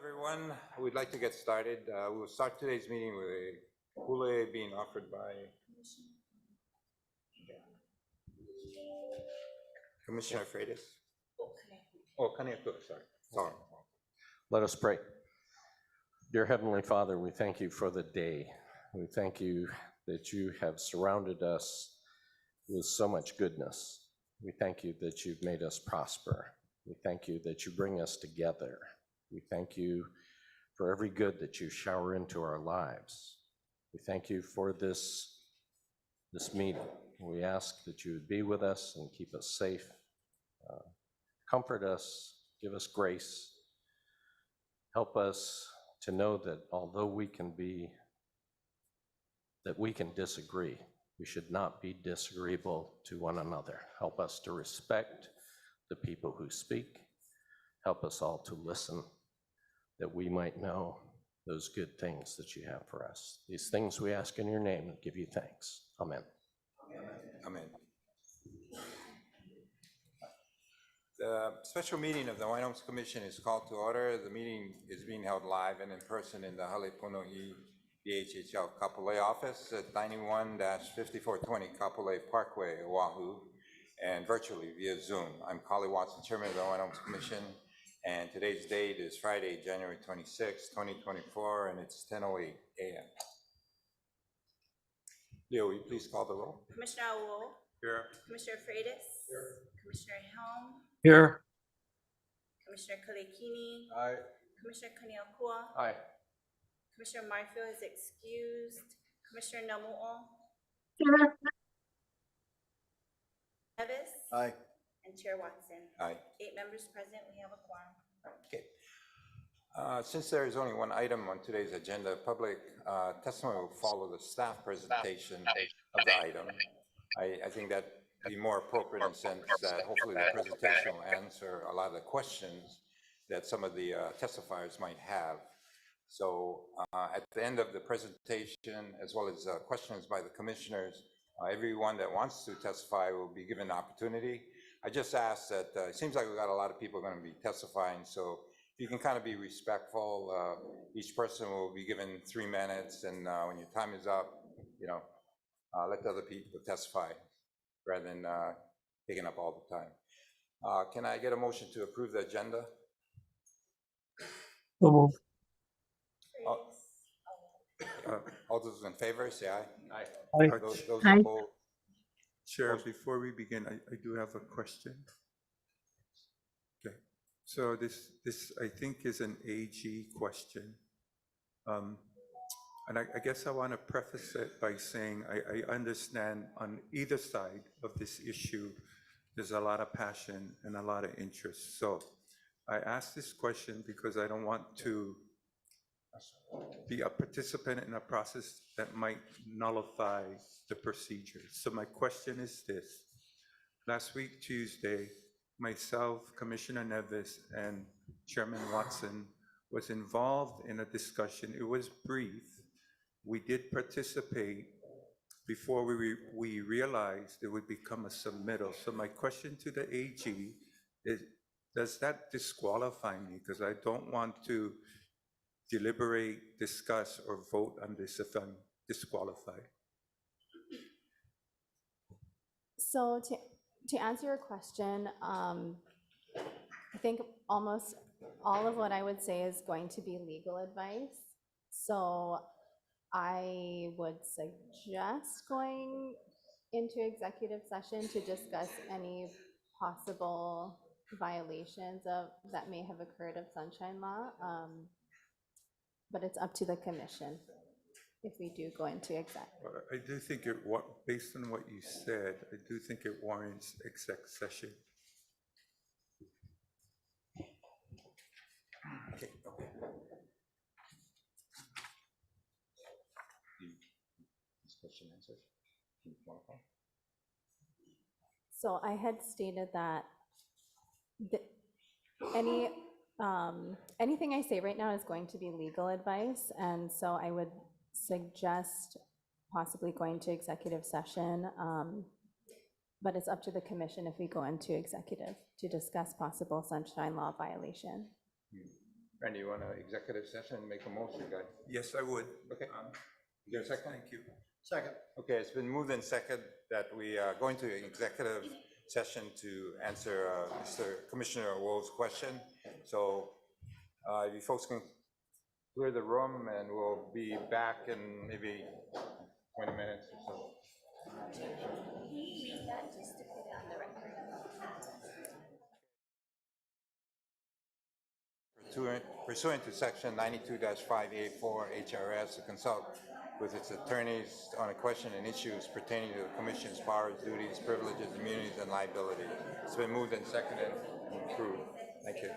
everyone. We'd like to get started. We'll start today's meeting with a hule being offered by Commissioner Freitas. Oh, Kaneaku, sorry. Let us pray. Dear Heavenly Father, we thank you for the day. We thank you that you have surrounded us with so much goodness. We thank you that you've made us prosper. We thank you that you bring us together. We thank you for every good that you shower into our lives. We thank you for this meeting. We ask that you would be with us and keep us safe, comfort us, give us grace, help us to know that although we can disagree, we should not be disagreeable to one another. Help us to respect the people who speak. Help us all to listen, that we might know those good things that you have for us. These things we ask in your name and give you thanks. Amen. Amen. The special meeting of the Hawaiian Commission is called to order. The meeting is being held live and in person in the Halepono'i DHHL Kapolei office at 91-5420 Kapolei Parkway, Oahu, and virtually via Zoom. I'm Kali Watson, Chairman of the Hawaiian Commission, and today's date is Friday, January 26, 2024, and it's 10:08 a.m. Leo, will you please call the roll? Commissioner Awo. Here. Commissioner Freitas. Here. Commissioner Helm. Here. Commissioner Kalekini. Aye. Commissioner Kaneakua. Aye. Commissioner Marfield is excused. Commissioner Namu'o. Here. Nevis. Aye. And Chair Watson. Aye. 8 members present. We have a quorum. Okay. Since there is only one item on today's agenda, public testimony will follow the staff presentation of the item. I think that'd be more appropriate in the sense that hopefully the presentation will answer a lot of the questions that some of the testifiers might have. So at the end of the presentation, as well as questions by the commissioners, everyone that wants to testify will be given an opportunity. I just ask that it seems like we've got a lot of people going to be testifying, so if you can kind of be respectful. Each person will be given 3 minutes, and when your time is up, let the other people testify rather than taking up all the time. Can I get a motion to approve the agenda? All those in favor, say aye. Aye. Those Aye. opposed? Chair, before we begin, I do have a question. Okay, so this I think is an AG question. And I guess I want to preface it by saying I understand on either side of this issue, there's a lot of passion and a lot of interest. So I ask this question because I don't want to be a participant in a process that might nullify the procedure. So my question is this. Last week, Tuesday, myself, Commissioner Nevis, and Chairman Watson was involved in a discussion. It was brief. We did participate before we realized it would become a submittal. So my question to the AG is, does that disqualify me? Because I don't want to deliberate, discuss, or vote on this if I'm disqualified. So to answer your question, I think almost all of what I would say is going to be legal advice. So I would suggest going into executive session to discuss any possible violations that may have occurred of Sunshine Law. But it's up to the commission if we do go into exec. I do think based on what you said, I do think it warrants exec session. Okay. This question answered. So I had stated that anything I say right now is going to be legal advice, and so I would suggest possibly going to executive session, but it's up to the commission if we go into executive to discuss possible Sunshine Law violation. Randy, you want an executive session, make a motion, guy? Yes, I would. Okay. Is there a second? Thank you. Second. Okay, it's been moved and second that we go into an executive session to answer Mr. Commissioner Wo's question. So you folks can clear the room and we'll be back in maybe 20 minutes or so. Can you read that just to put it on the record? Pursuant to section 92-584 HRS, to consult with its attorneys on a question and issues pertaining to the commission's powers, duties, privileges, immunities, and liabilities. It's been moved and seconded and approved. Thank you.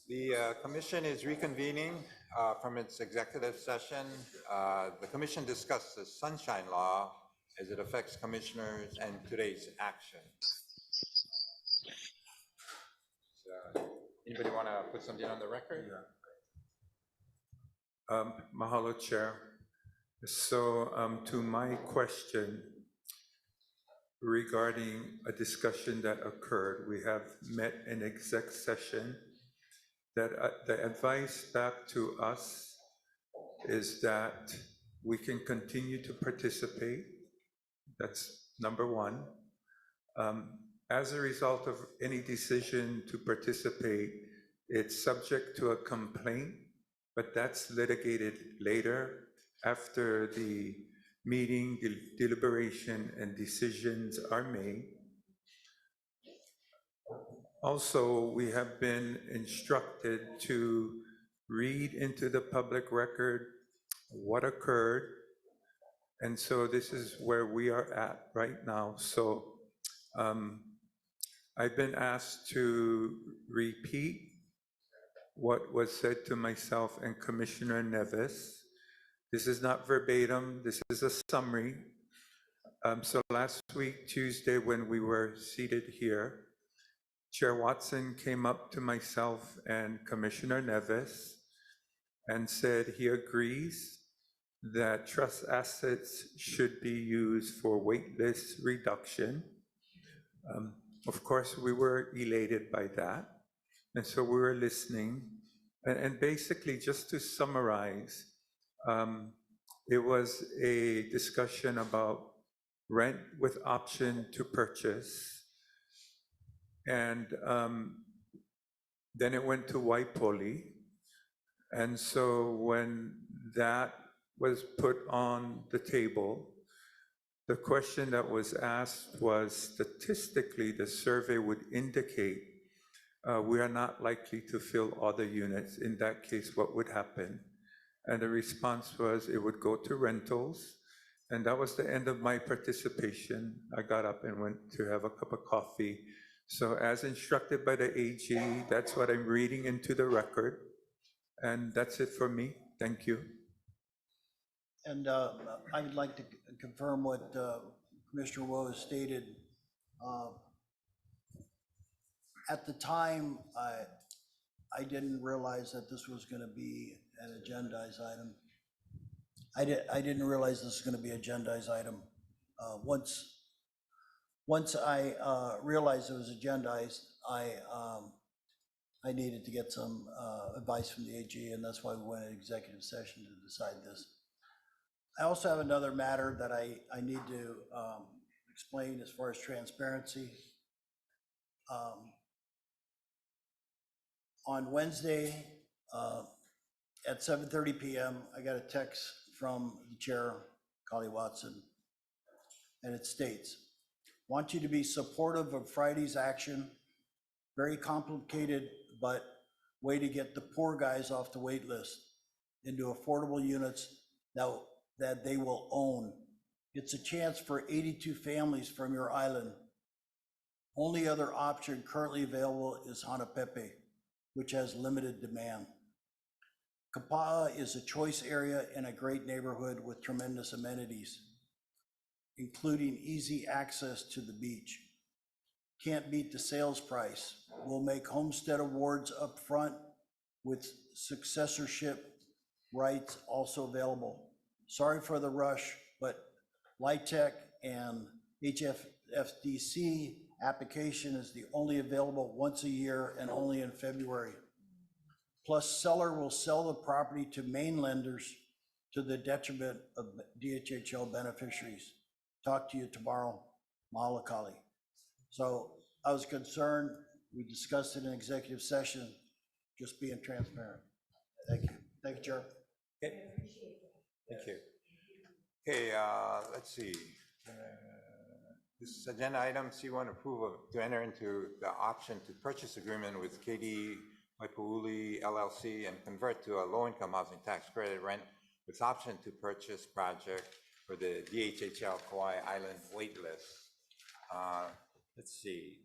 The commission is reconvening from its executive session. The commission discussed the sunshine law as it affects commissioners and today's action. So, anybody want to put something on the record? Mahalo, Chair. So to my question regarding a discussion that occurred, we have met in exec session. That the advice back to us is that we can continue to participate. That's number one. As a result of any decision to participate, it's subject to a complaint, but that's litigated later after the meeting, deliberation, and decisions are made. Also, we have been instructed to read into the public record what occurred. And so this is where we are at right now. So I've been asked to repeat what was said to myself and Commissioner Nevis. This is not verbatim, this is a summary. So last week, Tuesday, when we were seated here, Chair Watson came up to myself and Commissioner Nevis and said he agrees that trust assets should be used for waitlist reduction. Of course, we were elated by that. And so we were listening. And basically, just to summarize, it was a discussion about rent with option to purchase. And then it went to Waipoli. And so when that was put on the table, the question that was asked was, statistically, the survey would indicate we are not likely to fill all the units. In that case, what would happen? And the response was it would go to rentals. And that was the end of my participation. I got up and went to have a cup of coffee. So as instructed by the AG, that's what I'm reading into the record. And that's it for me. Thank you. And I would like to confirm what Commissioner Woe stated. At the time, I didn't realize that this was going to be an agendized item. I didn't realize this was going to be an agendized item. Once I realized it was agendized, I needed to get some advice from the AG, and that's why we went into executive session to decide this. I also have another matter that I need to explain as far as transparency. On Wednesday at 7:30 p.m., I got a text from the chair, Kali Watson, and it states, "Want you to be supportive of Friday's action. Very complicated, but way to get the poor guys off the wait list into affordable units that they will own. It's a chance for 82 families from your island. Only other option currently available is Hanapepe, which has limited demand. Kapa'a is a choice area in a great neighborhood with tremendous amenities, including easy access to the beach. Can't beat the sales price. We'll make homestead awards up front with successorship rights also available. Sorry for the rush, but LIHTC and HFDC application is the only available once a year and only in February. Plus, seller will sell the property to main lenders to the detriment of DHHL beneficiaries. Talk to you tomorrow, Mahalo Kali." So I was concerned. We discussed it in executive session, just being transparent. Thank you. Thank you, Chair. Thank you. Okay, let's see. This agenda item C1, approval to enter into the option to purchase agreement with KD Waipuuli LLC and convert to a low-income housing tax credit rent with option to purchase project for the DHHL Kauai Island waitlist. Let's see.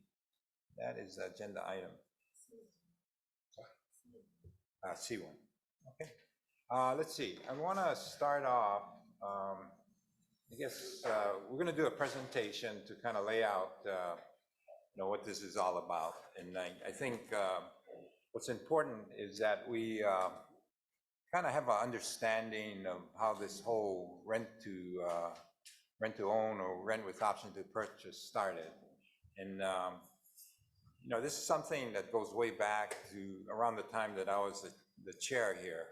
That is agenda item C1. Okay. Let's see. I want to start off. I guess we're going to do a presentation to kind of lay out, what this is all about. And I think what's important is that we kind of have an understanding of how this whole rent to own or rent with option to purchase started. And this is something that goes way back to around the time that I was the chair here.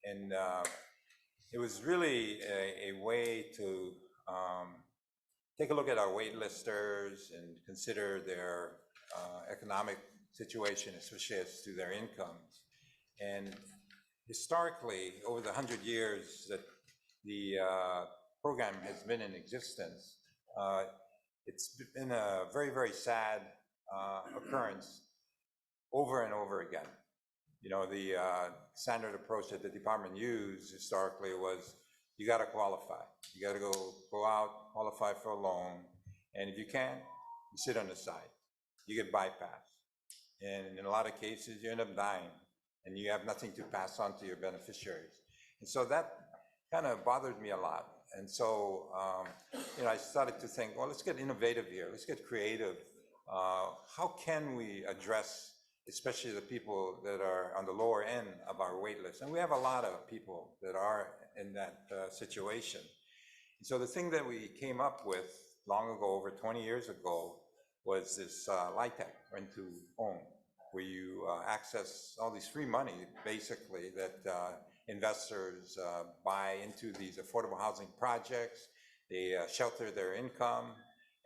And it was really a way to take a look at our waitlisters and consider their economic situation, especially as to their incomes. And historically, over the 100 years that the program has been in existence, it's been a very, very sad occurrence over and over again. The standard approach that the department used historically was you got to qualify. You got to go out, qualify for a loan, and if you can't, you sit on the side. You get bypassed. And in a lot of cases, you end up dying, and you have nothing to pass on to your beneficiaries. And so that kind of bothered me a lot. And so, I started to think, well, let's get innovative here. Let's get creative. How can we address especially the people that are on the lower end of our wait list? And we have a lot of people that are in that situation. And so the thing that we came up with long ago, over 20 years ago, was this LIHTC, rent to own, where you access all these free money, basically, that investors buy into these affordable housing projects. They shelter their income,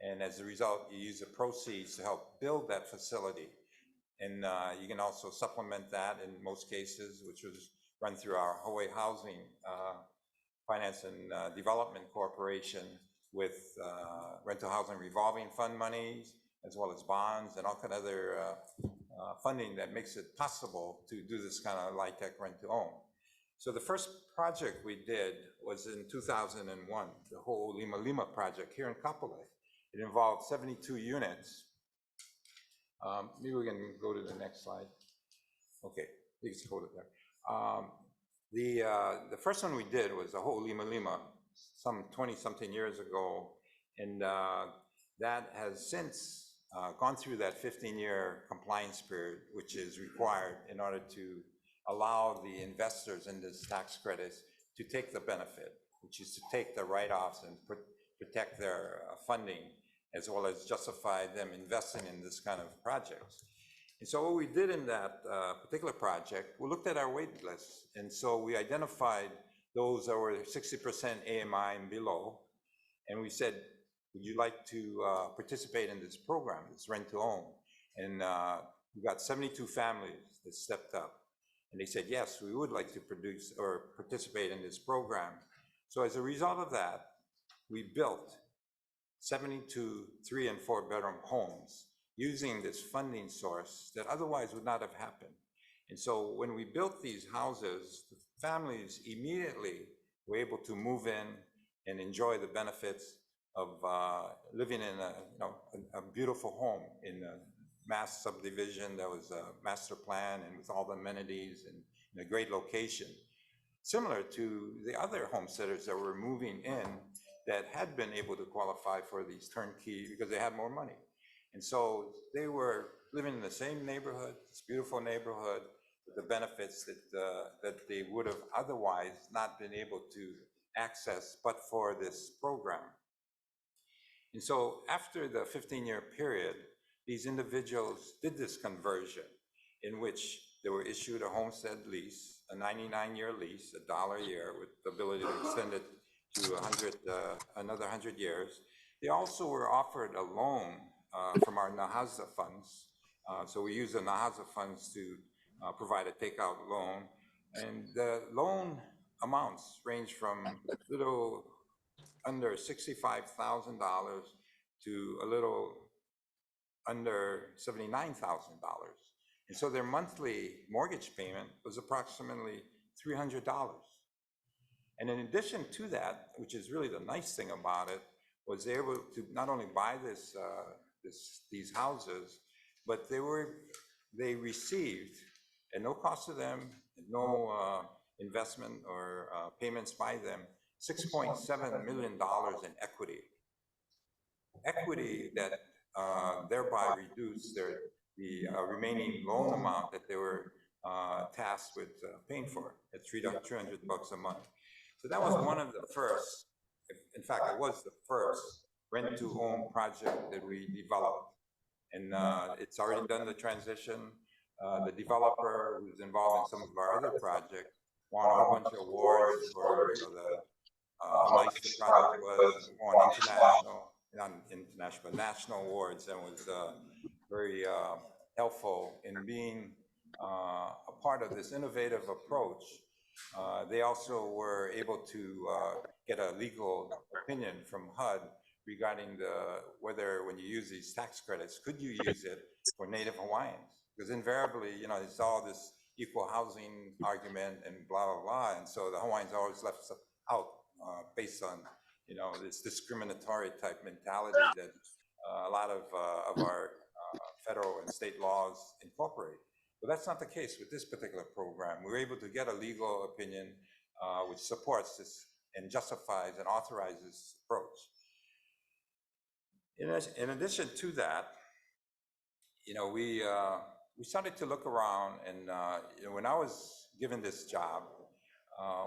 and as a result, you use the proceeds to help build that facility. And you can also supplement that in most cases, which was run through our Hawaii Housing Finance and Development Corporation, with rental housing revolving fund monies, as well as bonds and all kind of other funding that makes it possible to do this kind of LIHTC rent to own. So the first project we did was in 2001, the whole Lima Lima project here in Kapolei. It involved 72 units. Maybe we can go to the next slide. Okay, you can hold it there. The first one we did was the whole Lima Lima, some 20-something years ago, and that has since gone through that 15-year compliance period, which is required in order to allow the investors in this tax credits to take the benefit, which is to take the write-offs and protect their funding, as well as justify them investing in this kind of projects. And so what we did in that particular project, we looked at our wait list. And so we identified those that were 60% AMI and below. And we said, would you like to participate in this program, this rent to own? And we got 72 families that stepped up. And they said, yes, we would like to produce or participate in this program. So as a result of that, we built 72 3- and 4-bedroom homes using this funding source that otherwise would not have happened. And so when we built these houses, the families immediately were able to move in and enjoy the benefits of living in a beautiful home in a mass subdivision that was a master plan and with all the amenities and in a great location. Similar to the other homesteaders that were moving in that had been able to qualify for these turnkey because they had more money. And so they were living in the same neighborhood, this beautiful neighborhood, with the benefits that they would have otherwise not been able to access but for this program. And so after the 15-year period, these individuals did this conversion in which they were issued a homestead lease, a 99-year lease, $1 a year, with the ability to extend it to another 100 years. They also were offered a loan from our NAHAZA funds. So we use the NAHAZA funds to provide a takeout loan. And the loan amounts range from a little under $65,000 to a little under $79,000. And so their monthly mortgage payment was approximately $300. And in addition to that, which is really the nice thing about it, was they were able to not only buy these houses, but they received and no cost to them, and no investment or payments by them, $6.7 million in equity. Equity that thereby reduced the remaining loan amount that they were tasked with paying for at $300 a month. So that was one of the first, in fact, it was the first rent-to-own project that we developed. And it's already done the transition. The developer who's involved in some of our other projects won a whole bunch of awards for how nice the project was, won international, not international, but national awards, and was very helpful in being a part of this innovative approach. They also were able to get a legal opinion from HUD regarding whether when you use these tax credits, could you use it for Native Hawaiians? Because invariably, it's all this equal housing argument and blah, blah, blah. And so the Hawaiians always left out based on, this discriminatory type mentality that a lot of our federal and state laws incorporate. But that's not the case with this particular program. We were able to get a legal opinion which supports this and justifies and authorizes this approach. In addition to that, we started to look around, and when I was given this job,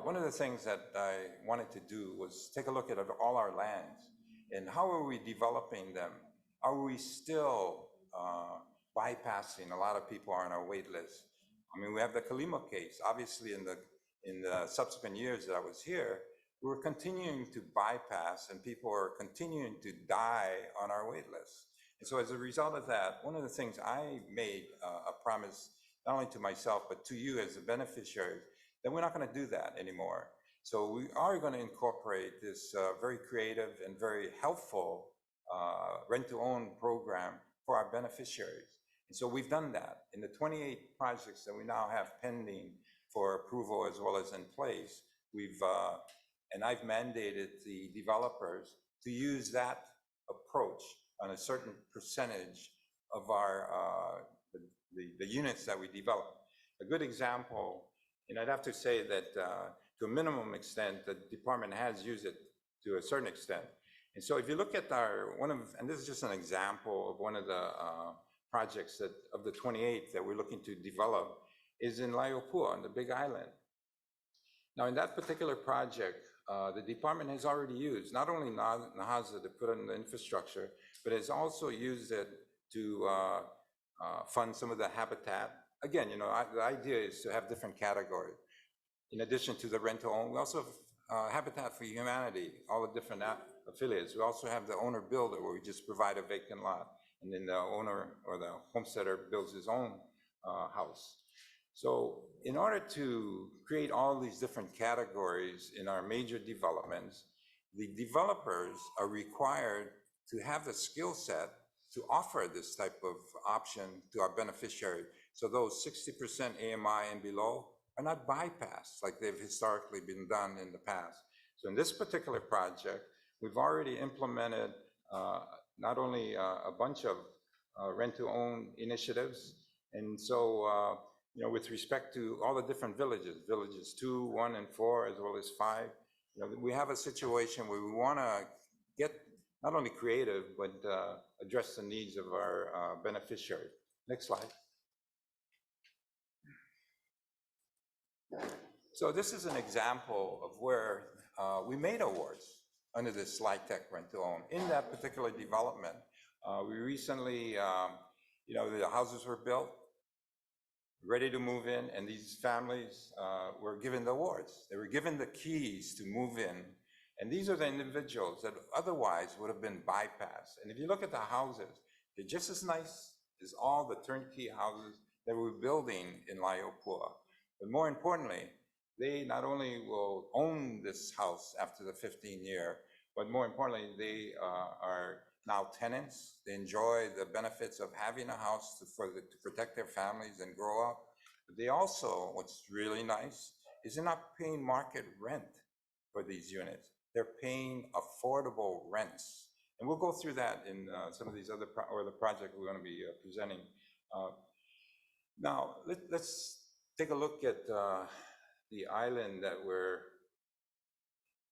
one of the things that I wanted to do was take a look at all our lands and how are we developing them? Are we still bypassing a lot of people on our wait list? I mean, we have the Kalima case. Obviously, in the subsequent years that I was here, we were continuing to bypass, and people are continuing to die on our wait list. And so as a result of that, one of the things I made a promise, not only to myself, but to you as a beneficiary, that we're not going to do that anymore. So we are going to incorporate this very creative and very helpful rent-to-own program for our beneficiaries. And so we've done that. In the 28 projects that we now have pending for approval as well as in place, and I've mandated the developers to use that approach on a certain percentage of our the units that we develop. A good example, and I'd have to say that to a minimum extent, the department has used it to a certain extent. And so if you look at and this is just an example of one of the projects of the 28 that we're looking to develop, is in Laiopua on the Big Island. Now, in that particular project, the department has already used not only NAHASA to put in the infrastructure, but has also used it to fund some of the habitat. Again, the idea is to have different categories. In addition to the rent-to-own, we also have Habitat for Humanity, all the different affiliates. We also have the owner-builder, where we just provide a vacant lot, and then the owner or the homesteader builds his own house. So in order to create all these different categories in our major developments, the developers are required to have the skill set to offer this type of option to our beneficiary. So those 60% AMI and below are not bypassed like they've historically been done in the past. So in this particular project, we've already implemented not only a bunch of rent-to-own initiatives, and so with respect to all the different villages 2, 1, and 4, as well as 5, we have a situation where we want to get not only creative, but address the needs of our beneficiaries. Next slide. So this is an example of where we made awards under this LIHTC rent-to-own. In that particular development, we recently, the houses were built, ready to move in, and these families were given the awards. They were given the keys to move in, and these are the individuals that otherwise would have been bypassed. And if you look at the houses, they're just as nice as all the turnkey houses that we're building in Laiopua. But more importantly, they not only will own this house after the 15th year, but more importantly, they are now tenants. They enjoy the benefits of having a house to protect their families and grow up. But they also, what's really nice, is they're not paying market rent for these units. They're paying affordable rents. And we'll go through that in some of these other, or the project we're going to be presenting. Now, let's take a look at the island that we're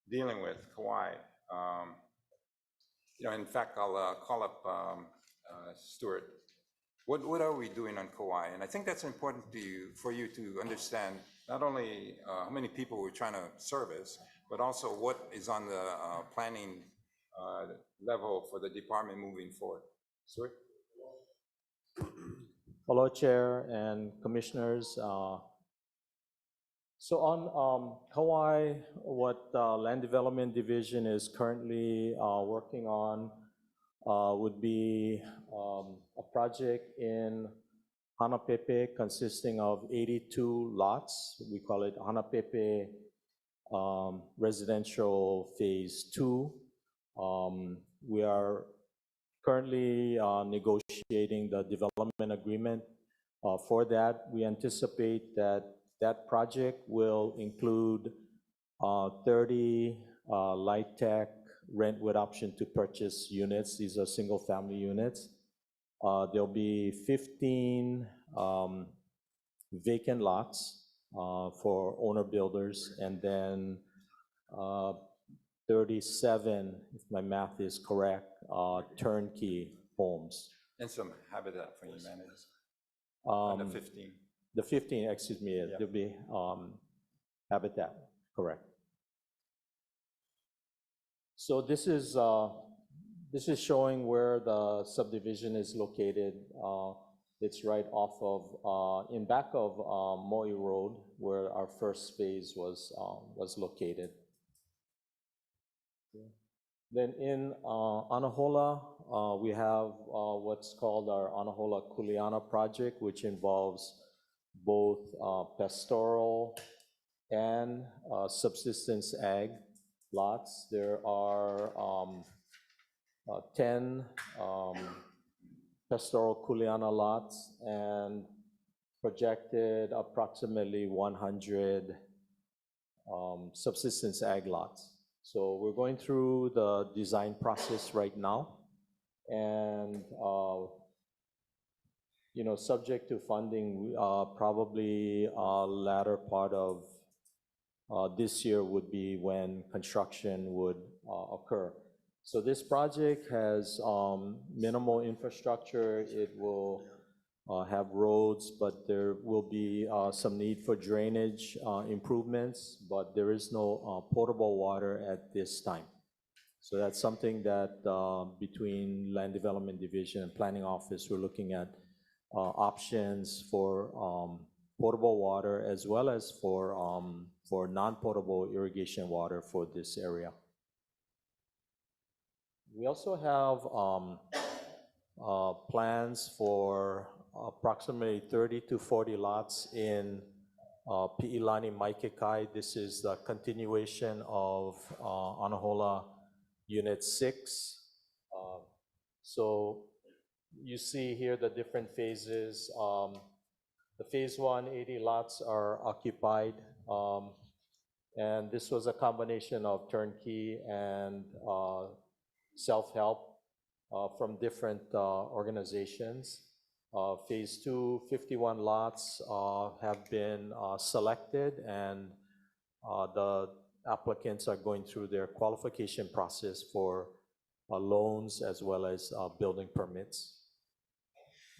dealing with, Kauai. In fact, I'll call up Stuart. What are we doing on Kauai? And I think that's important for you to understand not only how many people we're trying to service, but also what is on the planning level for the department moving forward. Stuart? Hello, Chair and Commissioners. So on Kauai, what Land Development Division is currently working on would be a project in Hanapepe consisting of 82 lots. We call it Hanapepe Residential Phase 2. We are currently negotiating the development agreement for that. We anticipate that that project will include 30 light-tech rent with option to purchase units. These are single-family units. There'll be 15 vacant lots for owner builders, and then 37, if my math is correct, turnkey homes. And some habitat for humanity. The 15. The 15, excuse me, Yeah. there'll be habitat, correct. So this is showing where the subdivision is located. It's right off of, in back of Mo'i Road, where our first phase was located. Then in Anahola, we have what's called our Anahola Kuleana project, which involves both pastoral and subsistence ag lots. There are 10 pastoral Kuleana lots and projected approximately 100 subsistence ag lots. So we're going through the design process right now, and subject to funding, probably latter part of this year would be when construction would occur. So this project has minimal infrastructure. It will have roads, but there will be some need for drainage improvements, but there is no potable water at this time. So that's something that between Land Development Division and Planning Office, we're looking at options for potable water as well as for non-potable irrigation water for this area. We also have plans for approximately 30 to 40 lots in Pi'ilani Maikekai. This is the continuation of Anahola Unit 6. So you see here the different phases. The phase 1, 80 lots are occupied. And this was a combination of turnkey and self-help from different organizations. Phase 2, 51 lots have been selected, and the applicants are going through their qualification process for loans as well as building permits.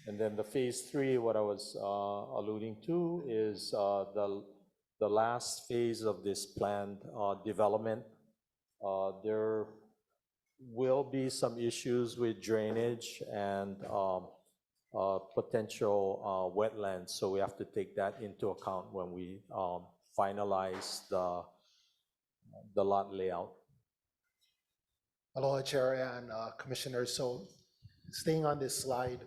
And then the phase 3, what I was alluding to, is the last phase of this planned development. There will be some issues with drainage and potential wetlands, so we have to take that into account when we finalize the lot layout. Aloha, Chair and Commissioners. So staying on this slide,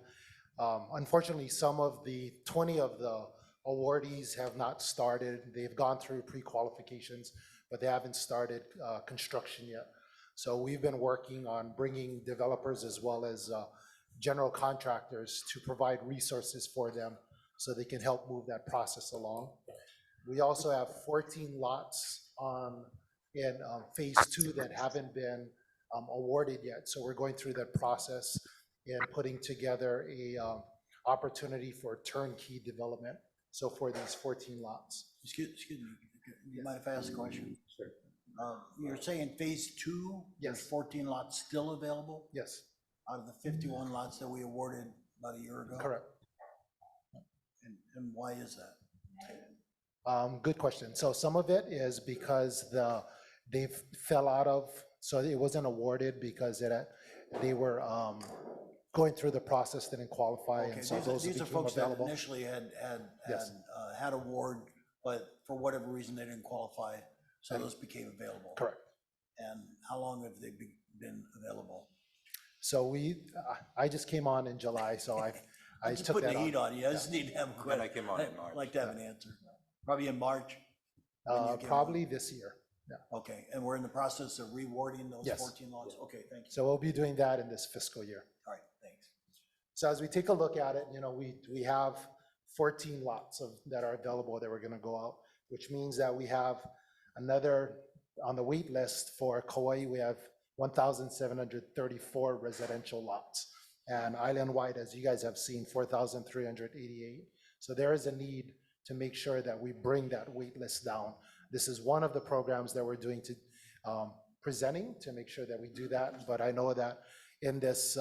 unfortunately, some of the 20 of the awardees have not started. They've gone through pre-qualifications, but they haven't started construction yet. So we've been working on bringing developers as well as general contractors to provide resources for them so they can help move that process along. We also have 14 lots in phase 2 that haven't been awarded yet. So we're going through that process and putting together a opportunity for turnkey development. So for these 14 lots. Excuse me, you mind if I ask a question? Sure. You're saying phase two? There's Yes. 14 lots still available Yes, out of the 51 lots that we awarded about a year ago? correct. And why is that? Good question. So some of it is because they fell out of, so it wasn't awarded because they were going through the process, didn't qualify, Okay, and so those these are became folks that available. initially had Yes. had award, but for whatever reason, they didn't qualify, so those became available. Correct. And how long have they been available? So I just came on in July, so I I'm just took putting that the on. heat on you, I just need to have a When question. I came on in March. I'd like to have an answer. Probably in March? when you came Probably on? this year. Okay, and we're in the process of rewarding those Yes. 14 lots? Okay, thank you. So we'll be doing that in this fiscal year. All right, thanks. So as we take a look at it, we have 14 lots that are available that we're gonna go out, which means that we have another, on the wait list for Kauai, we have 1,734 residential lots. And island-wide, as you guys have seen, 4,388. So there is a need to make sure that we bring that wait list down. This is one of the programs that we're doing presenting to make sure that we do that. But I know that in this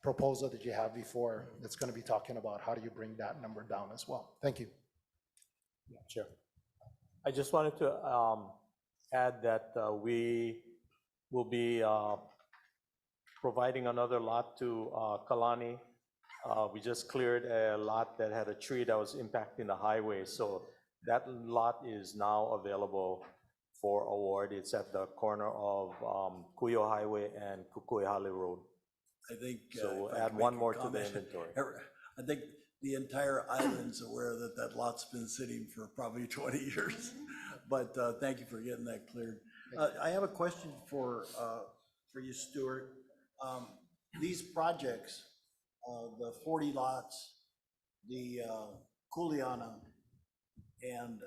proposal that you have before, it's going to be talking about how do you bring that number down as well. Thank you. Sure. I just wanted to add that we will be providing another lot to Kalani. We just cleared a lot that had a tree that was impacting the highway, so that lot is now available for award. It's at the corner of Kuyo Highway and Kukuihale Road. I think. So we'll if I add can make one a more to the comment, inventory. I think the entire island's aware that that lot's been sitting for probably 20 years. But thank you for getting that cleared. I have a question for you, Stuart. These projects, the 40 lots, the Kuleana, and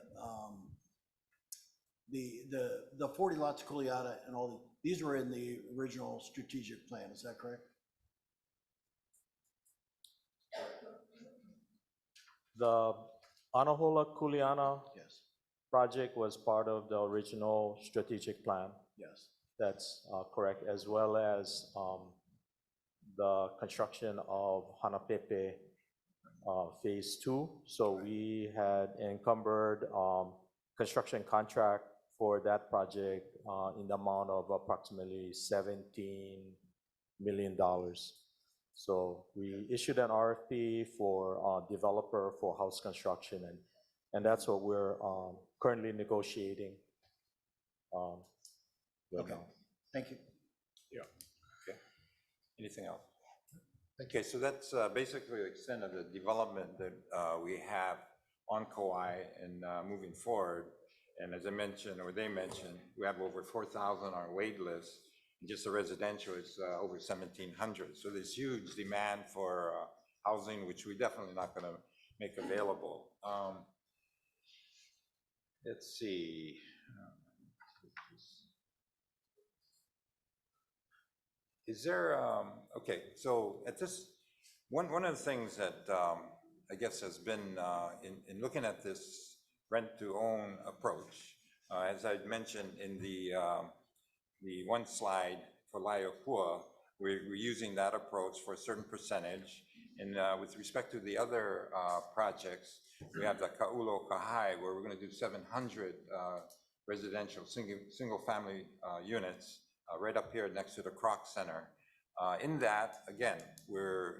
the 40 lots Kuleana and all, these were in the original strategic plan, is that correct? The Anahola Kuleana Yes, project was part of the original strategic plan. yes. That's correct, as well as the construction of Hanapepe Phase 2. So we had encumbered construction contract for that project in the amount of approximately $17 million. So we issued an RFP for developer for house construction, and that's what we're currently negotiating. Right Okay, now. thank you. Yeah, okay. Anything else? Okay, so that's basically the extent of the development that we have on Kauai and moving forward. And as I mentioned, or they mentioned, we have over 4,000 on our wait list. Just the residential is over 1,700. So there's huge demand for housing, which we're definitely not going to make available. Let's see. Is there, okay, so at this, one of the things that I guess has been in looking at this rent-to-own approach, as I mentioned in the one slide for Laiopua, we're using that approach for a certain percentage. And with respect to the other projects, we have the Ka'ulo Kahai, where we're going to do 700 residential single-family units right up here next to the Kroc Center. In that, again, we're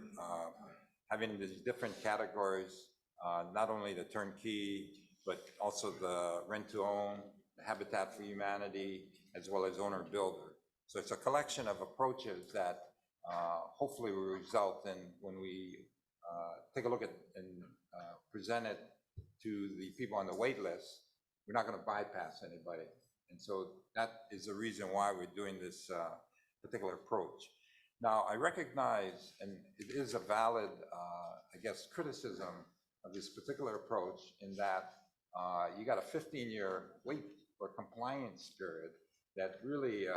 having these different categories, not only the turnkey, but also the rent-to-own, the Habitat for Humanity, as well as owner-builder. So it's a collection of approaches that hopefully will result in, when we take a look at and present it to the people on the wait list, we're not going to bypass anybody. And so that is the reason why we're doing this particular approach. Now, I recognize, and it is a valid, I guess, criticism of this particular approach in that you got a 15-year wait or compliance period that really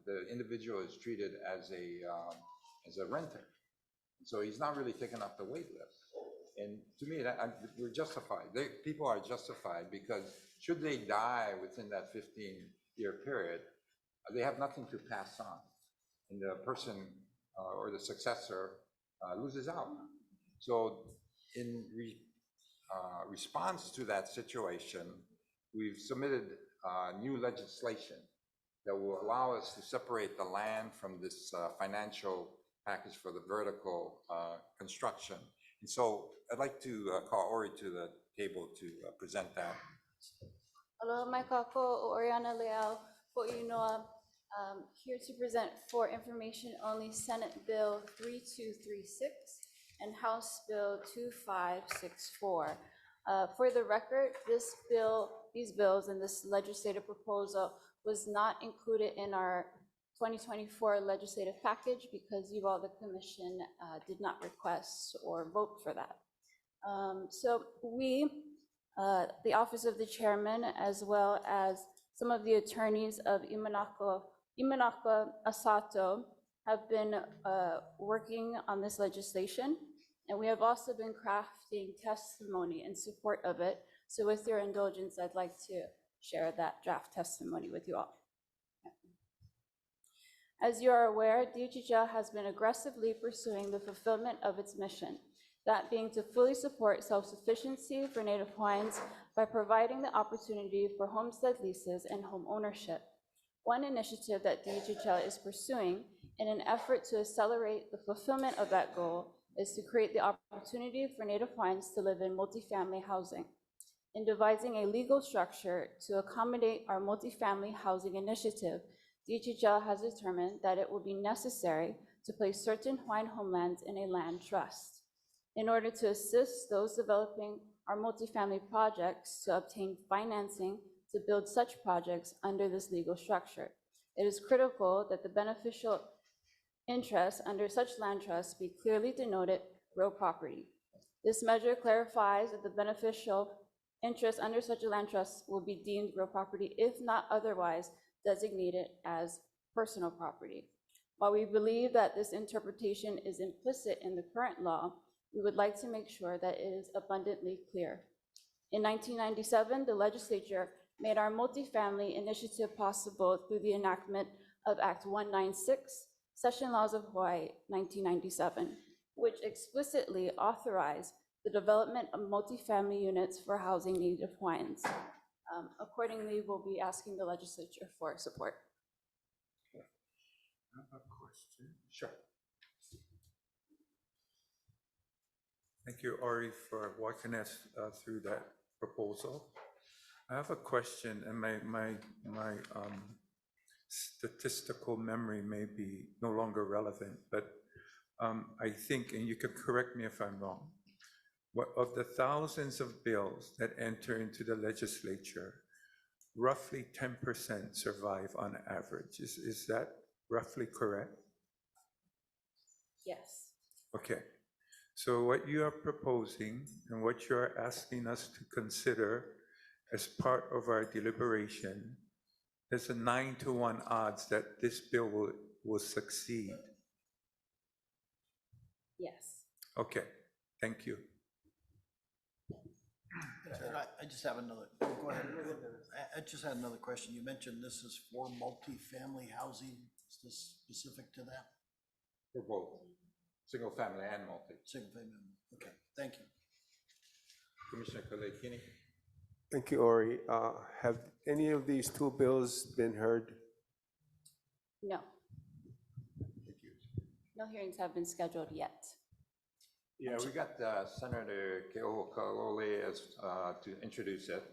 the individual is treated as a renter. So he's not really taken off the wait list. And to me, we're justified. People are justified because should they die within that 15-year period, they have nothing to pass on. And the person or the successor loses out. So in response to that situation, we've submitted new legislation that will allow us to separate the land from this financial package for the vertical construction. And so I'd like to call Ori to the table to present that. Aloha mai kako, Oriana Leal, Po'inoa, here to present for information only Senate Bill 3236 and House Bill 2564. For the record, these bills and this legislative proposal was not included in our 2024 legislative package because you all, the commission, did not request or vote for that. So we, the office of the chairman, as well as some of the attorneys of Imanaka Asato, have been working on this legislation, and we have also been crafting testimony in support of it. So with your indulgence, I'd like to share that draft testimony with you all. As you are aware, DHHL has been aggressively pursuing the fulfillment of its mission, that being to fully support self-sufficiency for Native Hawaiians by providing the opportunity for homestead leases and home ownership. One initiative that DHHL is pursuing in an effort to accelerate the fulfillment of that goal is to create the opportunity for Native Hawaiians to live in multifamily housing. In devising a legal structure to accommodate our multifamily housing initiative, DHHL has determined that it will be necessary to place certain Hawaiian homelands in a land trust. In order to assist those developing our multifamily projects to obtain financing to build such projects under this legal structure, it is critical that the beneficial interest under such land trusts be clearly denoted real property. This measure clarifies that the beneficial interest under such a land trust will be deemed real property if not otherwise designated as personal property. While we believe that this interpretation is implicit in the current law, we would like to make sure that it is abundantly clear. In 1997, the legislature made our multifamily initiative possible through the enactment of Act 196, Session Laws of Hawaii, 1997, which explicitly authorized the development of multifamily units for housing Native Hawaiians. Accordingly, we'll be asking the legislature for support. I have a question. Sure. Thank you, Ori, for walking us through that proposal. I have a question, and my statistical memory may be no longer relevant, but I think, and you can correct me if I'm wrong, of the thousands of bills that enter into the legislature, roughly 10% survive on average. Is that roughly correct? Yes. Okay. So what you are proposing and what you are asking us to consider as part of our deliberation, there's a 9-to-1 odds that this bill will succeed. Yes. Okay, thank you. I just have another, go ahead. I just had another question. You mentioned this is for multifamily housing. Is this specific to that? For both, single family and multi. Single family, okay, thank you. Commissioner Kalekini? Thank you, Ori. Have any of these two bills been heard? No. No hearings have been scheduled yet. Yeah, we got Senator Keoho Kalole as to introduce it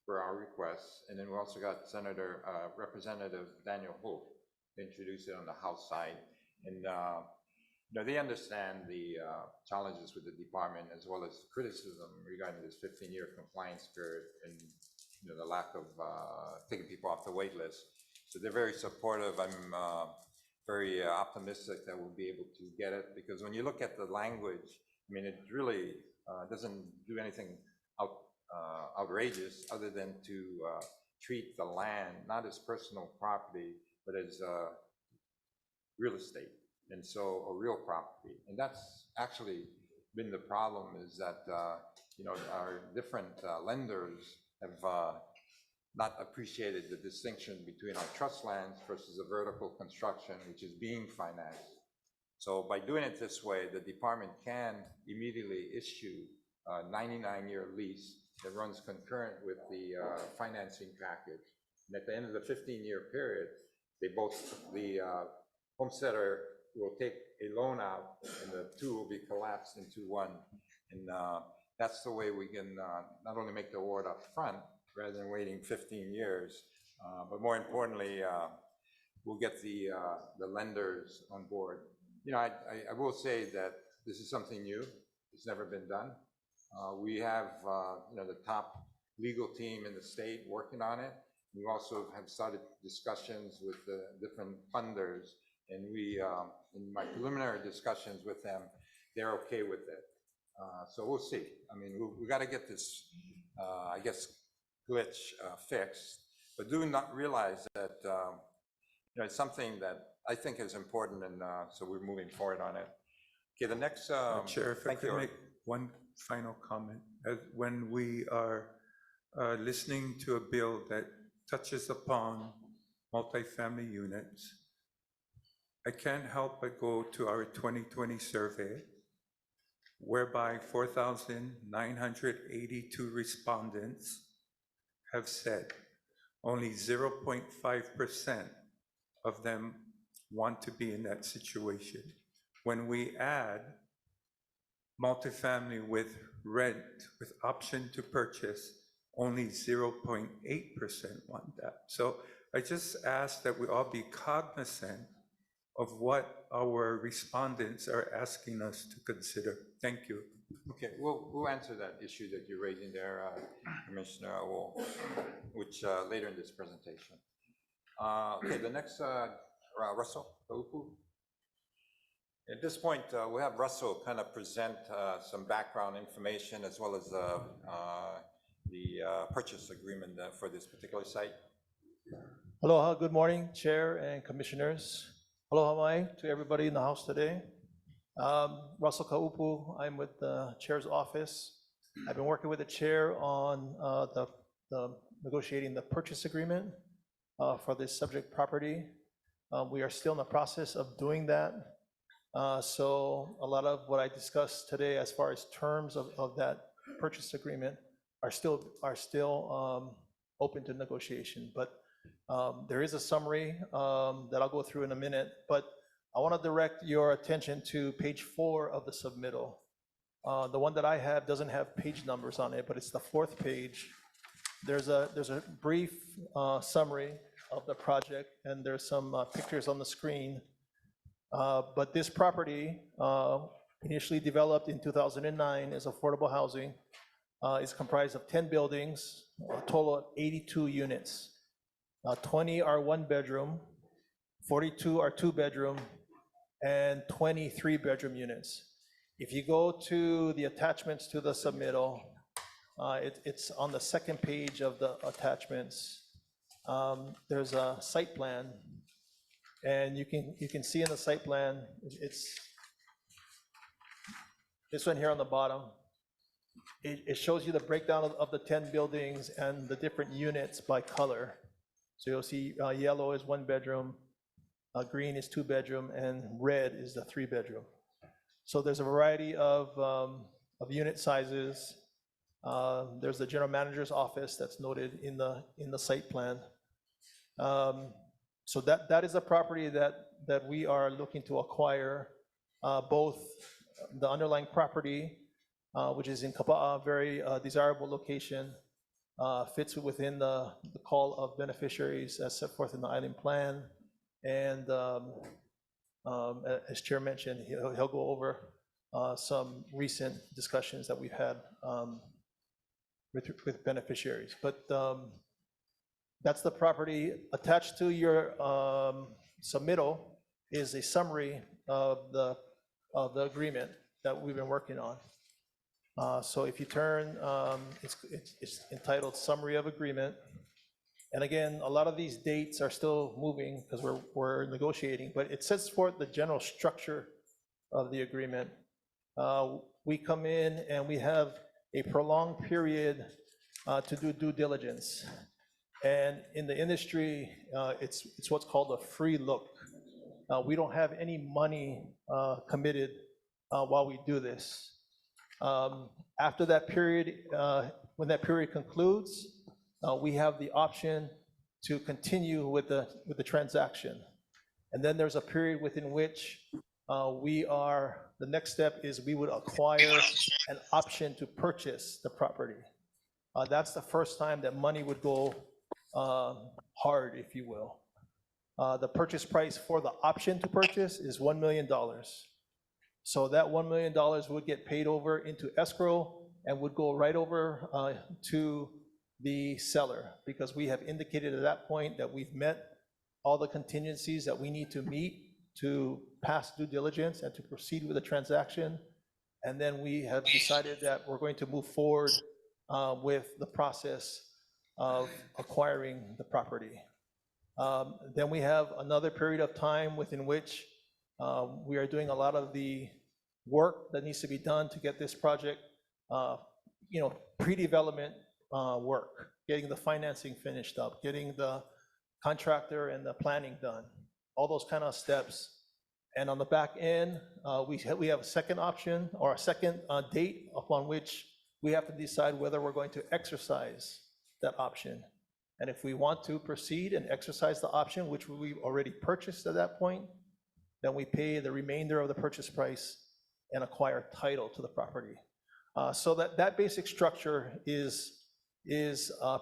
for our request, and then we also got Senator Representative Daniel Hope to introduce it on the House side. And you know, they understand the challenges with the department as well as criticism regarding this 15-year compliance period and you know the lack of taking people off the wait list. So they're very supportive. I'm very optimistic that we'll be able to get it because when you look at the language, I mean, it really doesn't do anything outrageous other than to treat the land not as personal property, but as real estate, and so a real property. And that's actually been the problem is that, you know, our different lenders have not appreciated the distinction between our trust lands versus a vertical construction, which is being financed. So by doing it this way, the department can immediately issue a 99-year lease that runs concurrent with the financing package. And at the end of the 15-year period, the homesteader will take a loan out and the two will be collapsed into one. And that's the way we can not only make the award up front, rather than waiting 15 years, but more importantly, we'll get the lenders on board. You know, I will say that this is something new. It's never been done. We have, you know, the top legal team in the state working on it. We also have started discussions with the different funders, and we, in my preliminary discussions with them, they're okay with it. So we'll see. I mean, we got to get this, I guess, glitch fixed, but do not realize that, you know, it's something that I think is important, and so we're moving forward on it. Okay, the next. Chair, if I could make one final comment. When we are listening to a bill that touches upon multifamily units, I can't help but go to our 2020 survey, whereby 4,982 respondents have said only 0.5% of them want to be in that situation. When we add multifamily with rent, with option to purchase, only 0.8% want that. So I just ask that we all be cognizant of what our respondents are asking us to consider. Thank you. Okay, we'll answer that issue that you're raising there, Commissioner, which later in this presentation. Okay, the next, Russell Kaupu. At this point, we'll have Russell kind of present some background information as well as the purchase agreement for this particular site. Aloha, good morning, Chair and Commissioners. Aloha mai to everybody in the house today. Russell Kaupu, I'm with the Chair's office. I've been working with the Chair on the negotiating the purchase agreement for this subject property. We are still in the process of doing that. So a lot of what I discussed today as far as terms of that purchase agreement are still open to negotiation. But there is a summary that I'll go through in a minute, but I want to direct your attention to page 4 of the submittal. The one that I have doesn't have page numbers on it, but it's the 4th page. There's a brief summary of the project, and there's some pictures on the screen. But this property, initially developed in 2009 as affordable housing, is comprised of 10 buildings, a total of 82 units. 20 are 1-bedroom, 42 are 2-bedroom, and 23 bedroom units. If you go to the attachments to the submittal, it's on the 2nd page of the attachments. There's a site plan, and you can see in the site plan, it's this one here on the bottom. It shows you the breakdown of the 10 buildings and the different units by color. So you'll see yellow is 1-bedroom, green is 2-bedroom, and red is the 3-bedroom. So there's a variety of unit sizes. There's the general manager's office that's noted in the site plan. So that is a property that we are looking to acquire. Both the underlying property, which is in Kapa'a, very desirable location, fits within the call of beneficiaries as set forth in the island plan. And as Chair mentioned, he'll go over some recent discussions that we've had with beneficiaries. But that's the property. Attached to your submittal is a summary of the agreement that we've been working on. So if you turn, it's entitled Summary of Agreement. And again, a lot of these dates are still moving because we're negotiating, but it sets forth the general structure of the agreement. we come in and we have a prolonged period to do due diligence. And in the industry, it's what's called a free look. We don't have any money committed while we do this. After that period, when that period concludes, we have the option to continue with the transaction. And then there's a period within which the next step is we would acquire an option to purchase the property. That's the first time that money would go hard, if you will. The purchase price for the option to purchase is $1 million. So that $1 million would get paid over into escrow and would go right over to the seller, because we have indicated at that point that we've met all the contingencies that we need to meet to pass due diligence and to proceed with the transaction. And then we have decided that we're going to move forward with the process of acquiring the property. Then we have another period of time within which we are doing a lot of the work that needs to be done to get this project, pre-development work, getting the financing finished up, getting the contractor and the planning done, all those kind of steps. And on the back end, we have a second option or a second date upon which we have to decide whether we're going to exercise that option. And if we want to proceed and exercise the option, which we've already purchased at that point, then we pay the remainder of the purchase price and acquire title to the property. So that basic structure is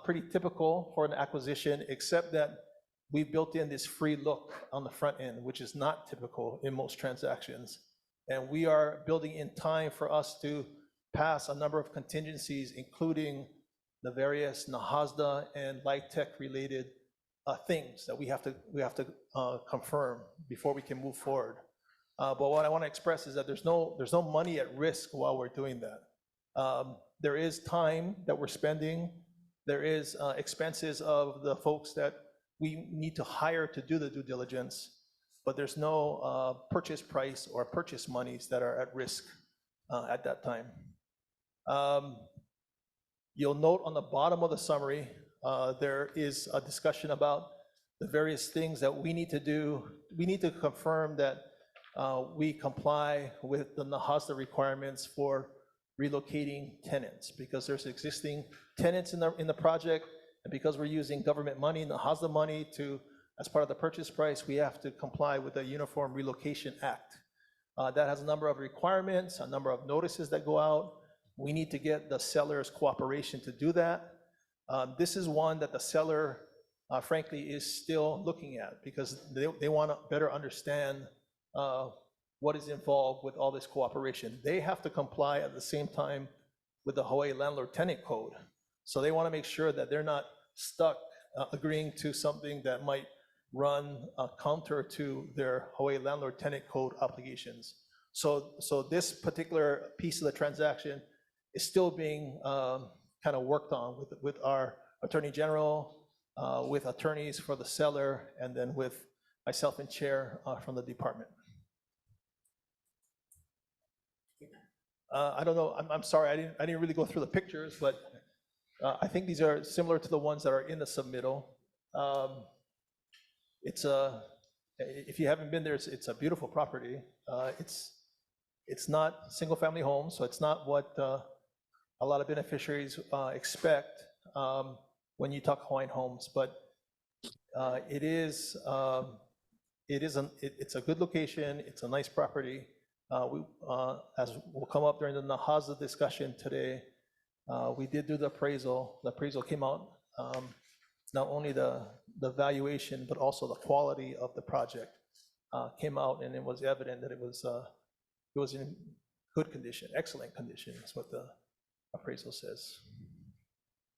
pretty typical for an acquisition, except that we built in this free look on the front end, which is not typical in most transactions. And we are building in time for us to pass a number of contingencies, including the various NAHASDA and LIHTC related things that we have to confirm before we can move forward. But what I want to express is that there's no money at risk while we're doing that. There is time that we're spending. There is expenses of the folks that we need to hire to do the due diligence, but there's no purchase price or purchase monies that are at risk at that time. You'll note on the bottom of the summary, there is a discussion about the various things that we need to do. We need to confirm that we comply with the NAHASDA requirements for relocating tenants, because there's existing tenants in the project, and because we're using government money, NAHASDA money, as part of the purchase price, we have to comply with the Uniform Relocation Act. That has a number of requirements, a number of notices that go out. We need to get the seller's cooperation to do that. This is one that the seller, frankly, is still looking at, because they want to better understand what is involved with all this cooperation. They have to comply at the same time with the Hawaii Landlord Tenant Code. So they want to make sure that they're not stuck agreeing to something that might run counter to their Hawaii Landlord Tenant Code obligations. So this particular piece of the transaction is still being kind of worked on with our Attorney General, with attorneys for the seller, and then with myself and Chair from the department. I don't know, I'm sorry, I didn't really go through the pictures, but I think these are similar to the ones that are in the submittal. If you haven't been there, it's a beautiful property. It's not single-family homes, so it's not what a lot of beneficiaries expect when you talk Hawaiian homes, but it's a good location. It's a nice property. As will come up during the NAHASDA discussion today, we did do the appraisal. The appraisal came out, not only the valuation, but also the quality of the project came out, and it was evident that it was in good condition, excellent condition, is what the appraisal says.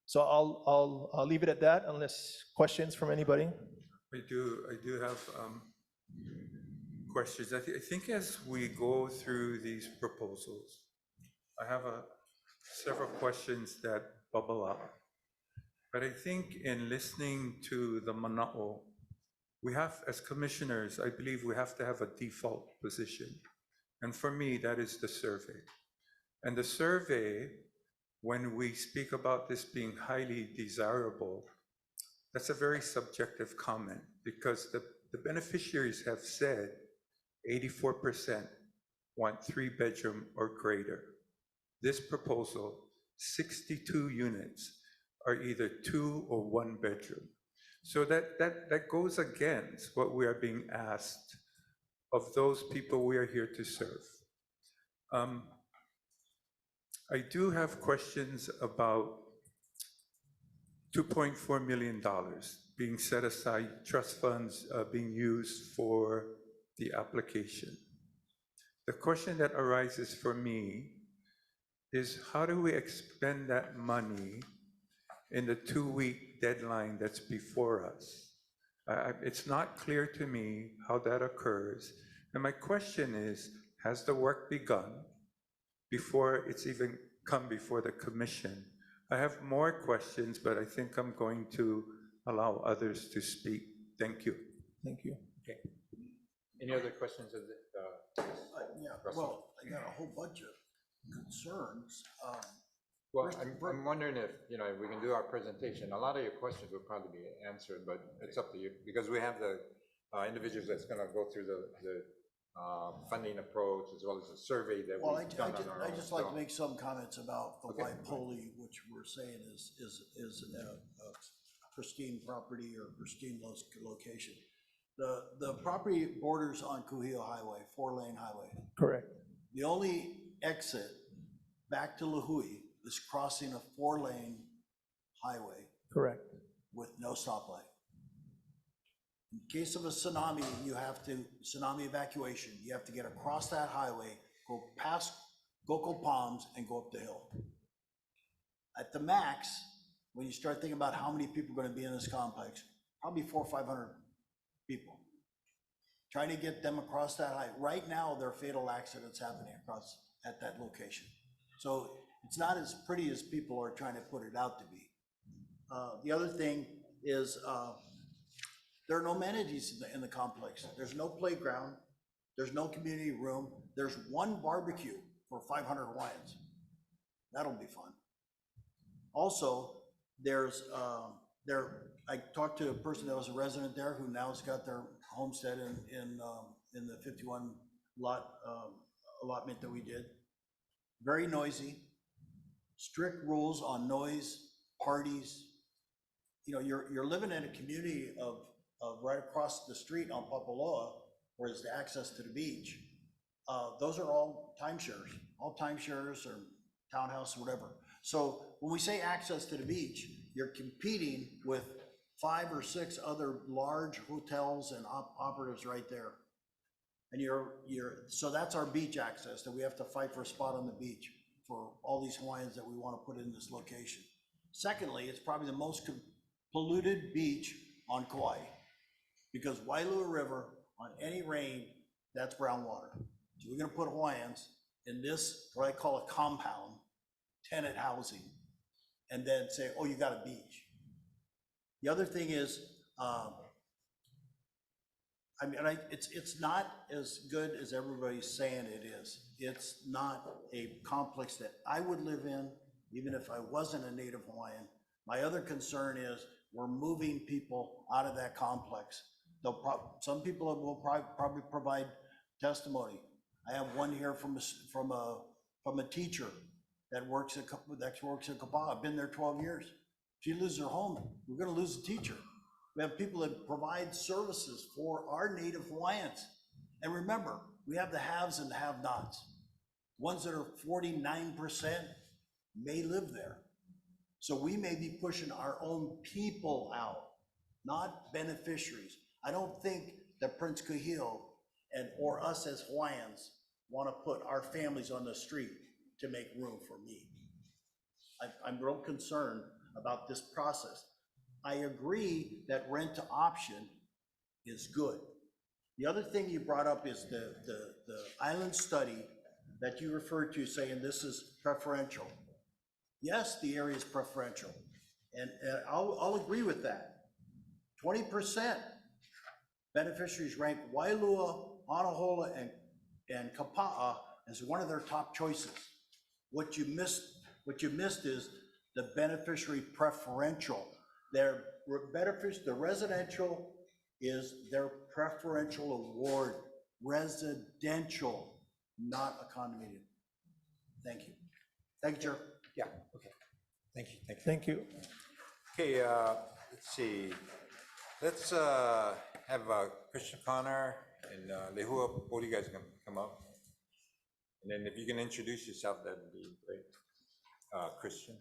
So I'll leave it at that unless questions from anybody. I do have questions. I think as we go through these proposals, I have several questions that bubble up. But I think in listening to the mana'o, we have, as commissioners, I believe we have to have a default position. And for me, that is the survey. And the survey, when we speak about this being highly desirable, that's a very subjective comment because the beneficiaries have said 84% want 3-bedroom or greater. This proposal, 62 units are either 2 or 1 bedroom. So that goes against what we are being asked of those people we are here to serve. I do have questions about $2.4 million being set aside, trust funds being used for the application. The question that arises for me is how do we expend that money in the 2-week deadline that's before us? It's not clear to me how that occurs. And my question is, has the work begun before it's even come before the commission? I have more questions, but I think I'm going to allow others to speak. Thank you. Thank you. Okay. Any other questions of the, Yeah, Russell? well, I got a whole bunch of concerns. Well, First- I'm wondering if, you know, if we can do our presentation. A lot of your questions will probably be answered, but it's up to you because we have the individuals that's going to go through the funding approach as well as the survey that Well, we've done on our own. I just like to So- make some comments about the Okay. White Poly, which we're saying is a pristine property or pristine location. The property borders on Kuhio Highway, 4-lane highway. Correct. The only exit back to Lahui is crossing a 4-lane highway Correct. with no stoplight. In case of a tsunami, tsunami evacuation, you have to get across that highway, go past Goko Palms and go up the hill. At the max, when you start thinking about how many people are gonna be in this complex, probably 400 or 500 people. Trying to get them across that height. Right now, there are fatal accidents happening across at that location. So it's not as pretty as people are trying to put it out to be. The other thing is there are no amenities in the complex. There's no playground. There's no community room. There's one barbecue for 500 Hawaiians. That'll be fun. Also, I talked to a person that was a resident there who now has got their homestead in the 51 lot allotment that we did. Very noisy, strict rules on noise, parties. You know, you're living in a community of right across the street on Papaloa, where there's the access to the beach. Those are all timeshares or townhouse or whatever. So when we say access to the beach, you're competing with 5 or 6 other large hotels and operatives right there. And so that's our beach access, that we have to fight for a spot on the beach for all these Hawaiians that we want to put in this location. Secondly, it's probably the most polluted beach on Kauai, because Wailua River, on any rain, that's brown water. So we're gonna put Hawaiians in this, what I call a compound, tenant housing, and then say, oh, you got a beach. The other thing is, it's not as good as everybody's saying it is. It's not a complex that I would live in, even if I wasn't a native Hawaiian. My other concern is we're moving people out of that complex. Some people will probably provide testimony. I have one here from a teacher that works at Kapaa. I've been there 12 years. If she loses her home, we're gonna lose a teacher. We have people that provide services for our native Hawaiians. And remember, we have the haves and the have-nots. Ones that are 49% may live there. So we may be pushing our own people out, not beneficiaries. I don't think that Prince Kuhio or us as Hawaiians want to put our families on the street to make room for me. I'm real concerned about this process. I agree that rent to option is good. The other thing you brought up is the island study that you referred to, saying this is preferential. Yes, the area is preferential, and I'll agree with that. 20% beneficiaries rank Wailua, Anahola, and Kapaa as one of their top choices. What you missed is the beneficiary preferential. Their the residential is their preferential award, residential, not a condominium. Thank you. Thank you, Chair. Yeah, okay. Thank you, thank you. Thank you. Okay, let's see. Let's have Christian Connor and Lehua, both of you guys can come up. And then if you can introduce yourself, that'd be great. Christian.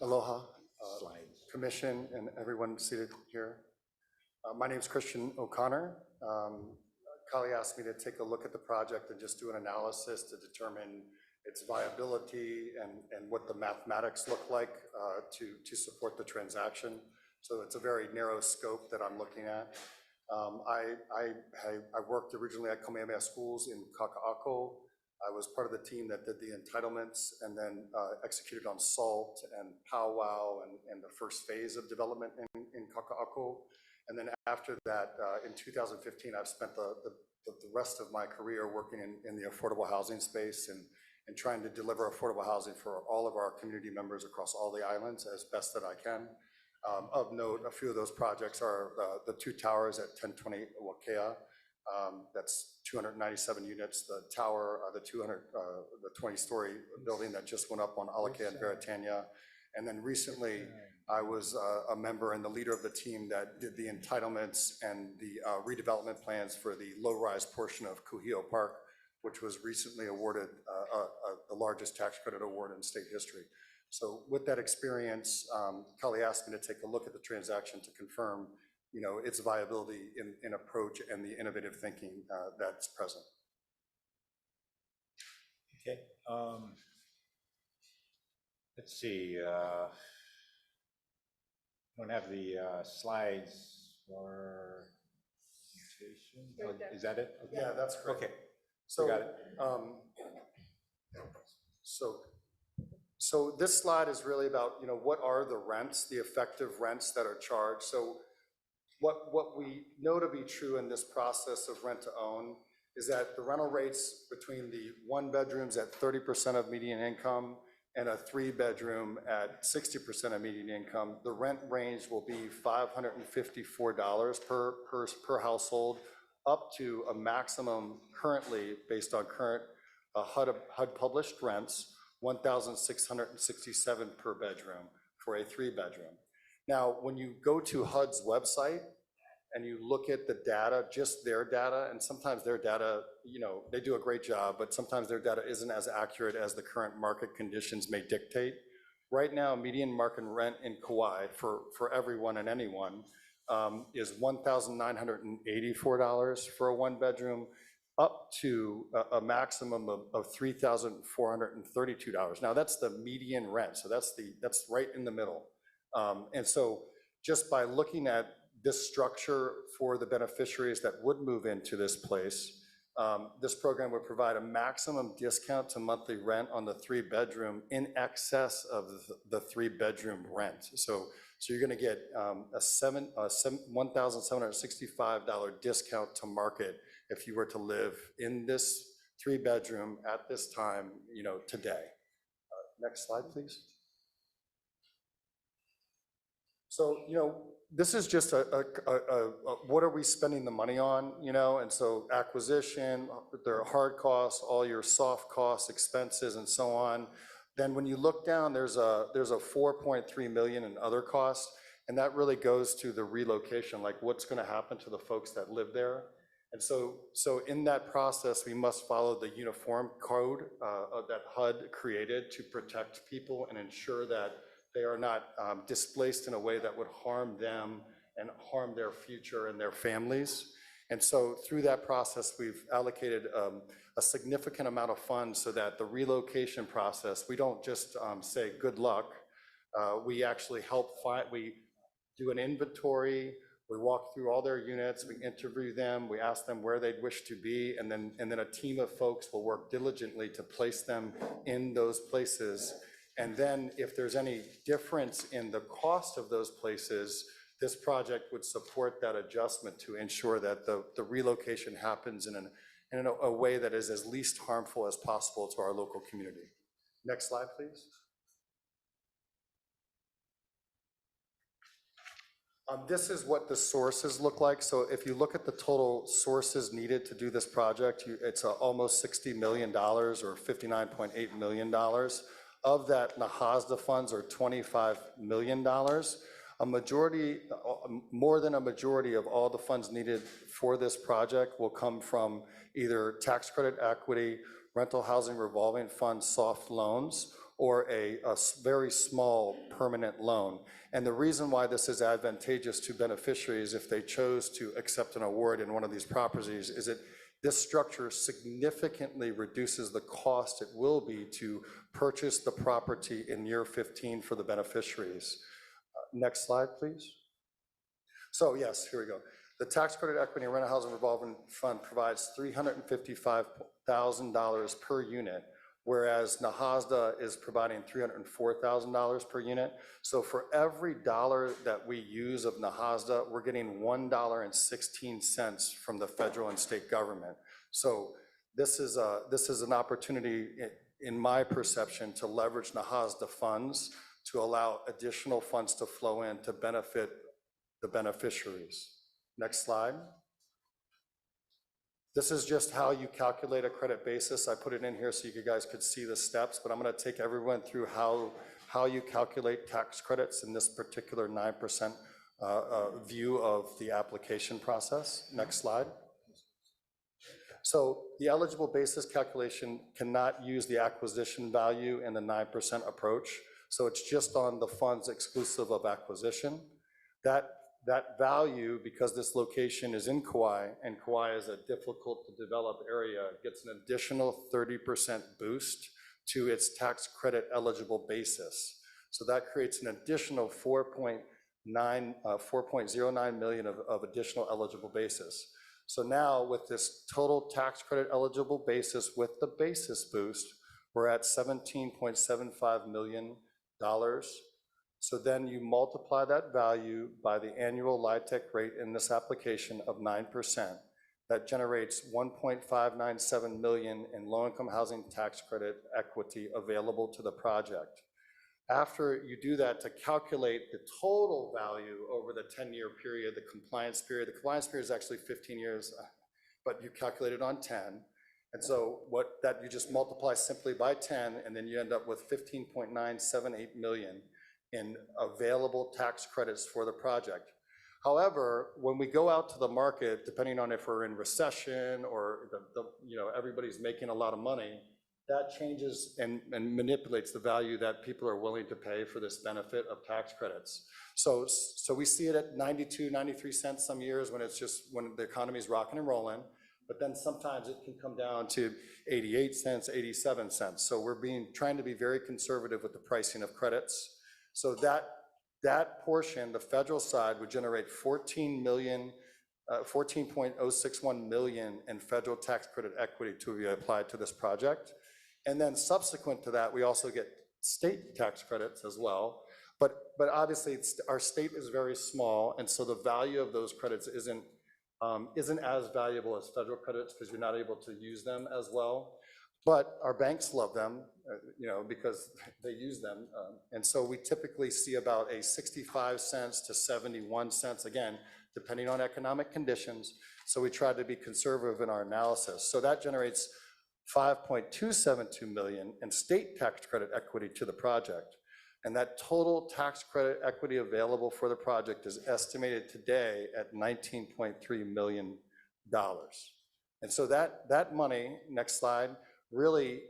Aloha, Commission, and everyone seated here. My name is Christian O'Connor. Kali asked me to take a look at the project and just do an analysis to determine its viability and what the mathematics look like to support the transaction. So it's a very narrow scope that I'm looking at. I worked originally at Kamehameha Schools in Kaka'ako. I was part of the team that did the entitlements and then executed on SALT and powwow and the first phase of development in Kaka'ako. And then after that, in 2015, I've spent the rest of my career working in the affordable housing space and trying to deliver affordable housing for all of our community members across all the islands as best that I can. Of note, a few of those projects are the two towers at 1020 Wakea. That's 297 units. The tower, the 20-story building that just went up on Alake and Veritania. And then recently, I was a member and the leader of the team that did the entitlements and the redevelopment plans for the low-rise portion of Kuhio Park, which was recently awarded the largest tax credit award in state history. So with that experience, Kali asked me to take a look at the transaction to confirm, its viability in approach and the innovative thinking that's present. Okay. Let's see. Don't have the slides for presentation. Is that it? Okay. Yeah, that's great. Okay. So, got it. So this slide is really about, what are the rents, the effective rents that are charged. So what we know to be true in this process of rent to own is that the rental rates between the 1 bedrooms at 30% of median income and a 3-bedroom at 60% of median income, the rent range will be $554 per household, up to a maximum currently, based on current HUD published rents, $1,667 per bedroom for a 3-bedroom. Now, when you go to HUD's website and you look at the data, just their data, and sometimes their data, they do a great job, but sometimes their data isn't as accurate as the current market conditions may dictate. Right now, median market rent in Kauai for everyone and anyone is $1,984 for a 1-bedroom, up to a maximum of $3,432. Now that's the median rent, so that's right in the middle. And so just by looking at this structure for the beneficiaries that would move into this place, this program would provide a maximum discount to monthly rent on the 3-bedroom in excess of the 3-bedroom rent. So you're going to get a $1,765 discount to market if you were to live in this 3-bedroom at this time, today. Next slide, please. So, this is just what are we spending the money on, and so acquisition, there are hard costs, all your soft costs, expenses, and so on. Then when you look down, there's a $4.3 million in other costs, and that really goes to the relocation, like what's going to happen to the folks that live there. And so in that process, we must follow the uniform code that HUD created to protect people and ensure that they are not displaced in a way that would harm them and harm their future and their families. And so through that process, we've allocated a significant amount of funds so that the relocation process, we don't just say good luck. We actually we do an inventory, we walk through all their units, we interview them, we ask them where they'd wish to be, and then a team of folks will work diligently to place them in those places. And then if there's any difference in the cost of those places, this project would support that adjustment to ensure that the relocation happens in a way that is as least harmful as possible to our local community. Next slide, please. This is what the sources look like. So if you look at the total sources needed to do this project, it's almost $60 million or $59.8 million. Of that, NAHASDA funds are $25 million. A majority, more than a majority of all the funds needed for this project will come from either tax credit equity, rental housing revolving fund soft loans, or a very small permanent loan. And the reason why this is advantageous to beneficiaries if they chose to accept an award in one of these properties is that this structure significantly reduces the cost it will be to purchase the property in year 15 for the beneficiaries. Next slide, please. So yes, here we go. The tax credit equity and rental housing revolving fund provides $355,000 per unit, whereas NAHASDA is providing $304,000 per unit. So for every dollar that we use of NAHASDA, we're getting $1.16 from the federal and state government. So this is an opportunity, in my perception, to leverage NAHASDA funds to allow additional funds to flow in to benefit the beneficiaries. Next slide. This is just how you calculate a credit basis. I put it in here so you guys could see the steps, but I'm going to take everyone through how you calculate tax credits in this particular 9% view of the application process. Next slide. So the eligible basis calculation cannot use the acquisition value in the 9% approach. So it's just on the funds exclusive of acquisition. That value, because this location is in Kauai, and Kauai is a difficult to develop area, gets an additional 30% boost to its tax credit eligible basis. So that creates an additional 4.09 million of additional eligible basis. So now with this total tax credit eligible basis with the basis boost, we're at $17.75 million. So then you multiply that value by the annual LIHTC rate in this application of 9%. That generates $1.597 million in low-income housing tax credit equity available to the project. After you do that to calculate the total value over the 10-year period, the compliance period is actually 15 years, but you calculate it on 10. And so you just multiply simply by 10, and then you end up with $15.978 million in available tax credits for the project. However, when we go out to the market, depending on if we're in recession or everybody's making a lot of money, that changes and manipulates the value that people are willing to pay for this benefit of tax credits. So we see it at 92, 93 cents some years when the economy's rocking and rolling, but then sometimes it can come down to 88 cents, 87 cents. So we're trying to be very conservative with the pricing of credits. So that portion, the federal side, would generate $14.061 million in federal tax credit equity to be applied to this project. And then subsequent to that, we also get state tax credits as well. But obviously, our state is very small, and so the value of those credits isn't as valuable as federal credits because you're not able to use them as well. But our banks love them, because they use them. And so we typically see about a 65 cents to 71 cents, again, depending on economic conditions. So we try to be conservative in our analysis. So that generates $5.272 million in state tax credit equity to the project. And that total tax credit equity available for the project is estimated today at $19.3 million. And so that money, next slide, really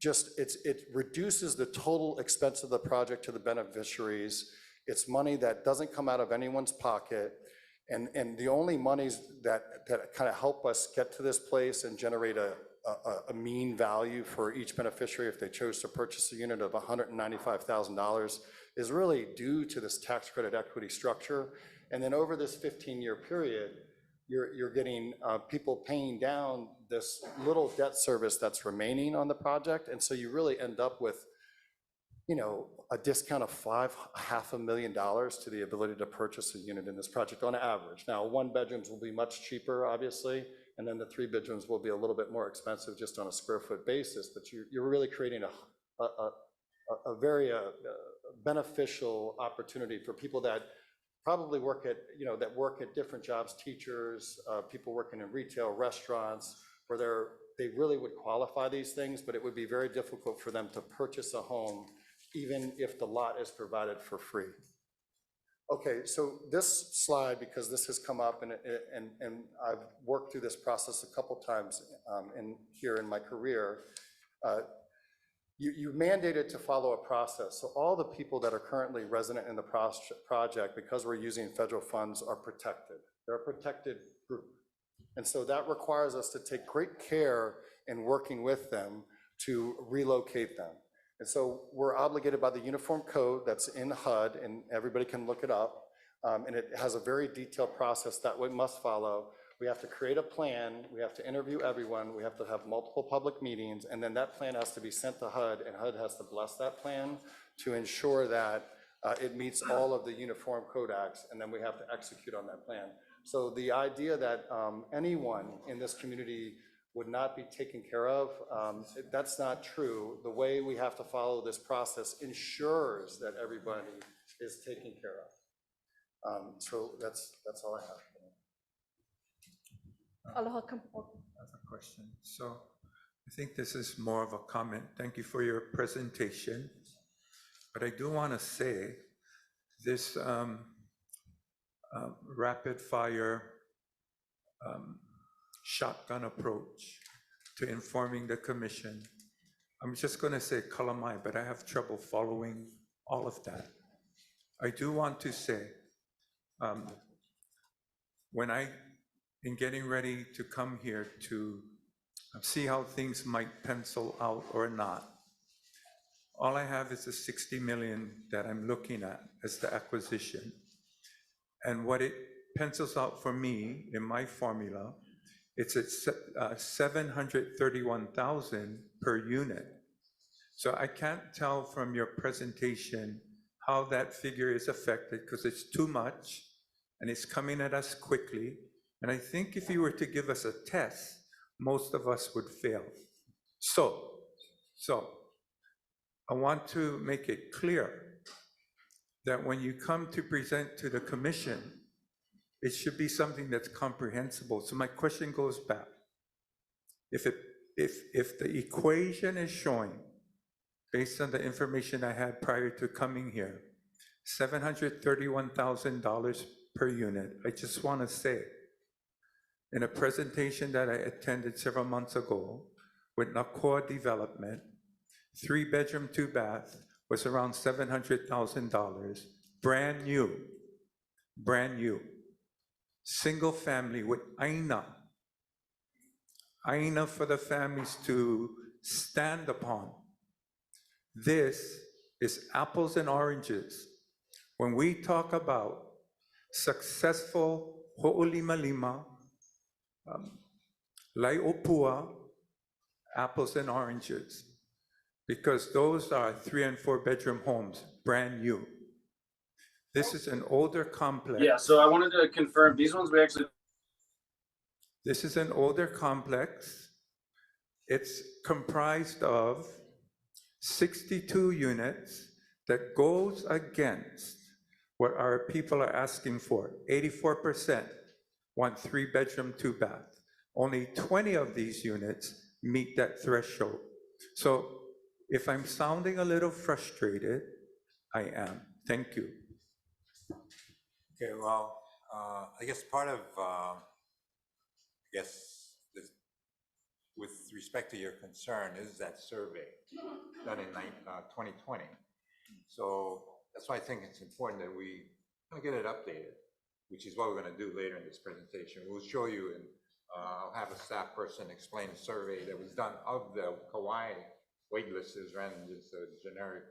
it reduces the total expense of the project to the beneficiaries. It's money that doesn't come out of anyone's pocket. And the only monies that kind of help us get to this place and generate a mean value for each beneficiary if they chose to purchase a unit of $195,000 is really due to this tax credit equity structure. And then over this 15-year period, you're getting people paying down this little debt service that's remaining on the project. And so you really end up with a discount of $500,000 to the ability to purchase a unit in this project on average. Now, 1-bedrooms will be much cheaper, obviously, and then the 3-bedrooms will be a little bit more expensive just on a square foot basis, but you're really creating a very beneficial opportunity for people that probably work at, that work at different jobs, teachers, people working in retail, restaurants, where they really would qualify these things, but it would be very difficult for them to purchase a home even if the lot is provided for free. Okay, so this slide, because this has come up and I've worked through this process a couple times here in my career, you mandated to follow a process. So all the people that are currently resident in the project, because we're using federal funds, are protected. They're a protected group. And so that requires us to take great care in working with them to relocate them. And so we're obligated by the uniform code that's in HUD, and everybody can look it up. And it has a very detailed process that we must follow. We have to create a plan, we have to interview everyone, we have to have multiple public meetings, and then that plan has to be sent to HUD, and HUD has to bless that plan to ensure that it meets all of the uniform code acts, and then we have to execute on that plan. So the idea that anyone in this community would not be taken care of, that's not true. The way we have to follow this process ensures that everybody is taken care of. So that's all I have. Aloha. I have a question. So I think this is more of a comment. Thank you for your presentation. But I do want to say this rapid fire shotgun approach to informing the commission. I'm just going to say kalamai, but I have trouble following all of that. I do want to say, in getting ready to come here to see how things might pencil out or not, all I have is the 60 million that I'm looking at as the acquisition. And what it pencils out for me in my formula, it's at 731,000 per unit. So I can't tell from your presentation how that figure is affected because it's too much and it's coming at us quickly. And I think if you were to give us a test, most of us would fail. So I want to make it clear that when you come to present to the commission, it should be something that's comprehensible. So my question goes back. If the equation is showing, based on the information I had prior to coming here, $731,000 per unit, I just want to say, in a presentation that I attended several months ago with Nakoa Development, 3-bedroom, 2-bath was around $700,000, brand new. Single family with aina for the families to stand upon. This is apples and oranges. When we talk about successful ho'olimalima, laiopua, apples and oranges, because those are 3- and 4-bedroom homes, brand new. This is an older complex. Yeah, so I wanted to confirm, these ones we actually... This is an older complex. It's comprised of 62 units that goes against what our people are asking for. 84% want 3-bedroom, 2-bath. Only 20 of these units meet that threshold. So if I'm sounding a little frustrated, I am. Thank you. Okay, well, I guess part of, with respect to your concern is that survey done in 2020. So that's why I think it's important that we get it updated, which is what we're going to do later in this presentation. We'll show you, and I'll have a staff person explain the survey that was done of the Kauai waitlist rather than just a generic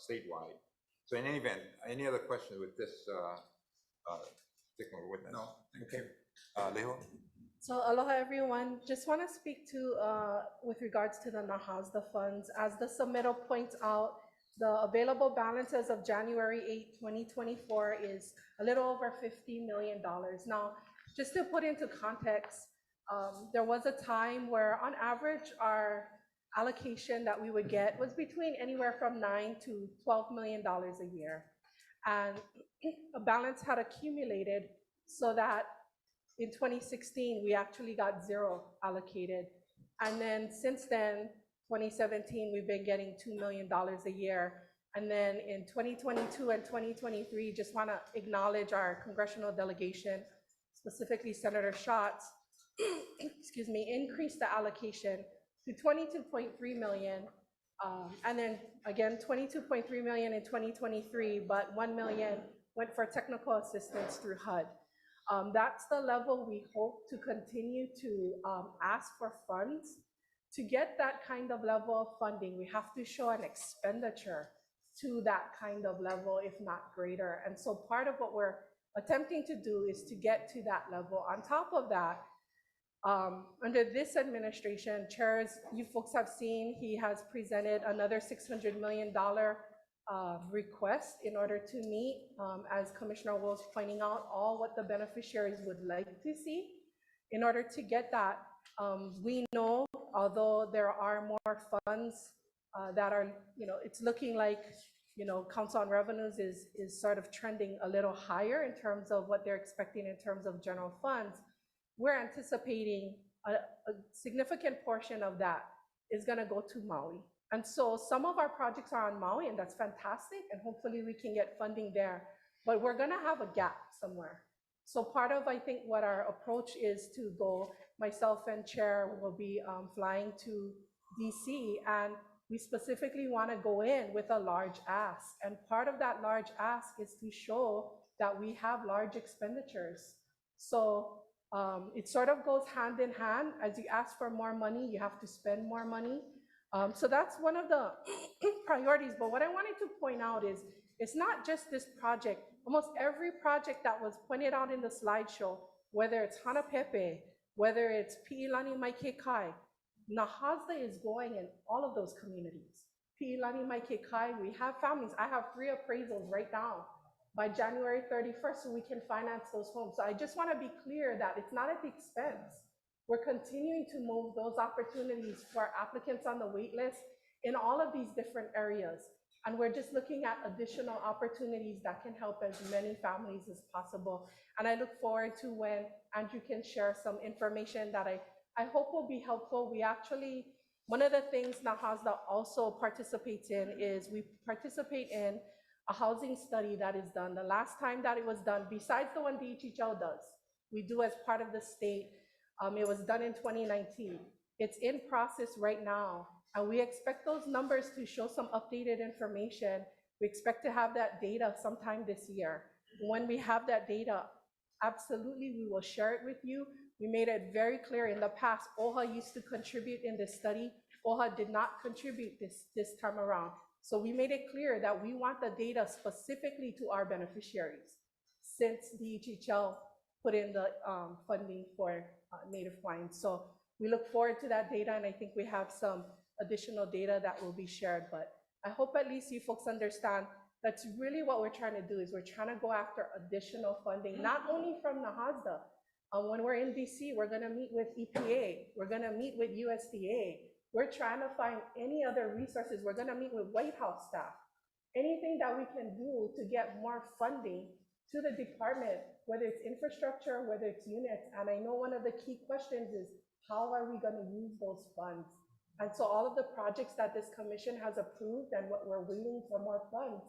statewide. So in any event, any other questions with this particular witness? No, thank you. Leho? So aloha everyone, just want to speak to with regards to the Nahas, the funds. As the submittal points out, The available balance as of January 8, 2024 is a little over $50 million. Now, just to put into context, there was a time where on average our allocation that we would get was between anywhere from $9 to $12 million a year. And a balance had accumulated so that in 2016, we actually got zero allocated. And then since then, 2017, we've been getting $2 million a year. And then in 2022 and 2023, just want to acknowledge our congressional delegation, specifically Senator Schatz, excuse me, increased the allocation to 22.3 million. And then again, 22.3 million in 2023, but 1 million went for technical assistance through HUD. That's the level we hope to continue to ask for funds. To get that kind of level of funding, we have to show an expenditure to that kind of level, if not greater. And so part of what we're attempting to do is to get to that level. On top of that, under this administration, chairs, you folks have seen, he has presented another $600 million request in order to meet, as Commissioner Wills pointing out, all what the beneficiaries would like to see. In order to get that, we know, although there are more funds that are, it's looking like, Council on Revenues is sort of trending a little higher in terms of what they're expecting in terms of general funds. We're anticipating a significant portion of that is going to go to Maui. And so some of our projects are on Maui, and that's fantastic, and hopefully we can get funding there. But we're going to have a gap somewhere. So part of, I think, what our approach is to go, myself and Chair will be flying to DC, and we specifically want to go in with a large ask. And part of that large ask is to show that we have large expenditures. So it sort of goes hand in hand. As you ask for more money, you have to spend more money. So that's one of the priorities. But what I wanted to point out is it's not just this project. Almost every project that was pointed out in the slideshow, whether it's Hanapepe, whether it's Pi'ilani Maikekai, Nahasda is going in all of those communities. Pi'ilani Maikekai, we have families. I have 3 appraisals right now by January 31st, so we can finance those homes. So I just want to be clear that it's not at the expense. We're continuing to move those opportunities for applicants on the wait list in all of these different areas. And we're just looking at additional opportunities that can help as many families as possible. And I look forward to when Andrew can share some information that I hope will be helpful. We actually, one of the things Nahasda also participates in is we participate in a housing study that is done. The last time that it was done, besides the one DHHL does, we do as part of the state, it was done in 2019. It's in process right now, and we expect those numbers to show some updated information. We expect to have that data sometime this year. When we have that data, absolutely, we will share it with you. We made it very clear in the past, OHA used to contribute in this study. OHA did not contribute this time around. So we made it clear that we want the data specifically to our beneficiaries since DHHL put in the funding for Native Hawaiians. So we look forward to that data, and I think we have some additional data that will be shared. But I hope at least you folks understand that's really what we're trying to do, is we're trying to go after additional funding, not only from Nahasda. When we're in DC, we're going to meet with EPA. We're going to meet with USDA. We're trying to find any other resources. We're going to meet with White House staff. Anything that we can do to get more funding to the department, whether it's infrastructure, whether it's units. And I know one of the key questions is, how are we going to use those funds? And so all of the projects that this commission has approved and what we're waiting for more funds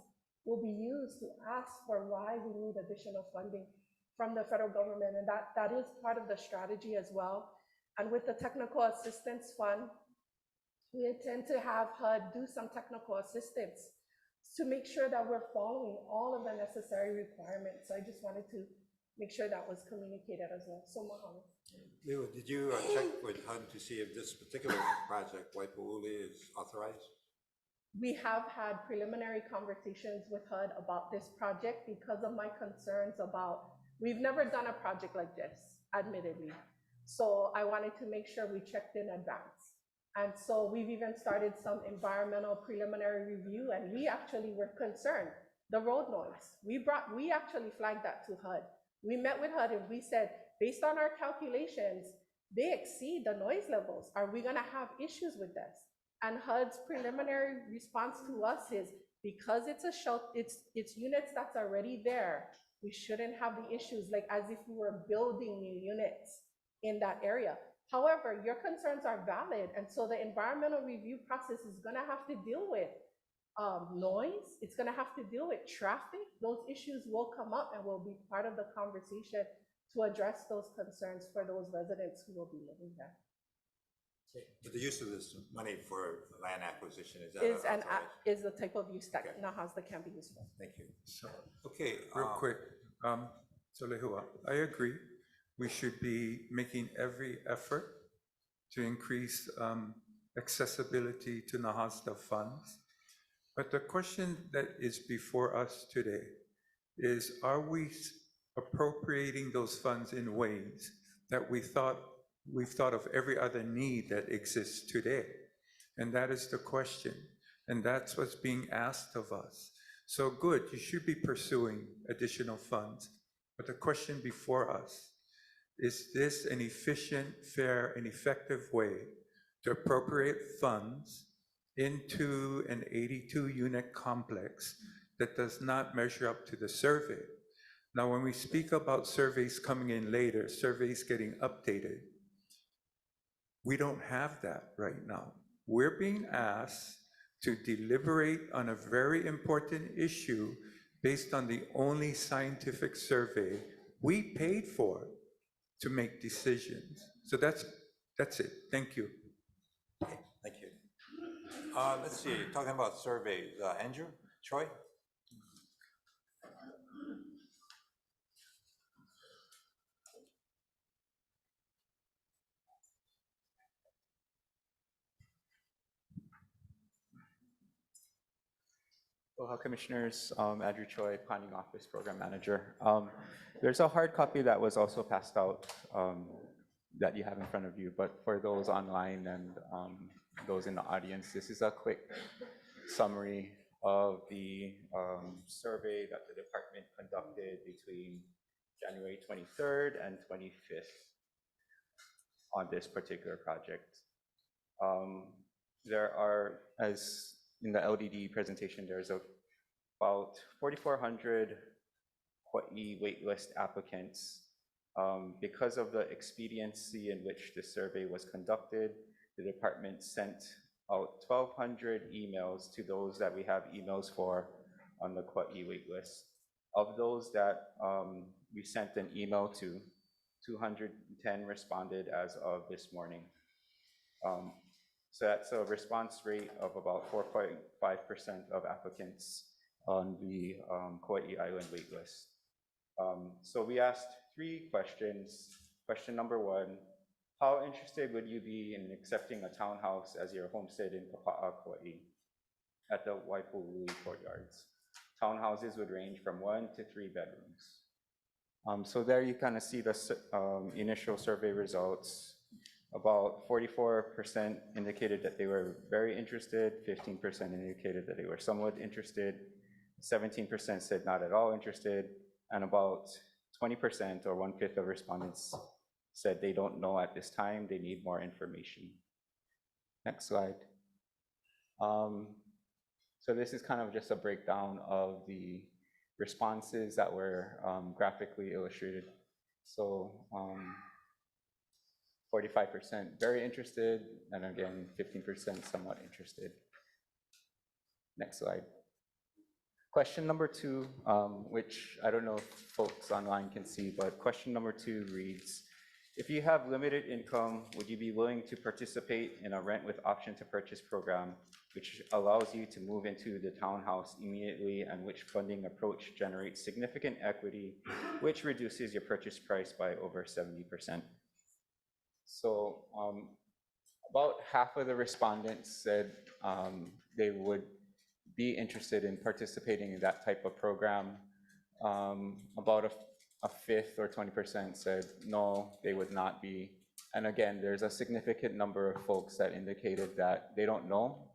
will be used to ask for why we need additional funding from the federal government. And that is part of the strategy as well. And with the technical assistance fund, we intend to have HUD do some technical assistance to make sure that we're following all of the necessary requirements. So I just wanted to make sure that was communicated as well. So mahalo. Leo, did you check with HUD to see if this particular project, Waipu'uli, is authorized? We have had preliminary conversations with HUD about this project because of my concerns about, we've never done a project like this, admittedly. So I wanted to make sure we checked in advance. And so we've even started some environmental preliminary review, and we actually were concerned, the road noise. We actually flagged that to HUD. We met with HUD and we said, based on our calculations, they exceed the noise levels. Are we gonna have issues with this? And HUD's preliminary response to us is, because it's a shelter, it's units that's already there, we shouldn't have the issues, like as if we were building new units in that area. However, your concerns are valid, and so the environmental review process is gonna have to deal with noise, it's gonna have to deal with traffic. Those issues will come up and will be part of the conversation to address those concerns for those residents who will be living there. But the use of this money for land acquisition, is that authorized? Is the type of use that Naha's that can be used for. Thank you. So, Okay. real quick, so Lehua, I agree. We should be making every effort to increase accessibility to Nahasda funds. But the question that is before us today is, are we appropriating those funds in ways that we've thought of every other need that exists today? And that is the question. And that's what's being asked of us. So good, you should be pursuing additional funds. But the question before us, is this an efficient, fair, and effective way to appropriate funds into an 82-unit complex that does not measure up to the survey? Now, when we speak about surveys coming in later, surveys getting updated, we don't have that right now. We're being asked to deliberate on a very important issue based on the only scientific survey we paid for to make decisions. So that's it. Thank you. Okay, thank you. Let's see, talking about surveys, Andrew, Troy? Aloha Commissioners, Andrew Choi, Planning Office Program Manager. There's a hard copy that was also passed out that you have in front of you, but for those online and those in the audience, this is a quick summary of the survey that the department conducted between January 23rd and 25th on this particular project. There are, as in the LDD presentation, there's about 4,400 Hawaii waitlist applicants. Because of the expediency in which the survey was conducted, the department sent out 1,200 emails to those that we have emails for on the Kauai waitlist. Of those that we sent an email to, 210 responded as of this morning. So that's a response rate of about 4.5% of applicants on the Kauai Island waitlist. So we asked 3 questions. Question number 1, how interested would you be in accepting a townhouse as your homestead in Kapa'a, Kauai at the Waipului courtyards? Townhouses would range from 1 to 3 bedrooms. So there you kind of see the initial survey results. About 44% indicated that they were very interested, 15% indicated that they were somewhat interested, 17% said not at all interested, and about 20% or 1/5 of respondents said they don't know at this time, they need more information. Next slide. So this is kind of just a breakdown of the responses that were graphically illustrated. So 45% very interested, and again, 15% somewhat interested. Next slide. Question number 2, which I don't know if folks online can see, but question number 2 reads, if you have limited income, would you be willing to participate in a rent with option to purchase program, which allows you to move into the townhouse immediately and which funding approach generates significant equity, which reduces your purchase price by over 70%? So about half of the respondents said they would be interested in participating in that type of program. About a 1/5 or 20% said no, they would not be And again, there's a significant number of folks that indicated that they don't know.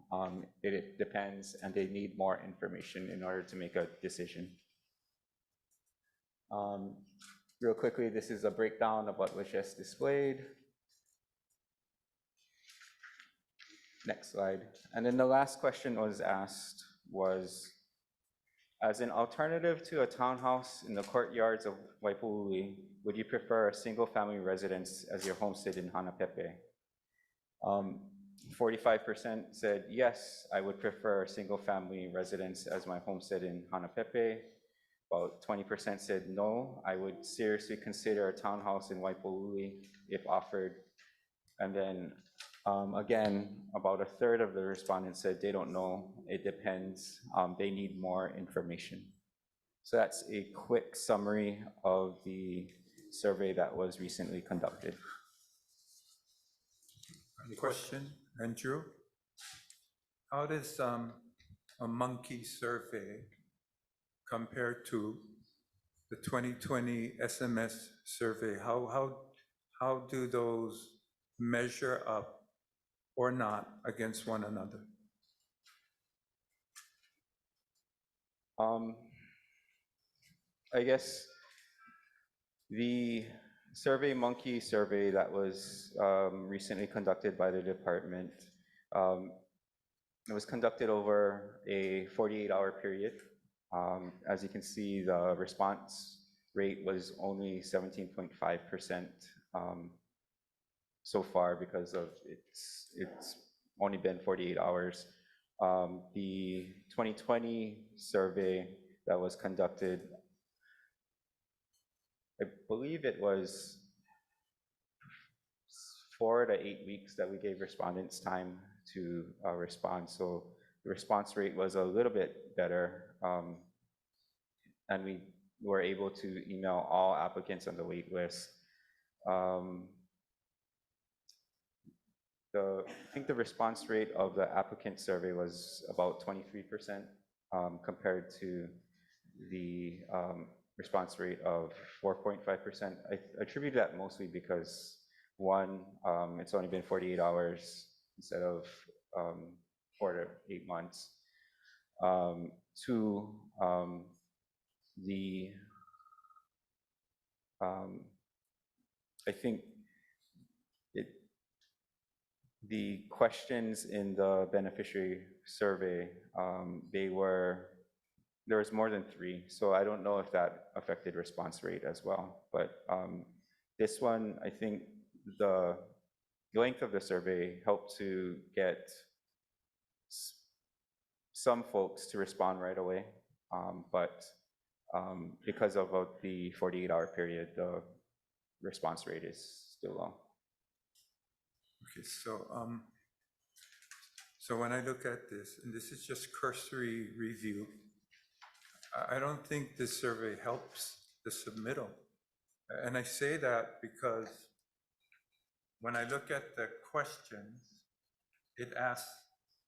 It depends, and they need more information in order to make a decision. Real quickly, this is a breakdown of what was just displayed. Next slide. And then the last question was asked was, as an alternative to a townhouse in the courtyards of Waipu'uli, would you prefer a single-family residence as your homestead in Hanapepe? 45% said, yes, I would prefer a single-family residence as my homestead in Hanapepe. About 20% said, no, I would seriously consider a townhouse in Waipu'uli if offered. And then again, about a third of the respondents said they don't know, it depends, they need more information. So that's a quick summary of the survey that was recently conducted. Question, Andrew? How does a monkey survey compare to the 2020 SMS survey? How do those measure up or not against one another? I guess the Monkey survey that was recently conducted by the department, it was conducted over a 48-hour period. As you can see, the response rate was only 17.5% so far because of it's only been 48 hours. The 2020 survey that was conducted, I believe it was 4 to 8 weeks that we gave respondents time to respond. So the response rate was a little bit better, and we were able to email all applicants on the wait list. I think the response rate of the applicant survey was about 23% compared to the response rate of 4.5%. I attribute that mostly because one, it's only been 48 hours instead of 4 to 8 months. Two, I think the questions in the beneficiary survey, there was more than 3, so I don't know if that affected response rate as well. But this one, I think the length of the survey helped to get some folks to respond right away, but because of the 48-hour period, the response rate is still low. Okay, so when I look at this, and this is just cursory review, I don't think this survey helps the submittal. And I say that because when I look at the questions, it asks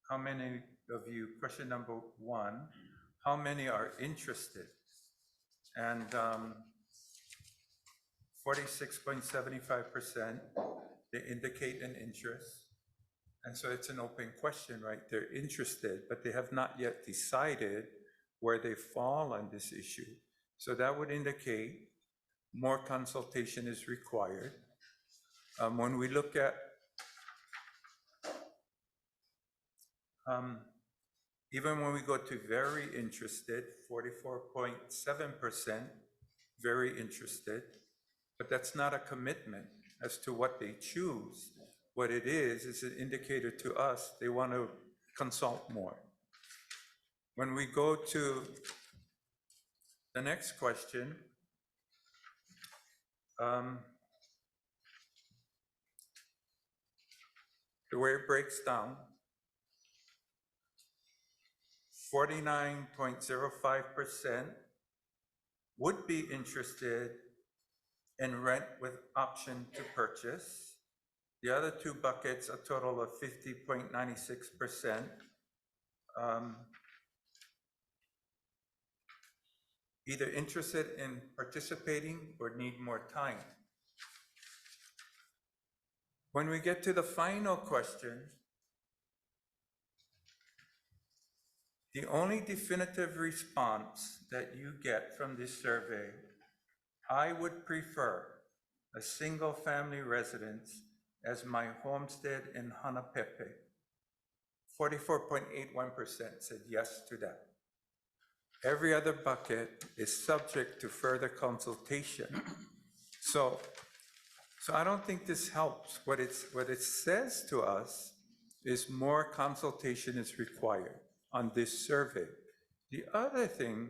how many of you, question number 1, how many are interested? And 46.75%, they indicate an interest. And so it's an open question, right? They're interested, but they have not yet decided where they fall on this issue. So that would indicate more consultation is required. When we look at even when we go to very interested, 44.7%, very interested, but that's not a commitment as to what they choose. What it is an indicator to us they want to consult more. When we go to the next question, the way it breaks down, 49.05% would be interested in rent with option to purchase. The other 2 buckets, a total of 50.96%. Either interested in participating or need more time. When we get to the final question, the only definitive response that you get from this survey, I would prefer a single-family residence as my homestead in Hanapepe. 44.81% said yes to that. Every other bucket is subject to further consultation. So I don't think this helps. What it says to us is more consultation is required on this survey. The other thing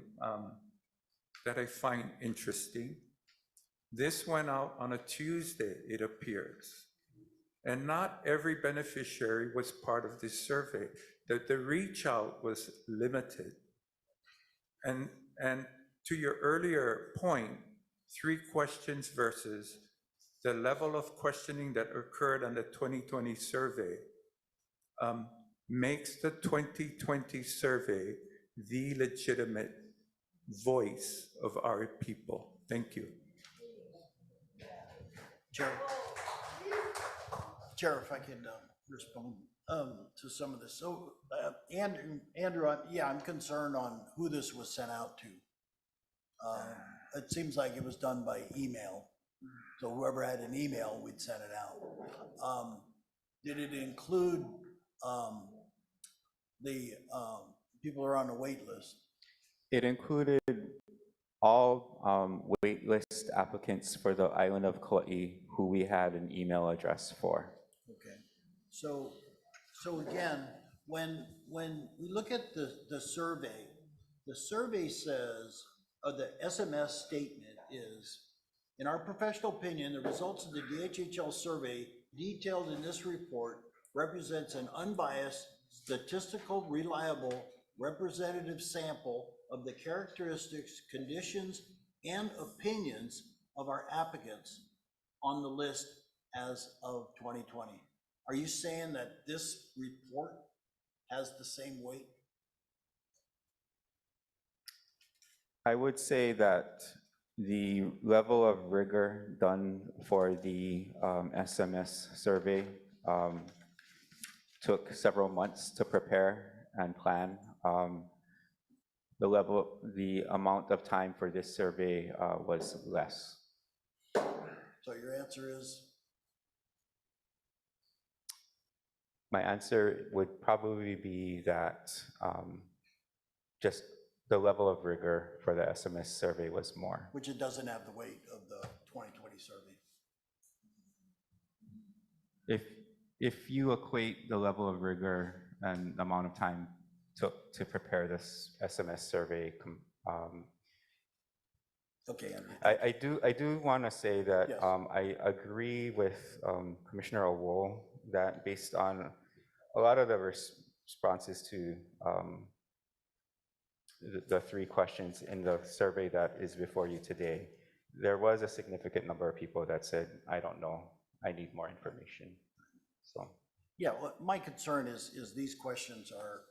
that I find interesting, this went out on a Tuesday, it appears. And not every beneficiary was part of this survey. The reach out was limited. And to your earlier point, 3 questions versus the level of questioning that occurred on the 2020 survey makes the 2020 survey the legitimate voice of our people. Thank you. Chair, if I could respond to some of this. So Andrew, I'm concerned on who this was sent out to. It seems like it was done by email. So whoever had an email, we'd send it out. Did it include the people who are on the wait list? It included all wait list applicants for the island of Kauai who we had an email address for. Okay, so again, when we look at the survey says, the SMS statement is, in our professional opinion, the results of the DHHL survey detailed in this report represents an unbiased, statistical, reliable, representative sample of the characteristics, conditions, and opinions of our applicants on the list as of 2020. Are you saying that this report has the same weight? I would say that the level of rigor done for the SMS survey took several months to prepare and plan. The amount of time for this survey was less. So your answer is? My answer would probably be that just the level of rigor for the SMS survey was more. Which it doesn't have the weight of the 2020 survey. If you equate the level of rigor and the amount of time took to prepare this SMS survey, okay, Andrew. I do want to say that Yes. I agree with Commissioner Awol that based on a lot of the responses to the 3 questions in the survey that is before you today, there was a significant number of people that said, I don't know, I need more information. So Yeah, well, my concern is these questions are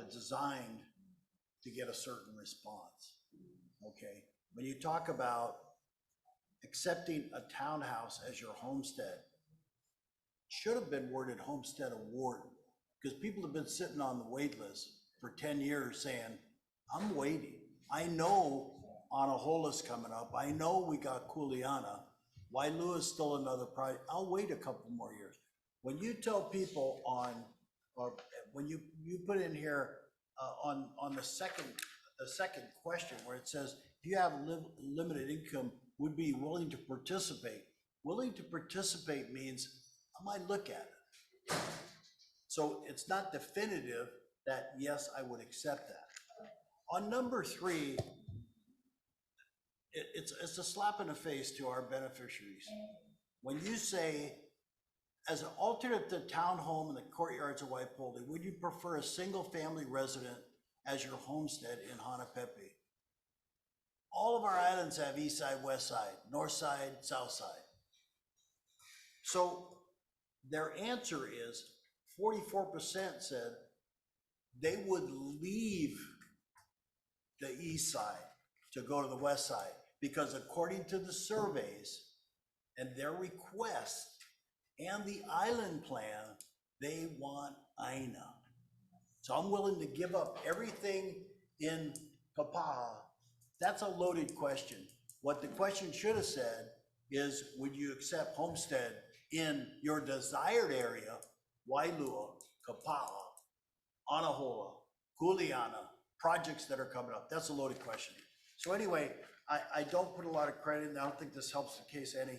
designed to get a certain response, okay? When you talk about accepting a townhouse as your homestead, should have been worded homestead award, because people have been sitting on the wait list for 10 years saying, I'm waiting. I know Anahoola's coming up. I know we got Kuleana. Wailua is still another project. I'll wait a couple more years. When you tell people or when you put in here on the second question where it says, if you have limited income, would be willing to participate. Willing to participate means I might look at it. So it's not definitive that, yes, I would accept that. On number 3, it's a slap in the face to our beneficiaries. When you say, as an alternate to townhome in the courtyards of Waipouli, would you prefer a single family resident as your homestead in Hanapepe? All of our islands have east side, west side, north side, south side. So their answer is 44% said they would leave the east side to go to the west side, because according to the surveys and their request, and the island plan, they want INA. So I'm willing to give up everything in Kapa'a. That's a loaded question. What the question should have said is, would you accept homestead in your desired area, Wailua, Kapa'a, Anahola, Kuleana, projects that are coming up? That's a loaded question. So anyway, I don't put a lot of credit in. I don't think this helps the case any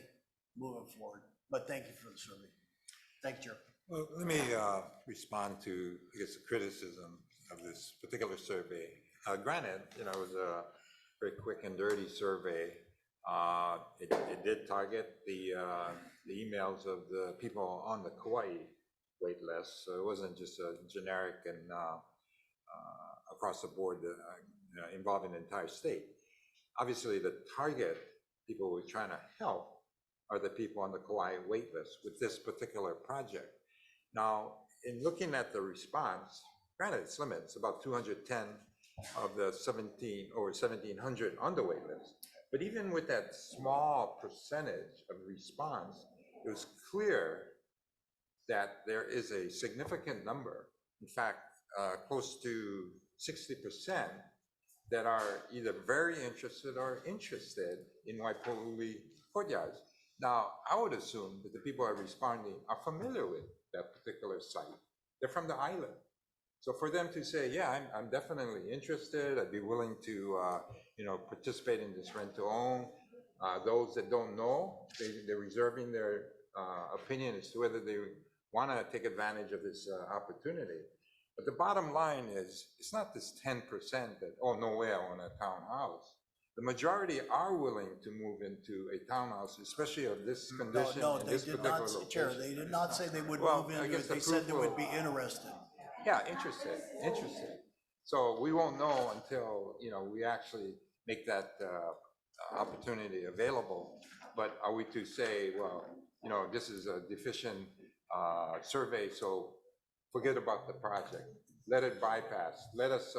moving forward, but thank you for the survey. Thank you, Chair. Well, let me respond to, I guess, the criticism of this particular survey. Granted, you know, it was a very quick and dirty survey. It did target the emails of the people on the Kauai wait list, so it wasn't just a generic and across the board involving the entire state. Obviously, the target people we're trying to help are the people on the Kauai wait list with this particular project. Now, in looking at the response, granted it's limited, it's about 210 of the 1,700 on the wait list. But even with that small percentage of response, it was clear that there is a significant number, in fact, close to 60%, that are either very interested or interested in Waipouli courtyards. Now, I would assume that the people are responding are familiar with that particular site. They're from the island. So for them to say, yeah, I'm definitely interested, I'd be willing to you know, participate in this rent to own. Those that don't know, they're reserving their opinion as to whether they want to take advantage of this opportunity. But the bottom line is, it's not this 10% that, oh, no way, I want a townhouse. The majority are willing to move into a townhouse, especially of this condition. No, in they this did particular not, location. Chair, they did not say they would Well, move I into guess it. the They said they proof would be interested. Yeah, interested. So we won't know until, you know, we actually make that opportunity available. But are we to say, well, you know, this is a deficient survey, so forget about the project. Let it bypass. Let us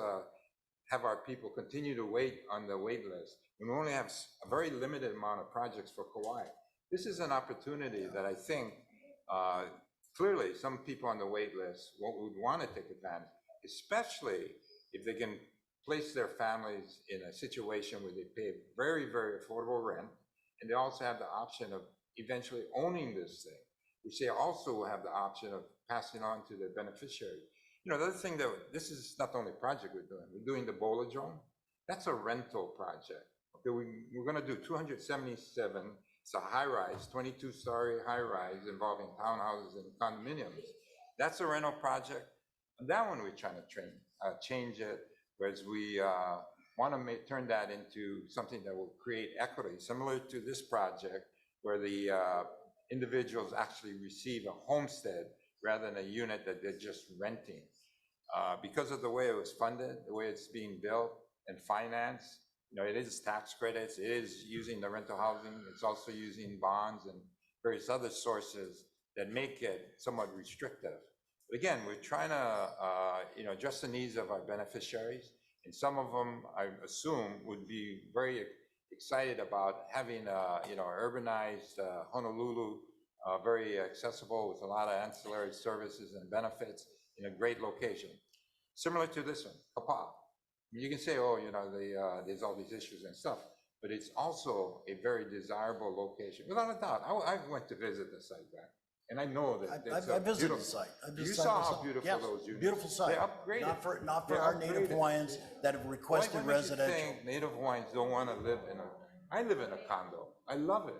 have our people continue to wait on the wait list. We only have a very limited amount of projects for Kauai. This is an opportunity that I think clearly some people on the wait list would want to take advantage, especially if they can place their families in a situation where they pay very, very affordable rent, and they also have the option of eventually owning this thing, which they also have the option of passing on to their beneficiaries. You know, the other thing that, this is not the only project we're doing the Bolodrome. That's a rental project. Okay, we're gonna do 277, it's a high-rise, 22-story high-rise involving townhouses and condominiums. That's a rental project. And that one we're trying to change it, whereas we want to turn that into something that will create equity, similar to this project, where the individuals actually receive a homestead rather than a unit that they're just renting. Because of the way it was funded, the way it's being built and financed, you know, it is tax credits, it is using the rental housing, it's also using bonds and various other sources that make it somewhat restrictive. But again, we're trying to, you know, address the needs of our beneficiaries, and some of them, I assume, would be very excited about having, you know, urbanized Honolulu, very accessible with a lot of ancillary services and benefits in a great location. Similar to this one, Kapa'a. You can say, oh, you know, there's all these issues and stuff, but it's also a very desirable location. Without a doubt, I went to visit the site back, and I know that it's I visited beautiful. the site. You saw how beautiful Yes, those units. beautiful site. They upgraded. Not for They our Native upgraded. Hawaiians that have requested Why makes you residential. think Native Hawaiians don't want to live in I live in a condo. I love it.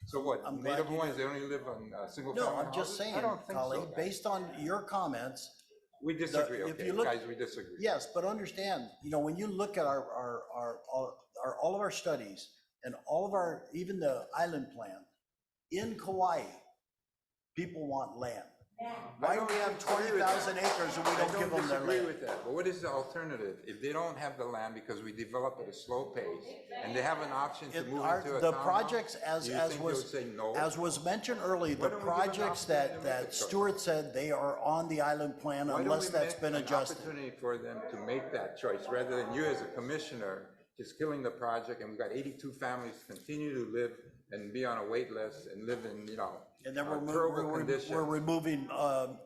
So what, I'm glad Native you Hawaiians, do. they only live on single No, family I'm just houses? saying, I don't think so, colleague, guys. based on your comments. We disagree, if okay, you look- guys, we disagree. Yes, but understand, you know, when you look at all of our studies and all of our, even the island plan, in Kauai, people want land. Why do we have 20,000 acres and we don't give them their I don't disagree land? with that, but what is the alternative? If they don't have the land because we develop at a slow pace, and they have an option to move into a The townhouse, projects, do you think they would say no? as was mentioned earlier, Why the don't we give an projects opportunity to make a that choice? Stuart said, they are on the island plan Why don't unless we that's make been an adjusted. opportunity for them to make that choice, rather than you as a commissioner just killing the project, and we've got 82 families continue to live and be on a wait list and live in, you know, And then terrible conditions. we're removing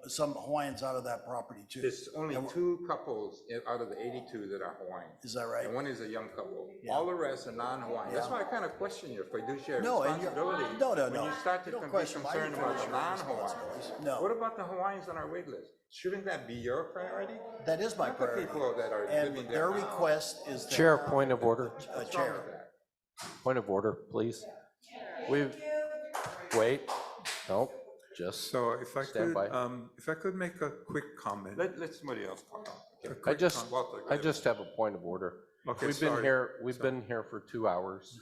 some Hawaiians out of that property too. There's only And 2 couples out of the 82 that are Hawaiian. Is that right? And one is a young couple. Yeah. All the rest are non-Hawaiian. That's Yeah. why I kind of question your fiduciary No, and you're- responsibility. no, When you no. start to You don't be question my concerned about the fiduciary non-Hawaiians. responsibilities. No. What about the Hawaiians on our wait list? Shouldn't that be your priority? That is my Not the priority. people that are And living their there now. request is that. Chair, point of order. What's wrong with Chair. that? Point of order, please. Wait, no, just, So if I Stand could, by. if I could make a quick comment. Let somebody else talk. Okay. I just, Walter, go I ahead. just have a point of order. Okay, We've been sorry. here, we've been here for 2 hours.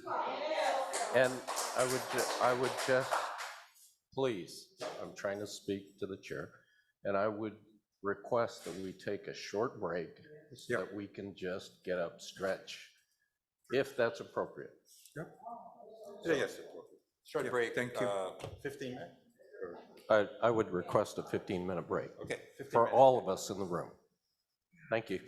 And I would just, please, I'm trying to speak to the chair, and I would request that we take a short break so Yep. that we can just get up, stretch, if that's appropriate. Yeah, yes. Short Yeah, break. thank you. 15 minutes? Or- I would request a 15-minute break Okay. 15 for minutes. all of us in the room. Thank you.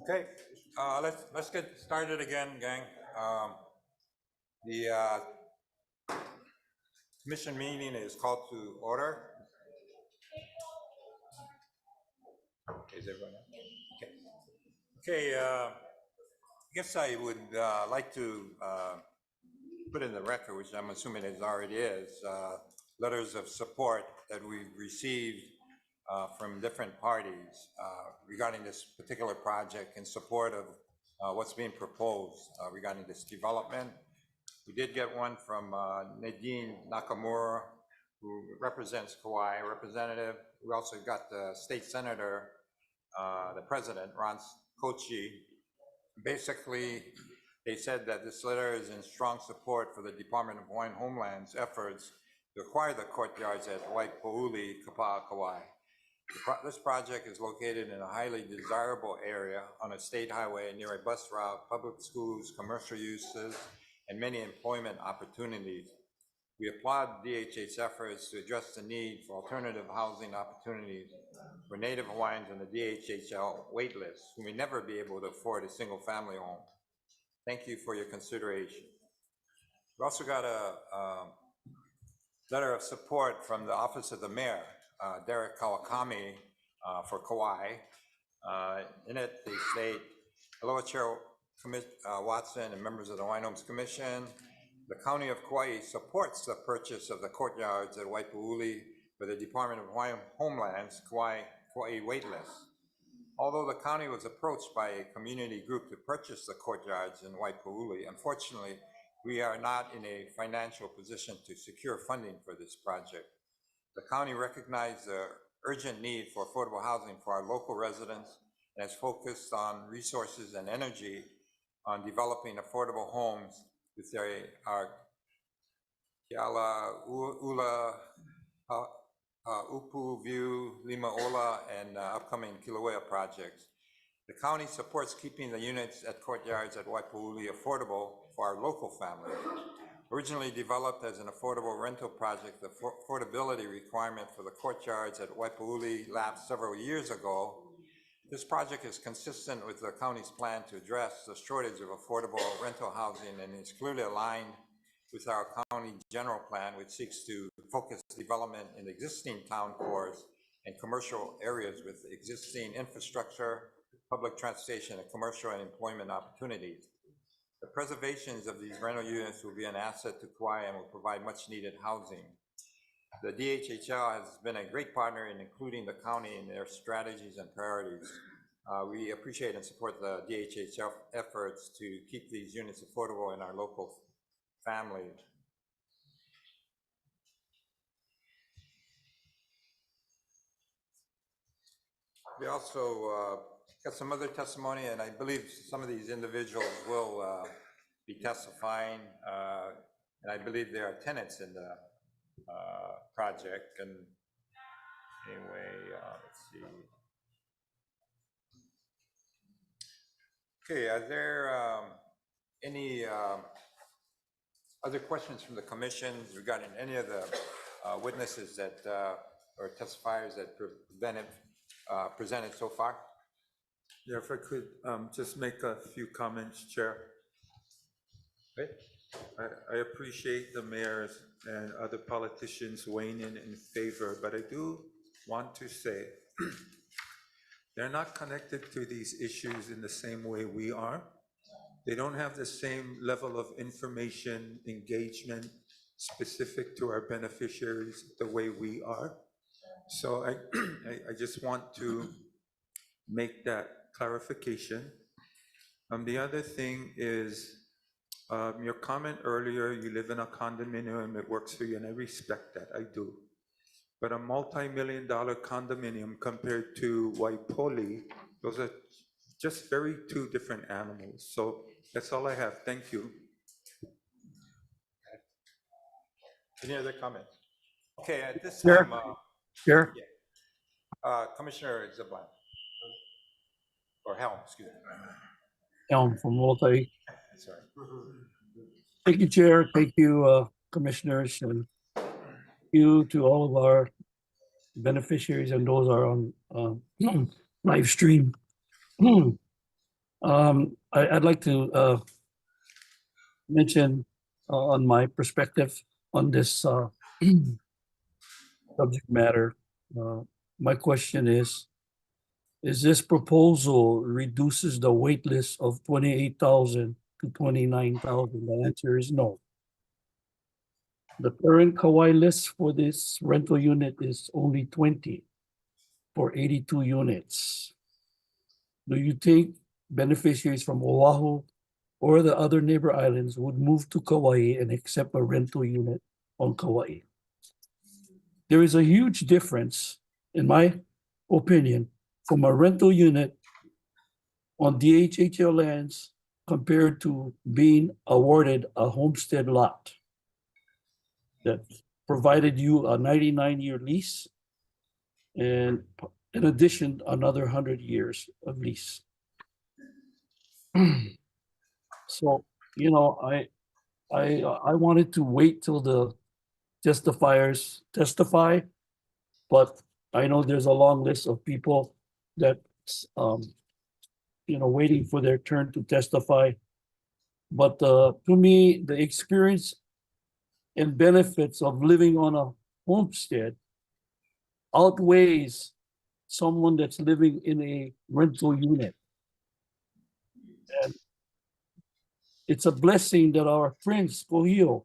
Okay, let's get started again, gang. The commission meeting is called to order. Is everyone on? Okay. Okay, I guess I would like to put in the record, which I'm assuming it already is, letters of support that we've received from different parties regarding this particular project in support of what's being proposed regarding this development. We did get one from Nadine Nakamura, who represents Kauai, representative. We also got the state senator, the president, Ron Kochi. Basically, they said that this letter is in strong support for the Department of Hawaiian Homeland's efforts to acquire the courtyards at Waipouli, Kapa'a, Kauai. This project is located in a highly desirable area on a state highway near a bus route, public schools, commercial uses, and many employment opportunities. We applaud DHH's efforts to address the need for alternative housing opportunities for Native Hawaiians on the DHHL waitlist who may never be able to afford a single-family home. Thank you for your consideration. We also got a letter of support from the Office of the Mayor, Derek Kawakami, for Kauai. In it, they state, hello, Chair Watson and members of the Hawaiian Homes Commission. The County of Kauai supports the purchase of the courtyards at Waipouli for the Department of Hawaiian Homeland's Kauai waitlist. Although the county was approached by a community group to purchase the courtyards in Waipouli, unfortunately, we are not in a financial position to secure funding for this project. The county recognized the urgent need for affordable housing for our local residents and has focused on resources and energy on developing affordable homes with our Keala Ula, Upu View, Limaola, and upcoming Kilauea projects. The county supports keeping the units at courtyards at Waipouli affordable for our local families. Originally developed as an affordable rental project, the affordability requirement for the courtyards at Waipouli lapsed several years ago. This project is consistent with the county's plan to address the shortage of affordable rental housing and is clearly aligned with our county general plan, which seeks to focus development in existing town cores and commercial areas with existing infrastructure, public transportation, and commercial and employment opportunities. The preservations of these rental units will be an asset to Kauai and will provide much needed housing. The DHHL has been a great partner in including the county in their strategies and priorities. We appreciate and support the DHHL efforts to keep these units affordable in our local families. We also got some other testimony, and I believe some of these individuals will be testifying, and I believe there are tenants in the project. And anyway, let's see. Okay, are there any other questions from the commission regarding any of the witnesses that or testifiers that presented so far? Yeah, if I could just make a few comments, Chair. Great. I appreciate the mayors and other politicians weighing in favor, but I do want to say they're not connected to these issues in the same way we are. They don't have the same level of information engagement specific to our beneficiaries the way we are. So I just want to make that clarification. The other thing is your comment earlier, you live in a condominium, it works for you, and I respect that, I do. But a multi-million-dollar condominium compared to Waipouli, those are just very two different animals. So that's all I have. Thank you. Any other comments? Okay, at this time, Chair? Commissioner Zablan. Or Helm, excuse me. Elm from Multi. Sorry. Thank you, Chair. Thank you, Commissioners, and you to all of our beneficiaries and those are on live stream. I'd like to mention on my perspective on this subject matter. My question is this proposal reduces the wait list of 28,000 to 29,000? The answer is no. The current Kauai list for this rental unit is only 20 for 82 units. Do you think beneficiaries from Oahu or the other neighbor islands would move to Kauai and accept a rental unit on Kauai? There is a huge difference, in my opinion, from a rental unit on DHHL lands compared to being awarded a homestead lot that provided you a 99-year lease and in addition, another 100 years of lease. So, you know, I wanted to wait till the testifiers testify, but I know there's a long list of people that, you know, waiting for their turn to testify. But to me, the experience and benefits of living on a homestead outweighs someone that's living in a rental unit. And it's a blessing that our Prince Kohio,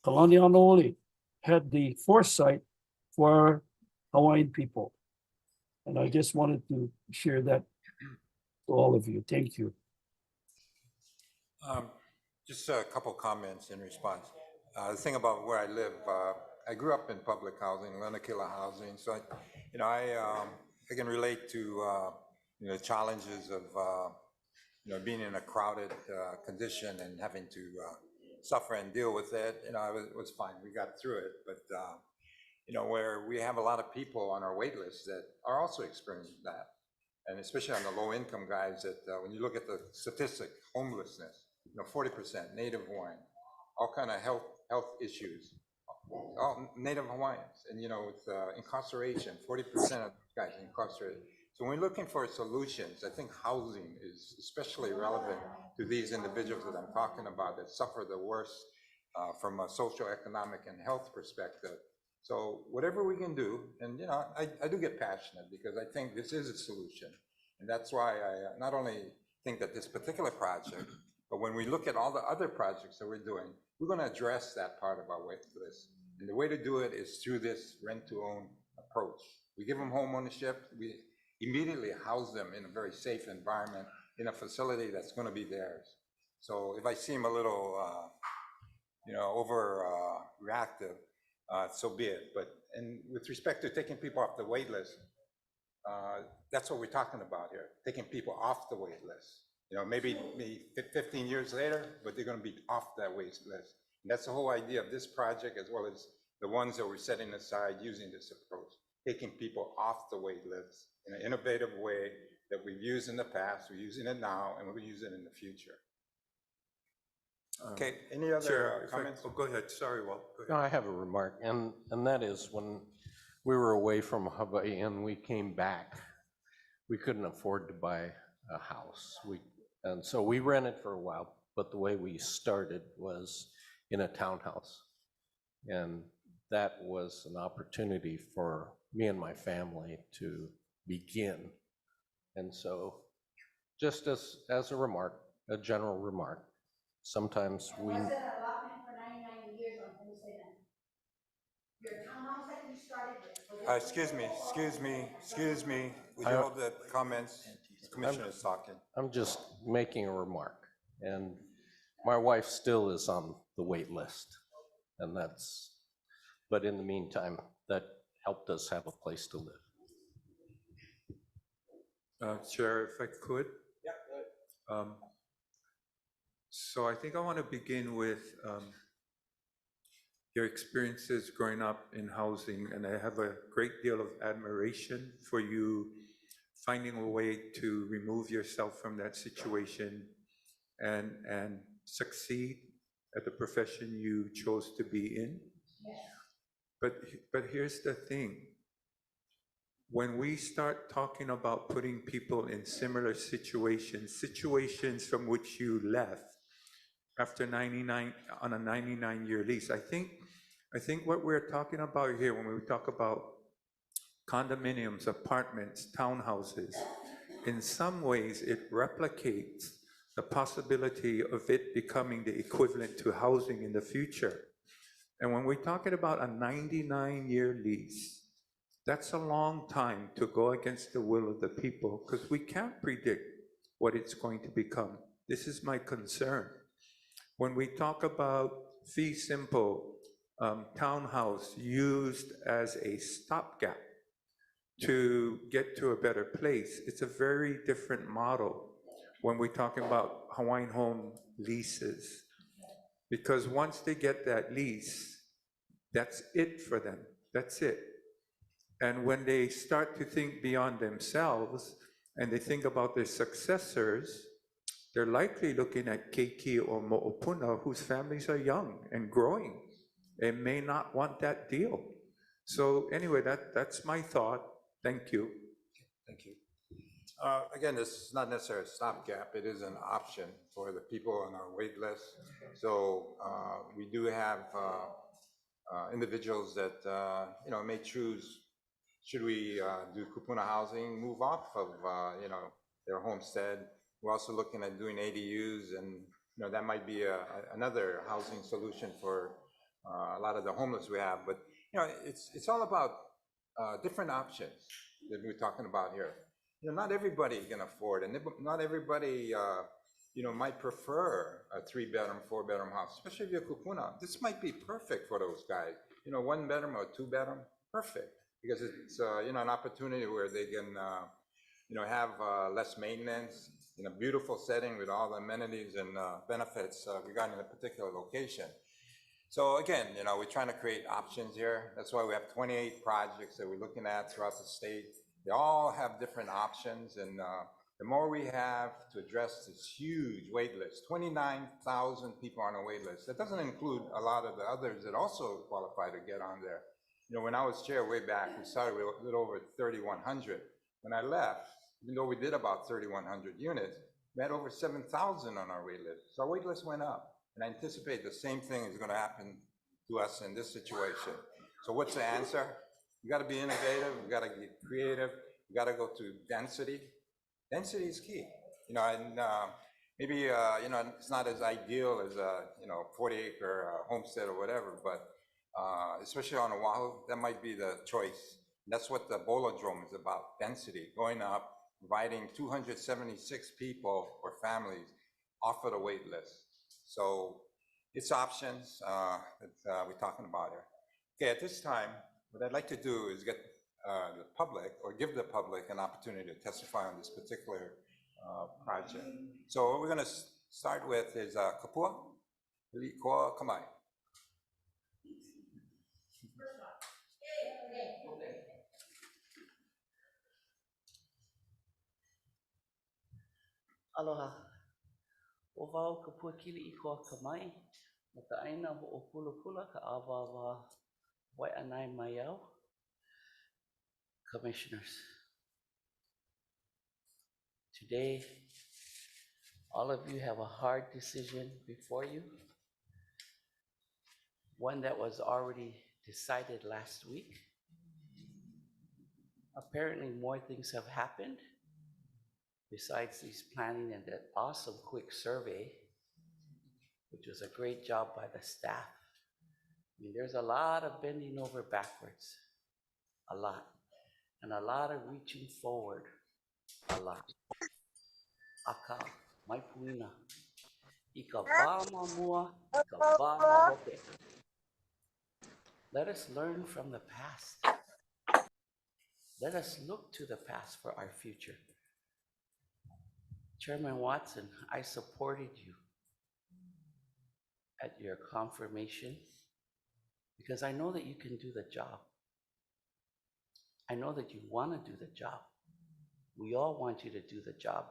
Kalanianaole, had the foresight for our Hawaiian people. And I just wanted to share that to all of you. Thank you. Just a couple comments in response. The thing about where I live, I grew up in public housing, Lanakila housing, so I can relate to the challenges of being in a crowded condition and having to suffer and deal with it. It was fine. We got through it, but where we have a lot of people on our wait list that are also experiencing that, and especially on the low-income guys. That when you look at the statistic, homelessness, 40% Native Hawaiian, all kind of health issues, all Native Hawaiians, and with incarceration, 40% of guys incarcerated. So when we're looking for solutions, I think housing is especially relevant to these individuals that I'm talking about that suffer the worst from a socioeconomic and health perspective. So whatever we can do, and I do get passionate because I think this is a solution. And that's why I not only think that this particular project, but when we look at all the other projects that we're doing, we're going to address that part of our wait list. And the way to do it is through this rent-to-own approach. We give them home ownership. We immediately house them in a very safe environment in a facility that's going to be theirs. So if I seem a little, overreactive, so be it. And with respect to taking people off the wait list, that's what we're talking about here, taking people off the wait list. Maybe 15 years later, but they're going to be off that wait list. And that's the whole idea of this project, as well as the ones that we're setting aside using this approach, taking people off the wait list in an innovative way that we've used in the past, we're using it now, and we'll use it in the future. Okay, any other comments? Go ahead, sorry, Walt. No, I have a remark, and that is when we were away from Hawaii and we came back, we couldn't afford to buy a house. And so we rented for a while, but the way we started was in a townhouse. And that was an opportunity for me and my family to begin. And so just as a remark, a general remark, sometimes we... Was it an allotment for 99 years on homestead land? Your townhouse that you started with? Excuse me. Would you hold the comments? The commissioner is talking. I'm just making a remark. And my wife still is on the wait list. And but in the meantime, that helped us have a place to live. Chair, if I could. Yeah, go ahead. So I think I want to begin with your experiences growing up in housing, and I have a great deal of admiration for you finding a way to remove yourself from that situation and succeed at the profession you chose to be in. But here's the thing. When we start talking about putting people in similar situations from which you left after 99 on a 99-year lease, I think what we're talking about here when we talk about condominiums, apartments, townhouses, in some ways it replicates the possibility of it becoming the equivalent to housing in the future. And when we're talking about a 99-year lease, that's a long time to go against the will of the people because we can't predict what it's going to become. This is my concern. When we talk about fee simple townhouse used as a stopgap to get to a better place, it's a very different model when we're talking about Hawaiian home leases. Because once they get that lease, that's it for them. That's it. And when they start to think beyond themselves and they think about their successors, they're likely looking at Keiki or Mo'opuna, whose families are young and growing and may not want that deal. So anyway, that's my thought. Thank you. Thank you. Again, this is not necessarily a stopgap. It is an option for the people on our wait list. So we do have individuals that may choose, should we do kupuna housing, move off of their homestead. We're also looking at doing ADUs, and that might be another housing solution for a lot of the homeless we have. But it's all about different options that we're talking about here. Not everybody can afford, and not everybody might prefer a 3-bedroom, 4-bedroom house, especially if you're kupuna. This might be perfect for those guys. 1-bedroom or 2-bedroom, perfect, because it's an opportunity where they can have less maintenance in a beautiful setting with all the amenities and benefits regarding a particular location. So again, we're trying to create options here. That's why we have 28 projects that we're looking at throughout the state. They all have different options, and the more we have to address this huge wait list, 29,000 people on a wait list. That doesn't include a lot of the others that also qualify to get on there. When I was chair way back, we started with a little over 3,100. When I left, even though we did about 3,100 units, we had over 7,000 on our wait list. So our wait list went up, and I anticipate the same thing is going to happen to us in this situation. So what's the answer? You got to be innovative. You got to get creative. You got to go to density. Density is key. And maybe it's not as ideal as a 40-acre homestead or whatever, but especially on Oahu, that might be the choice. And that's what the Bolodrome is about: density, going up, providing 276 people or families off of the wait list. So it's options that we're talking about here. Okay, at this time, what I'd like to do is get the public, or give the public, an opportunity to testify on this particular project. So what we're going to start with is Kapua, Koa Kamai. Aloha. O wau ka puakili I koa ka mai, ma ka aina ho o pula ka awawa wai anai mai au. Commissioners, today, all of you have a hard decision before you, one that was already decided last week. Apparently, more things have happened besides these planning and that awesome quick survey, which was a great job by the staff. I mean, there's a lot of bending over backwards, a lot, and a lot of reaching forward, a lot. Aka, mai puina, I ka wā mamua, I ka wā mahope. Let us learn from the past. Let us look to the past for our future. Chairman Watson, I supported you at your confirmation because I know that you can do the job. I know that you want to do the job. We all want you to do the job.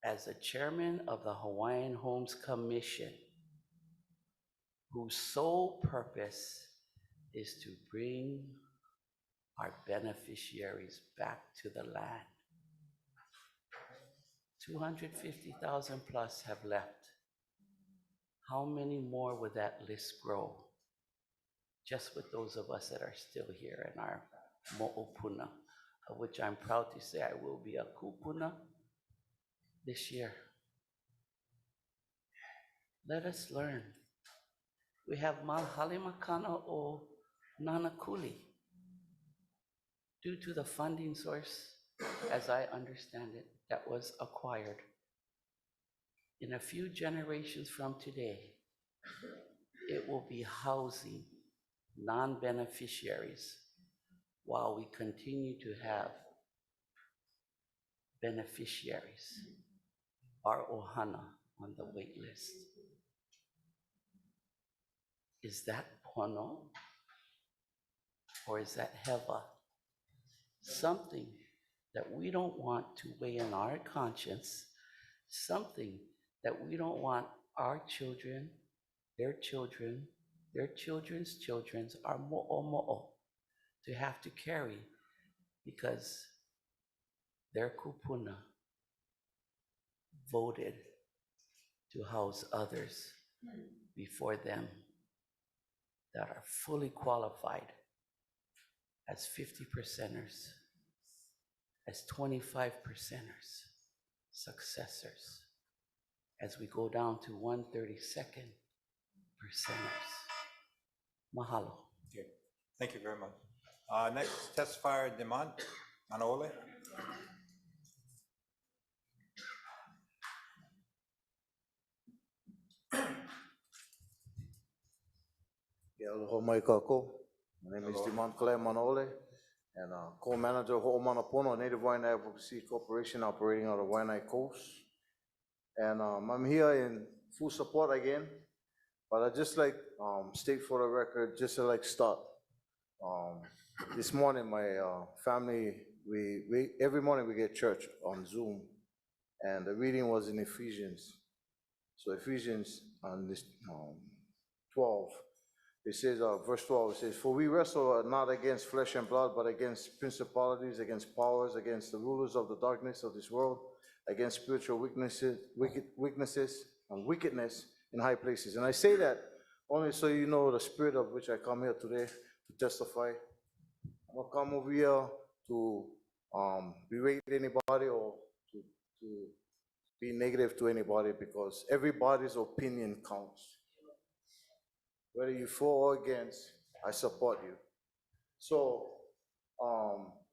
As the chairman of the Hawaiian Homes Commission, whose sole purpose is to bring our beneficiaries back to the land. 250,000 plus have left. How many more would that list grow? Just with those of us that are still here in our mo'opuna, of which I'm proud to say I will be a kupuna this year. Let us learn. We have Malhalimakana o Nanakuli. Due to the funding source, as I understand it, that was acquired. In a few generations from today, it will be housing non-beneficiaries while we continue to have beneficiaries, our ohana, on the wait list. Is that pono or is that heva? Something that we don't want to weigh in our conscience, something that we don't want our children, their children, their children's children's, our mo'o to have to carry because their kupuna voted to house others before them that are fully qualified as 50%ers, as 25%ers, successors, as we go down to 132nd percenters. Mahalo. Okay. Thank you very much. Next testifier, Demand Manaole. Aloha mai kākou. My name is Dimon Clay Manole, and co-manager of Ho'omanapono, Native Hawaiian Advocacy Corporation operating on the Waianae Coast. And I'm here in full support again, but I just like state for the record, just to like start. This morning, my family, we every morning we get church on Zoom, and the reading was in Ephesians. So Ephesians on this 12. It says, verse 12, it says, "For we wrestle not against flesh and blood, but against principalities, against powers, against the rulers of the darkness of this world, against spiritual weaknesses and wickedness in high places." And I say that only so you know the spirit of which I come here today to testify. I don't come over here to berate anybody or to be negative to anybody, because everybody's opinion counts. Whether you for or against, I support you. So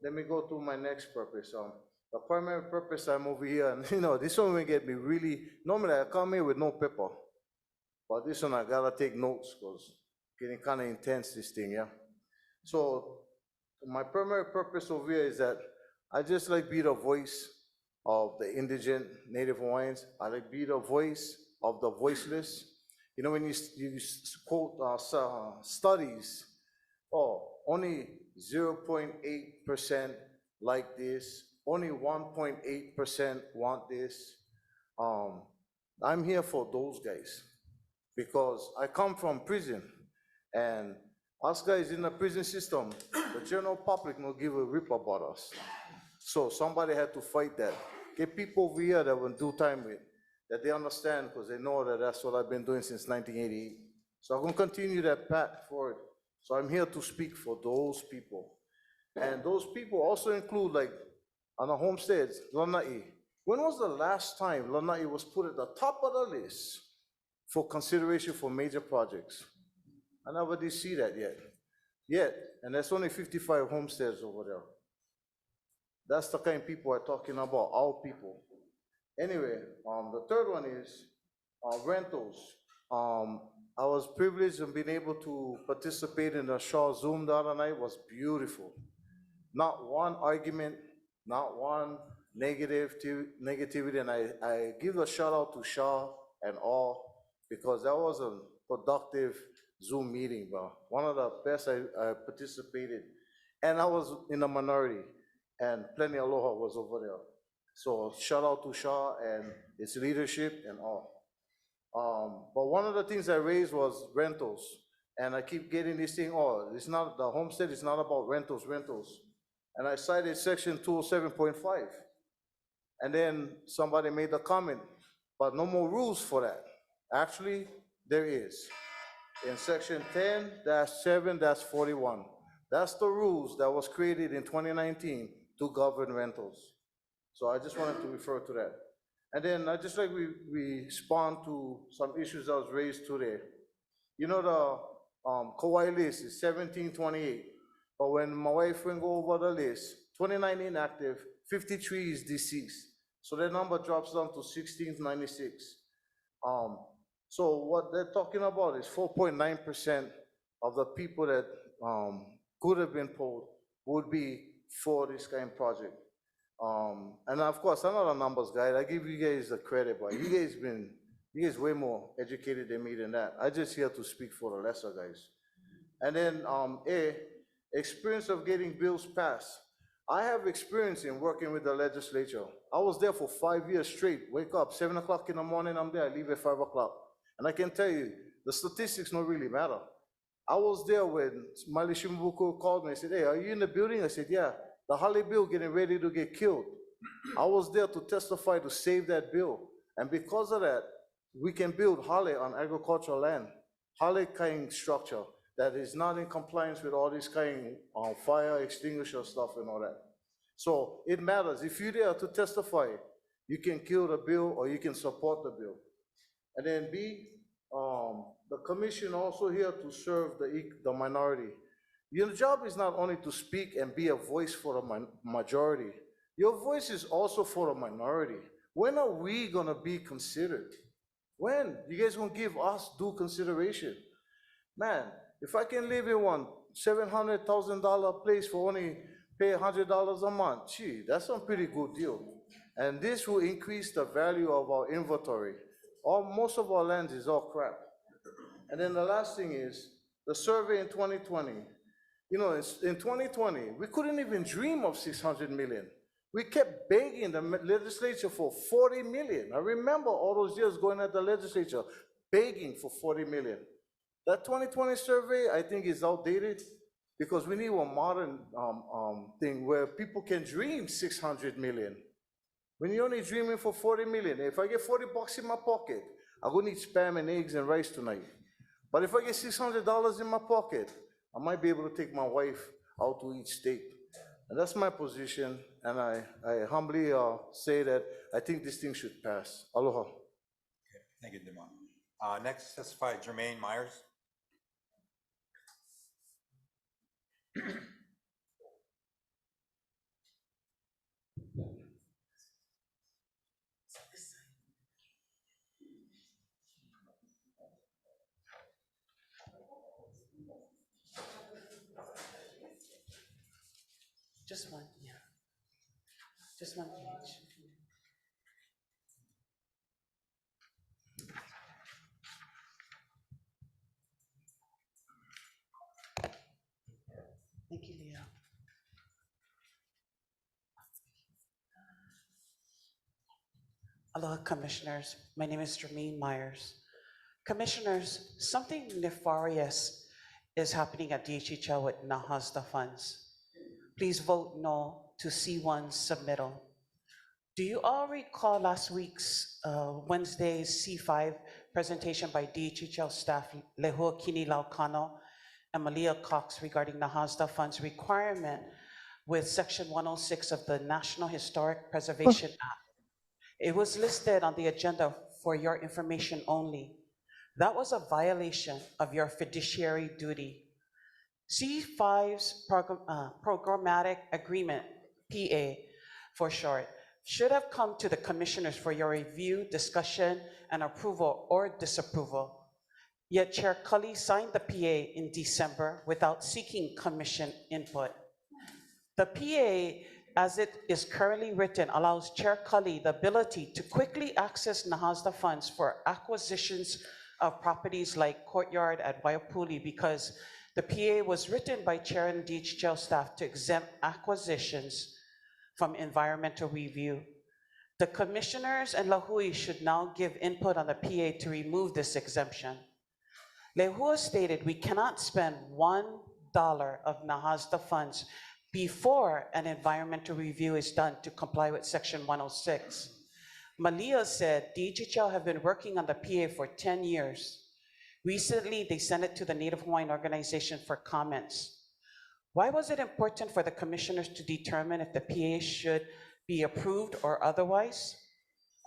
let me go to my next purpose. The primary purpose I'm over here, and this one will get me really, normally I come here with no paper, but this one I gotta take notes because getting kind of intense, this thing, yeah? So my primary purpose over here is that I just like be the voice of the indigent Native Hawaiians. I like be the voice of the voiceless. When you quote studies, only 0.8% like this, only 1.8% want this. I'm here for those guys because I come from prison, and us guys in the prison system, the general public will give a rip about us. So somebody had to fight that. Get people over here that will do time with, that they understand, because they know that that's what I've been doing since 1988. So I'm going to continue that path forward. So I'm here to speak for those people. And those people also include, like, on the homesteads, Lanai. When was the last time Lanai was put at the top of the list for consideration for major projects? I never did see that yet. And there's only 55 homesteads over there. That's the kind of people we're talking about, our people. Anyway, the third one is rentals. I was privileged in being able to participate in the Shaw Zoom the other night. It was beautiful. Not one argument, not one negativity, and I give a shout out to Shaw and all, because that was productive Zoom meeting, bro. One of the best I participated. And I was in the minority, and Plenty Aloha was over there. So shout out to Shaw and its leadership and all. But one of the things I raised was rentals. And I keep getting this thing, oh, it's not, the homestead is not about rentals. And I cited section 207.5. And then somebody made a comment, but no more rules for that. Actually, there is. In section 10-7-41. That's the rules that was created in 2019 to govern rentals. So I just wanted to refer to that. And then I just like we respond to some issues that was raised today. You know, the Kauai list is 1728, but when my wife went go over the list, 29 inactive, 53 is deceased. So that number drops down to 1696. So what they're talking about is 4.9% of the people that could have been polled would be for this kind of project. And of course, I'm not a numbers guy. I give you guys the credit, but you guys way more educated than me than that. I just here to speak for the lesser guys. And then experience of getting bills passed. I have experience in working with the legislature. I was there for 5 years straight. Wake up, 7 o'clock in the morning, I'm there. I leave at 5 o'clock. And I can tell you, the statistics don't really matter. I was there when Mali Shimbuku called me and said, hey, are you in the building? I said, yeah. The Holly bill getting ready to get killed. I was there to testify to save that bill. And because of that, we can build Holly on agricultural land. Holly kind structure that is not in compliance with all this kind of fire extinguisher stuff and all that. So it matters. If you're there to testify, you can kill the bill or you can support the bill. And then B, the commission also here to serve the minority. Your job is not only to speak and be a voice for the majority. Your voice is also for the minority. When are we gonna be considered? When? You guys gonna give us due consideration? Man, if I can live in one $700,000 place for only pay $100 a month, gee, that's a pretty good deal. And this will increase the value of our inventory. Most of our land is all crap. And then the last thing is, the survey in 2020, you know, in 2020, we couldn't even dream of 600 million. We kept begging the legislature for 40 million. I remember all those years going at the legislature, begging for 40 million. That 2020 survey, I think, is outdated because we need a modern thing where people can dream 600 million. When you're only dreaming for 40 million, if I get 40 bucks in my pocket, I'm gonna eat spam and eggs and rice tonight. But if I get $600 in my pocket, I might be able to take my wife out to eat steak. And that's my position, and I humbly say that I think this thing should pass. Aloha. Okay. Thank you, Demond. Next, testify Jermaine Myers. Just one, yeah. Just one page. Thank you, Leo. Aloha, Commissioners. My name is Jermaine Myers. Commissioners, something nefarious is happening at DHHL with NAHASDA funds. Please vote no to C1's submittal. Do you all recall last week's Wednesday's C5 presentation by DHHL staff Lehua Kini Laukano and Malia Cox regarding NAHASDA funds requirement with Section 106 of the National Historic Preservation Act? It was listed on the agenda for your information only. That was a violation of your fiduciary duty. C5's programmatic agreement, PA for short, should have come to the commissioners for your review, discussion, and approval or disapproval. Yet Chair Cully signed the PA in December without seeking commission input. The PA, as it is currently written, allows Chair Cully the ability to quickly access NAHASDA funds for acquisitions of properties like Courtyard at Waiapuli because the PA was written by Chair and DHL staff to exempt acquisitions from environmental review. The commissioners and Lahui should now give input on the PA to remove this exemption. Lehua stated we cannot spend $1 of NAHASDA funds before an environmental review is done to comply with Section 106. Malia said DHL have been working on the PA for 10 years. Recently, they sent it to the Native Hawaiian organization for comments. Why was it important for the commissioners to determine if the PA should be approved or otherwise?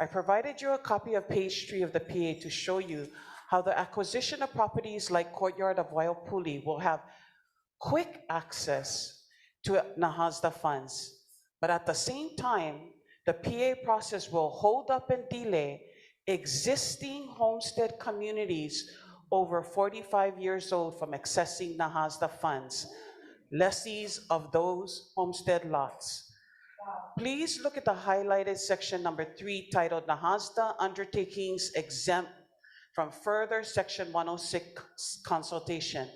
I provided you a copy of page 3 of the PA to show you how the acquisition of properties like Courtyard of Waiapuli will have quick access to NAHASDA funds. But at the same time, the PA process will hold up and delay existing homestead communities over 45 years old from accessing NAHASDA funds, lessees of those homestead lots. Please look at the highlighted section number 3 titled NAHASDA Undertakings Exempt from Further Section 106 Consultation.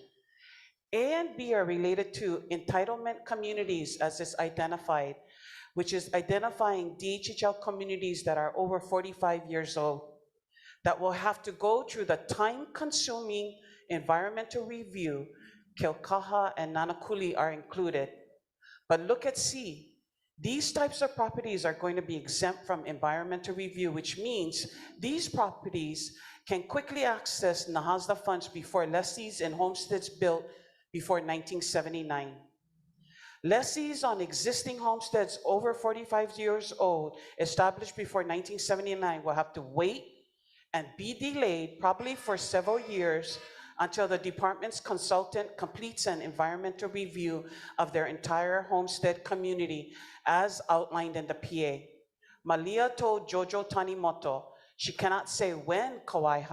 A and B are related to entitlement communities as is identified, which is identifying DHHL communities that are over 45 years old that will have to go through the time-consuming environmental review. Kilkaha and Nanakuli are included. But look at C. These types of properties are going to be exempt from environmental review, which means these properties can quickly access NAHASDA funds before lessees and homesteads built before 1979. Lessees on existing homesteads over 45 years old, established before 1979, will have to wait and be delayed probably for several years until the department's consultant completes an environmental review of their entire homestead community as outlined in the PA. Malia told Jojo Tanimoto she cannot say when Kauai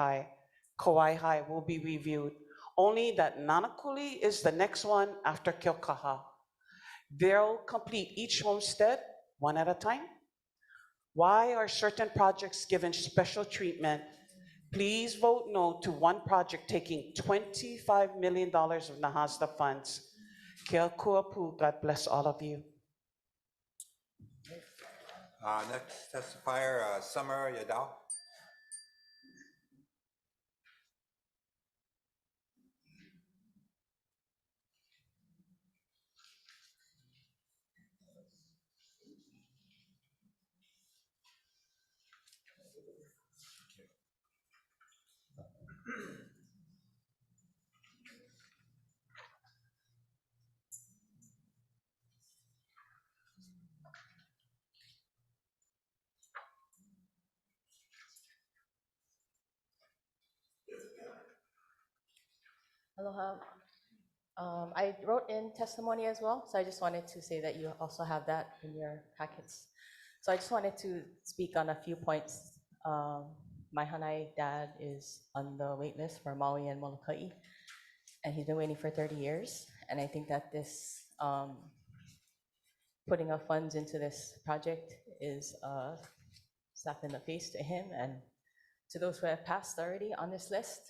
will be reviewed, only that Nanakuli is the next one after Kilkaha. They'll complete each homestead one at a time. Why are certain projects given special treatment? Please vote no to one project taking $25 million of NAHASDA funds. Kia kuapu, God bless all of you. Next testifier, Summer Yadao. Aloha. I wrote in testimony as well, so I just wanted to say that you also have that in your packets. So I just wanted to speak on a few points. My Hanai dad is on the wait list for Maui and Molokai, and he's been waiting for 30 years. And I think that this putting of funds into this project is a slap in the face to him and to those who have passed already on this list.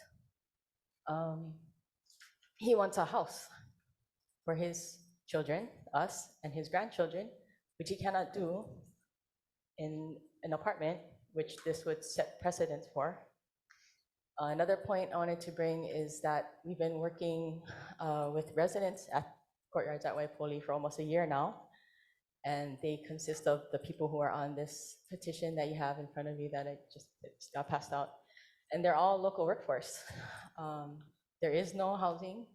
He wants a house for his children, us, and his grandchildren, which he cannot do in an apartment, which this would set precedence for. Another point I wanted to bring is that we've been working with residents at Courtyards at Waiapuli for almost a year now, and they consist of the people who are on this petition that you have in front of you that it just got passed out, and they're all local workforce. There is no housing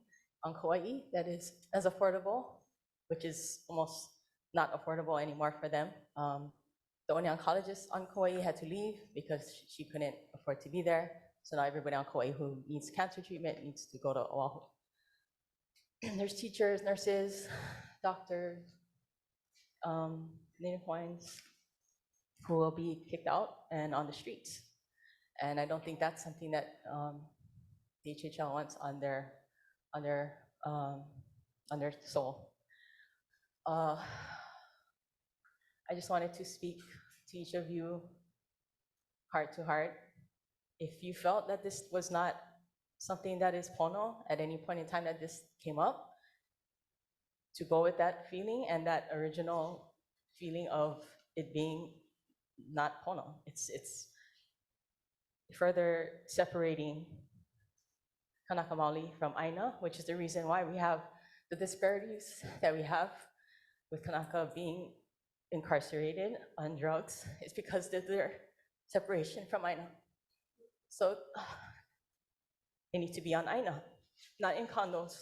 on Kauai that is as affordable, which is almost not affordable anymore for them. The only oncologist on Kauai had to leave because she couldn't afford to be there. So now everybody on Kauai who needs cancer treatment needs to go to Oahu. There's teachers, nurses, doctors, Native Hawaiians who will be kicked out and on the streets. And I don't think that's something that DHHL wants on their soul. I just wanted to speak to each of you heart to heart if you felt that this was not something that is pono at any point in time that this came up, to go with that feeling and that original feeling of it being not pono. It's further separating Kanaka Maoli from Aina, which is the reason why we have the disparities that we have with Kanaka being incarcerated on drugs. It's because of their separation from Aina. So they need to be on Aina, not in condos.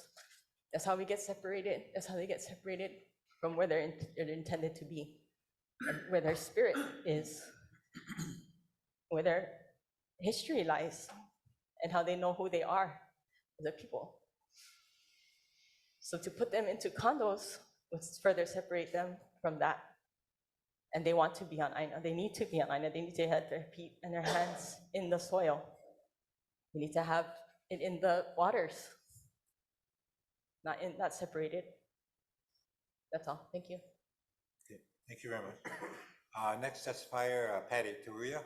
That's how we get separated. That's how they get separated from where they're intended to be, and where their spirit is, where their history lies, and how they know who they are as a people. So to put them into condos would further separate them from that. And they want to be on Aina. They need to be on Aina. They need to have their feet and their hands in the soil. They need to have it in the waters, not separated. That's all. Thank you. Okay, thank you very much. Next testifier, Patty Taruya.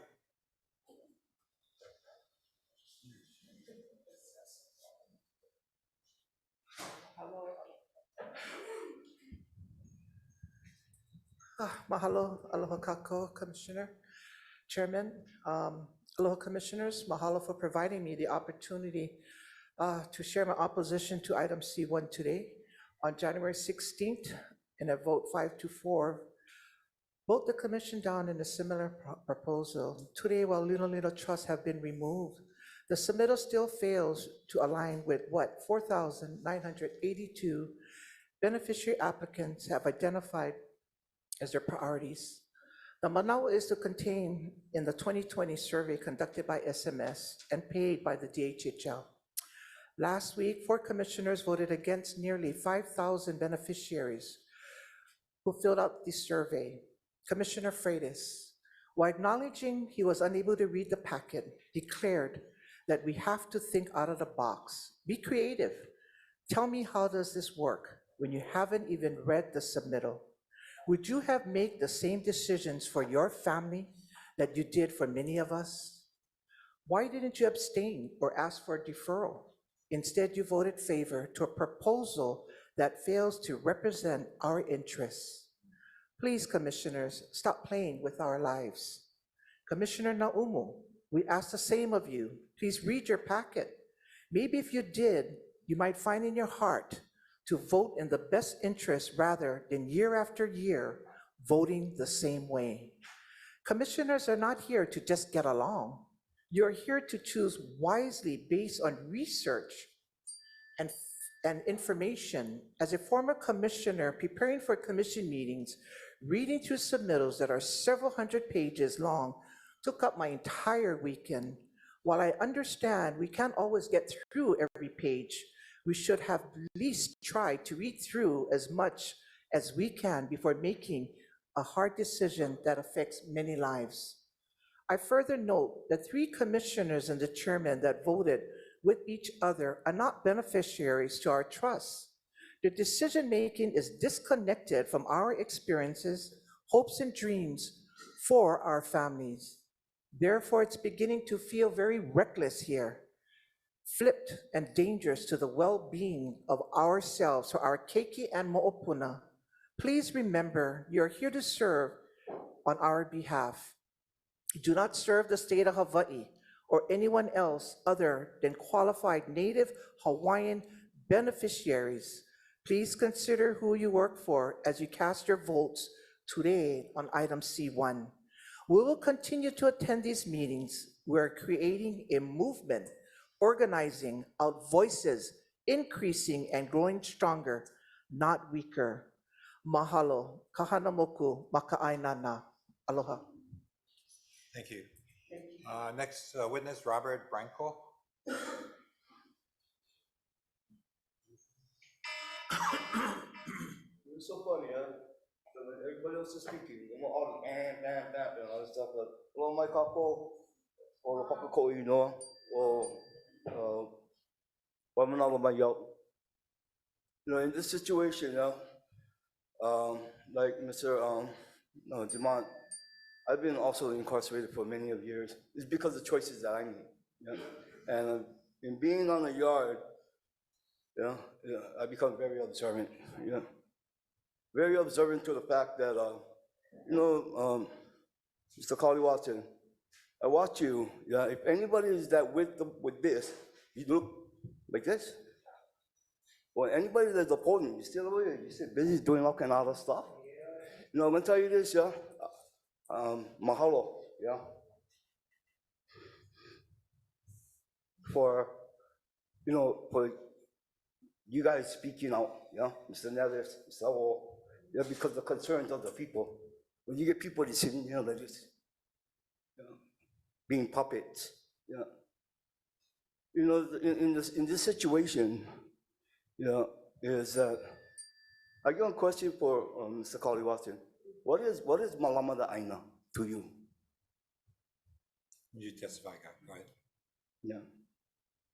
Mahalo, aloha kako, Commissioner, Chairman. Aloha Commissioners, mahalo for providing me the opportunity to share my opposition to item C1 today. On January 16th, in a vote 5-4, vote the commission down in a similar proposal. Today, while Lino trusts have been removed, the submittal still fails to align with what 4,982 beneficiary applicants have identified as their priorities. The manawa is to contain in the 2020 survey conducted by SMS and paid by the DHHL. Last week, 4 commissioners voted against nearly 5,000 beneficiaries who filled out the survey. Commissioner Freitas, while acknowledging he was unable to read the packet, declared that we have to think out of the box. Be creative. Tell me, how does this work when you haven't even read the submittal? Would you have made the same decisions for your family that you did for many of us? Why didn't you abstain or ask for a deferral? Instead, you voted favor to a proposal that fails to represent our interests. Please, commissioners, stop playing with our lives. Commissioner Naumu, we ask the same of you. Please read your packet. Maybe if you did, you might find in your heart to vote in the best interest rather than year after year voting the same way. Commissioners are not here to just get along. You're here to choose wisely based on research and information. As a former commissioner preparing for commission meetings, reading through submittals that are several hundred pages long took up my entire weekend. While I understand we can't always get through every page, we should have at least tried to read through as much as we can before making a hard decision that affects many lives. I further note that 3 commissioners and the chairman that voted with each other are not beneficiaries to our trust. The decision-making is disconnected from our experiences, hopes, and dreams for our families. Therefore, it's beginning to feel very reckless here, flipped and dangerous to the well-being of ourselves, for our keiki and mo'opuna. Please remember, you're here to serve on our behalf. Do not serve the state of Hawaii or anyone else other than qualified native Hawaiian beneficiaries. Please consider who you work for as you cast your votes today on item C1. We will continue to attend these meetings. We're creating a movement, organizing out voices, increasing and growing stronger, not weaker. Mahalo, kahanamoku, maka'ainana. Aloha. Thank you. Next witness, Robert Branco. It's so funny, huh? Everybody else is speaking. I'm all and all this stuff. But hello, my couple, or the couple, you know, or what I'm not my yo. You know, in this situation, you know, like Mr. Demont, I've been also incarcerated for many of years. It's because of choices that I made. Yeah? And in being on the yard, I become very observant. Yeah? Very observant to the fact that, Mr. Carly Watson, I watch you. Yeah, if anybody is that with this, you look like this. Or anybody that's opposing, you still over here, you still busy doing all kind of other stuff. I'm gonna tell you this, yeah. Mahalo, yeah. For for you guys speaking out, yeah, Mr. Neves, Mr. O, yeah, because the concerns of the people. When you get people just sitting here like this, being puppets, yeah. In this situation, is that I got a question for Mr. Carly Watson. What is Malamada Aina to you? You testify, go ahead. Yeah.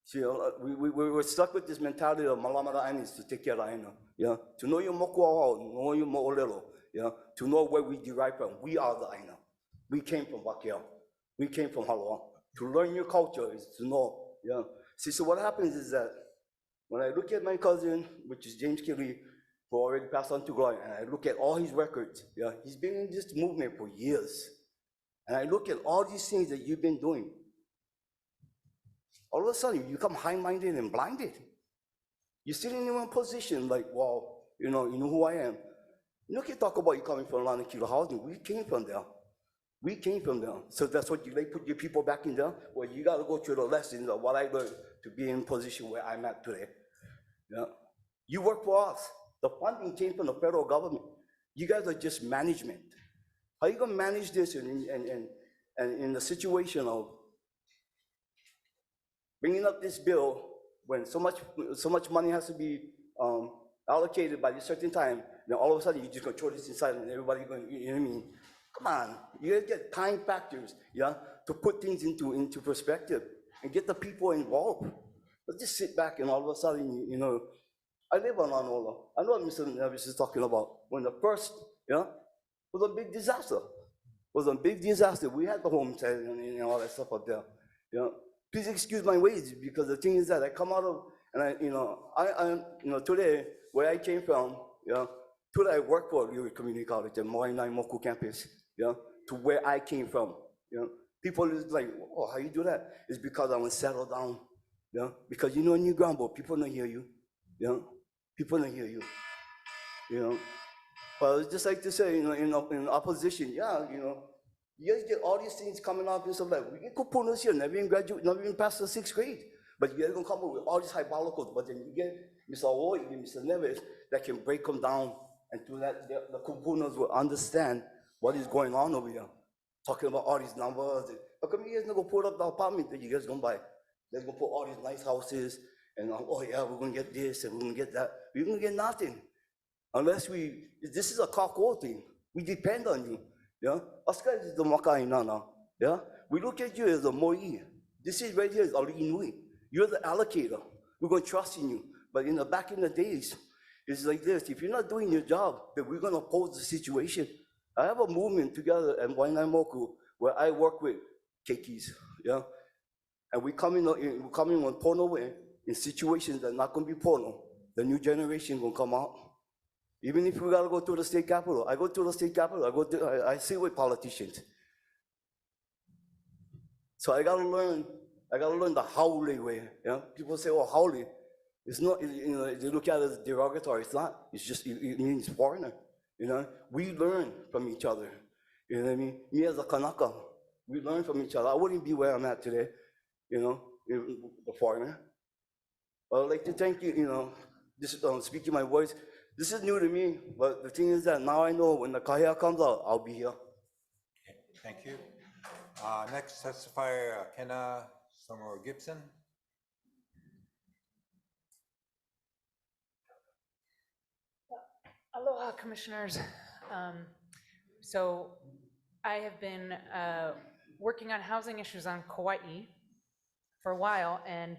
See, we're stuck with this mentality of Malamada Aina is to take care of Aina. Yeah. To know your mokuao, know your mo'olelo. Yeah. To know where we derive from. We are the Aina. We came from Wakea. We came from Halawa. To learn your culture is to know. Yeah. See, so what happens is that when I look at my cousin, which is James Kelly, who already passed on to glory, and I look at all his records, yeah, he's been in this movement for years. And I look at all these things that you've been doing. All of a sudden, you become high-minded and blinded. You're sitting in one position like, wow, you know who I am. You can talk about you coming from Lana Kilo housing. We came from there. We came from there. So that's what they put your people back in there? Well, you got to go through the lessons of what I learned to be in a position where I'm at today. Yeah. You work for us. The funding came from the federal government. You guys are just management. How are you going to manage this and in the situation of bringing up this bill when so much money has to be allocated by a certain time, then all of a sudden you're just going to throw this inside and everybody going, you know what I mean? Come on, you gotta get time factors, yeah, to put things into perspective and get the people involved. Let's just sit back and all of a sudden, I live on Anola. I know what Mr. Nevis is talking about. When the first, was a big disaster. Was a big disaster. We had the homestead and all that stuff up there. Please excuse my ways because the thing is that I come out of and I today where I came from, today I work for Leary Community College at Moana Moku campus, to where I came from. People is like, oh, how you do that? It's because I want to settle down. Because in New Grambo, people don't hear you. People don't hear you. But it's just like to say, in opposition, you guys get all these things coming up and stuff like that. We get kupunas here, never even past the 6th grade. But you guys gonna come up with all these hyperbolicals. But then you get Mr. Oi, Mr. Neves, that can break them down, and through that, the kupunas will understand what is going on over here. Talking about all these numbers. How come you guys not gonna put up the apartment that you guys gonna buy? You guys gonna put all these nice houses, and oh yeah, we're gonna get this and we're gonna get that. We're gonna get nothing. Unless this is a kako thing. We depend on you. Us guys is the makaina now. We look at you as a moi. This is right here is Ali Inui. You're the allocator. We're going to trust in you. But back in the days, it's like this. If you're not doing your job, then we're going to oppose the situation. I have a movement together at Wainaimoku where I work with keikis. And we come in on pono way in situations that are not going to be pono. The new generation will come out. Even if we got to go to the state capitol, I go to the state capitol, I sit with politicians. So I got to learn the haole way. People say, oh, haole. It's not, they look at it as derogatory. It's not. It's just, it means foreigner. We learn from each other. You know what I mean? Me as a Kanaka, we learn from each other. I wouldn't be where I'm at today, the foreigner. But I'd like to thank you, this speaking my voice. This is new to me, but the thing is that now I know when the kahea comes out, I'll be here. Okay, thank you. Next testifier, Kenna Summer Gibson. Aloha, commissioners. So I have been working on housing issues on Kauai for a while, and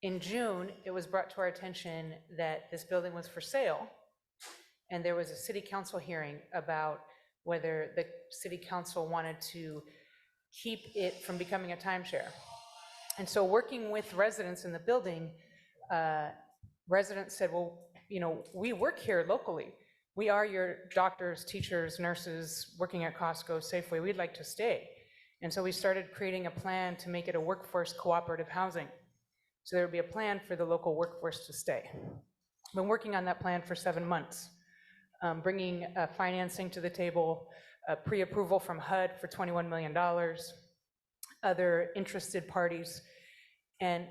in June, it was brought to our attention that this building was for sale. And there was a city council hearing about whether the city council wanted to keep it from becoming a timeshare. And so working with residents in the building, residents said, well, you know, we work here locally. We are your doctors, teachers, nurses, working at Costco, Safeway. We'd like to stay. And so we started creating a plan to make it a workforce cooperative housing. So there would be a plan for the local workforce to stay. I've been working on that plan for 7 months, bringing financing to the table, pre-approval from HUD for $21 million, other interested parties. And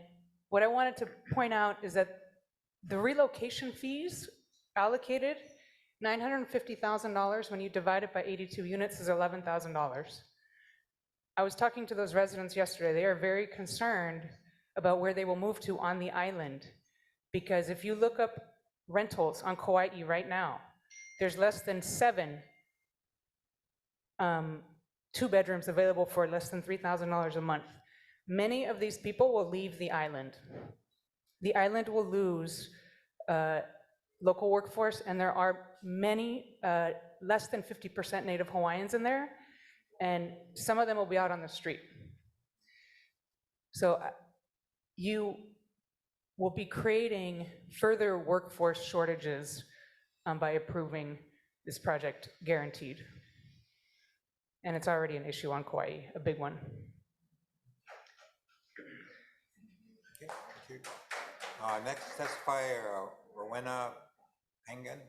what I wanted to point out is that the relocation fees allocated, $950,000 when you divide it by 82 units is $11,000. I was talking to those residents yesterday. They are very concerned about where they will move to on the island, because if you look up rentals on Kauai right now, there's less than 7 two-bedrooms available for less than $3,000 a month. Many of these people will leave the island. The island will lose local workforce, and there are many, less than 50% Native Hawaiians in there, and some of them will be out on the street. So you will be creating further workforce shortages by approving this project, guaranteed. And it's already an issue on Kauai, a big one. Okay, thank you. Next testifier, Rowena Pangan.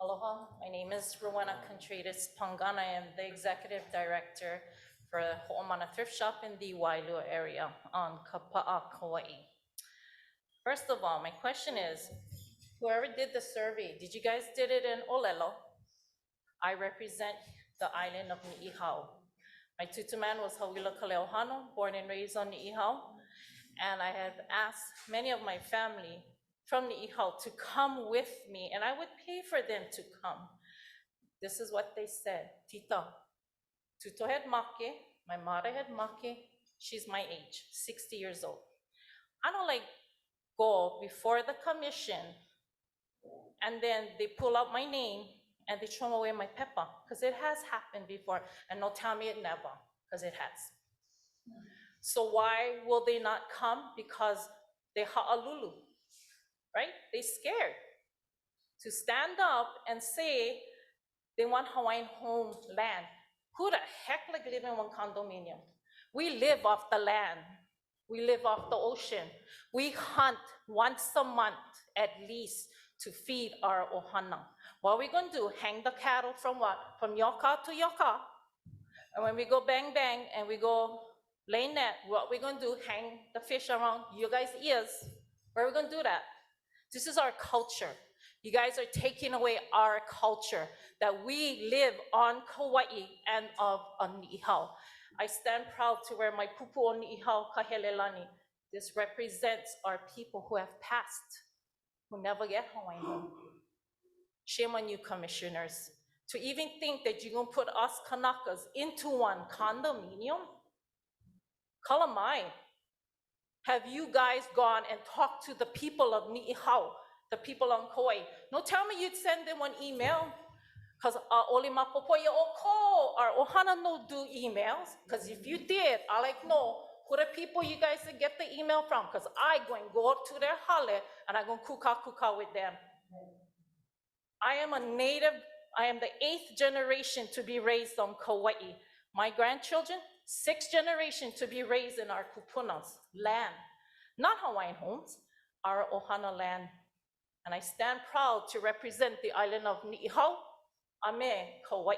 Aloha, my name is Rowena Contreras Pangana. I am the Executive Director for Ho'omana Thrift Shop in the Wailua area on Kapa'a, Kauai. First of all, my question is, whoever did the survey, did you guys did it in Olelo? I represent the island of Ni'ihau. My tutu man was Hawila Kaleohano, born and raised on Ni'ihau, and I have asked many of my family from Ni'ihau to come with me, and I would pay for them to come. This is what they said. Tita, tuto had make, my mother had make, she's my age, 60 years old. I don't like go before the commission and then they pull out my name and they throw away my pepper, because it has happened before, and don't tell me it never, because it has. So why will they not come? Because they ha'alulu, right? They scared to stand up and say they want Hawaiian home land. Who the heck like live in one condominium? We live off the land. We live off the ocean. We hunt once a month at least to feed our ohana. What are we gonna do? Hang the cattle from what? From yoka to yoka. And when we go bang bang and we go lay net, what we gonna do? Hang the fish around you guys' ears. Where are we gonna do that? This is our culture. You guys are taking away our culture that we live on Kauai and on Ni'ihau. I stand proud to wear my pupu o Ni'ihau kahelelani. This represents our people who have passed, who never get Hawaiian home. Shame on you, commissioners, to even think that you're gonna put us Kanakas into one condominium. Kalamai, have you guys gone and talked to the people of Ni'ihau, the people on Kauai? No, tell me you'd send them one email, because oli mapopoia o ko, our ohana no do emails, because if you did, I like know who the people you guys would get the email from, because I going to go to their hale and I'm going to kuka with them. I am a native, I am the 8th generation to be raised on Kauai. My grandchildren, 6th generation to be raised in our kupunas, land. Not Hawaiian homes, our ohana land. And I stand proud to represent the island of Ni'ihau, Ame, Kauai.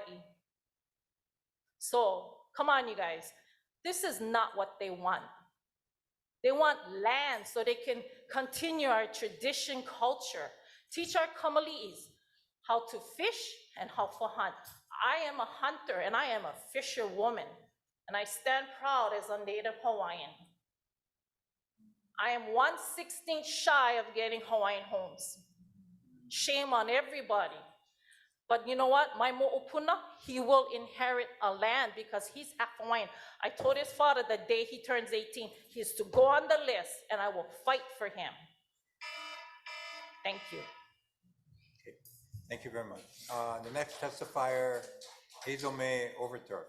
So, come on you guys. This is not what they want. They want land so they can continue our tradition culture, teach our kamali'is how to fish and how to hunt. I am a hunter and I am a fisherwoman, and I stand proud as a Native Hawaiian. I am 1/16 shy of getting Hawaiian homes. Shame on everybody. But you know what? My mo'opuna, he will inherit a land because he's half Hawaiian. I told his father the day he turns 18, he is to go on the list and I will fight for him. Thank you. Thank you very much. The next testifier, Hazel May Overturf.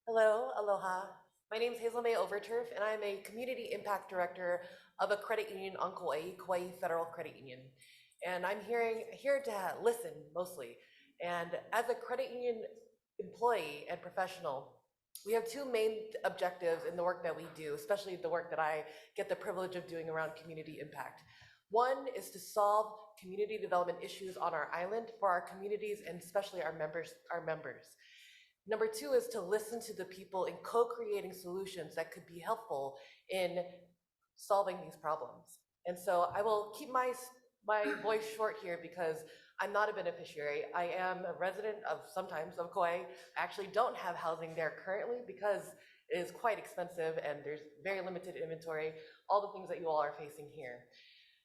Hello, aloha. My name is Hazel May Overturf, and I'm a Community Impact Director of a credit union on Kauai, Kauai Federal Credit Union. And I'm here to listen, mostly. And as a credit union employee and professional, we have two main objectives in the work that we do, especially the work that I get the privilege of doing around community impact. One is to solve community development issues on our island for our communities and especially our members. Number two is to listen to the people in co-creating solutions that could be helpful in solving these problems. And so I will keep my voice short here because I'm not a beneficiary. I am a resident of Kauai. I actually don't have housing there currently because it is quite expensive and there's very limited inventory, all the things that you all are facing here.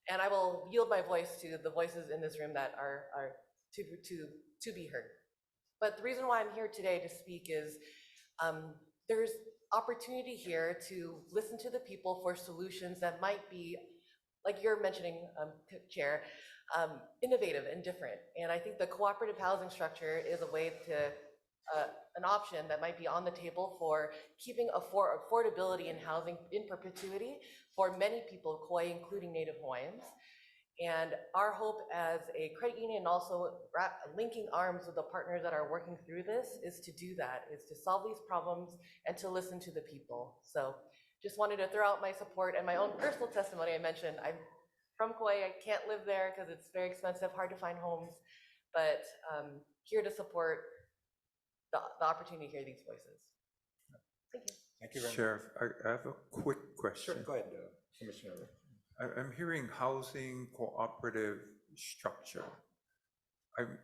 And I will yield my voice to the voices in this room that are to be heard. But the reason why I'm here today to speak is there's opportunity here to listen to the people for solutions that might be, like you're mentioning, Chair, innovative and different. And I think the cooperative housing structure is a way to, an option that might be on the table for keeping affordability in housing in perpetuity for many people of Kauai, including Native Hawaiians. And our hope as a credit union, and also linking arms with the partners that are working through this, is to do that, is to solve these problems and to listen to the people. So just wanted to throw out my support and my own personal testimony. I mentioned I'm from Kauai. I can't live there because it's very expensive, hard to find homes, but here to support the opportunity to hear these voices. Thank you. Thank you very much. Sheriff, I have a quick question. Sure, go ahead, Commissioner. I'm hearing housing cooperative structure.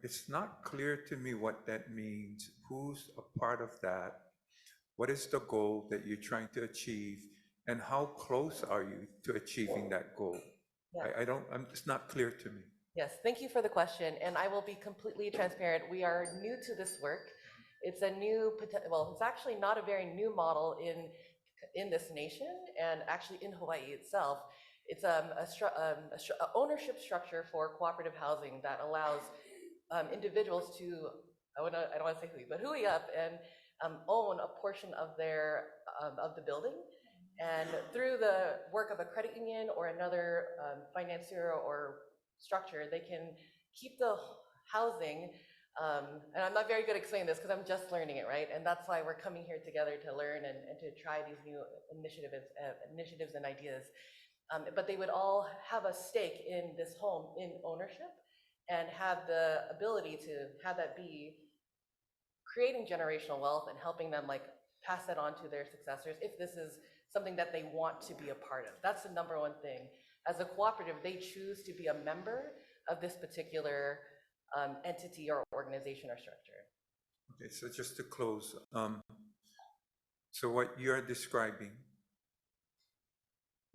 It's not clear to me what that means. Who's a part of that? What is the goal that you're trying to achieve? And how close are you to achieving that goal? Yeah. It's not clear to me. Yes, thank you for the question. And I will be completely transparent. We are new to this work. It's a new, well, it's actually not a very new model in this nation and actually in Hawaii itself. It's a ownership structure for cooperative housing that allows individuals to, I don't want to say hui, but hui up and own a portion of of the building. And through the work of a credit union or another financier or structure, they can keep the housing. And I'm not very good at explaining this because I'm just learning it, right? And that's why we're coming here together to learn and to try these new initiatives and ideas. But they would all have a stake in this home in ownership and have the ability to have that be creating generational wealth and helping them like pass that on to their successors if this is something that they want to be a part of. That's the number one thing. As a cooperative, they choose to be a member of this particular entity or organization or structure. Okay, so just to close, so what you're describing,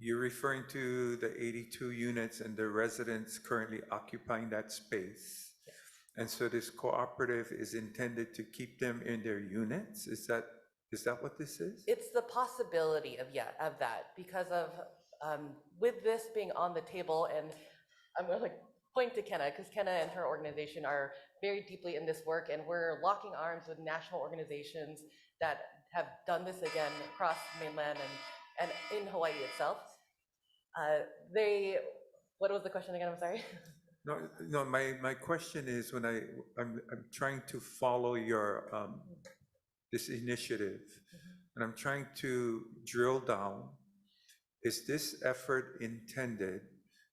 you're referring to the 82 units and the residents currently occupying that space. Yes. And so this cooperative is intended to keep them in their units? Is that what this is? It's the possibility of that because of with this being on the table, and I'm going to point to Kenna because Kenna and her organization are very deeply in this work, and we're locking arms with national organizations that have done this again across the mainland and in Hawaii itself. What was the question again? I'm sorry. No. My question is when I'm trying to follow your this initiative, and I'm trying to drill down. Is this effort intended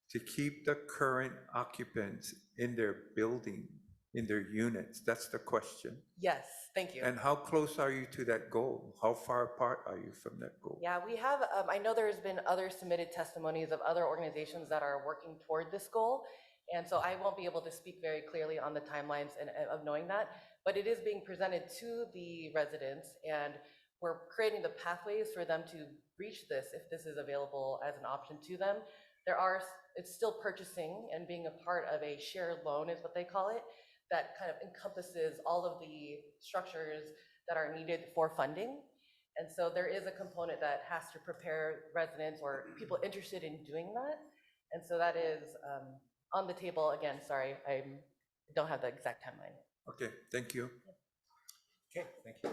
to keep the current occupants in their building, in their units? That's the question. Yes, thank you. And how close are you to that goal? How far apart are you from that goal? Yeah, we have, I know there's been other submitted testimonies of other organizations that are working toward this goal. And so I won't be able to speak very clearly on the timelines of knowing that, but it is being presented to the residents and we're creating the pathways for them to reach this if this is available as an option to them. It's still purchasing and being a part of a shared loan is what they call it, that kind of encompasses all of the structures that are needed for funding. And so there is a component that has to prepare residents or people interested in doing that. And so that is on the table. Again, sorry, I don't have the exact timeline. Okay, thank you. Okay, thank you.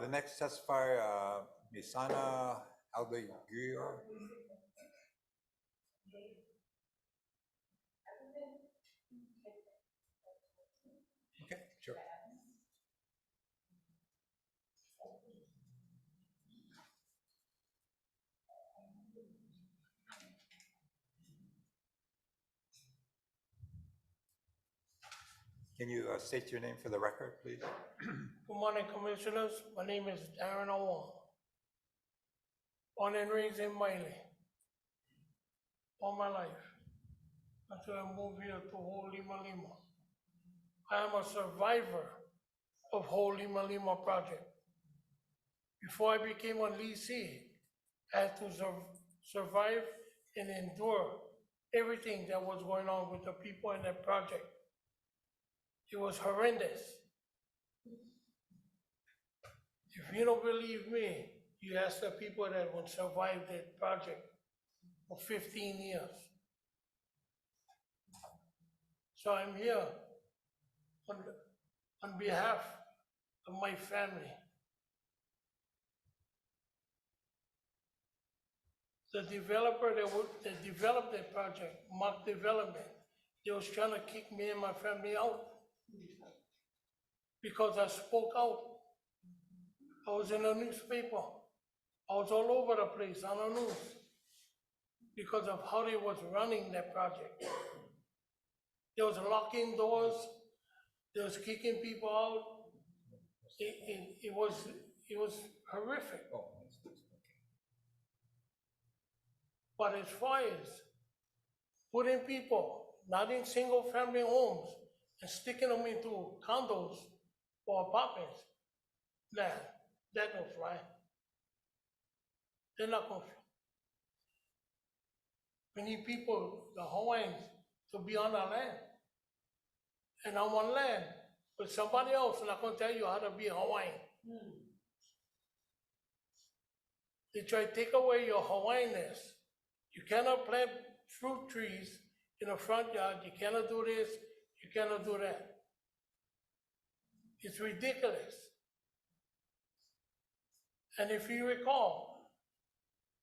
The next testifier, Misana Aldeguio. Okay, sure. Can you state your name for the record, please? Good morning, Commissioners. My name is Darren Owong. Born and raised in Miley all my life until I moved here to Holy Malima. I am a survivor of Holy Malima Project. Before I became a leasee, I had to survive and endure everything that was going on with the people in that project. It was horrendous. If you don't believe me, you ask the people that would survive that project for 15 years. So I'm here on behalf of my family. The developer that developed that project, Mark Development, they was trying to kick me and my family out because I spoke out. I was in the newspaper. I was all over the place on the news because of how they was running that project. They was locking doors. They was kicking people out. It was horrific. But as far as putting people not in single family homes and sticking them into condos or apartments, nah, that don't fly. They're not gonna fly. We need people, the Hawaiians, to be on our land. And on one land, but somebody else is not gonna tell you how to be Hawaiian. They try to take away your Hawaiianness. You cannot plant fruit trees in the front yard. You cannot do this. You cannot do that. It's ridiculous. And if you recall,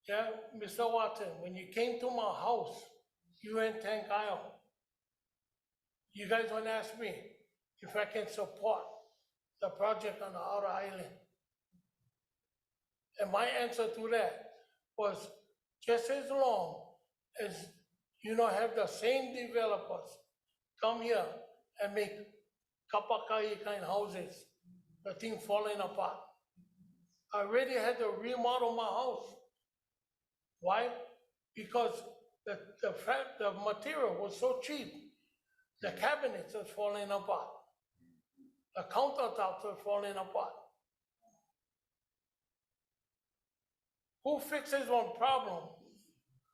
yeah, Mr. Watson, when you came to my house, you and Tank Isle, you guys want to ask me if I can support the project on the outer island. And my answer to that was, just as long as you don't have the same developers come here and make kapakai kind houses, the thing falling apart. I already had to remodel my house. Why? Because the material was so cheap. The cabinets are falling apart. The countertops are falling apart. Who fixes one problem?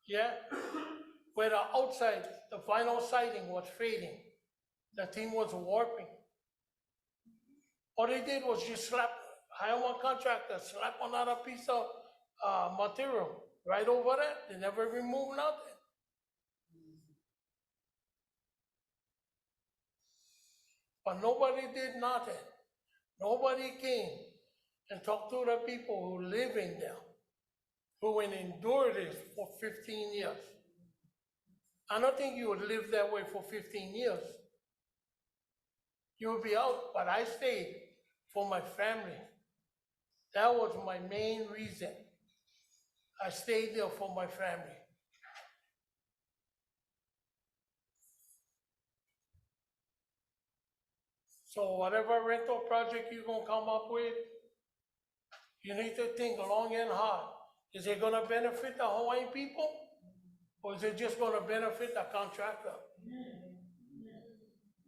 Yeah? Where the outside, the vinyl siding was fading. The thing was warping. All they did was just hire one contractor, slap another piece of material right over that. They never removed nothing. But nobody did nothing. Nobody came and talked to the people who live in there, who would endure this for 15 years. I don't think you would live that way for 15 years. You would be out, but I stayed for my family. That was my main reason. I stayed there for my family. So whatever rental project you're gonna come up with, you need to think long and hard. Is it gonna benefit the Hawaiian people? Or is it just gonna benefit the contractor?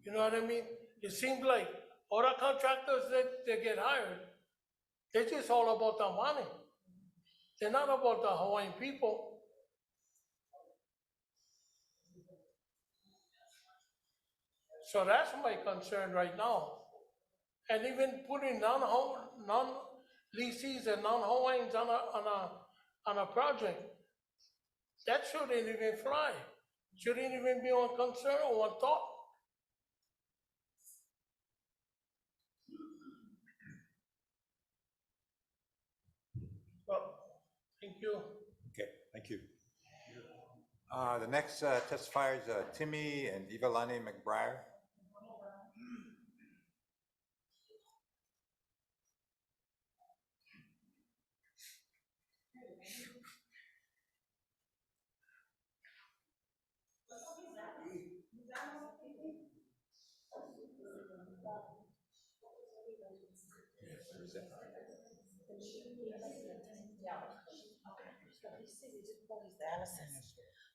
You know what I mean? It seems like all the contractors that get hired, they're just all about the money. They're not about the Hawaiian people. So that's my concern right now. And even putting leases and non-Hawaiians on a project. That shouldn't even fly. Shouldn't even be on concern or on thought. Well, thank you. Okay, thank you. The next testifiers, Timmy and Ivalani McBriar.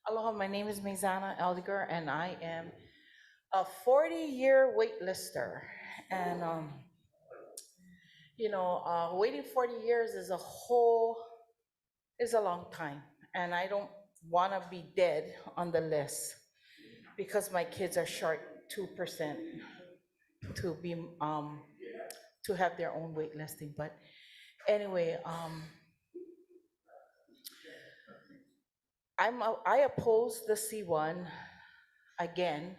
Aloha, my name is Mizana Eldiger, and I am a 40-year waitlister. And, waiting 40 years is a long time. And I don't want to be dead on the list because my kids are short 2% to be, to have their own waitlisting. But anyway, I oppose the C1 again,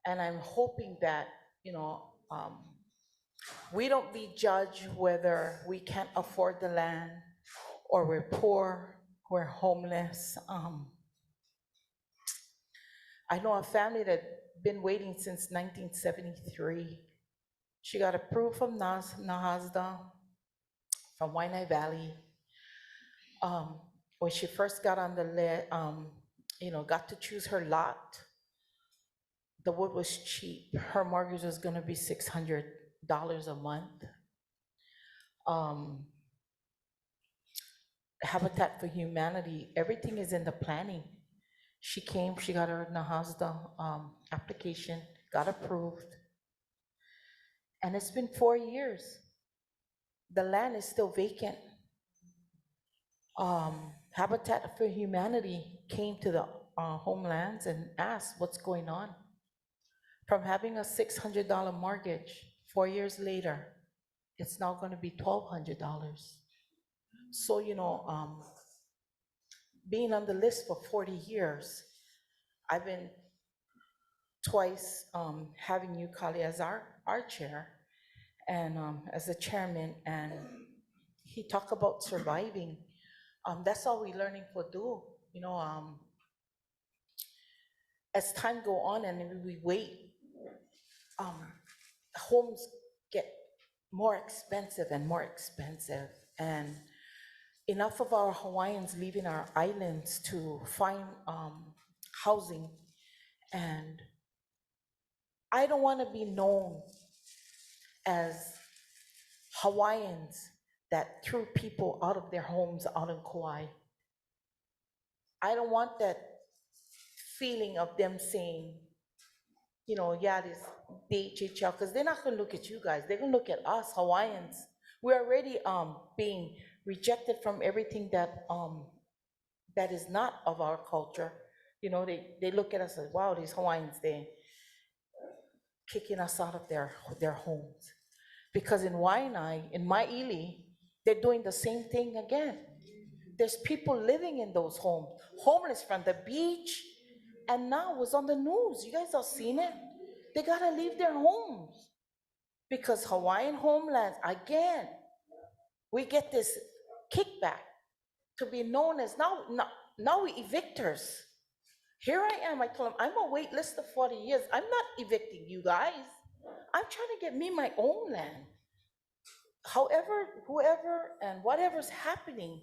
and I'm hoping that, we don't be judged whether we can't afford the land or we're poor, we're homeless. I know a family that been waiting since 1973. She got approved from NAHASDA, from Waianae Valley. When she first got on the list, got to choose her lot, the wood was cheap. Her mortgage was gonna be $600 a month. Habitat for Humanity, everything is in the planning. She came, she got her NAHASDA application, got approved. And it's been 4 years. The land is still vacant. Habitat for Humanity came to the homelands and asked what's going on. From having a $600 mortgage, 4 years later, it's now gonna be $1,200. So, being on the list for 40 years, I've been twice having you, Kali, as our chair, and as the chairman, and he talked about surviving. That's all we learning for do, as time go on and we wait, homes get more expensive and more expensive, and enough of our Hawaiians leaving our islands to find housing. And I don't want to be known as Hawaiians that threw people out of their homes out in Kauai. I don't want that feeling of them saying, yeah, this DHHL, because they're not going to look at you guys. They're going to look at us, Hawaiians. We're already being rejected from everything that that is not of our culture. They look at us as, wow, these Hawaiians, they're kicking us out of their homes. Because in Waianae, in Maili, they're doing the same thing again. There's people living in those homes, homeless from the beach, and now it was on the news. You guys have seen it? They gotta leave their homes because Hawaiian homelands, again, we get this kickback to be known as now we evictors. Here I am, I told them, I'm a wait list of 40 years. I'm not evicting you guys. I'm trying to get me my own land. However, whoever and whatever's happening,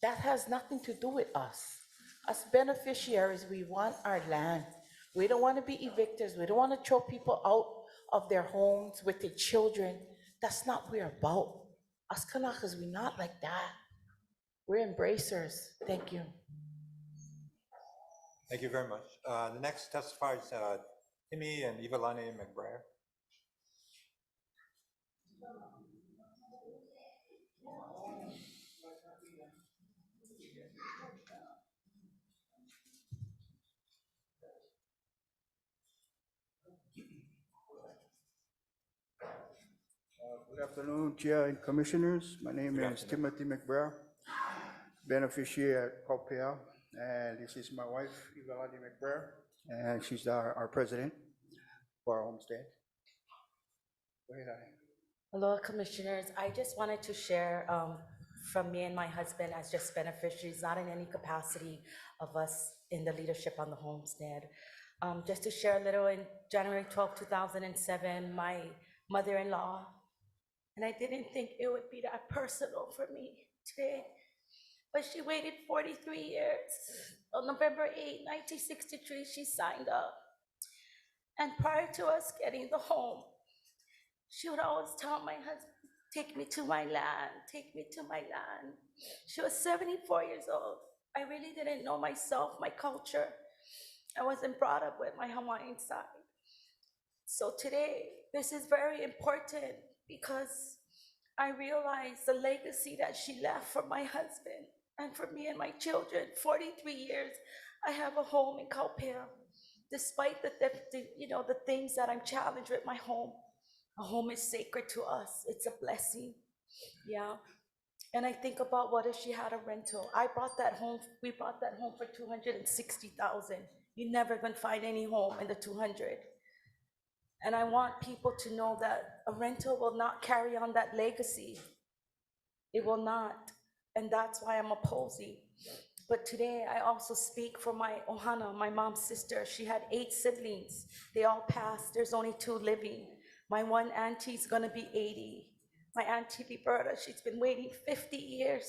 that has nothing to do with us. As beneficiaries, we want our land. We don't want to be evictors. We don't want to throw people out of their homes with their children. That's not what we're about. Us Kanakas, we're not like that. We're embracers. Thank you. Thank you very much. The next testifier is Timmy and Ivalani McBriar. Good afternoon, Chair and Commissioners. My name is Timothy McBrayer, beneficiary at Copia, and this is my wife, Evaladi McBrayer, and she's our president for our homestead. Go ahead, Ari. Hello, Commissioners. I just wanted to share from me and my husband as just beneficiaries, not in any capacity of us in the leadership on the homestead. Just to share a little, in January 12, 2007, my mother-in-law, and I didn't think it would be that personal for me today, but she waited 43 years. On November 8, 1963, she signed up. And prior to us getting the home, she would always tell my husband, take me to my land, take me to my land. She was 74 years old. I really didn't know myself, my culture. I wasn't brought up with my Hawaiian side. So today, this is very important because I realize the legacy that she left for my husband and for me and my children. 43 years, I have a home in Kaupea. Despite the things that I'm challenged with my home, a home is sacred to us. It's a blessing, yeah. And I think about what if she had a rental. We brought that home for $260,000. You're never gonna find any home in the 200. And I want people to know that a rental will not carry on that legacy. It will not, and that's why I'm opposing. But today I also speak for my Ohana, my mom's sister. She had 8 siblings. They all passed. There's only 2 living. My one auntie's gonna be 80. My auntie Liberta, she's been waiting 50 years.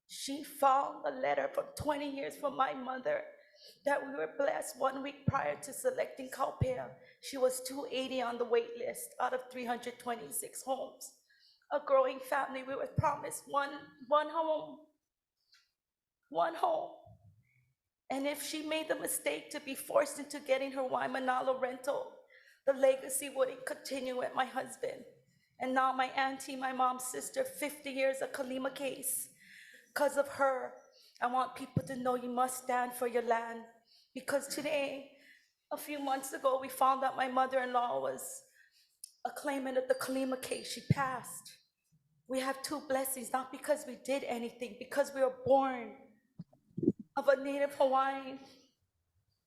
She found a letter from 20 years from my mother that we were blessed 1 week prior to selecting Kaupea. She was 280 on the wait list out of 326 homes. A growing family, we were promised one home. One home. And if she made the mistake to be forced into getting her Waimanalo rental, the legacy wouldn't continue with my husband. And now my auntie, my mom's sister, 50 years, a Kalima case. Because of her, I want people to know you must stand for your land. Because today, a few months ago, we found out my mother-in-law was a claimant of the Kalima case. She passed. We have 2 blessings, not because we did anything, because we were born of a native Hawaiian.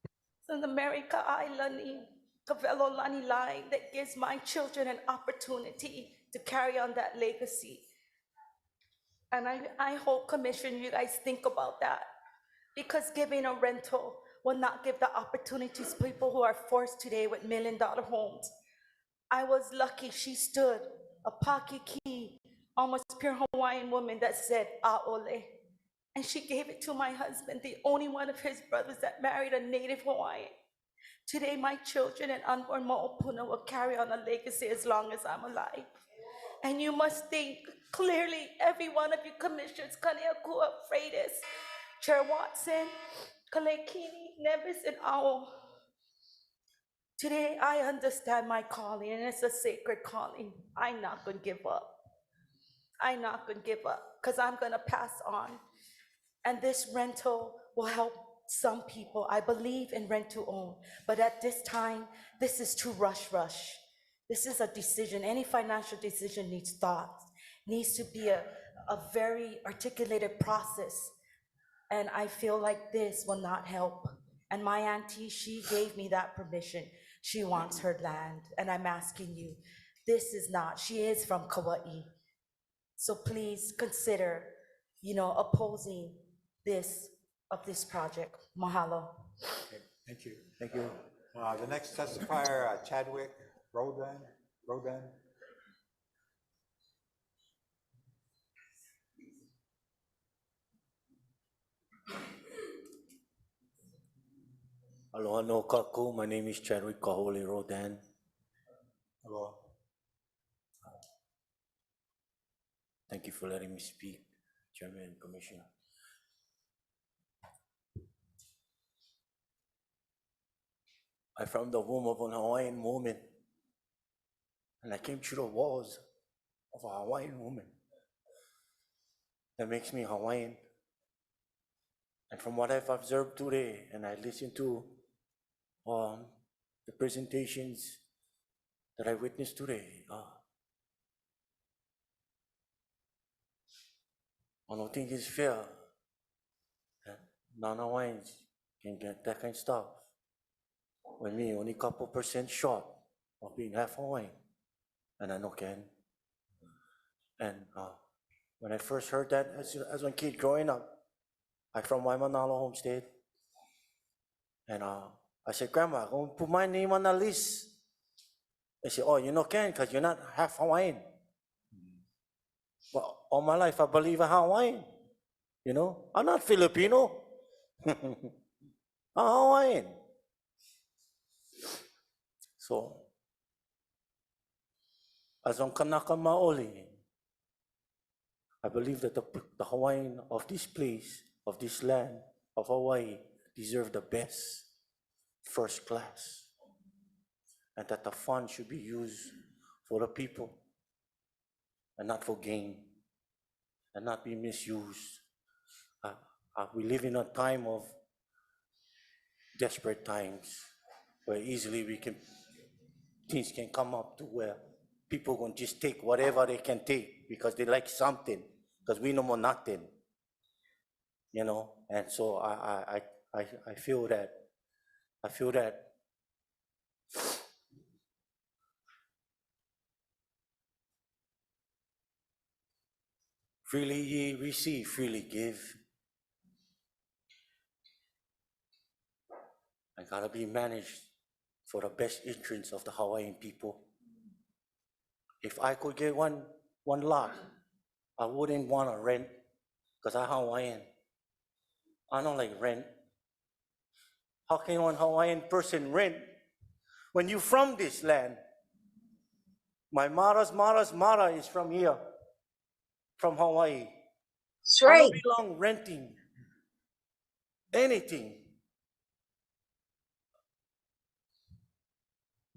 It's an America Island, Kavelo Lani line that gives my children an opportunity to carry on that legacy. And I hope, Commissioner, you guys think about that, because giving a rental will not give the opportunities to people who are forced today with $1 million homes. I was lucky she stood, a Pakiki, almost pure Hawaiian woman that said, Aole. And she gave it to my husband, the only one of his brothers that married a native Hawaiian. Today, my children and unborn Mo'opuna will carry on a legacy as long as I'm alive. And you must think clearly, every one of you commissioners, Kaneakua, Freitas, Chair Watson, Kalekini, Nevis, and Ao. Today, I understand my calling, and it's a sacred calling. I'm not gonna give up. I'm not gonna give up, because I'm gonna pass on. And this rental will help some people. I believe in rent to own, but at this time, this is too rush. This is a decision. Any financial decision needs thought, needs to be a very articulated process. And I feel like this will not help. And my auntie, she gave me that permission. She wants her land. And I'm asking you, this is not, she is from Kauai. So please consider, opposing this project. Mahalo. Okay, thank you. Thank you. The next testifier, Chadwick Rodan. Aloha no kaku. My name is Chadwick Kaholi Rodan. Hello. Thank you for letting me speak, Chairman and Commissioner. I'm from the womb of an Hawaiian woman, and I came through the walls of a Hawaiian woman. That makes me Hawaiian. And from what I've observed today, and I listened to the presentations that I witnessed today, I don't think it's fair that non-Hawaiians can get that kind of stuff. When me only couple percent short of being half Hawaiian, and I know can. And when I first heard that as a kid growing up, I'm from Waimanalo Homestead, and I said, Grandma, go put my name on the list. They said, oh, you know can because you're not half Hawaiian. But all my life I believe I'm Hawaiian. You know, I'm not Filipino. I'm Hawaiian. So, as on Kanaka Maoli, I believe that the Hawaiian of this place, of this land, of Hawaii, deserve the best, first class. And that the fund should be used for the people and not for gain and not be misused. We live in a time of desperate times where easily things can come up to where people can just take whatever they can take because they like something, because we know more nothing, you know. And so I feel that freely ye receive, freely give. I gotta be managed for the best interests of the Hawaiian people. If I could get one lot, I wouldn't want to rent because I'm Hawaiian. I don't like rent. How can one Hawaiian person rent when you from this land? My mother's mother is from here, from Hawaii. I don't belong renting anything.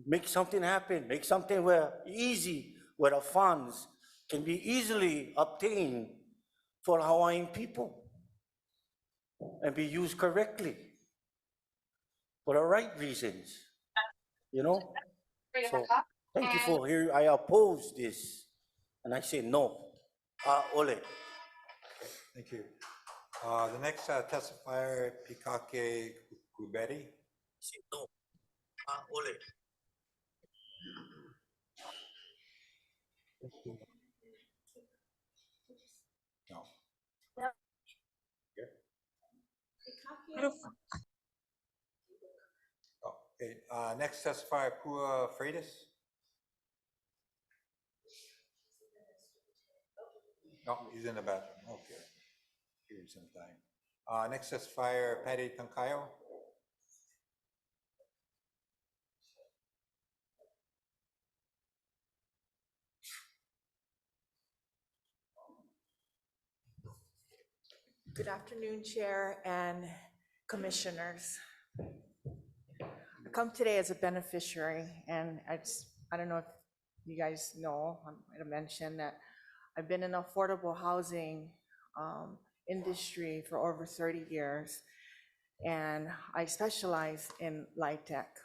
Make something happen, make something where easy, where the funds can be easily obtained for Hawaiian people and be used correctly for the right reasons, you know? So thank you for hearing. I oppose this and I say no. Ole. Thank you. The next testifier, Pikake Kuberi. Say no. Ole. No. Oh, okay. Next testifier, Pua Freitas. No, he's in the bathroom. Okay. Give him some time. Next testifier, Patty Tankayo. Good afternoon, Chair and Commissioners. I come today as a beneficiary, and I don't know if you guys know, I might have mentioned that I've been in affordable housing industry for over 30 years, and I specialize in light tech.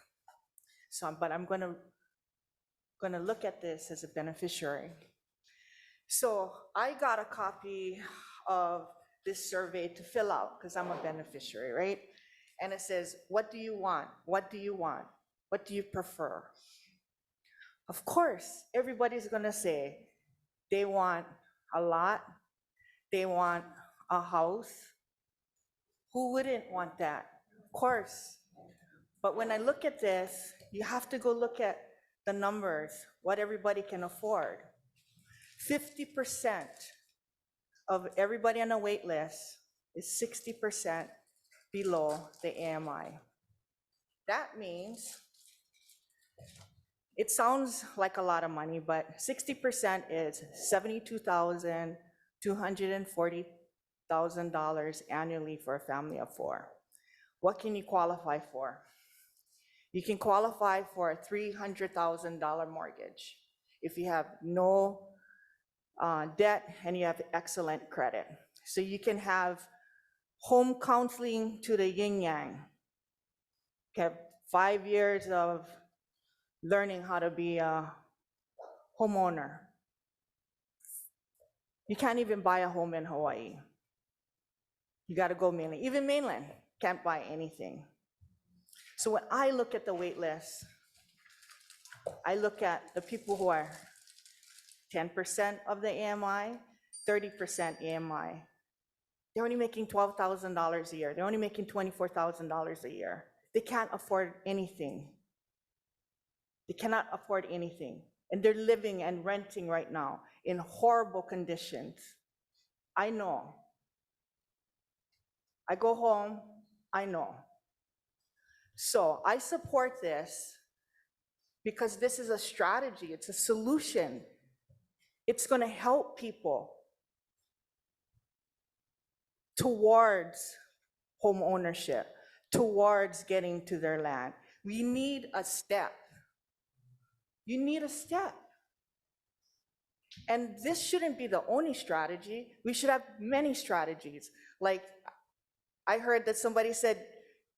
So, but I'm gonna look at this as a beneficiary. So I got a copy of this survey to fill out because I'm a beneficiary, right? And it says, what do you want? What do you want? What do you prefer? Of course, everybody's gonna say they want a lot, they want a house. Who wouldn't want that? Of course. But when I look at this, you have to go look at the numbers, what everybody can afford. 50% of everybody on the wait list is 60% below the AMI. That means, it sounds like a lot of money, but 60% is $72,240,000 annually for a family of 4. What can you qualify for? You can qualify for a $300,000 mortgage if you have no debt and you have excellent credit. So you can have home counseling to the yin yang. You have 5 years of learning how to be a homeowner. You can't even buy a home in Hawaii. You gotta go mainland. Even mainland can't buy anything. So when I look at the wait list, I look at the people who are 10% of the AMI, 30% AMI. They're only making $12,000 a year. They're only making $24,000 a year. They can't afford anything. They cannot afford anything. And they're living and renting right now in horrible conditions. I know. I go home, I know. So I support this because this is a strategy, it's a solution. It's gonna help people towards home ownership, towards getting to their land. We need a step. You need a step. And this shouldn't be the only strategy. We should have many strategies. Like, I heard that somebody said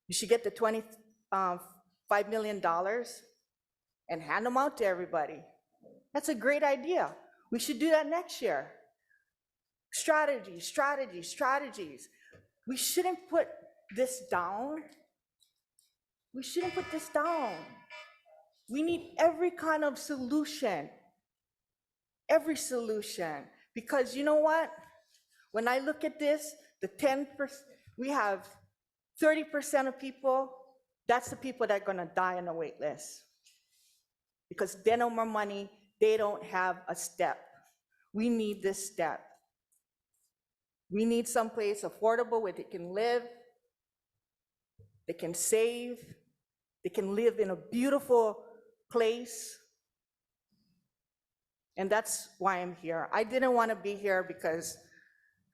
you should get the $25 million and hand them out to everybody. That's a great idea. We should do that next year. Strategies, strategies, strategies. We shouldn't put this down. We shouldn't put this down. We need every kind of solution. Every solution. Because you know what? When I look at this, the 10%, we have 30% of people, that's the people that are gonna die on the wait list. Because they no more money, they don't have a step. We need this step. We need someplace affordable where they can live, they can save, they can live in a beautiful place. And that's why I'm here. I didn't want to be here because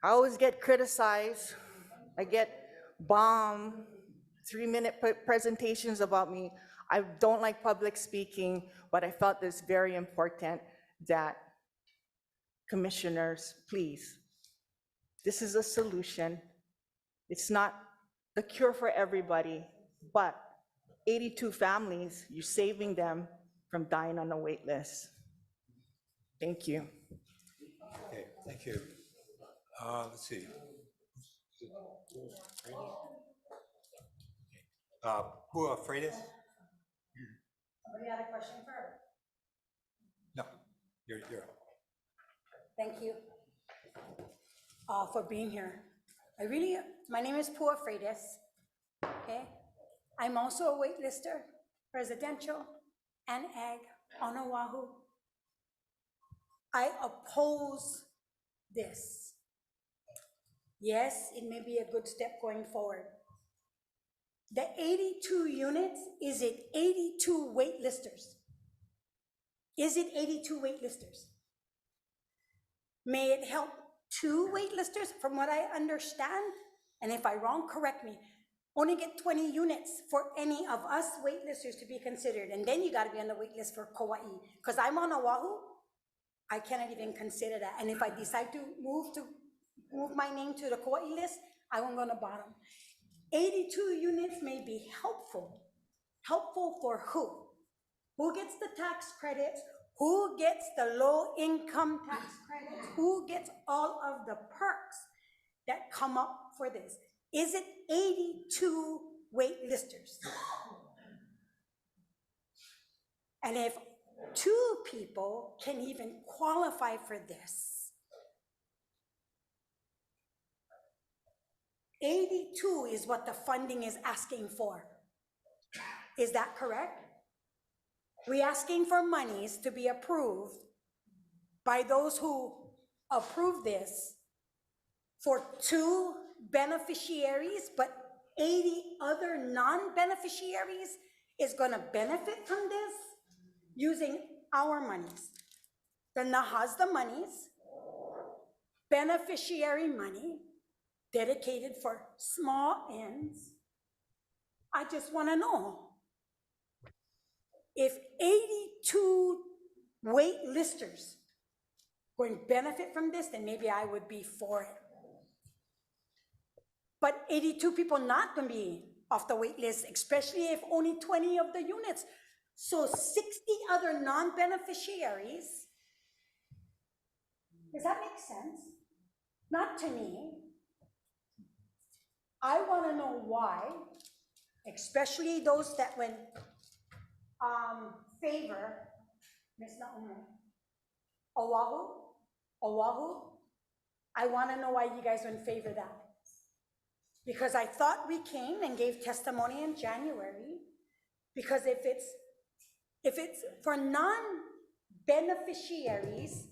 I always get criticized. I get bombed, 3-minute presentations about me. I don't like public speaking, but I felt it's very important that commissioners, please, this is a solution. It's not the cure for everybody, but 82 families, you're saving them from dying on the wait list. Thank you. Okay, thank you. Let's see. Pua Freitas? Somebody had a question for her? No, you're up. Thank you for being here. My name is Pua Freitas, okay? I'm also a waitlister, residential and ag on Oahu. I oppose this. Yes, it may be a good step going forward. The 82 units, is it 82 waitlisters? Is it 82 waitlisters? May it help 2 waitlisters, from what I understand, and if I'm wrong, correct me, only get 20 units for any of us waitlisters to be considered, and then you gotta be on the waitlist for Kauai. Because I'm on Oahu, I cannot even consider that, and if I decide to move my name to the Kauai list, I won't go on the bottom. 82 units may be helpful. Helpful for who? Who gets the tax credits? Who gets the low-income tax credits? Who gets all of the perks that come up for this? Is it 82 waitlisters? And if 2 people can even qualify for this, 82 is what the funding is asking for. Is that correct? We're asking for monies to be approved by those who approve this for 2 beneficiaries, but 80 other non-beneficiaries is gonna benefit from this using our monies. The NAHASDA monies, beneficiary money, dedicated for small ends. I just want to know if 82 waitlisters going to benefit from this, then maybe I would be for it. But 82 people not going to be off the wait list, especially if only 20 of the units. So 60 other non-beneficiaries Does that make sense? Not to me. I want to know why, especially those that went favor Ms. Naomi. Oahu. I want to know why you guys wouldn't favor that. Because I thought we came and gave testimony in January, because if it's for non-beneficiaries,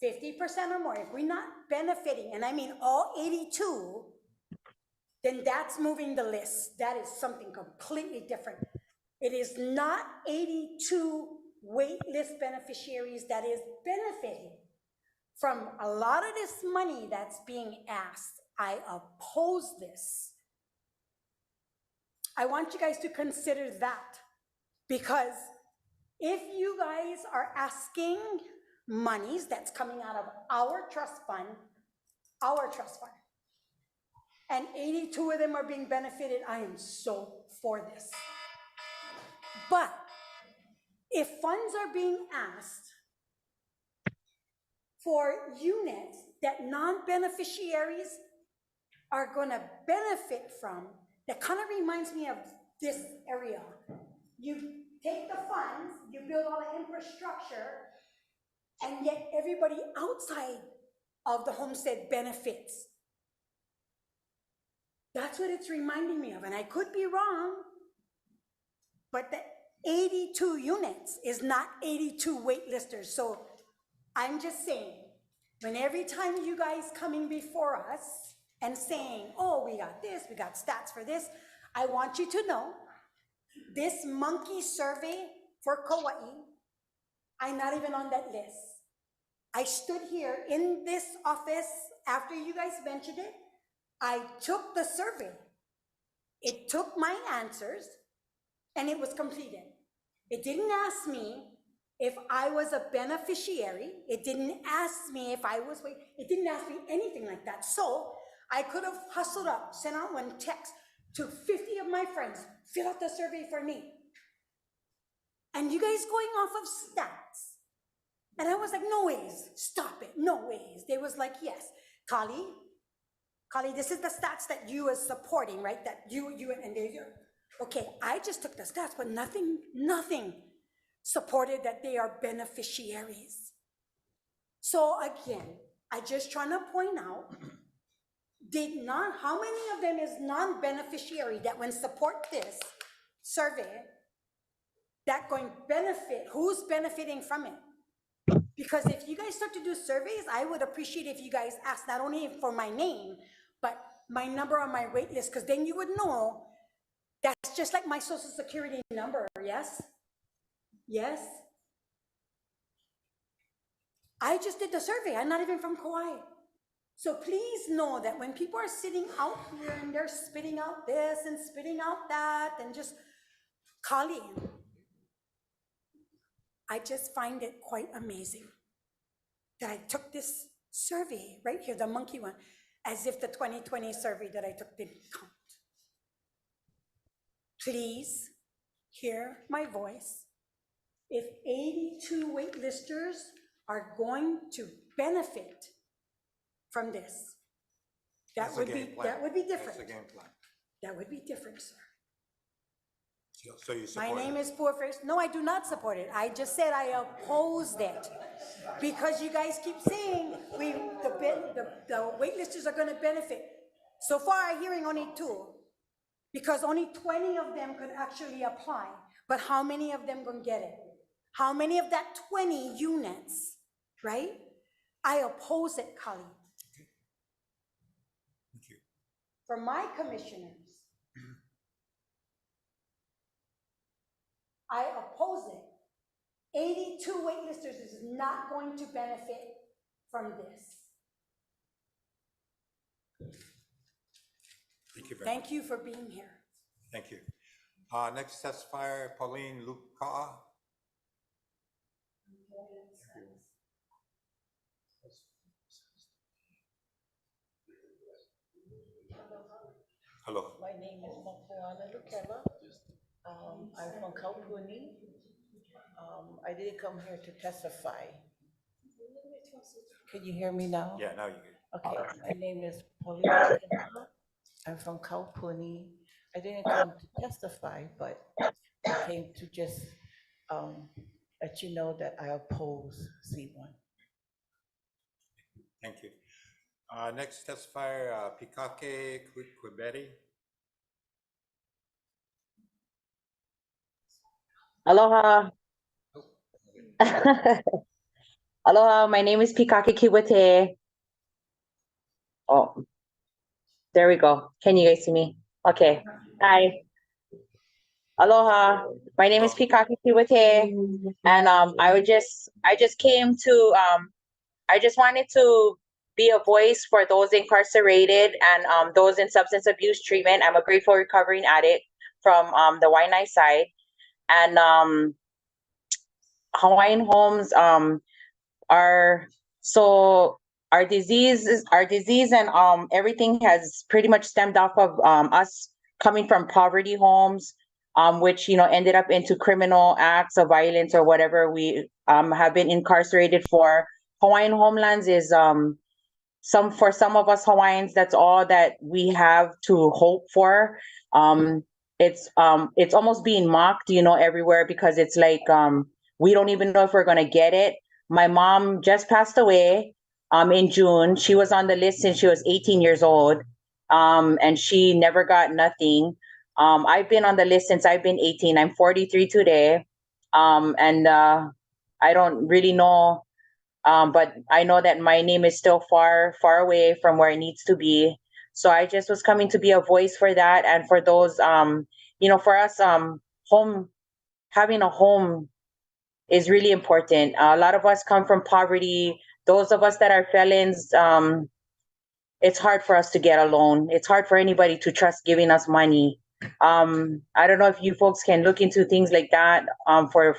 50% or more, if we're not benefiting, and I mean all 82, then that's moving the list. That is something completely different. It is not 82 wait list beneficiaries that is benefiting from a lot of this money that's being asked. I oppose this. I want you guys to consider that, because if you guys are asking monies that's coming out of our trust fund, and 82 of them are being benefited, I am so for this. But if funds are being asked for units that non-beneficiaries are going to benefit from, that kind of reminds me of this area. You take the funds, you build all the infrastructure, and yet everybody outside of the homestead benefits. That's what it's reminding me of, and I could be wrong, but the 82 units is not 82 waitlisters. So I'm just saying, when every time you guys coming before us and saying, oh, we got this, we got stats for this, I want you to know, this monkey survey for Kauai, I'm not even on that list. I stood here in this office after you guys mentioned it. I took the survey. It took my answers, and it was completed. It didn't ask me if I was a beneficiary. It didn't ask me if I was, it didn't ask me anything like that. So I could have hustled up, sent out one text to 50 of my friends, fill out the survey for me. And you guys going off of stats. And I was like, no ways, stop it, no ways. They was like, yes, Kali, this is the stats that you is supporting, right? That you and they, okay, I just took the stats, but nothing supported that they are beneficiaries. So again, I just trying to point out, how many of them is non-beneficiary that when support this survey, that going benefit, who's benefiting from it? Because if you guys start to do surveys, I would appreciate if you guys ask not only for my name, but my number on my wait list, because then you would know that's just like my social security number, yes? Yes? I just did the survey, I'm not even from Kauai. So please know that when people are sitting out here and they're spitting out this and spitting out that and just calling, I just find it quite amazing that I took this survey right here, the monkey one, as if the 2020 survey that I took didn't count. Please hear my voice. If 82 waitlisters are going to benefit from this, that would be different. That's the game plan. That would be different, sir. So you support My name it? is Poor Face. No, I do not support it. I just said I opposed it. Because you guys keep saying the waitlisters are going to benefit. So far, I'm hearing only 2. Because only 20 of them could actually apply. But how many of them going to get it? How many of that 20 units, right? I oppose it, Kali. Thank you. For my commissioners, I oppose it. 82 waitlisters is not going to benefit from this. Thank you very much. Thank you for being here. Thank you. Next testifier, Pauline Luka'a. Hello. My name is Mapuana Lukela. I'm from Kaupuni. I didn't come here to testify. Can you hear me now? Yeah, now you can. Okay, my name is Paulina. I'm from Kaupuni. I didn't come to testify, but I came to just let you know that I oppose C1. Thank you. Next testifier, Pikake Kwibeti. Aloha. Aloha, my name is Pikake Kiwate. Oh, there we go. Can you guys see me? Okay. Hi. Aloha. My name is Pikake Kiwate. And I just came to I just wanted to be a voice for those incarcerated and those in substance abuse treatment. I'm a grateful recovering addict from the Waianae side. And Hawaiian Homes our so our disease and everything has pretty much stemmed off of us coming from poverty homes, which ended up into criminal acts of violence or whatever we have been incarcerated for. Hawaiian Homelands is for some of us Hawaiians, that's all that we have to hope for. It's almost being mocked, everywhere, because it's like we don't even know if we're gonna get it. My mom just passed away in June. She was on the list since she was 18 years old, and she never got nothing. I've been on the list since I've been 18. I'm 43 today, and I don't really know, but I know that my name is still far, far away from where it needs to be. So I just was coming to be a voice for that and for those, for us, home having a home is really important. A lot of us come from poverty. Those of us that are felons, it's hard for us to get a loan. It's hard for anybody to trust giving us money. I don't know if you folks can look into things like that for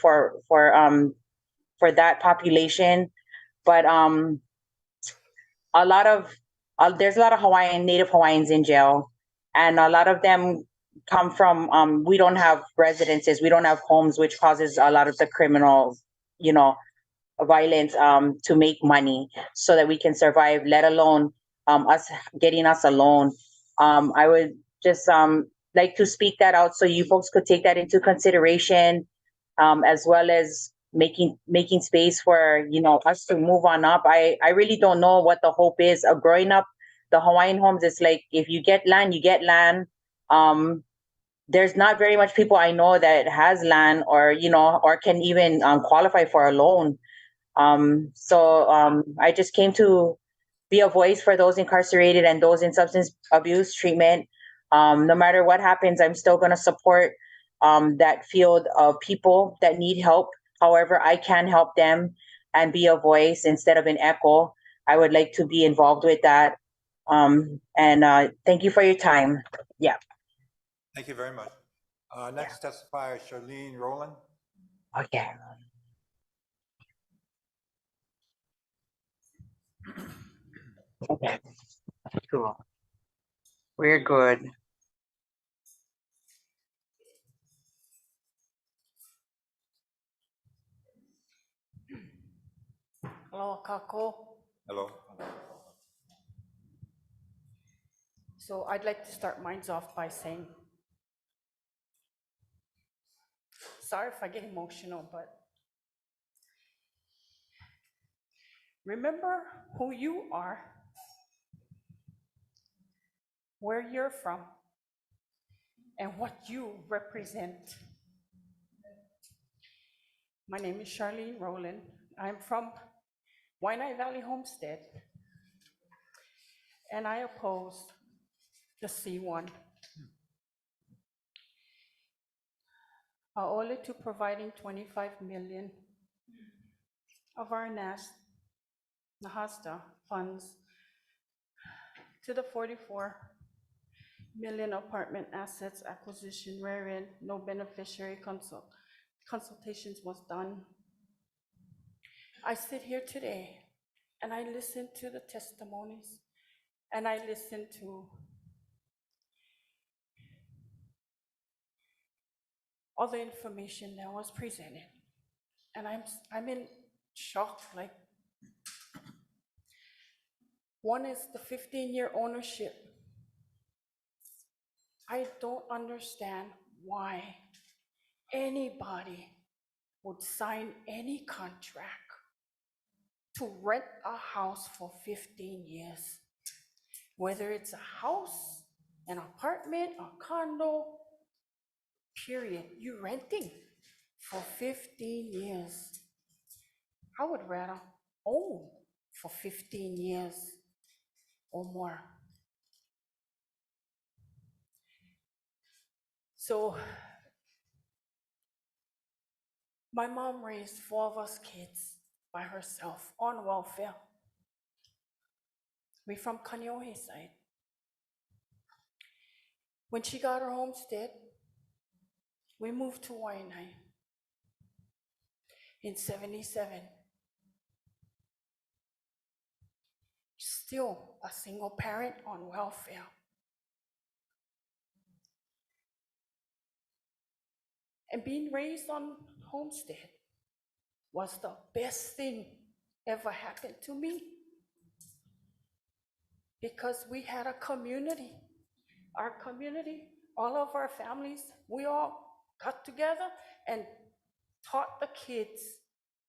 that population, but a lot of there's a lot of Native Hawaiians in jail, and a lot of them come from we don't have residences, we don't have homes, which causes a lot of the criminal, you know, violence to make money so that we can survive, let alone us getting us a loan. I would just like to speak that out so you folks could take that into consideration, as well as making space for us to move on up. I really don't know what the hope is of growing up. The Hawaiian Homes, it's like if you get land, you get land. There's not very much people I know that has land or or can even qualify for a loan. I just came to be a voice for those incarcerated and those in substance abuse treatment. No matter what happens, I'm still going to support that field of people that need help. However, I can help them and be a voice instead of an echo. I would like to be involved with that. Thank you for your time. Yeah. Thank you very much. Next testifier, Charlene Rowland. Okay. Okay. Cool. We're good. Hello, Kako. Hello. So I'd like to start mine off by saying, sorry if I get emotional, but remember who you are, where you're from, and what you represent. My name is Charlene Rowland. I'm from Waianae Valley Homestead, and I oppose the C1. Aole to providing 25 million of our Nahasta funds to the 44 million apartment assets acquisition wherein no beneficiary consultations was done. I sit here today and I listen to the testimonies and I listen to all the information that was presented. And I'm in shock, like, One is the 15-year ownership. I don't understand why anybody would sign any contract to rent a house for 15 years. Whether it's a house, an apartment, a condo, period, you're renting for 15 years. I would rather own for 15 years or more. So my mom raised 4 of us kids by herself on welfare. We're from Kaneohe side. When she got her homestead, we moved to Waianae in '77. Still a single parent on welfare. And being raised on homestead was the best thing ever happened to me, because we had a community. Our community, all of our families, we all got together and taught the kids,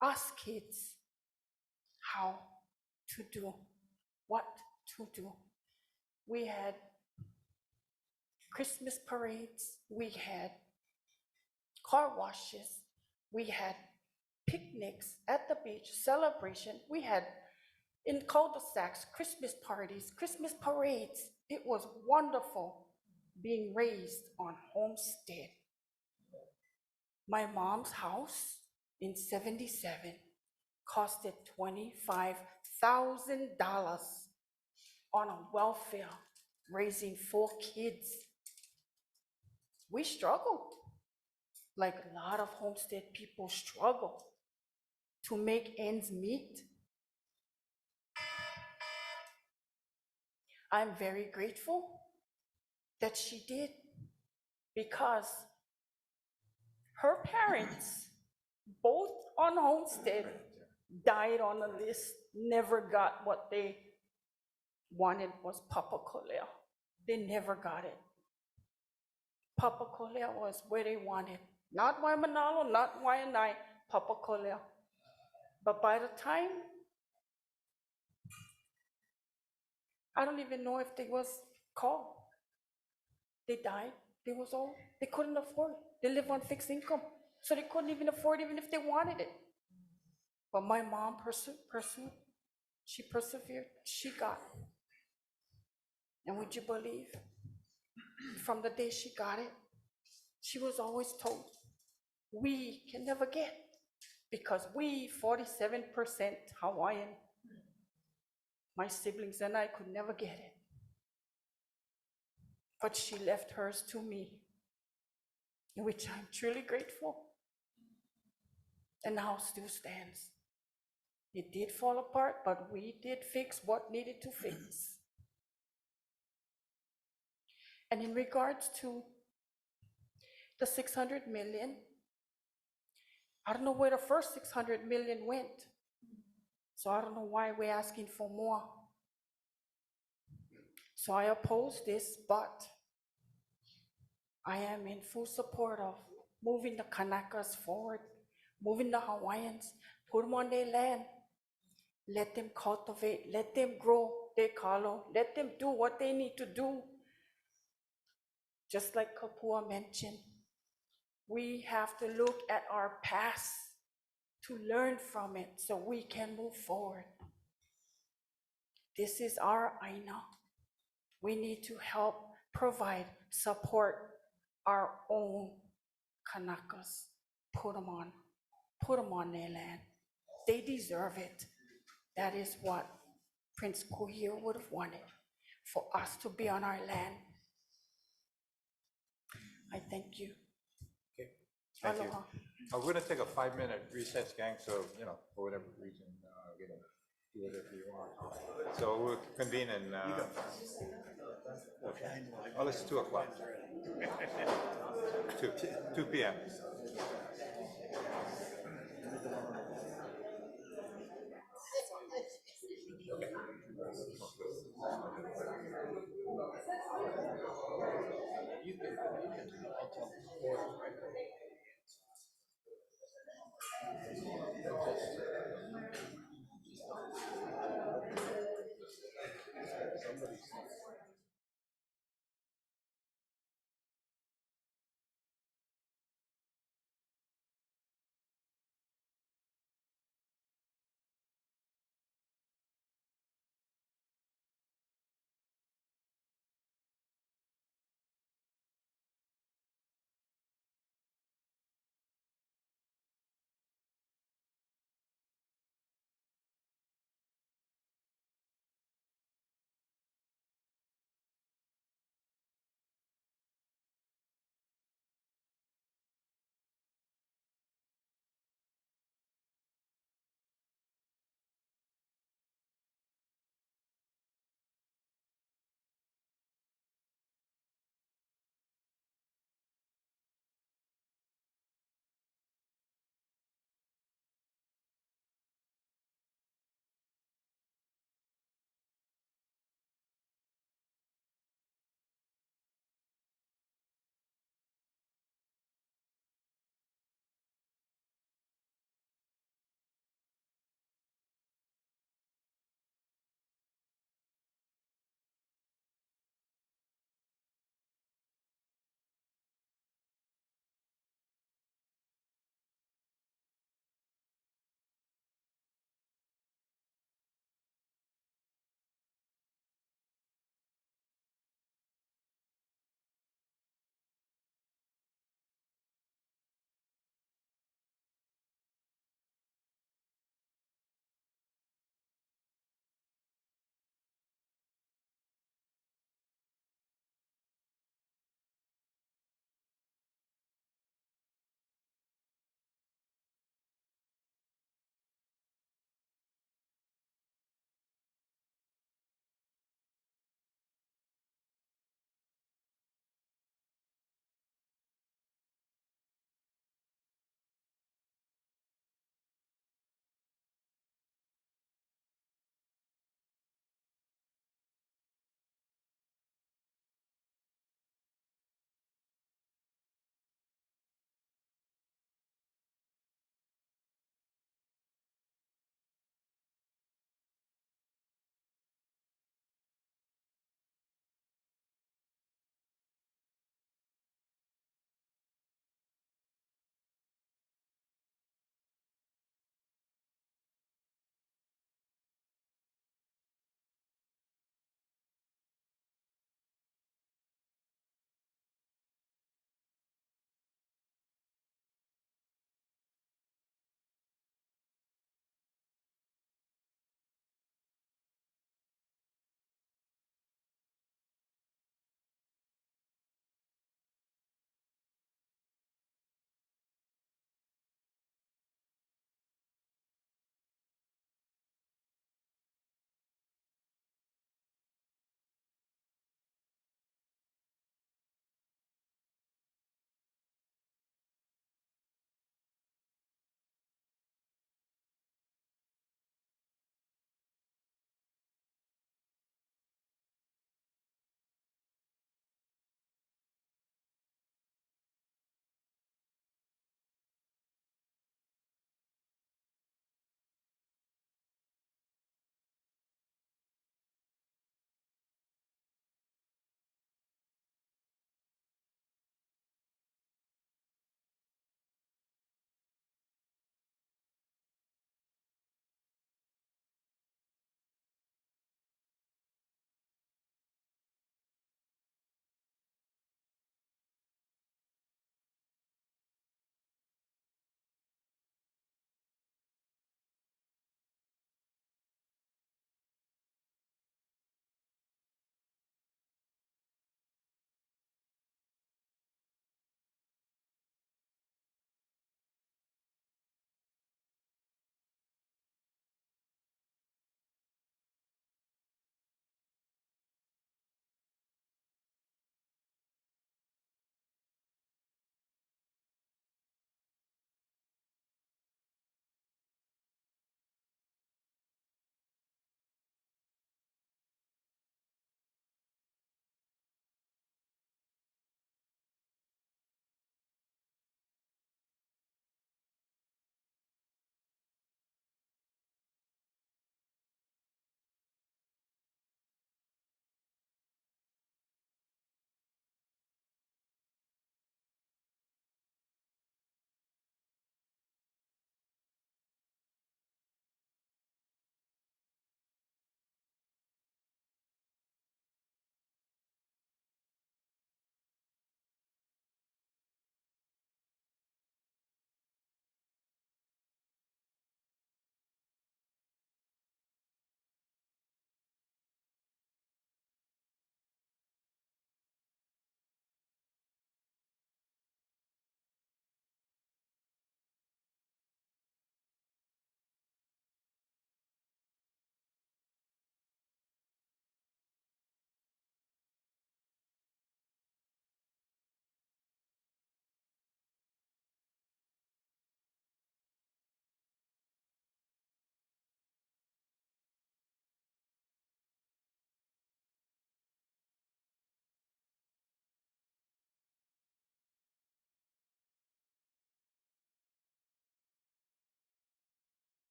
us kids, how to do, what to do. We had Christmas parades, we had car washes, we had picnics at the beach, celebration. We had in cul-de-sacs, Christmas parties, Christmas parades. It was wonderful being raised on homestead. My mom's house in '77 costed $25,000 on a welfare, raising 4 kids. We struggled, like a lot of homestead people struggle to make ends meet. I'm very grateful that she did, because her parents, both on homestead, died on the list, never got what they wanted, was Papa Kolea. They never got it. Papa Kolea was where they wanted. Not Waimanalo, not Waianae, Papa Kolea. But by the time, I don't even know if they was called. They died. They was old. They couldn't afford it. They live on fixed income. So they couldn't even afford it even if they wanted it. But my mom pursued. She persevered. She got it. And would you believe, from the day she got it, she was always told, we can never get, because we, 47% Hawaiian, my siblings and I could never get it. But she left hers to me, in which I'm truly grateful. And the house still stands. It did fall apart, but we did fix what needed to fix. And in regards to the 600 million, I don't know where the first 600 million went. So I don't know why we're asking for more. So I oppose this, but I am in full support of moving the Kanakas forward, moving the Hawaiians, put them on their land, let them cultivate, let them grow their kalo, let them do what they need to do. Just like Kapua mentioned, we have to look at our past to learn from it so we can move forward. This is our aina. We need to help provide, support our own Kanakas. Put them on their land. They deserve it. That is what Prince Kuhio would have wanted, for us to be on our land. I thank you. Okay, thank you. Aloha. We're gonna take a 5-minute recess, gang, so, for whatever reason, we can do it if you want. So we'll convene in, okay. Oh, it's 2 o'clock. 2 p.m.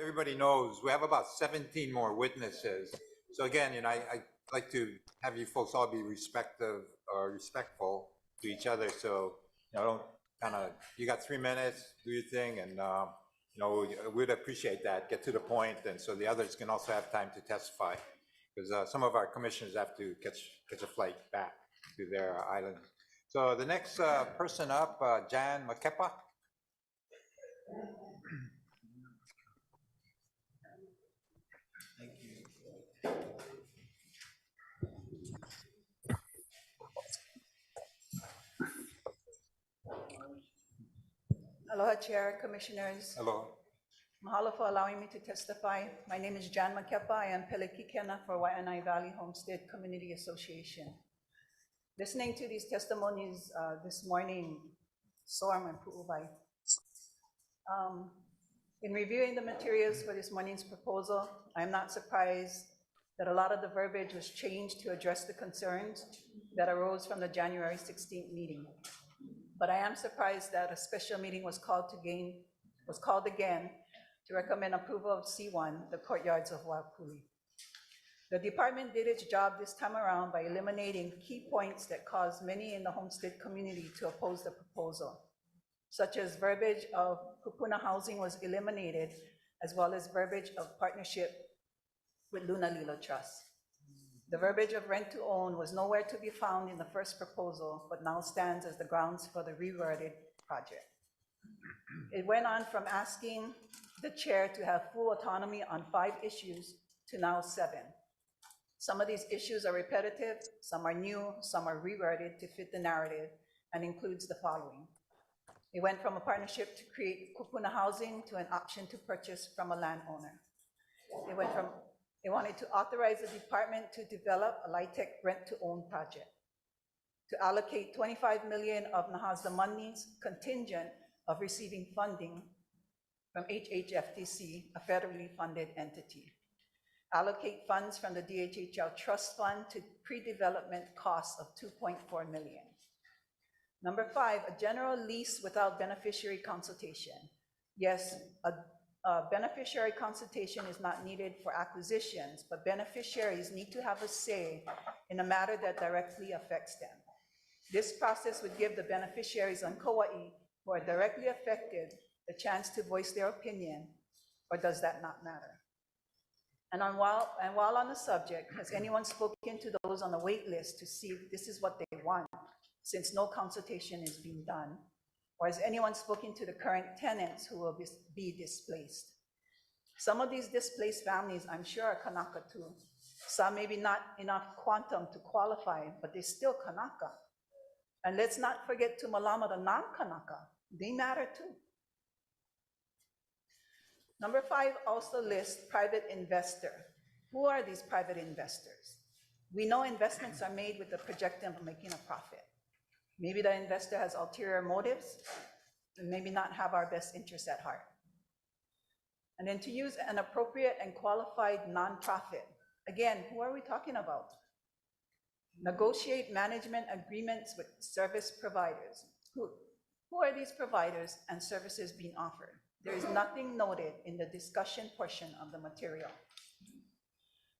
everybody knows, we have about 17 more witnesses. So again, I'd like to have you folks all be respectful to each other. So, don't you got 3 minutes, do your thing, and, we'd appreciate that, get to the point, and so the others can also have time to testify. Because some of our commissioners have to catch a flight back to their island. So the next person up, Jan Makepa. Aloha Chair, Commissioners. Hello. Mahalo for allowing me to testify. My name is Jan Makepa. I am Pelekikena for Waianae Valley Homestead Community Association. Listening to these testimonies this morning, so I'm Pu'uwai. In reviewing the materials for this morning's proposal, I'm not surprised that a lot of the verbiage was changed to address the concerns that arose from the January 16th meeting. But I am surprised that a special meeting was called again to recommend approval of C1, the courtyards of Waiapuli. The department did its job this time around by eliminating key points that caused many in the homestead community to oppose the proposal, such as verbiage of kupuna housing was eliminated, as well as verbiage of partnership with Luna Lilo Trust. The verbiage of rent to own was nowhere to be found in the first proposal, but now stands as the grounds for the reworded project. It went on from asking the chair to have full autonomy on 5 issues to now 7. Some of these issues are repetitive, some are new, some are reworded to fit the narrative, and includes the following. It went from a partnership to create kupuna housing to an option to purchase from a landowner. It wanted to authorize the department to develop a LIHTC rent-to-own project, to allocate 25 million of Nahasda monies contingent of receiving funding from HHFTC, a federally funded entity. Allocate funds from the DHHL Trust Fund to pre-development costs of 2.4 million. Number 5, a general lease without beneficiary consultation. Yes, a beneficiary consultation is not needed for acquisitions, but beneficiaries need to have a say in a matter that directly affects them. This process would give the beneficiaries on Kauai who are directly affected the chance to voice their opinion, or does that not matter? And while on the subject, has anyone spoken to those on the wait list to see if this is what they want, since no consultation is being done? Or has anyone spoken to the current tenants who will be displaced? Some of these displaced families, I'm sure, are Kanaka too. Some maybe not enough quantum to qualify, but they're still Kanaka. And let's not forget to Malama, the non-Kanaka. They matter too. Number 5 also lists private investor. Who are these private investors? We know investments are made with the projecting of making a profit. Maybe the investor has ulterior motives and maybe not have our best interests at heart. And then to use an appropriate and qualified nonprofit. Again, who are we talking about? Negotiate management agreements with service providers. Who are these providers and services being offered? There is nothing noted in the discussion portion of the material.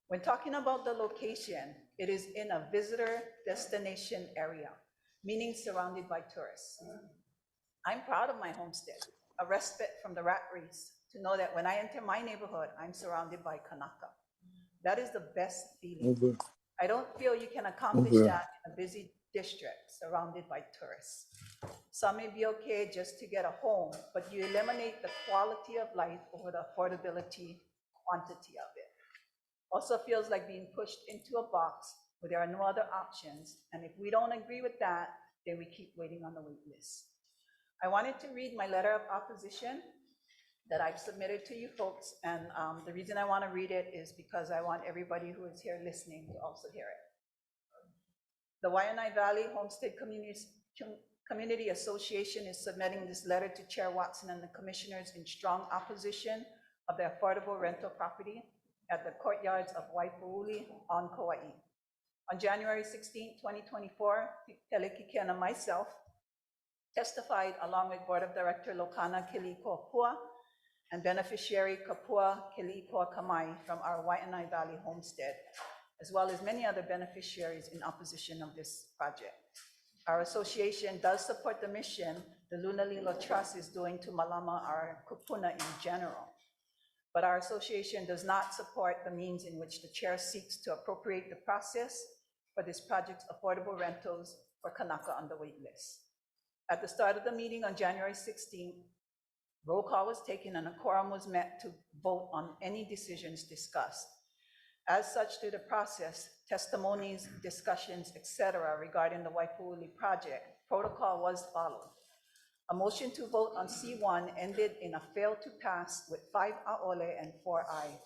When talking about the location, it is in a visitor destination area, meaning surrounded by tourists. I'm proud of my homestead, a respite from the rat race, to know that when I enter my neighborhood, I'm surrounded by Kanaka. That is the best feeling. I don't feel you can accomplish that in a busy district surrounded by tourists. Some may be okay just to get a home, but you eliminate the quality of life over the affordability quantity of it. Also feels like being pushed into a box where there are no other options, and if we don't agree with that, then we keep waiting on the wait list. I wanted to read my letter of opposition that I've submitted to you folks, and the reason I want to read it is because I want everybody who is here listening to also hear it. The Waianae Valley Homestead Community Association is submitting this letter to Chair Watson and the commissioners in strong opposition of the affordable rental property at the courtyards of Waipuuli on Kauai. On January 16, 2024, Pelekike and myself testified along with Board of Director Lokana Kilikopua and beneficiary Kapua Kili'ikoa Kamai from our Waianae Valley homestead, as well as many other beneficiaries in opposition of this project. Our association does support the mission the Lunalilo Trust is doing to Malama, our kupuna in general. But our association does not support the means in which the chair seeks to appropriate the process for this project's affordable rentals for Kanaka on the wait list. At the start of the meeting on January 16th, roll call was taken and a quorum was met to vote on any decisions discussed. As such, through the process, testimonies, discussions, etc. regarding the Waipu'uli project protocol was followed. A motion to vote on C1 ended in a fail to pass with 5 a'ole and 4 aye.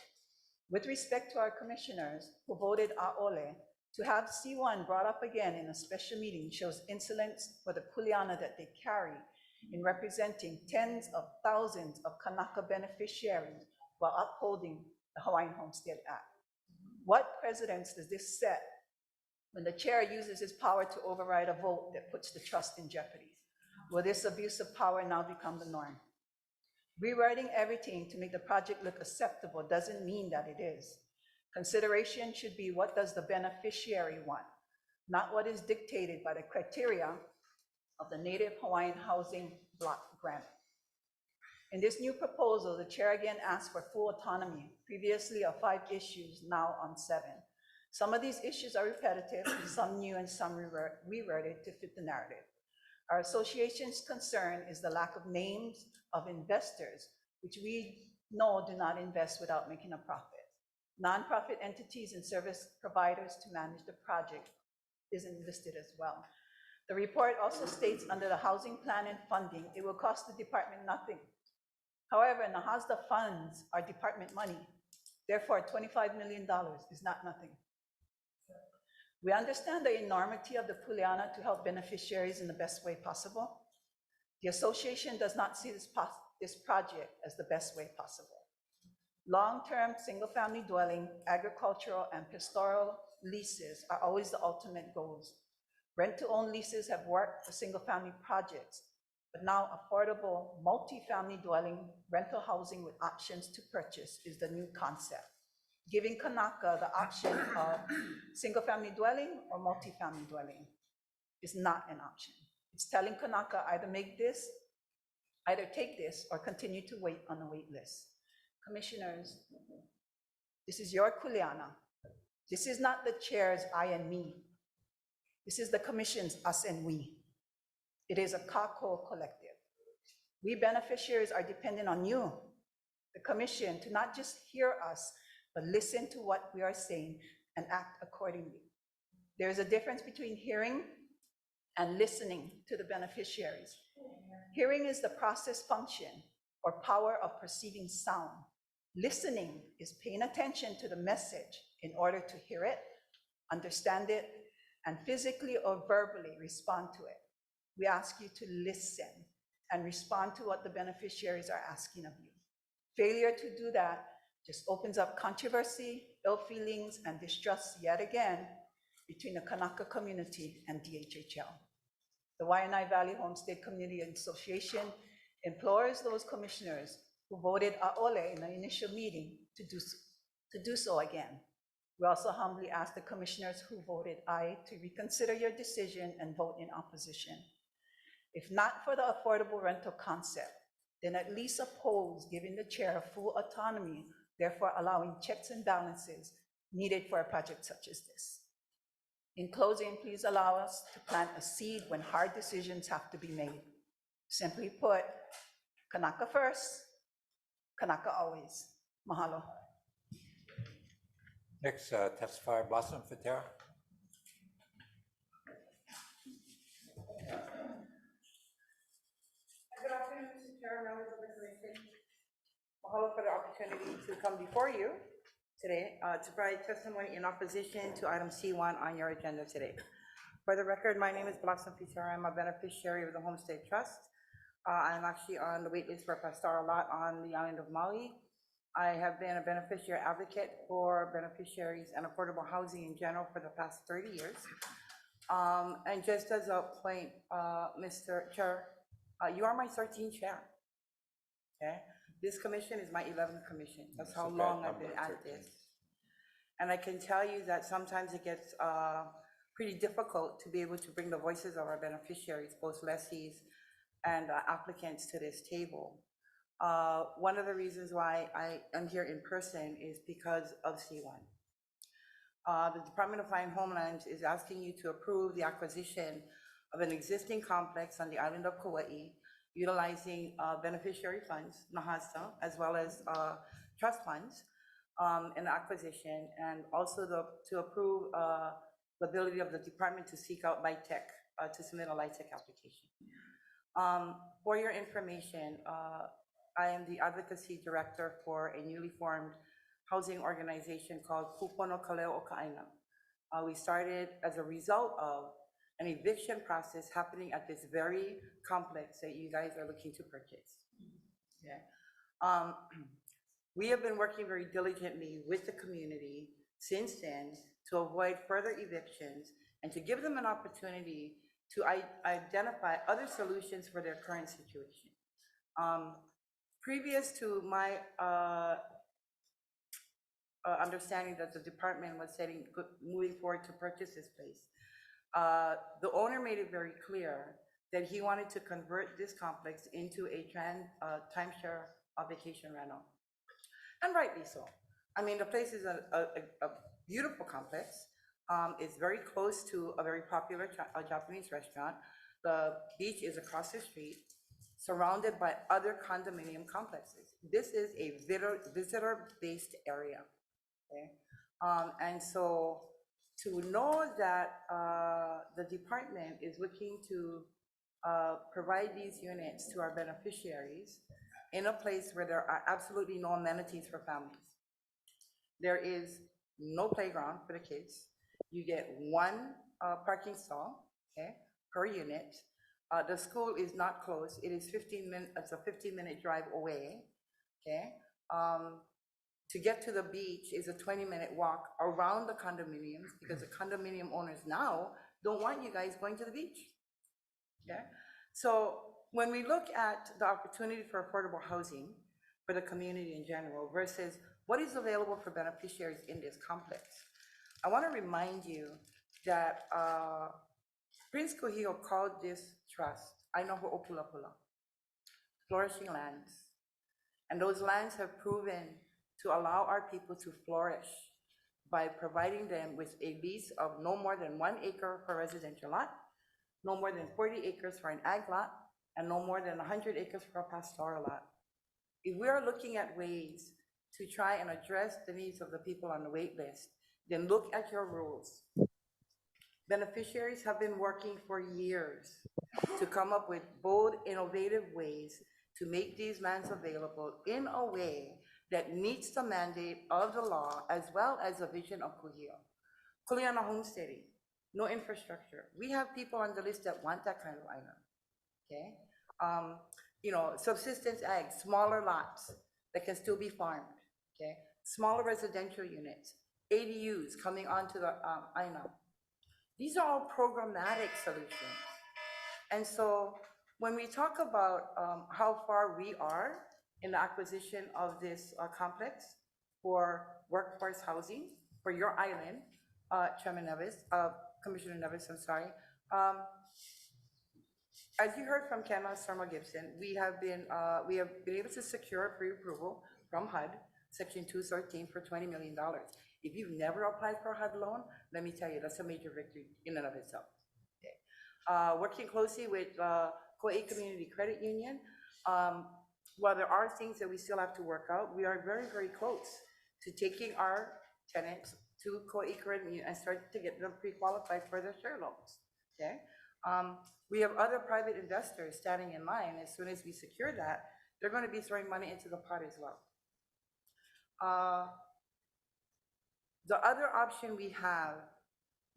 With respect to our commissioners who voted a'ole, to have C1 brought up again in a special meeting shows insolence for the kuleana that they carry in representing tens of thousands of Kanaka beneficiaries while upholding the Hawaiian Homestead Act. What precedence does this set when the chair uses his power to override a vote that puts the trust in jeopardy? Will this abuse of power now become the norm? Rewriting everything to make the project look acceptable doesn't mean that it is. Consideration should be what does the beneficiary want, not what is dictated by the criteria of the Native Hawaiian Housing Block Grant. In this new proposal, the chair again asked for full autonomy, previously of 5 issues, now on 7. Some of these issues are repetitive, some new and some reworded to fit the narrative. Our association's concern is the lack of names of investors, which we know do not invest without making a profit. Nonprofit entities and service providers to manage the project isn't listed as well. The report also states under the housing plan and funding, it will cost the department nothing. However, Nahasda funds are department money. Therefore, $25 million is not nothing. We understand the enormity of the kuleana to help beneficiaries in the best way possible. The association does not see this project as the best way possible. Long-term single-family dwelling, agricultural, and pastoral leases are always the ultimate goals. Rent-to-own leases have worked for single-family projects, but now affordable multi-family dwelling rental housing with options to purchase is the new concept. Giving Kanaka the option of single-family dwelling or multi-family dwelling is not an option. It's telling Kanaka either take this or continue to wait on the wait list. Commissioners, this is your kuleana. This is not the chair's I and me. This is the commission's us and we. It is a kako collective. We beneficiaries are dependent on you, the commission, to not just hear us, but listen to what we are saying and act accordingly. There is a difference between hearing and listening to the beneficiaries. Hearing is the process function or power of perceiving sound. Listening is paying attention to the message in order to hear it, understand it, and physically or verbally respond to it. We ask you to listen and respond to what the beneficiaries are asking of you. Failure to do that just opens up controversy, ill feelings, and distrust yet again between the Kanaka community and DHHL. The Waianae Valley Homestead Community Association implores those commissioners who voted a'ole in the initial meeting to do so again. We also humbly ask the commissioners who voted aye to reconsider your decision and vote in opposition. If not for the affordable rental concept, then at least oppose giving the chair full autonomy, therefore allowing checks and balances needed for a project such as this. In closing, please allow us to plant a seed when hard decisions have to be made. Simply put, Kanaka first, Kanaka always. Mahalo. Next testifier, Blossom Fatera. Good afternoon, Mr. Chair, members of the commission. Mahalo for the opportunity to come before you today to provide testimony in opposition to item C1 on your agenda today. For the record, my name is Blossom Fatera. I'm a beneficiary of the Homestead Trust. I'm actually on the wait list for a pastoral lot on the island of Maui. I have been a beneficiary advocate for beneficiaries and affordable housing in general for the past 30 years. And just as a point, Mr. Chair, you are my 13th chair, okay? This commission is my 11th commission. That's That's how a bad long I've been number, at 13. this. And I can tell you that sometimes it gets pretty difficult to be able to bring the voices of our beneficiaries, both lessees and applicants, to this table. One of the reasons why I am here in person is because of C1. The Department of Fire and Homeland is asking you to approve the acquisition of an existing complex on the island of Kauai, utilizing beneficiary funds, NAHASA, as well as trust funds, an acquisition, and also to approve the ability of the department to seek out LIHTC, to submit a LIHTC application. For your information, I am the advocacy director for a newly formed housing organization called Kupono Kaleo Oka'aina. We started as a result of an eviction process happening at this very complex that you guys are looking to purchase. Yeah. We have been working very diligently with the community since then to avoid further evictions and to give them an opportunity to identify other solutions for their current situation. Previous to my understanding that the department was moving forward to purchase this place, the owner made it very clear that he wanted to convert this complex into a timeshare vacation rental. And rightly so. I mean, the place is a beautiful complex. It's very close to a very popular Japanese restaurant. The beach is across the street, surrounded by other condominium complexes. This is a visitor-based area. Okay? And so to know that the department is looking to provide these units to our beneficiaries in a place where there are absolutely no amenities for families. There is no playground for the kids. You get one parking stall, okay, per unit. The school is not close. It is 15 minutes, it's a 15-minute drive away, okay? To get to the beach is a 20-minute walk around the condominiums because the condominium owners now don't want you guys going to the beach, okay? So when we look at the opportunity for affordable housing for the community in general versus what is available for beneficiaries in this complex, I want to remind you that Prince Kuhio called this trust Ainoho Opulapula, flourishing lands. And those lands have proven to allow our people to flourish by providing them with a lease of no more than 1 acre per residential lot, no more than 40 acres for an ag lot, and no more than 100 acres for a pastoral lot. If we are looking at ways to try and address the needs of the people on the wait list, then look at your rules. Beneficiaries have been working for years to come up with bold, innovative ways to make these lands available in a way that meets the mandate of the law as well as the vision of Kuhio. Kuleana homesteading, no infrastructure. We have people on the list that want that kind of item, okay? You know, subsistence ag, smaller lots that can still be farmed, okay? Smaller residential units, ADUs coming onto the INA. These are all programmatic solutions. And so when we talk about how far we are in the acquisition of this complex for workforce housing for your island, Chairman Nevis, Commissioner Nevis, I'm sorry. As you heard from Kenna Sermo Gibson, we have been able to secure pre-approval from HUD, Section 213 for $20 million. If you've never applied for a HUD loan, let me tell you, that's a major victory in and of itself. Okay. Working closely with Kauai Community Credit Union, while there are things that we still have to work out, we are very, very close to taking our tenants to Kauai Credit Union and start to get them pre-qualified for their share loans, okay? We have other private investors standing in line. As soon as we secure that, they're going to be throwing money into the pot as well. The other option we have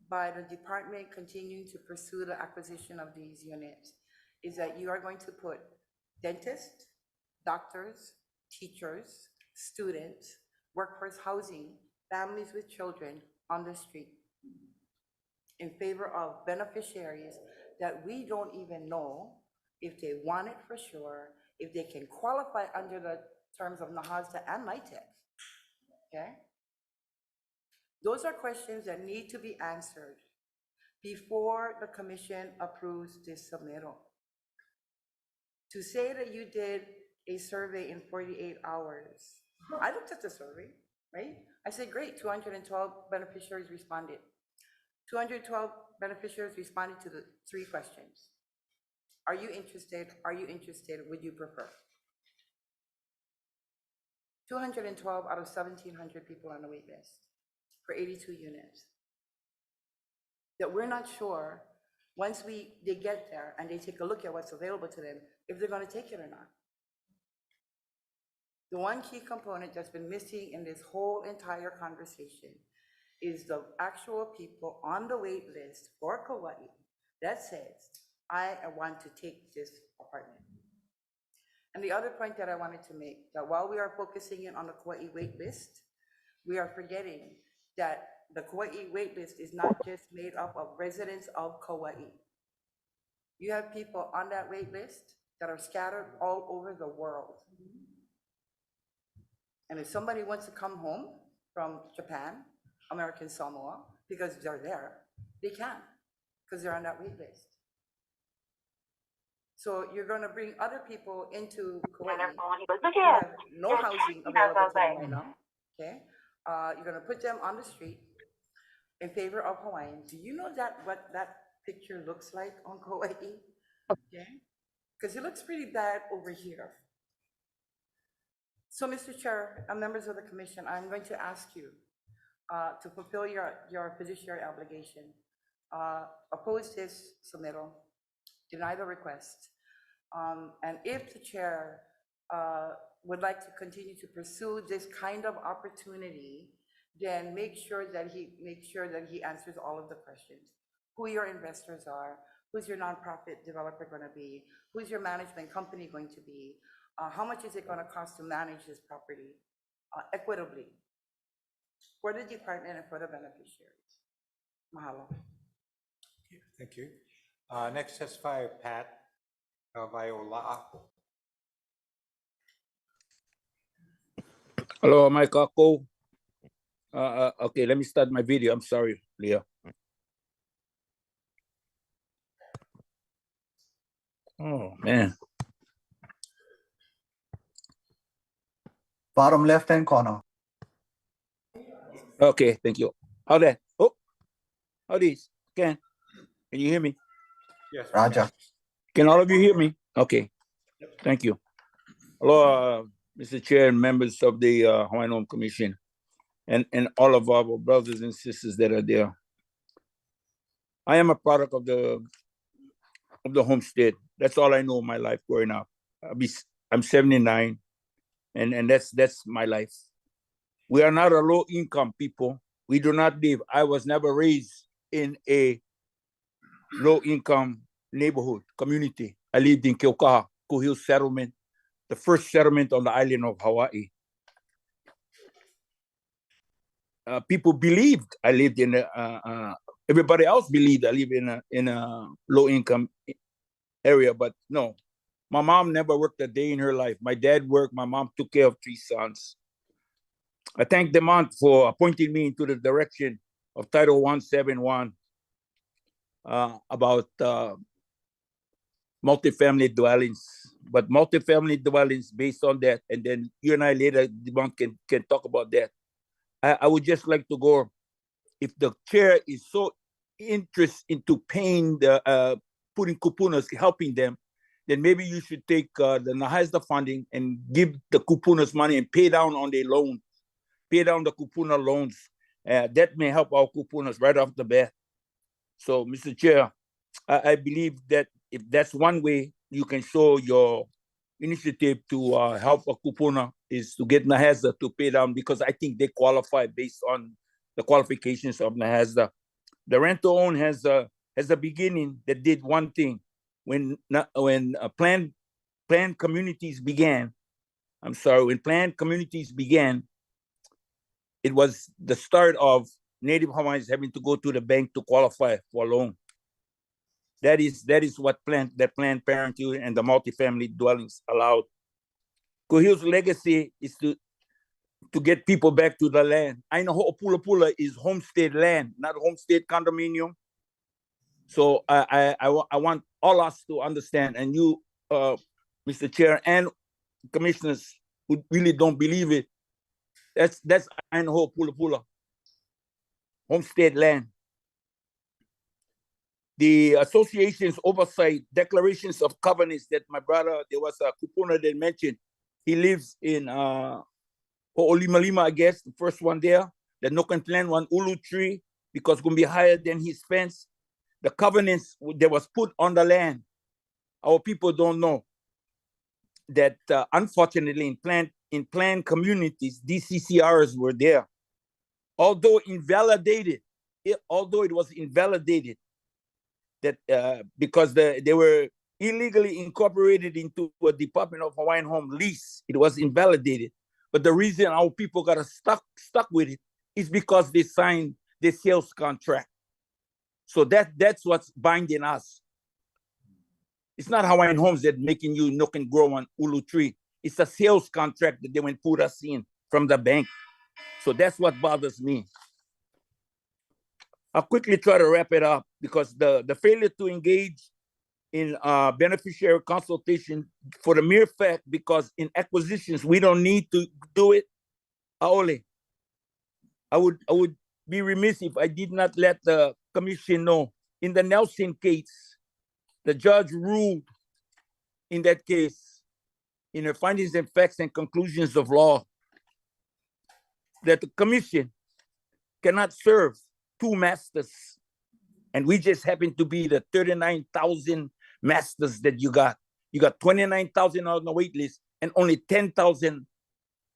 by the department continuing to pursue the acquisition of these units is that you are going to put dentists, doctors, teachers, students, workforce housing, families with children on the street in favor of beneficiaries that we don't even know if they want it for sure, if they can qualify under the terms of Nahasda and MITEC, okay? Those are questions that need to be answered before the commission approves this submittal. To say that you did a survey in 48 hours, I looked at the survey, right? I said, great, 212 beneficiaries responded. 212 beneficiaries responded to the 3 questions. Are you interested? Are you interested? Would you prefer? 212 out of 1,700 people on the wait list for 82 units. That we're not sure, once they get there and they take a look at what's available to them, if they're gonna take it or not. The one key component that's been missing in this whole entire conversation is the actual people on the wait list for Kauai that says, I want to take this apartment. And the other point that I wanted to make, that while we are focusing in on the Kauai wait list, we are forgetting that the Kauai wait list is not just made up of residents of Kauai. You have people on that wait list that are scattered all over the world. And if somebody wants to come home from Japan, American Samoa, because they're there, they can, because they're on that wait list. So you're gonna bring other people into Kauai who have no housing available to them right now, okay? You're gonna put them on the street in favor of Hawaiian. Do you know what that picture looks like on Kauai? Okay, because it looks pretty bad over here. So, Mr. Chair and members of the commission, I'm going to ask you to fulfill your fiduciary obligation. Oppose this submittal, deny the request. And if the chair would like to continue to pursue this kind of opportunity, then make sure that he answers all of the questions. Who your investors are, who's your nonprofit developer gonna be, who's your management company going to be, how much is it gonna cost to manage this property equitably for the department and for the beneficiaries. Mahalo. Thank you. Next testifier, Pat Viola. Hello, my kako. Okay, let me start my video. I'm sorry, Leah. Oh, man. Bottom left-hand corner. Okay, thank you. How that? Oh, how this? Can you hear me? Yes. Roger. Can all of you hear me? Okay, thank you. Hello, Mr. Chair and members of the Hawaiian Home Commission and all of our brothers and sisters that are there. I am a product of the homestead. That's all I know in my life growing up. I'm 79, and that's my life. We are not a low-income people. We do not live. I was never raised in a low-income neighborhood community. I lived in Keaukaha, Kuhil settlement, the first settlement on the island of Hawaii. People believed I lived in everybody else believed I live in a low-income area, but no. My mom never worked a day in her life. My dad worked. My mom took care of 3 sons. I thank the month for appointing me into the direction of Title 171 about multifamily dwellings. But multifamily dwellings based on that, and then you and I later, Devon, can talk about that. I would just like to go, if the chair is so interested into paying the, putting kupunas, helping them, then maybe you should take the Nahasda funding and give the kupunas money and pay down on their loans, pay down the kupuna loans. That may help our kupunas right off the bat. So, Mr. Chair, I believe that if that's one way you can show your initiative to help a kupuna is to get Nahasda to pay down, because I think they qualify based on the qualifications of Nahasda. The rent-to-own has a beginning that did one thing. When planned communities began, when planned communities began, it was the start of Native Hawaiians having to go to the bank to qualify for a loan. That is what Planned Parenthood and the multifamily dwellings allowed. Kuhil's legacy is to get people back to the land. I know Ho'opula is homestead land, not homestead condominium. So I want all us to understand, and you, Mr. Chair, and commissioners who really don't believe it. That's I know Ho'opula, homestead land. The association's oversight declarations of covenants that my brother, there was a kupuna that mentioned. He lives in Ho'olimalima, I guess, the first one there. The Nokan land one, Ulu tree, because it's going to be higher than his fence. The covenants that was put on the land, our people don't know that unfortunately in planned communities, DCCRs were there. Although it was invalidated, that because they were illegally incorporated into a Department of Hawaiian Home lease, it was invalidated. But the reason our people got stuck with it is because they signed the sales contract. So that's what's binding us. It's not Hawaiian Homes that making you knock and grow on ulu tree. It's a sales contract that they went put us in from the bank. So that's what bothers me. I'll quickly try to wrap it up because the failure to engage in beneficiary consultation for the mere fact because in acquisitions we don't need to do it. Aole, I would be remiss if I did not let the commission know. In the Nelson case, the judge ruled in that case, in her findings and facts and conclusions of law, that the commission cannot serve two masters. And we just happen to be the 39,000 masters that you got. You got 29,000 on the wait list and only 10,000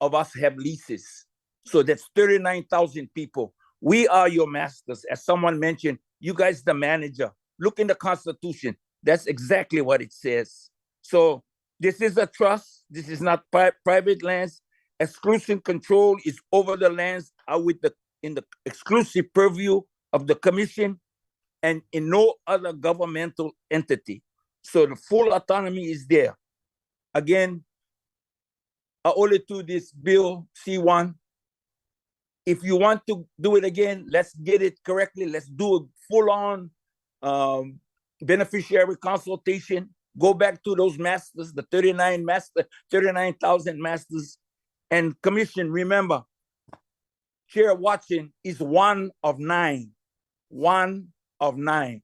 of us have leases. So that's 39,000 people. We are your masters. As someone mentioned, you guys the manager. Look in the Constitution. That's exactly what it says. So this is a trust. This is not private lands. Exclusive control is over the lands are in the exclusive purview of the commission and in no other governmental entity. So the full autonomy is there. Again, I only to this bill C1. If you want to do it again, let's get it correctly. Let's do a full-on beneficiary consultation. Go back to those masters, the 39,000 masters. And commission, remember, Chair Watson is one of 9. One of 9.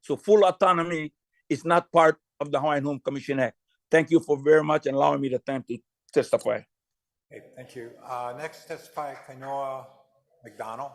So full autonomy is not part of the Hawaiian Home Commission Act. Thank you for very much and allowing me the time to testify. Okay, thank you. Next testify, Kainoa McDonald.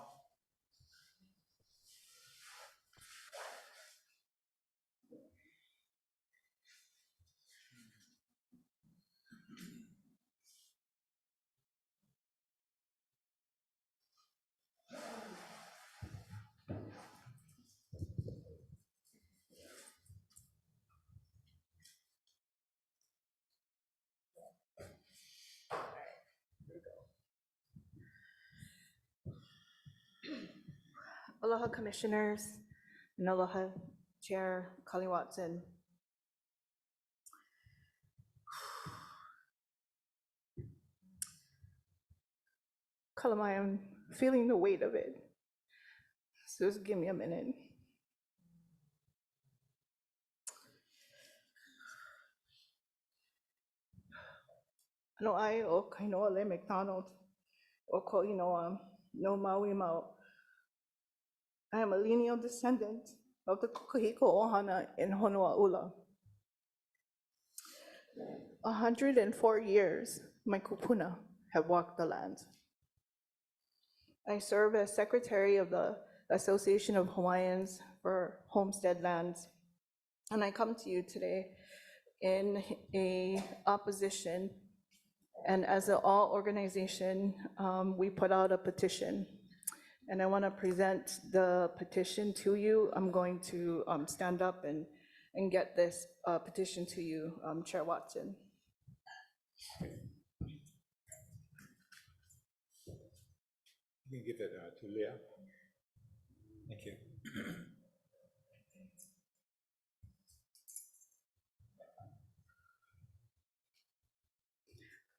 Aloha Commissioners, and aloha Chair Kali Watson. Kalamai, I'm feeling the weight of it. So just give me a minute. No ai o Kainoa Le McDonald o ko inoa no Maui Mau. I am a lineal descendant of the Kokahiko Ohana in Honuaula. 104 years, my kupuna have walked the land. I serve as secretary of the Association of Hawaiians for Homestead Lands, and I come to you today in a opposition. And as an all organization, we put out a petition. And I want to present the petition to you. I'm going to stand up and get this petition to you, Chair Watson. You can give it to Leah. Thank you.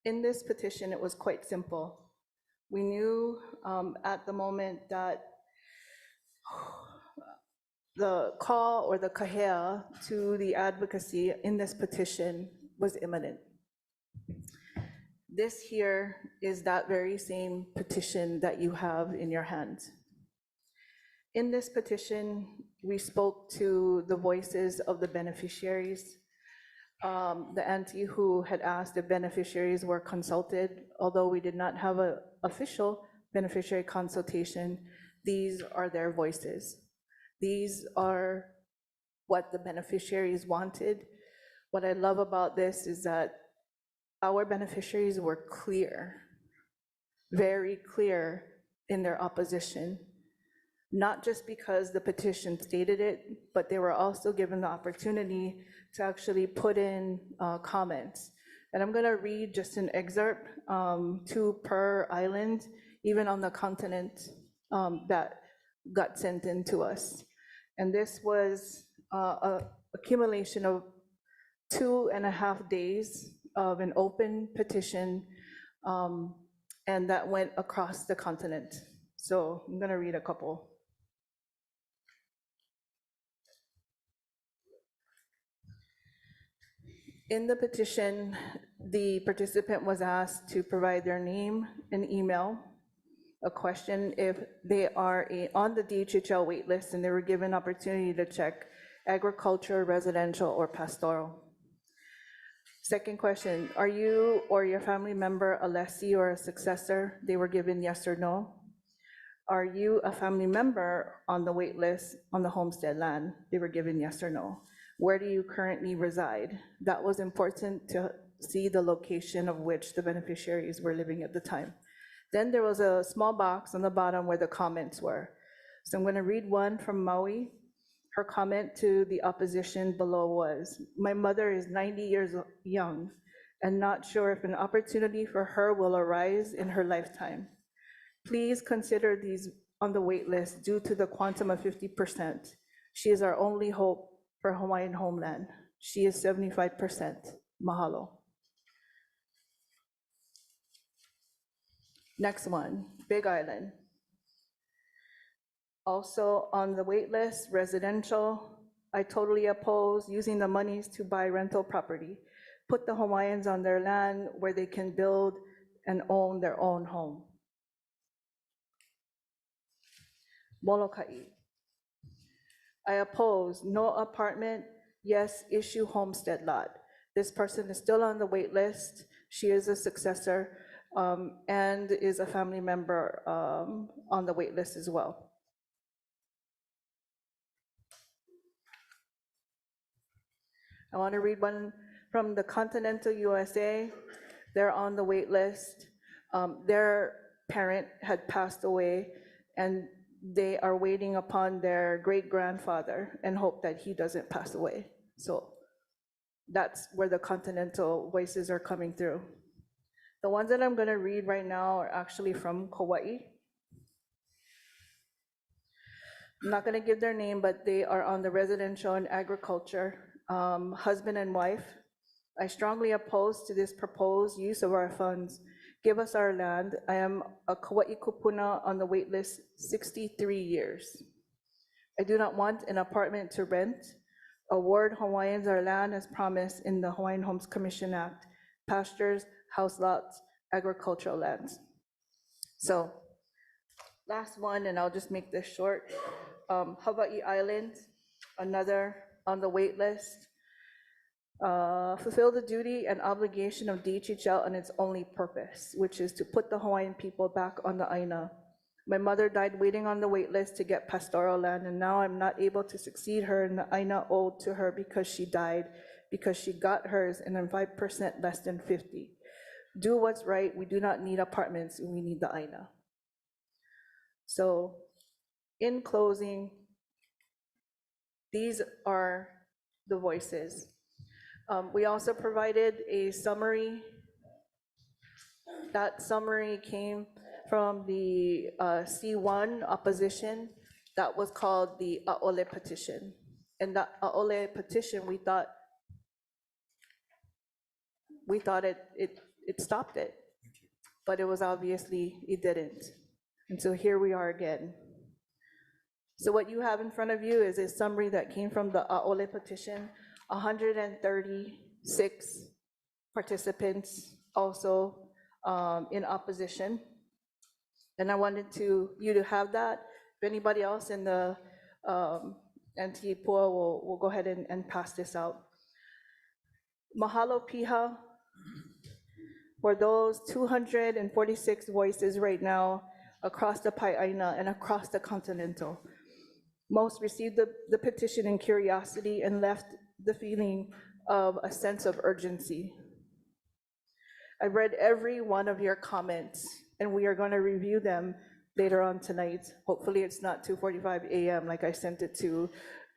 in this petition, it was quite simple. We knew at the moment that the call or the kahea to the advocacy in this petition was imminent. This here is that very same petition that you have in your hands. In this petition, we spoke to the voices of the beneficiaries. The auntie who had asked if beneficiaries were consulted, although we did not have an official beneficiary consultation, these are their voices. These are what the beneficiaries wanted. What I love about this is that our beneficiaries were clear, very clear in their opposition, not just because the petition stated it, but they were also given the opportunity to actually put in comments. And I'm gonna read just an excerpt, 2 per island, even on the continent that got sent in to us. And this was a accumulation of 2.5 days of an open petition, and that went across the continent. So I'm gonna read a couple. In the petition, the participant was asked to provide their name and email, a question if they are on the DHHL waitlist, and they were given opportunity to check agriculture, residential, or pastoral. Second question, are you or your family member a lessee or a successor? They were given yes or no. Are you a family member on the wait list on the homestead land? They were given yes or no. Where do you currently reside? That was important to see the location of which the beneficiaries were living at the time. Then there was a small box on the bottom where the comments were. So I'm going to read one from Maui. Her comment to the opposition below was, my mother is 90 years young and not sure if an opportunity for her will arise in her lifetime. Please consider these on the wait list due to the quantum of 50%. She is our only hope for Hawaiian homeland. She is 75%. Mahalo. Next one, Big Island. Also on the wait list, residential. I totally oppose using the monies to buy rental property. Put the Hawaiians on their land where they can build and own their own home. Molokai. I oppose no apartment, yes, issue homestead lot. This person is still on the wait list. She is a successor and is a family member on the wait list as well. I want to read one from the continental USA. They're on the wait list. Their parent had passed away and they are waiting upon their great-grandfather and hope that he doesn't pass away. So that's where the continental voices are coming through. The ones that I'm gonna read right now are actually from Kauai. I'm not gonna give their name, but they are on the residential and agriculture, husband and wife. I strongly oppose to this proposed use of our funds. Give us our land. I am a Kauai kupuna on the wait list 63 years. I do not want an apartment to rent. Award Hawaiians our land as promised in the Hawaiian Homes Commission Act, pastures, house lots, agricultural lands. So last one, and I'll just make this short. Hawaii Island, another on the wait list. Fulfill the duty and obligation of DHHL on its only purpose, which is to put the Hawaiian people back on the Aina. My mother died waiting on the wait list to get pastoral land, and now I'm not able to succeed her in the Aina owed to her because she died, because she got hers and I'm 5% less than 50. Do what's right. We do not need apartments, we need the Aina. So in closing, these are the voices. We also provided a summary. That summary came from the C1 opposition that was called the A'ole petition. And the A'ole petition, we thought it stopped it. But it was obviously, it didn't. And so here we are again. So what you have in front of you is a summary that came from the Aole petition. 136 participants also in opposition. And I wanted you to have that. If anybody else in the Antipua will go ahead and pass this out. Mahalo Piha for those 246 voices right now across the Pai'aina and across the continental. Most received the petition in curiosity and left the feeling of a sense of urgency. I read every one of your comments, and we are going to review them later on tonight. Hopefully it's not 2:45 a.m. like I sent it to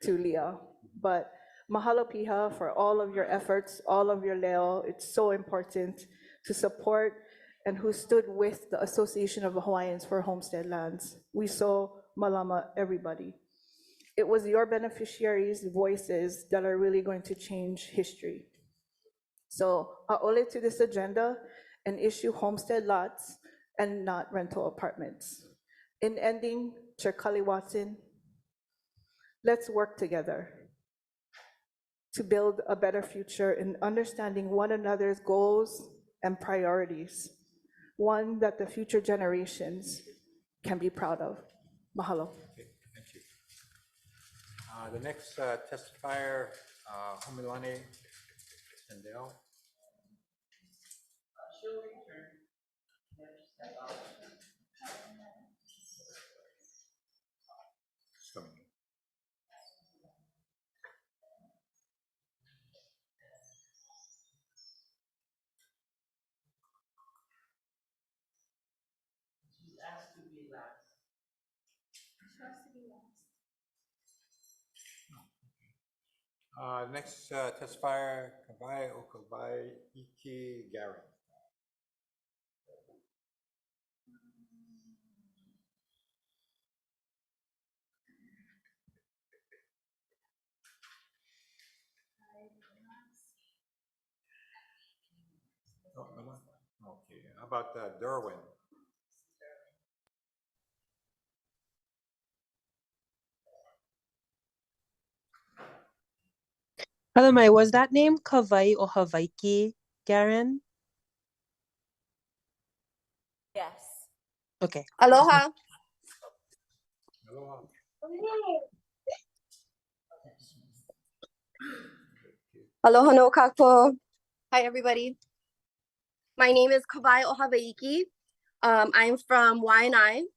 Leah. But mahalo piha for all of your efforts, all of your leo. It's so important to support and who stood with the Association of Hawaiians for Homestead Lands. We saw malama everybody. It was your beneficiaries' voices that are really going to change history. So a'ole to this agenda and issue homestead lots and not rental apartments. In ending, Chair Kali Watson, let's work together to build a better future in understanding one another's goals and priorities, one that the future generations can be proud of. Mahalo. Thank you. The next testifier, Humilani Sendell. Next testifier, Kawai Okabai Iki Gary. Oh, no one? Okay, how about Derwin? Hello, Mai. Was that name Kawai or Havaiki, Garen? Yes. Okay. Aloha. Aloha. Aloha no kako. Hi, everybody. My name is Kawai Ohawaiki. I'm from Waianae.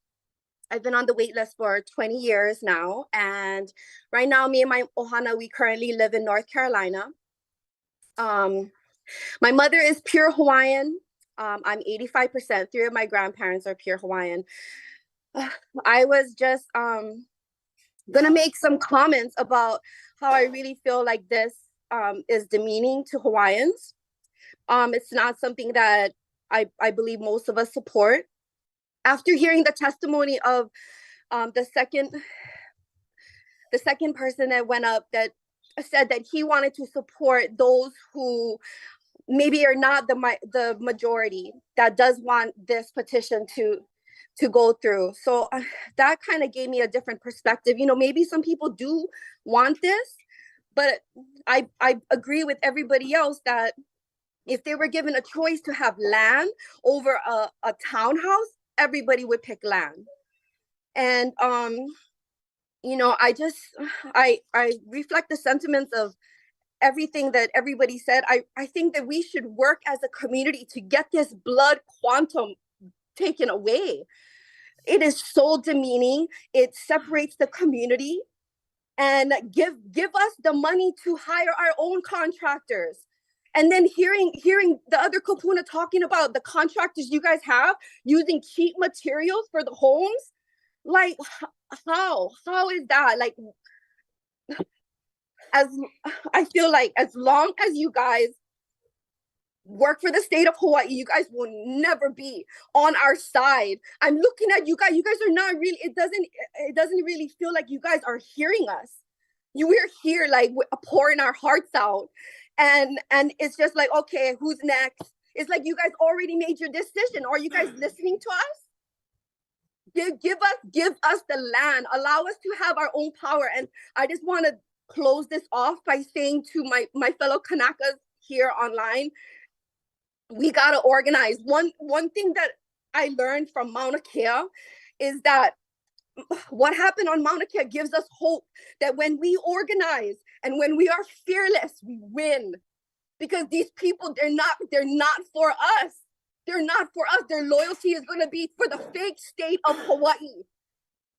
I've been on the wait list for 20 years now. And right now, me and my ohana, we currently live in North Carolina. My mother is pure Hawaiian. I'm 85%. 3 of my grandparents are pure Hawaiian. I was just gonna make some comments about how I really feel like this is demeaning to Hawaiians. It's not something that I believe most of us support. After hearing the testimony of the second person that went up that said that he wanted to support those who maybe are not the majority that does want this petition to go through. So that kind of gave me a different perspective. You know, maybe some people do want this, but I agree with everybody else that if they were given a choice to have land over a townhouse, everybody would pick land. And you know, I reflect the sentiments of everything that everybody said. I think that we should work as a community to get this blood quantum taken away. It is so demeaning. It separates the community. And give us the money to hire our own contractors. And then hearing the other kupuna talking about the contractors you guys have using cheap materials for the homes, like how is that? Like, as I feel like as long as you guys work for the state of Hawaii, you guys will never be on our side. I'm looking at you guys. You guys are not really. It doesn't really feel like you guys are hearing us. We're here like pouring our hearts out, and it's just like, okay, who's next? It's like you guys already made your decision. Are you guys listening to us? Give us the land. Allow us to have our own power. And I just want to close this off by saying to my fellow Kanakas here online, we got to organize. One thing that I learned from Mauna Kea is that what happened on Mauna Kea gives us hope that when we organize and when we are fearless, we win. Because these people, they're not for us. They're not for us. Their loyalty is going to be for the fake state of Hawaii.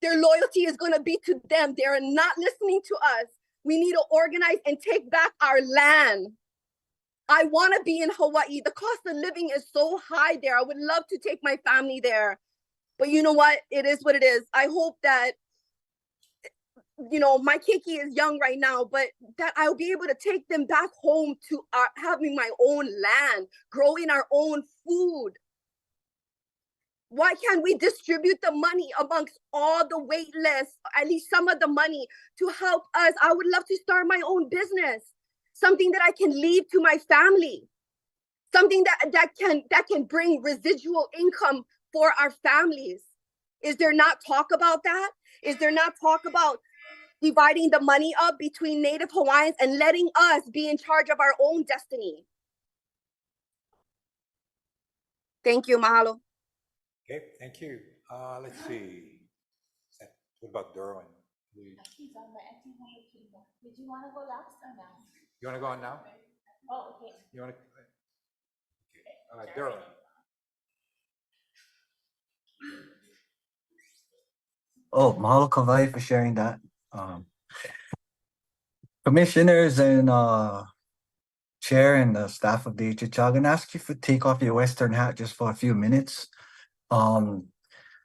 Their loyalty is going to be to them. They are not listening to us. We need to organize and take back our land. I want to be in Hawaii. The cost of living is so high there. I would love to take my family there. But you know what? It is what it is. I hope that, my Kiki is young right now, but that I'll be able to take them back home to having my own land, growing our own food. Why can't we distribute the money amongst all the wait lists, at least some of the money, to help us? I would love to start my own business, something that I can leave to my family, something that can bring residual income for our families. Is there not talk about that? Is there not talk about dividing the money up between Native Hawaiians and letting us be in charge of our own destiny? Thank you, mahalo. Okay, thank you. Let's see. What about Derwin? Did you want to go last or now? You want to go on now? Oh, okay. You want to? Derwin. Oh, mahalo kawai for sharing that. Commissioners and chair and the staff of the HHL, I'm gonna ask you to take off your Western hat just for a few minutes.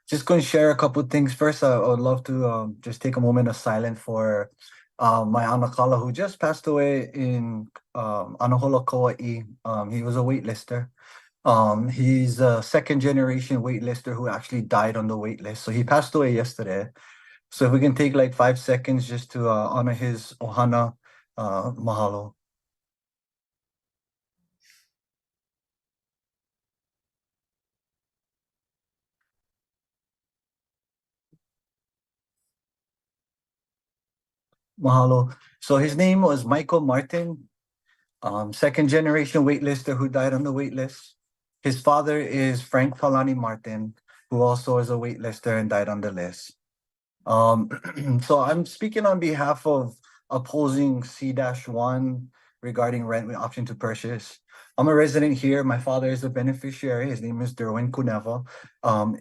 Just going to share a couple of things. First, I would love to just take a moment of silence for my anakala who just passed away in Anahola, Kauai. He was a waitlister. He's a second generation waitlister who actually died on the wait list. So he passed away yesterday. So if we can take like 5 seconds just to honor his ohana, mahalo. Mahalo. So his name was Michael Martin, second generation waitlister who died on the wait list. His father is Frank Kalani Martin, who also is a waitlister and died on the list. So I'm speaking on behalf of opposing C-1 regarding rent with option to purchase. I'm a resident here. My father is a beneficiary. His name is Derwin Kuneva,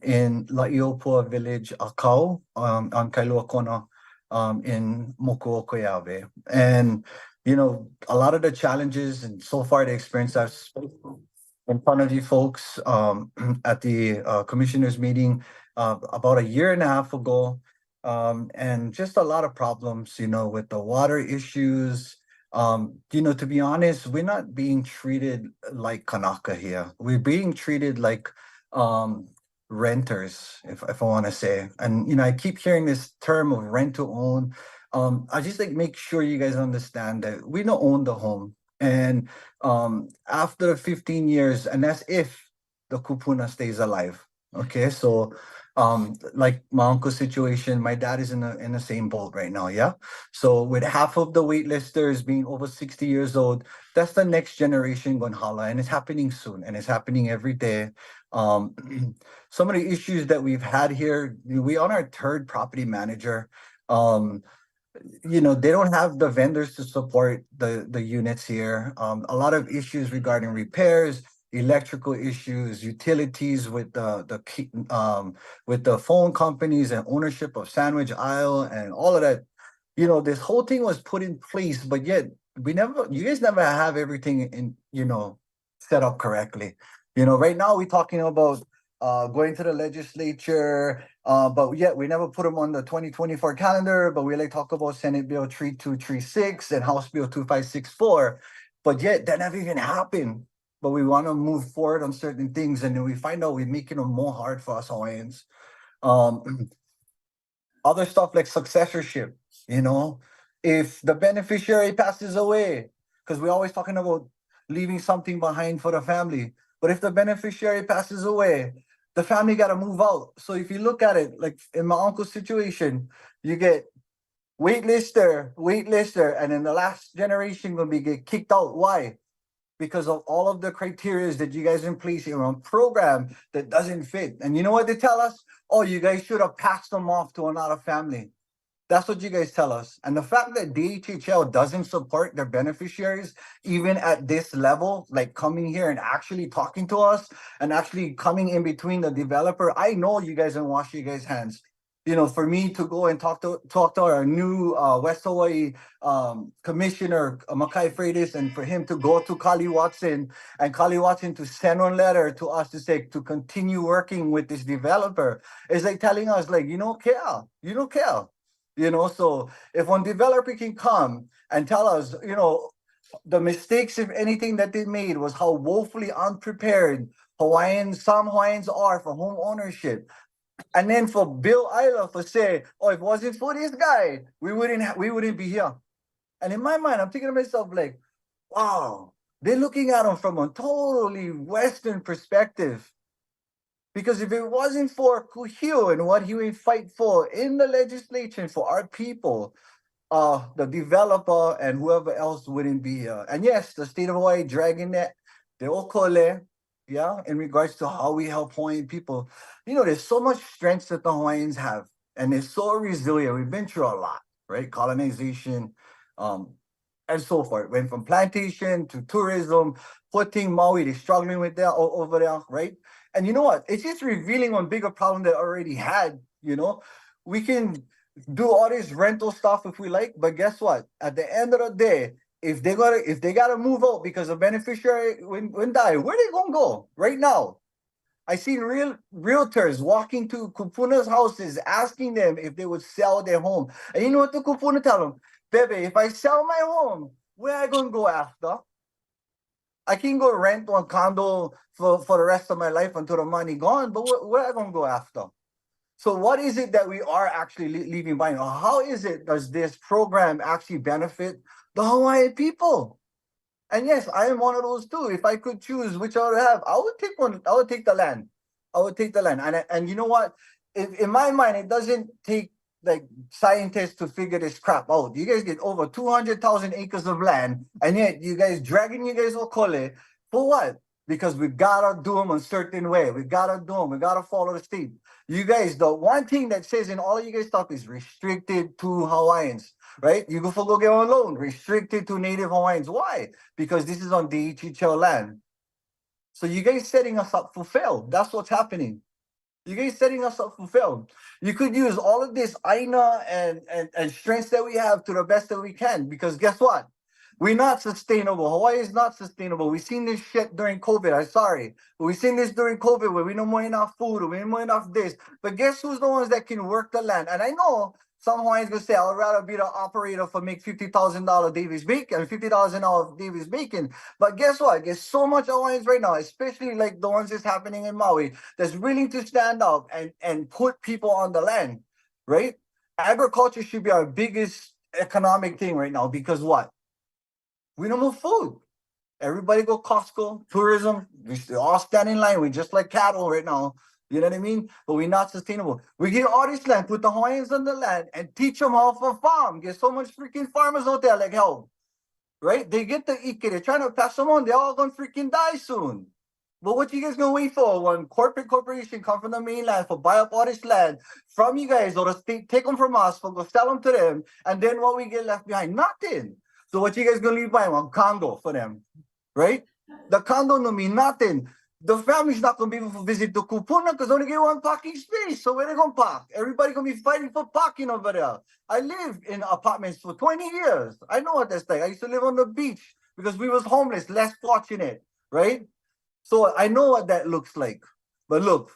in La'iopua Village, Akau, on Kailua Kona, in Mokuokoyave. And, a lot of the challenges and so far the experience I've spoken in front of you folks at the commissioners meeting about a year and a half ago, and just a lot of problems, with the water issues. To be honest, we're not being treated like Kanaka here. We're being treated like renters, if I want to say. And, I keep hearing this term of rent to own. I just make sure you guys understand that we don't own the home. And after 15 years, and that's if the kupuna stays alive. Okay, so like my uncle's situation, my dad is in the same boat right now. Yeah. So with half of the waitlisters being over 60 years old, that's the next generation going hala, and it's happening soon, and it's happening every day. Some of the issues that we've had here, we on our third property manager. They don't have the vendors to support the units here. A lot of issues regarding repairs, electrical issues, utilities with the phone companies and ownership of Sandwich Isle and all of that. This whole thing was put in place, but yet you guys never have everything set up correctly. Right now we're talking about going to the legislature, but yet we never put them on the 2024 calendar, but we talk about Senate Bill 3236 and House Bill 2564, but yet that never even happened. But we want to move forward on certain things, and then we find out we're making them more hard for us Hawaiians. Other stuff like successorship, if the beneficiary passes away, because we're always talking about leaving something behind for the family. But if the beneficiary passes away, the family got to move out. So if you look at it, like in my uncle's situation, you get waitlister, and then the last generation will be get kicked out. Why? Because of all of the criteria that you guys in place here on program that doesn't fit. And you know what they tell us? Oh, you guys should have passed them off to another family. That's what you guys tell us. And the fact that DHHL doesn't support their beneficiaries, even at this level, like coming here and actually talking to us and actually coming in between the developer, I know you guys don't wash your guys' hands. You know, for me to go and talk to our new West Hawaii commissioner, Makai Freitas, and for him to go to Kali Watson and Kali Watson to send a letter to us to say to continue working with this developer is like telling us like, you don't care. You don't care. You know, so if one developer can come and tell us, you know, the mistakes, if anything, that they made was how woefully unprepared some Hawaiians are for home ownership. And then for Bill Isla for say, oh, if it wasn't for this guy, we wouldn't be here. And in my mind, I'm thinking to myself like, wow, they're looking at him from a totally Western perspective. Because if it wasn't for Kuhio and what he would fight for in the legislature for our people, the developer and whoever else wouldn't be here. And yes, the state of Hawaii dragging that, the okole, yeah, in regards to how we help Hawaiian people. You know, there's so much strength that the Hawaiians have, and they're so resilient. We've been through a lot, right? Colonization, and so forth. Went from plantation to tourism, putting Maui, they're struggling with that over there, right? And you know what? It's just revealing one bigger problem that already had, you know? We can do all this rental stuff if we like, but guess what? At the end of the day, if they gotta move out because a beneficiary when die, where they gonna go right now? I seen realtors walking to Kupuna's houses asking them if they would sell their home. And you know what the Kupuna tell them? Bebe, if I sell my home, where I gonna go after? I can go rent one condo for the rest of my life until the money gone, but where I gonna go after? So what is it that we are actually leaving behind? Or how is it does this program actually benefit the Hawaiian people? And yes, I am one of those too. If I could choose which I would have, I would take one. I would take the land. I would take the land. And you know what? In my mind, it doesn't take like scientists to figure this crap out. You guys get over 200,000 acres of land, and yet you guys dragging you guys okole for what? Because we gotta do them a certain way. We gotta do them. We gotta follow the state. You guys, the one thing that says in all of you guys stuff is restricted to Hawaiians, right? You go get on loan, restricted to Native Hawaiians. Why? Because this is on DHHL land. So you guys setting us up for fail. That's what's happening. You guys setting us up for fail. You could use all of this aina and strengths that we have to the best that we can, because guess what? We're not sustainable. Hawaii is not sustainable. We've seen this shit during COVID. I'm sorry. But we've seen this during COVID where we don't more enough food, or we don't more enough this. But guess who's the ones that can work the land? And I know some Hawaiians gonna say, I'd rather be the operator for make $50,000 Davis bacon, $50,000 Davis bacon. But guess what? There's so much Hawaiians right now, especially like the ones that's happening in Maui, that's willing to stand up and put people on the land, right? Agriculture should be our biggest economic thing right now, because what? We don't move food. Everybody go Costco, tourism, we all stand in line. We just like cattle right now. You know what I mean? But we're not sustainable. We get all this land, put the Hawaiians on the land, and teach them how to farm. Get so much freaking farmers out there like hell, right? They get the ike. They're trying to pass them on. They're all gonna freaking die soon. But what you guys gonna wait for? When corporation come from the mainland for buy up all this land from you guys, or the state take them from us for go sell them to them, and then what we get left behind? Nothing. So what you guys gonna leave behind? One condo for them, right? The condo no mean nothing. The family's not gonna be able to visit the kupuna because only get one parking space. So where they gonna park? Everybody gonna be fighting for parking over there. I lived in apartments for 20 years. I know what that's like. I used to live on the beach because we was homeless, less fortunate, right? So I know what that looks like. But look,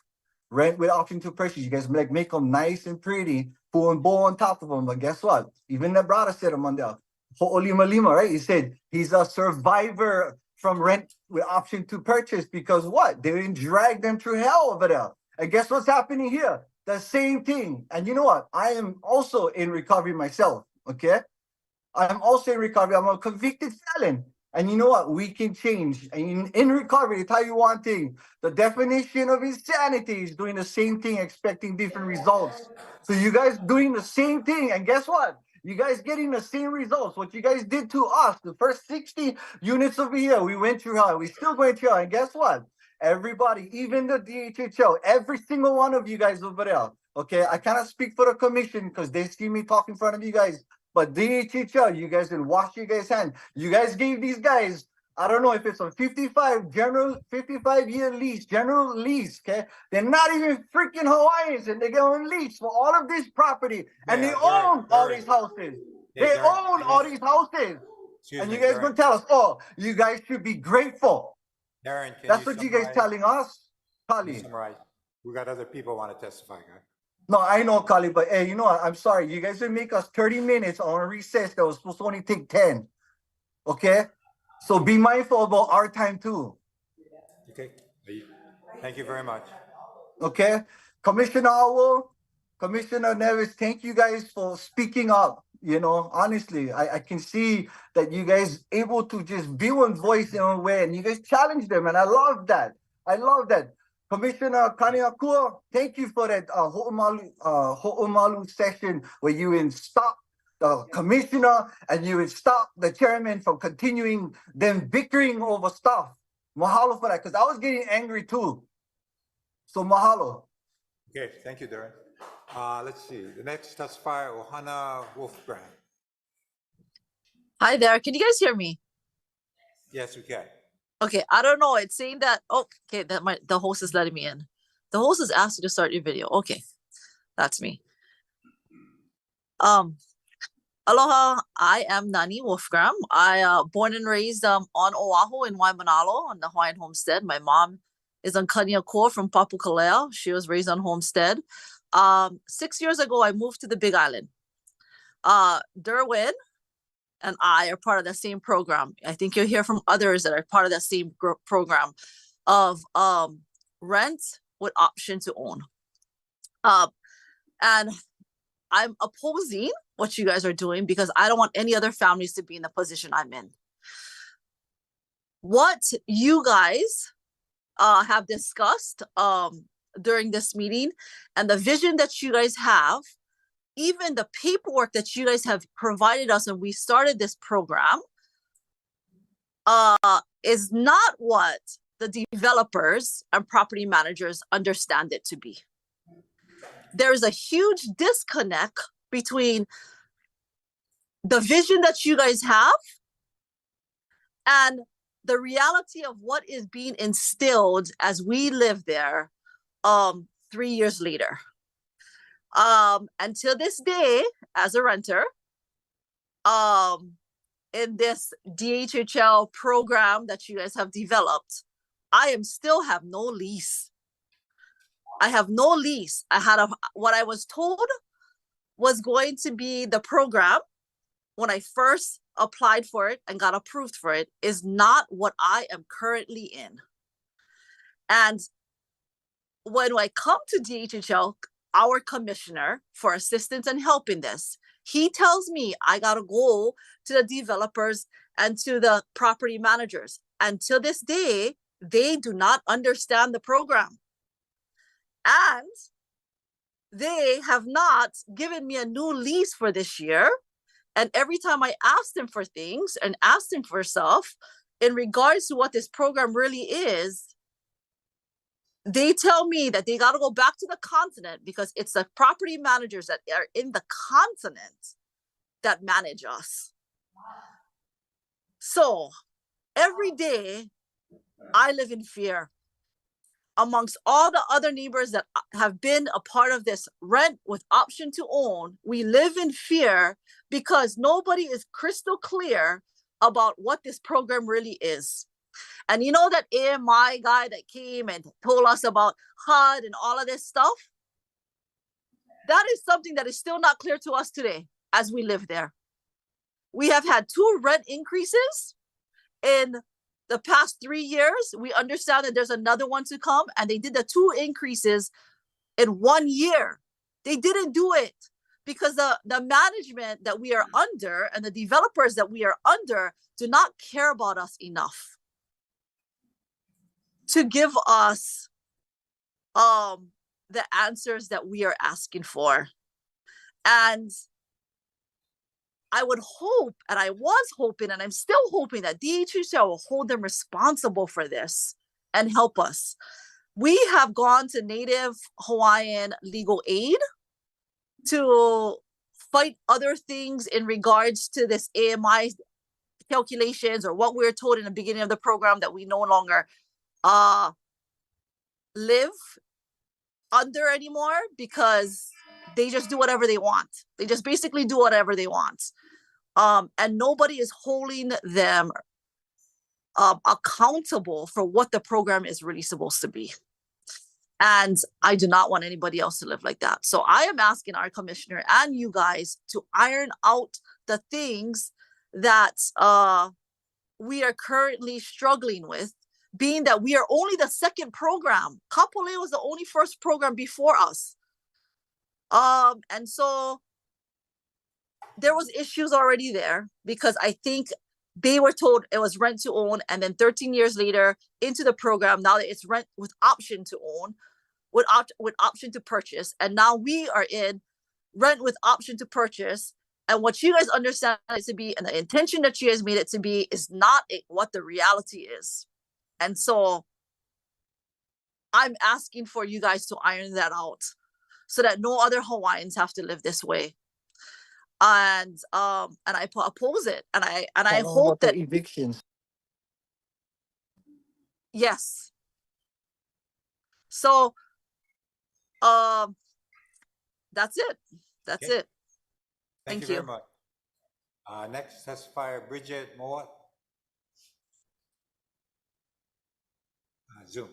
rent with option to purchase. You guys like make them nice and pretty, put a bow on top of them. But guess what? Even the brother said him on there. Ho'olima Lima, right? He said he's a survivor from rent with option to purchase because what? They didn't drag them through hell over there. And guess what's happening here? The same thing. And you know what? I am also in recovery myself, okay? I'm also in recovery. I'm a convicted felon. And you know what? We can change. And in recovery, I tell you one thing. The definition of insanity is doing the same thing, expecting different results. So you guys doing the same thing. And guess what? You guys getting the same results. What you guys did to us, the first 60 units over here, we went through hell. We still going through hell. And guess what? Everybody, even the DHHL, every single one of you guys over there. Okay, I cannot speak for the commission because they see me talk in front of you guys. But DHHL, you guys will wash your guys' hands. You guys gave these guys, I don't know if it's a 55-year lease, general lease, okay? They're not even freaking Hawaiians and they get on lease for all of this property and they own all these houses. They own all these houses. And you guys gonna tell us, oh, you guys should be grateful. Darren, can That's you what you guys telling us? Kali. summarize? We got other people want to testify, guys. No, I know, Kali, but hey, you know what? I'm sorry. You guys didn't make us 30 minutes on a recess that was supposed to only take 10. Okay? So be mindful about our time too. Okay. Thank you very much. Okay? Commissioner Owl, Commissioner Nevis, thank you guys for speaking up. You know, honestly, I can see that you guys able to just be one voice in a way and you guys challenge them. And I love that. I love that. Commissioner Kaniakua, thank you for that Ho'omalu session where you would stop the commissioner and you would stop the chairman from continuing them bickering over stuff. Mahalo for that, because I was getting angry too. So mahalo. Okay, thank you, Darren. Let's see. The next testifier, Ohana Wolfgram. Hi there. Can you guys hear me? Yes, we can. Okay, I don't know. It's saying that, oh, okay, that the host is letting me in. The host has asked you to start your video. Okay, that's me. Aloha, I am Nani Wolfgram. I born and raised on Oahu in Waimanalo on the Hawaiian homestead. My mom is on Kaniakua from Papukalea. She was raised on homestead. 6 years ago, I moved to the Big Island. Derwin and I are part of the same program. I think you'll hear from others that are part of that same program of rent with option to own. And I'm opposing what you guys are doing because I don't want any other families to be in the position I'm in. What you guys have discussed during this meeting and the vision that you guys have, even the paperwork that you guys have provided us when we started this program, is not what the developers and property managers understand it to be. There is a huge disconnect between the vision that you guys have and the reality of what is being instilled as we live there 3 years later. Until this day, as a renter, in this DHHL program that you guys have developed, I still have no lease. I have no lease. What I was told was going to be the program when I first applied for it and got approved for it is not what I am currently in. And when I come to DHHL, our commissioner for assistance and help in this, he tells me I gotta go to the developers and to the property managers. Until this day, they do not understand the program. And they have not given me a new lease for this year. And every time I ask them for things and ask them for stuff in regards to what this program really is, they tell me that they got to go back to the continent because it's the property managers that are in the continent that manage us. So every day I live in fear. Amongst all the other neighbors that have been a part of this rent with option to own, we live in fear because nobody is crystal clear about what this program really is. And you know that AMI guy that came and told us about HUD and all of this stuff? That is something that is still not clear to us today as we live there. We have had 2 rent increases in the past 3 years. We understand that there's another one to come, and they did the 2 increases in 1 year. They didn't do it because the management that we are under and the developers that we are under do not care about us enough to give us the answers that we are asking for. And I would hope, and I was hoping, and I'm still hoping that DHHL will hold them responsible for this and help us. We have gone to Native Hawaiian legal aid to fight other things in regards to this AMI calculations, or what we were told in the beginning of the program that we no longer live under anymore, because they just do whatever they want. They just basically do whatever they want. And nobody is holding them accountable for what the program is really supposed to be. And I do not want anybody else to live like that. So I am asking our commissioner and you guys to iron out the things that we are currently struggling with, being that we are only the second program. Kapolei was the only first program before us. And so there was issues already there, because I think they were told it was rent to own, and then 13 years later into the program, now that it's rent with option to own, with option to purchase, and now we are in rent with option to purchase. And what you guys understand it to be, and the intention that you guys made it to be, is not what the reality is. And so I'm asking for you guys to iron that out, so that no other Hawaiians have to live this way. And I oppose it, and I hope that evictions. Yes. So that's it. That's Okay. it. Thank you very much. Next testifier, Bridget Mowat. Zoom.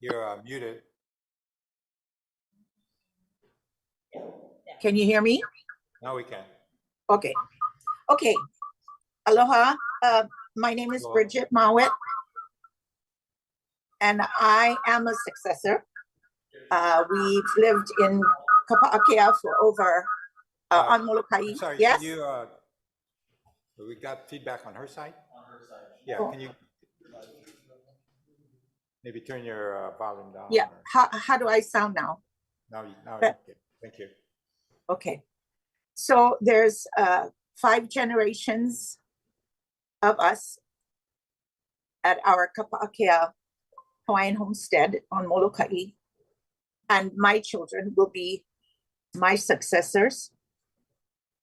You're muted. Can you hear me? Now we can. Okay. Okay. Aloha. My name is Bridget Mowat, and I am a successor. We've lived in Kapa'akea for over on Molokai. Sorry, Yes. can you, we got feedback on her side? On her side. Yeah, Oh. can you maybe turn your volume down? Yeah. How do I sound now? Now, But- okay. Thank you. Okay. So there's 5 generations of us at our Kapa'akea Hawaiian homestead on Molokai, and my children will be my successors.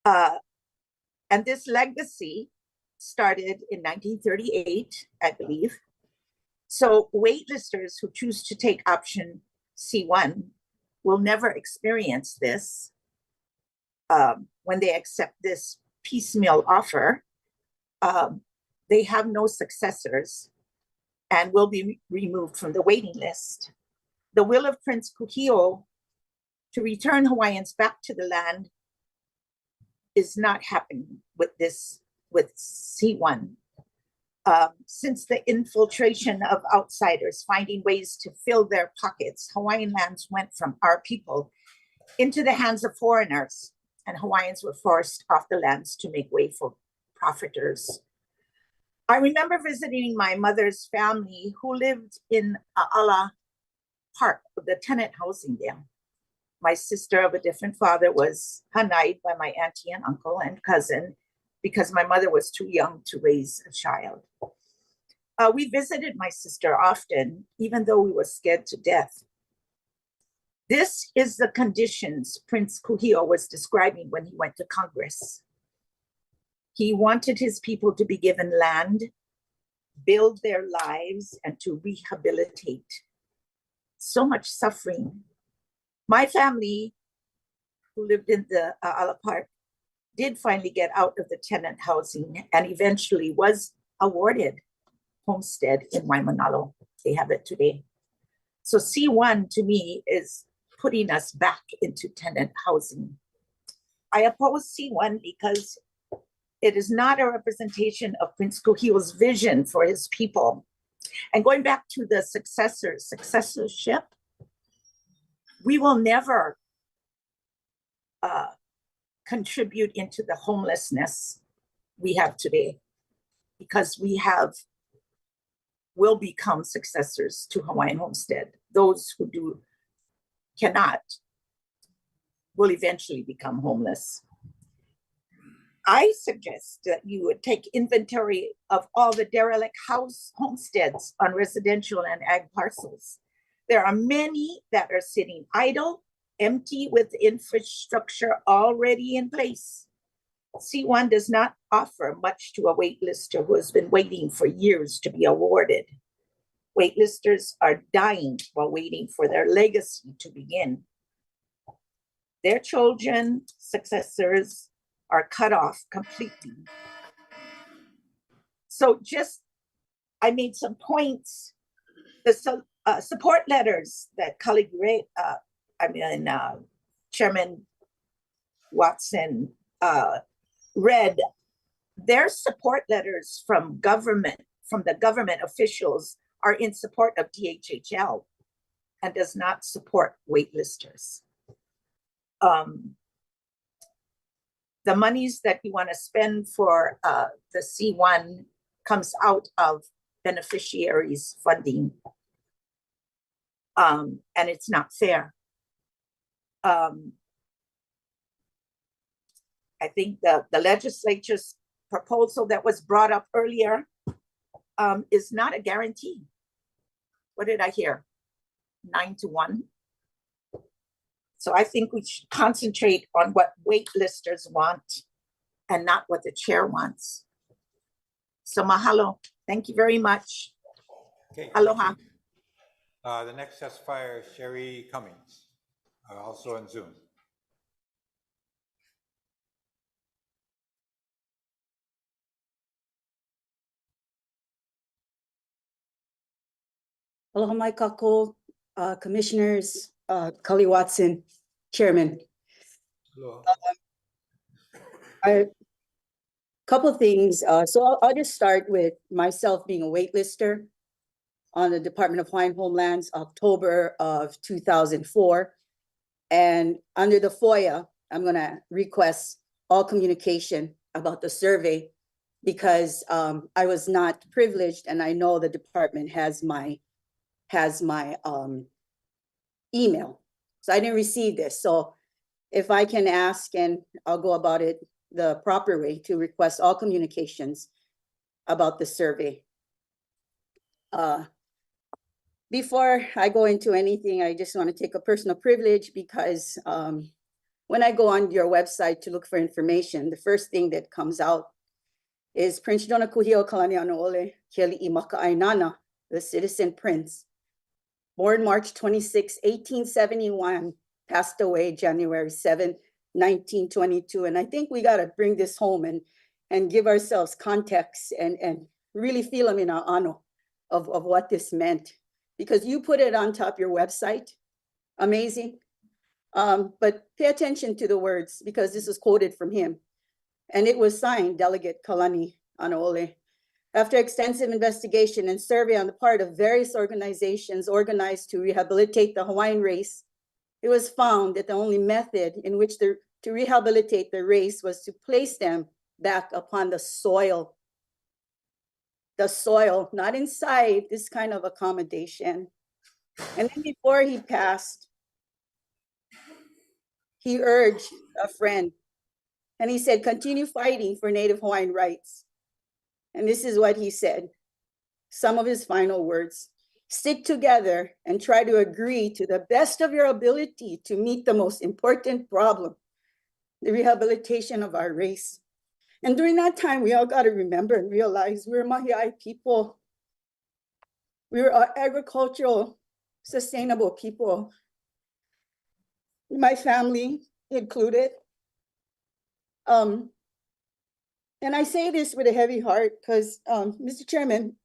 And this legacy started in 1938, I believe. So waitlisters who choose to take option C1 will never experience this when they accept this piecemeal offer. They have no successors and will be removed from the waiting list. The will of Prince Kuhio to return Hawaiians back to the land is not happening with C1. Since the infiltration of outsiders finding ways to fill their pockets, Hawaiian lands went from our people into the hands of foreigners, and Hawaiians were forced off the lands to make way for profiteers. I remember visiting my mother's family who lived in Ala part of the tenant housing there. My sister of a different father was hanai'd by my auntie and uncle and cousin because my mother was too young to raise a child. We visited my sister often, even though we were scared to death. This is the conditions Prince Kuhio was describing when he went to Congress. He wanted his people to be given land, build their lives, and to rehabilitate. So much suffering. My family, who lived in the Ala Park, did finally get out of the tenant housing and eventually was awarded homestead in Waimanalo. They have it today. So C1 to me is putting us back into tenant housing. I oppose C1 because It is not a representation of Prince Kuhio's vision for his people. And going back to the successorship, we will never contribute into the homelessness we have today, because will become successors to Hawaiian Homestead. Those who cannot will eventually become homeless. I suggest that you would take inventory of all the derelict homesteads on residential and ag parcels. There are many that are sitting idle, empty, with infrastructure already in place. C1 does not offer much to a waitlister who has been waiting for years to be awarded. Waitlisters are dying while waiting for their legacy to begin. Their children, successors, are cut off completely. So I made some points. The support letters that colleague Chairman Watson read, their support letters from the government officials are in support of DHHL and does not support waitlisters. The monies that you want to spend for the C1 comes out of beneficiaries' funding, and it's not fair. I think the legislature's proposal that was brought up earlier is not a guarantee. What did I hear? 9-1. So I think we should concentrate on what waitlisters want and not what the chair wants. So mahalo. Thank you very much. Okay, Aloha. The next testifier is Sherry Cummings, also on Zoom. Aloha mai kako, commissioners, Cully Watson, chairman. Hello. A couple of things. So I'll just start with myself being a waitlister on the Department of Hawaiian Homelands, October of 2004. And under the FOIA, I'm gonna request all communication about the survey because I was not privileged, and I know the department has my email. So I didn't receive this. So if I can ask, and I'll go about it the proper way, to request all communications about the survey. Before I go into anything, I just want to take a personal privilege because when I go on your website to look for information, the first thing that comes out is Prince Jona Kuhio Kalani Ano'ole Keli'i Maka'ainana, the citizen prince, born March 26, 1871, passed away January 7, 1922. And I think we got to bring this home and give ourselves context and really feel them in our ano of what this meant. Because you put it on top of your website, amazing. But pay attention to the words because this is quoted from him. And it was signed Delegate Kalani Ano'ole. After extensive investigation and survey on the part of various organizations organized to rehabilitate the Hawaiian race, it was found that the only method in which to rehabilitate the race was to place them back upon the soil. The soil, not inside this kind of accommodation. And then before he passed, he urged a friend, and he said, continue fighting for Native Hawaiian rights. And this is what he said, some of his final words: stick together and try to agree to the best of your ability to meet the most important problem, the rehabilitation of our race. And during that time, we all got to remember and realize we're Mahi'ai people. We're agricultural, sustainable people. My family included. And I say this with a heavy heart because, Mr. Chairman,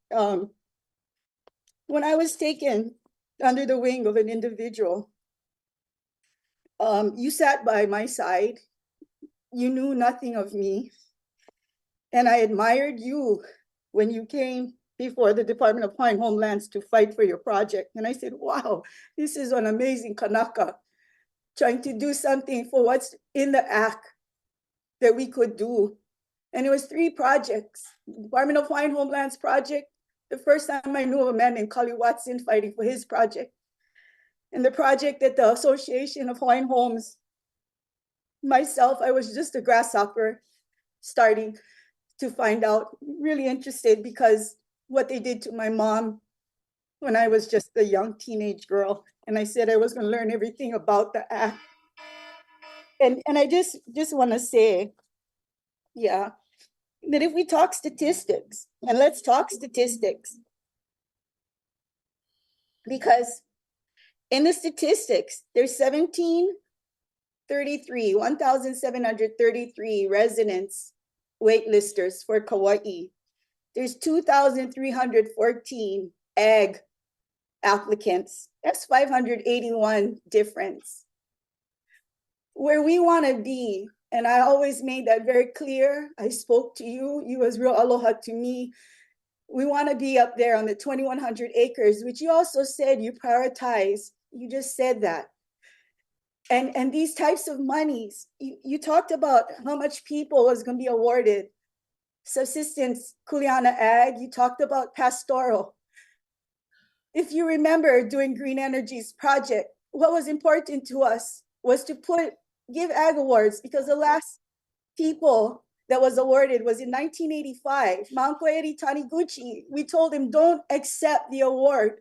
when I was taken under the wing of an individual, you sat by my side. You knew nothing of me. And I admired you when you came before the Department of Hawaiian Homelands to fight for your project. And I said, wow, this is an amazing Kanaka trying to do something for what's in the act that we could do. And it was 3 projects. Department of Hawaiian Homelands project, the first time I knew of a man named Kali Watson fighting for his project. And the project that the Association of Hawaiian Homes, myself, I was just a grasshopper starting to find out, really interested because what they did to my mom when I was just a young teenage girl. And I said I was going to learn everything about the act. And I just want to say, yeah, that if we talk statistics, and let's talk statistics, because in the statistics, there's 1,733 residents, waitlisters for Kauai. There's 2,314 ag applicants. That's 581 difference. Where we want to be, and I always made that very clear. I spoke to you, you was real aloha to me. We want to be up there on the 2,100 acres, which you also said you prioritize. You just said that. And these types of monies, you talked about how much people was going to be awarded. Subsistence, Kuleana Ag, you talked about pastoral. If you remember doing Green Energy's project, what was important to us was to give ag awards, because the last people that was awarded was in 1985. Mankoeri Taniguchi, we told him, don't accept the award.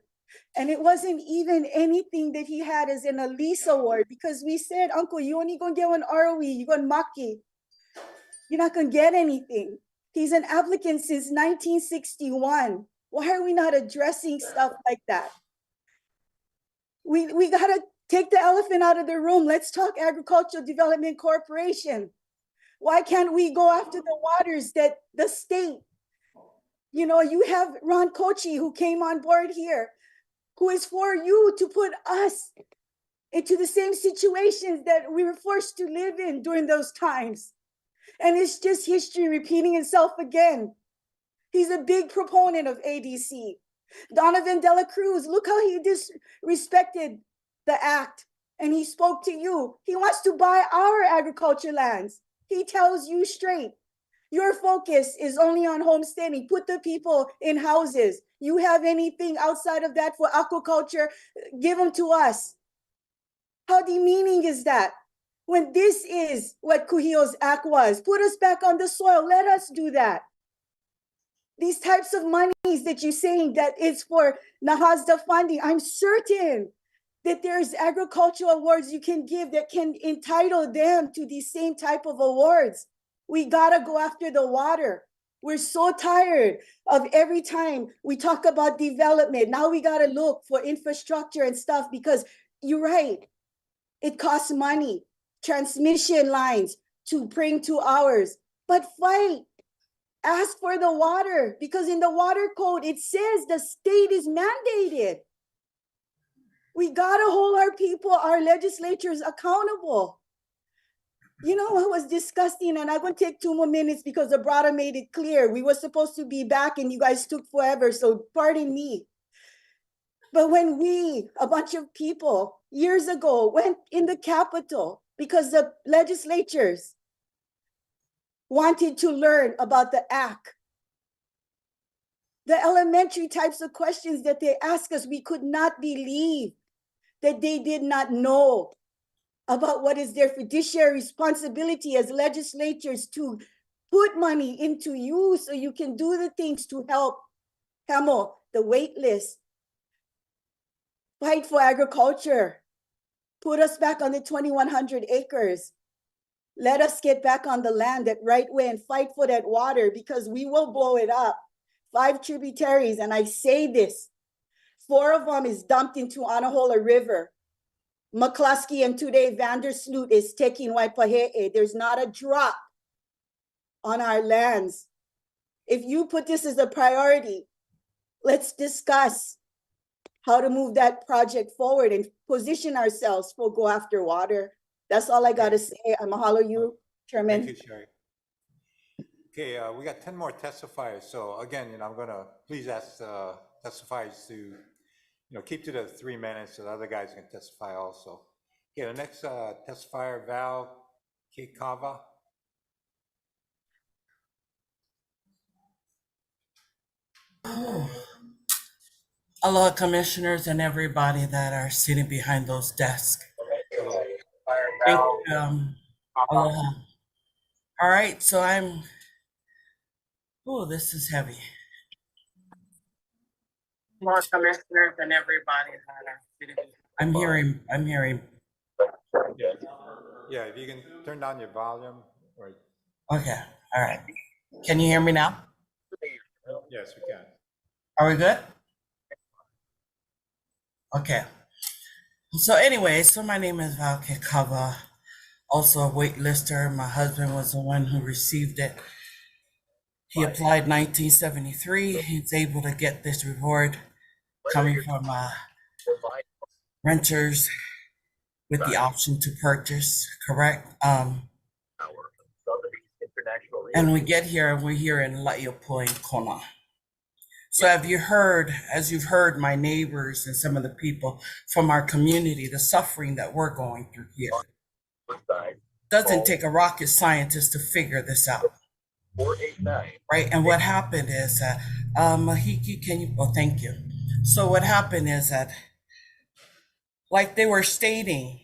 And it wasn't even anything that he had as in a lease award, because we said, Uncle, you only gonna get one ROE, you're gonna maki. You're not gonna get anything. He's an applicant since 1961. Why are we not addressing stuff like that? We gotta take the elephant out of the room. Let's talk Agricultural Development Corporation. Why can't we go after the waters that the state, you have Ron Kochi who came on board here, who is for you to put us into the same situations that we were forced to live in during those times. And it's just history repeating itself again. He's a big proponent of ADC. Donovan Dela Cruz, look how he disrespected the act. And he spoke to you. He wants to buy our agriculture lands. He tells you straight, your focus is only on homesteading. Put the people in houses. You have anything outside of that for aquaculture, give them to us. How demeaning is that? When this is what Kuhio's act was, put us back on the soil. Let us do that. These types of monies that you're saying that it's for Nahazda funding, I'm certain that there's agricultural awards you can give that can entitle them to these same type of awards. We gotta go after the water. We're so tired of every time we talk about development. Now we gotta look for infrastructure and stuff, because you're right. It costs money, transmission lines to bring to ours, but fight. Ask for the water, because in the water code, it says the state is mandated. We gotta hold our people, our legislatures accountable. You know what was disgusting? And I'm gonna take 2 more minutes because the brother made it clear. We were supposed to be back and you guys took forever, so pardon me. But when a bunch of people years ago went in the Capitol because the legislatures wanted to learn about the act, the elementary types of questions that they asked us, we could not believe that they did not know about what is their fiduciary responsibility as legislatures to put money into you so you can do the things to help Hamo, the wait list, fight for agriculture, put us back on the 2,100 acres. Let us get back on the land that right way and fight for that water, because we will blow it up. 5 tributaries, and I say this, 4 of them is dumped into Anahola River. McCluskey and today Vandersloot is taking Waipahe'e. There's not a drop on our lands. If you put this as a priority, let's discuss how to move that project forward and position ourselves for go after water. That's all I got to say. I mahalo you, Chairman. Thank you, Sherry. Okay, we got 10 more testifiers. So again, I'm gonna please ask testifiers to, keep to the 3 minutes so the other guys can testify also. Okay, the next testifier, Val Kikava. Aloha, commissioners and everybody that are sitting behind those desks. Thank you. Aloha. All right, so this is heavy. Aloha, commissioners and everybody that are sitting behind. I'm hearing. Yeah, if you can turn down your volume or. Okay, all right. Can you hear me now? Yes, we can. Are we good? Okay. So anyway, my name is Val Kekava, also a waitlister. My husband was the one who received it. He applied 1973. He's able to get this reward coming from renters with the option to purchase, correct? And we get here, and we're here in La'iopo in Kona. So as you've heard my neighbors and some of the people from our community, the suffering that we're going through here. Doesn't take a rocket scientist to figure this out. Right, and what happened is that, Mahiki, thank you. So what happened is that, like they were stating,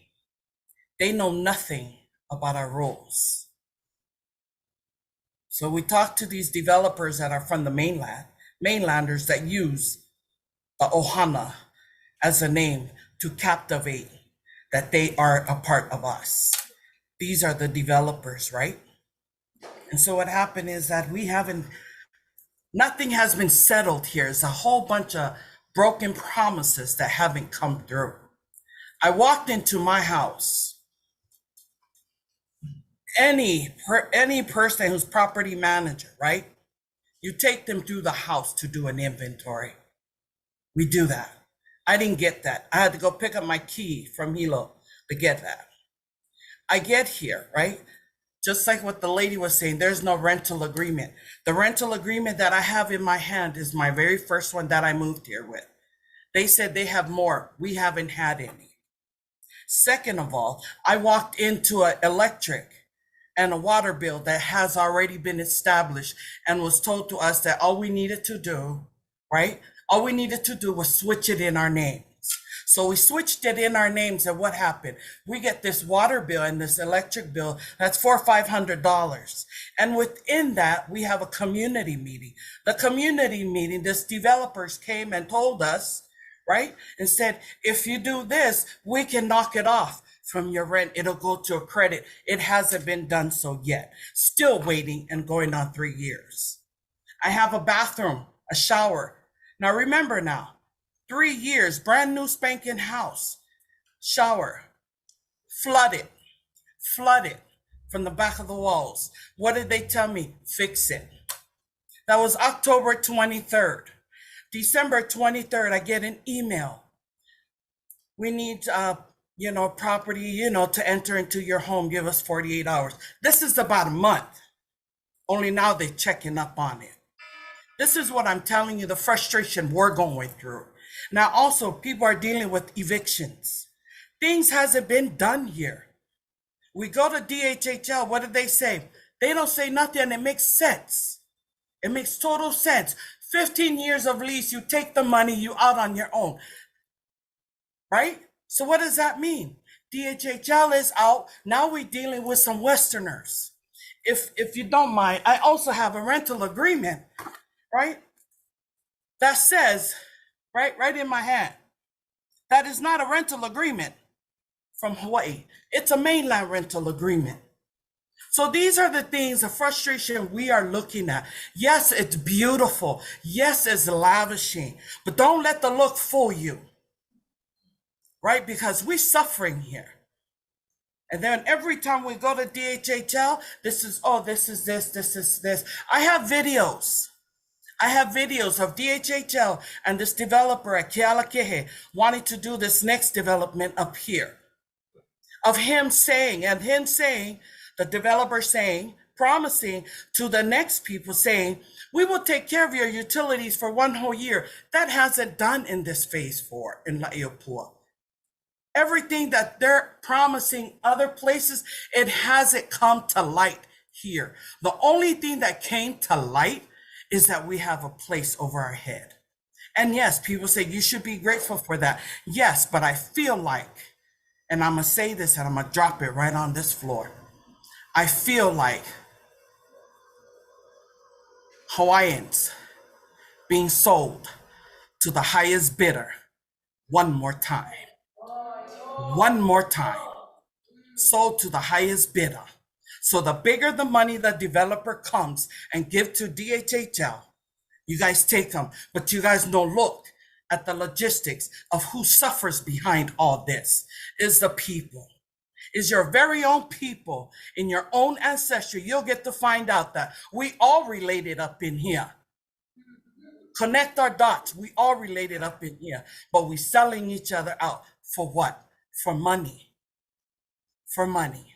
they know nothing about our rules. So we talked to these developers that are from the mainlanders that use the Ohana as a name to captivate that they are a part of us. These are the developers, right? And so what happened is that nothing has been settled here. It's a whole bunch of broken promises that haven't come through. I walked into my house. Any person who's property manager, right? You take them through the house to do an inventory. We do that. I didn't get that. I had to go pick up my key from Hilo to get that. I get here, right? Just like what the lady was saying, there's no rental agreement. The rental agreement that I have in my hand is my very first one that I moved here with. They said they have more. We haven't had any. Second of all, I walked into an electric and a water bill that has already been established and was told to us that all we needed to do, right? All we needed to do was switch it in our names. So we switched it in our names, and what happened? We get this water bill and this electric bill that's $400 or $500. And within that, we have a community meeting. The community meeting, this developers came and told us, right? And said, if you do this, we can knock it off from your rent. It'll go to a credit. It hasn't been done so yet. Still waiting and going on 3 years. I have a bathroom, a shower. Now remember 3 years, brand new spanking house, shower, flooded from the back of the walls. What did they tell me? Fix it. That was October 23rd. December 23rd, I get an email. We need, property, to enter into your home. Give us 48 hours. This is about a month. Only now they're checking up on it. This is what I'm telling you, the frustration we're going through. Now, also, people are dealing with evictions. Things hasn't been done here. We go to DHHL, what did they say? They don't say nothing, and it makes sense. It makes total sense. 15 years of lease, you take the money, you out on your own, right? So what does that mean? DHHL is out. Now we're dealing with some Westerners. If you don't mind, I also have a rental agreement, right? That says, right in my hand, that is not a rental agreement from Hawaii. It's a mainland rental agreement. So these are the things, the frustration we are looking at. Yes, it's beautiful. Yes, it's lavishing, but don't let the look fool you, right? Because we're suffering here. And then every time we go to DHHL, this is this. I have videos. Of DHHL and this developer at Kealakehe wanting to do this next development up here. Of him saying, the developer saying, promising to the next people saying, we will take care of your utilities for 1 whole year. That hasn't done in this phase 4 in La'iopua. Everything that they're promising other places, it hasn't come to light here. The only thing that came to light is that we have a place over our head. And yes, people say you should be grateful for that. Yes, but I feel like, and I'm gonna say this and I'm gonna drop it right on this floor. I feel like Hawaiians being sold to the highest bidder one more time. One more time. Sold to the highest bidder. So the bigger the money the developer comes and give to DHHL, you guys take them, but you guys don't look at the logistics of who suffers behind all this. Is the people. Is your very own people in your own ancestry. You'll get to find out that we all related up in here. Connect our dots. We all related up in here, but we selling each other out for what? For money. For money.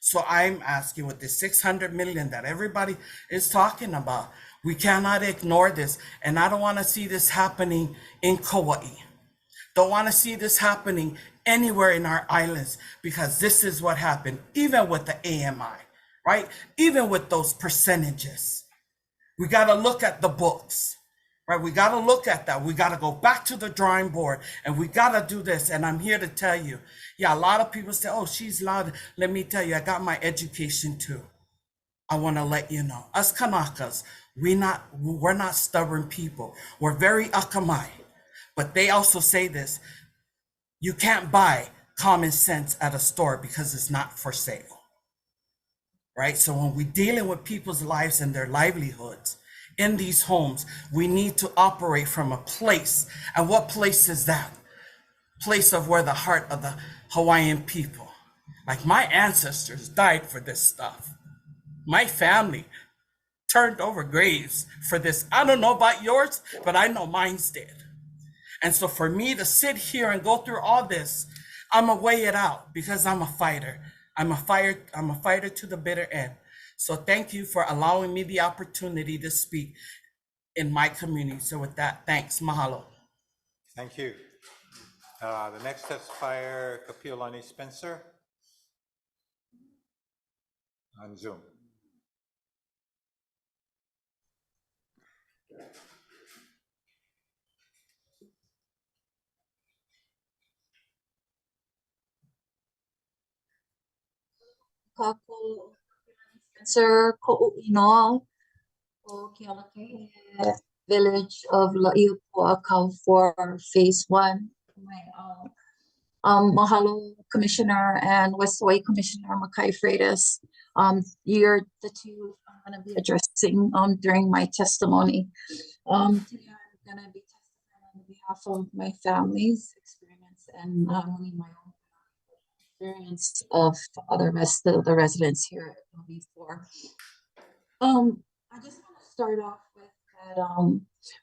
So I'm asking with the 600 million that everybody is talking about, we cannot ignore this. And I don't want to see this happening in Kauai. Don't want to see this happening anywhere in our islands, because this is what happened, even with the AMI, right? Even with those percentages. We got to look at the books, right? We got to look at that. We got to go back to the drawing board and we got to do this. And I'm here to tell you, yeah, a lot of people say, oh, she's loud. Let me tell you, I got my education too. I want to let you know, us Kanakas, we're not stubborn people. We're very akamai. But they also say this, you can't buy common sense at a store because it's not for sale, right? So when we're dealing with people's lives and their livelihoods in these homes, we need to operate from a place. And what place is that? Place of where the heart of the Hawaiian people. Like my ancestors died for this stuff. My family turned over graves for this. I don't know about yours, but I know mine's did. And so for me to sit here and go through all this, I'm gonna weigh it out because I'm a fighter. I'm a fighter to the bitter end. So thank you for allowing me the opportunity to speak in my community. So with that, thanks, mahalo. Thank you. The next testifier, Kapiolani Spencer on Zoom. Kako Spencer Ko'uino o Kealakahe Village of La'iupua, Cal 4, Phase 1. Mahalo, Commissioner, and West Hawaii Commissioner Makai Freitas. You're the two I'm going to be addressing during my testimony. Today I'm going to be testifying on behalf of my family's experience and not only my own experience of the rest of the residents here at LV4. I just want to start off with that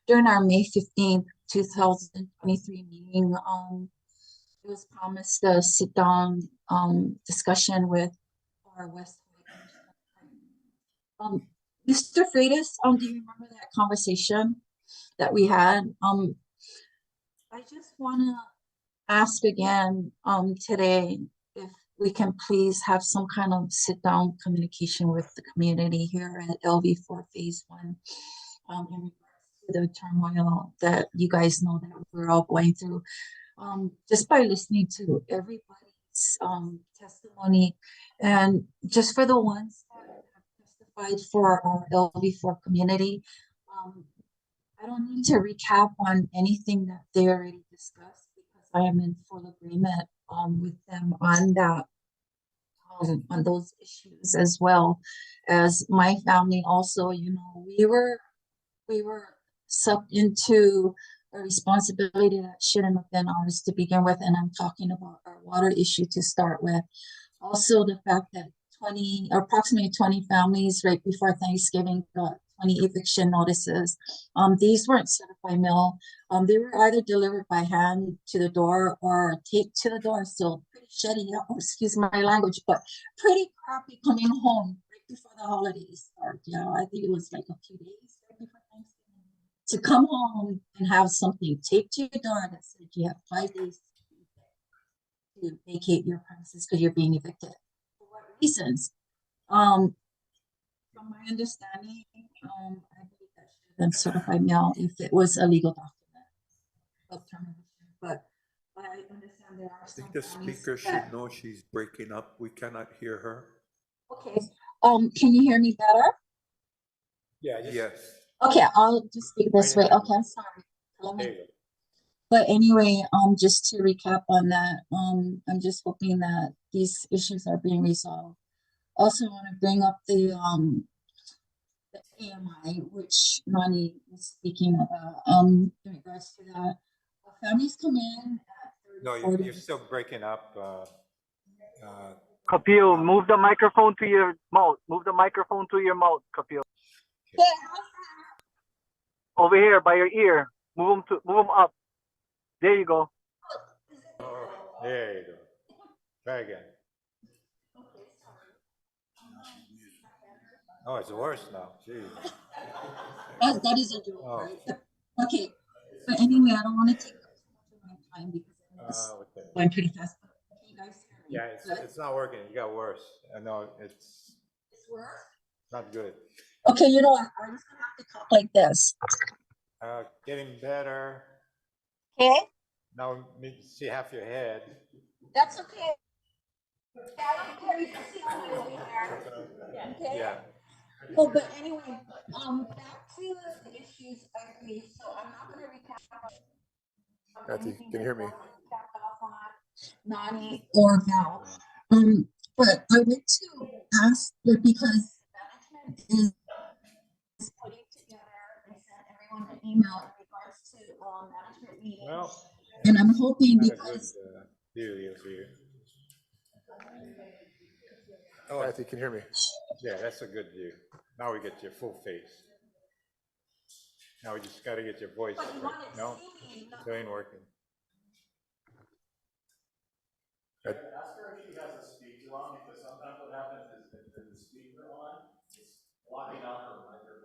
during our May 15th, 2023 meeting, it was promised a sit-down discussion with our West Hawaii. Mr. Freitas, do you remember that conversation that we had? I just want to ask again today if we can please have some kind of sit-down communication with the community here at LV4 Phase 1 in regards to the turmoil that you guys know that we're all going through. Just by listening to everybody's testimony, and just for the ones that have testified for our LV4 community, I don't need to recap on anything that they already discussed because I am in full agreement with them on that, on those issues, as well as my family. Also, you know, we were sucked into a responsibility that shouldn't have been ours to begin with, and I'm talking about our water issue to start with. Also, the fact that approximately 20 families right before Thanksgiving got 20 eviction notices. These weren't certified mail. They were either delivered by hand to the door or taped to the door. So pretty shitty, excuse my language, but pretty crappy coming home right before the holidays start, I think it was like a few days right before Thanksgiving, to come home and have something taped to your door that said you have 5 days to vacate your premises because you're being evicted. For what reasons? From my understanding, I believe that should have been certified mail if it was a legal document of termination. But I understand there are I some think the counties speaker that. should know she's breaking up. We cannot hear her. Okay. Can you hear me better? Yeah, Yes. Okay, I'll just speak this way. Okay, I'm sorry. There you go. But anyway, just to recap on that, I'm just hoping that these issues are being resolved. Also, want to bring up the AMI, which Nani was speaking about, in regards to that. Families come in at No, 30, you're still breaking up. Kapil, move the microphone to your mouth. Move the microphone to your mouth, Kapil. Over here by your ear. Move them up. There you go. Oh, there you go. Try again. Oh, it's worse now. Jeez. that is a joke, right? Okay, but anyway, I don't want to take up too much of my time because it's going pretty fast. Can you guys hear me? Yeah, it's not working. You got worse. I know it's worse. Not good. Okay, you know what? I'm just gonna have to talk like this. Getting better. Okay. Now we can see half your head. That's okay. I don't care. You can see all my white hair. Okay. Yeah. Oh, but anyway, back to the issues I agree. So I'm not gonna recap. Kathy, can you hear me? Nani or Val. But I want to ask, like, because management is putting together and sent everyone an email in regards to management meetings. Well, and I'm hoping not because a good deal for you. Kathy, can you hear me? Yeah, that's a good view. Now we get your full face. Now we just got to get your voice. No, it ain't working. Ask her if she has a speaker on, because sometimes what happens is that the speaker on, it's blocking out her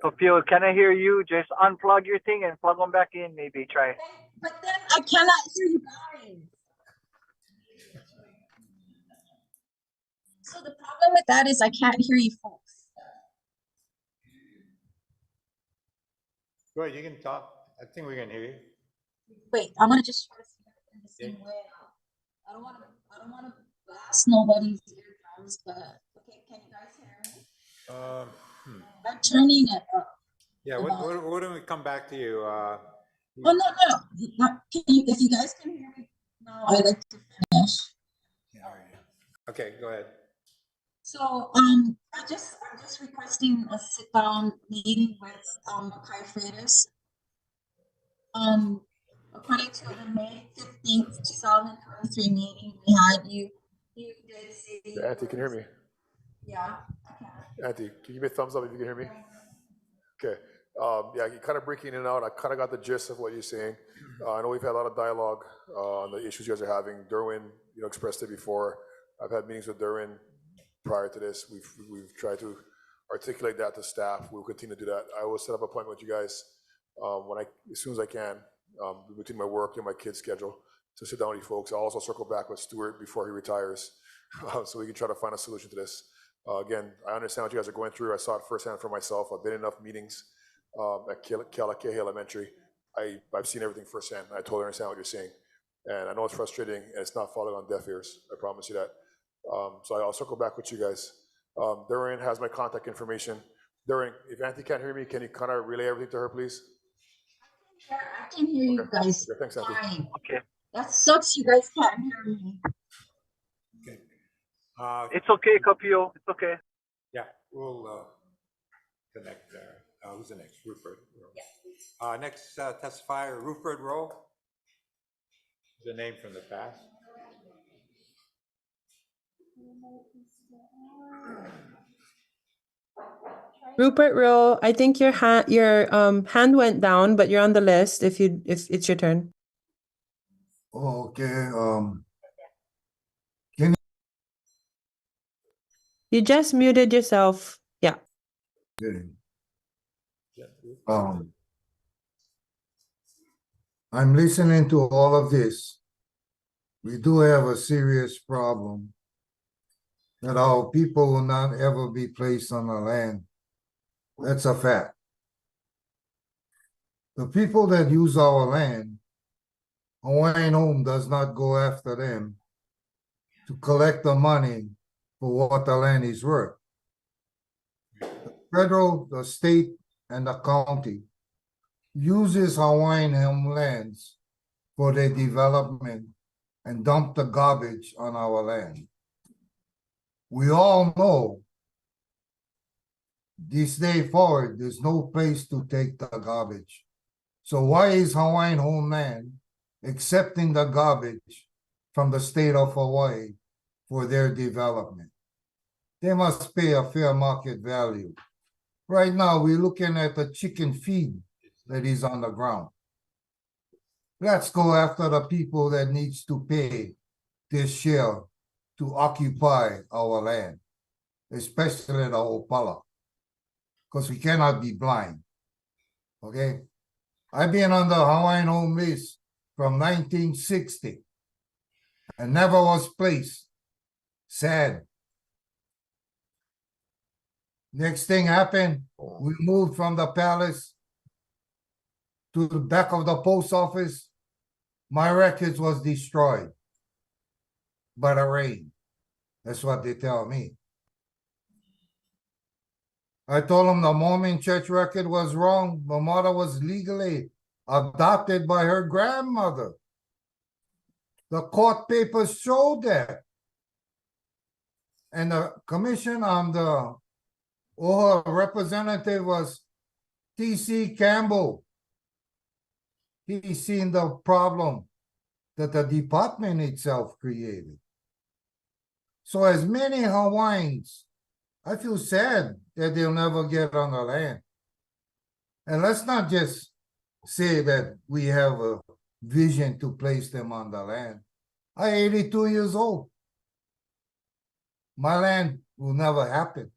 microphone. Kapil, can I hear you? Just unplug your thing and plug them back in. Maybe try. But then I cannot hear you guys. So the problem with that is I can't hear you folks. Go ahead, you can talk. I think we can hear you. Wait, I'm gonna just try to see it in the same way. I don't want to blast nobody's eardrums, but okay, can you guys hear me? I'm turning it up. Yeah, what do we come back to you? Oh no. If you guys can hear me now, I'd like to finish. Okay, go ahead. So I'm just requesting a sit down meeting with Makai Freitas. According to the May 15th, 2023 meeting we had, you did say. Auntie, can you hear me? Yeah. Auntie, can you give me a thumbs up if you can hear me? Okay. Yeah, you're kind of breaking in and out. I kind of got the gist of what you're saying. I know we've had a lot of dialogue on the issues you guys are having. Derwin, expressed it before. I've had meetings with Derwin prior to this. We've tried to articulate that to staff. We'll continue to do that. I will set up an appointment with you guys as soon as I can, between my work and my kids' schedule, to sit down with you folks. I'll also circle back with Stuart before he retires, so we can try to find a solution to this. Again, I understand what you guys are going through. I saw it firsthand for myself. I've been in enough meetings at Kealakehe Elementary. I've seen everything firsthand. I totally understand what you're saying. And I know it's frustrating, and it's not falling on deaf ears. I promise you that. So I'll circle back with you guys. Doreen has my contact information. Doreen, if Auntie can't hear me, can you kind of relay everything to her, please? I can hear you guys. Okay, thanks, Auntie. Fine. Okay. That sucks. You guys can't hear me. It's okay, Kapil. It's okay. Yeah, we'll connect there. Who's the next? Rupert. Yeah. Next testifier, Rupert Rowe. The name from the past. Rupert Rowe, I think your hand went down, but you're on the list if it's your turn. Okay. You just muted yourself. Okay. I'm listening to all of this. We do have a serious problem that our people will not ever be placed on the land. That's a fact. The people that use our land, Hawaiian Home does not go after them to collect the money for what the land is worth. The federal, the state, and the county uses Hawaiian Home lands for their development and dump the garbage on our land. We all know this day forward, there's no place to take the garbage. So why is Hawaiian Homeland accepting the garbage from the state of Hawaii for their development? They must pay a fair market value. Right now, we're looking at the chicken feed that is on the ground. Let's go after the people that needs to pay their share to occupy our land, especially the Opala, because we cannot be blind, okay? I've been on the Hawaiian Home list from 1960 and never was placed. Sad. Next thing happened, we moved from the palace to the back of the post office. My records was destroyed by the rain. That's what they tell me. I told them the Mormon church record was wrong. My mother was legally adopted by her grandmother. The court papers showed that. And the commission on the OHA representative was T.C. Campbell. He seen the problem that the department itself created. So as many Hawaiians, I feel sad that they'll never get on the land. And let's not just say that we have a vision to place them on the land. I'm 82 years old. My land will never happen.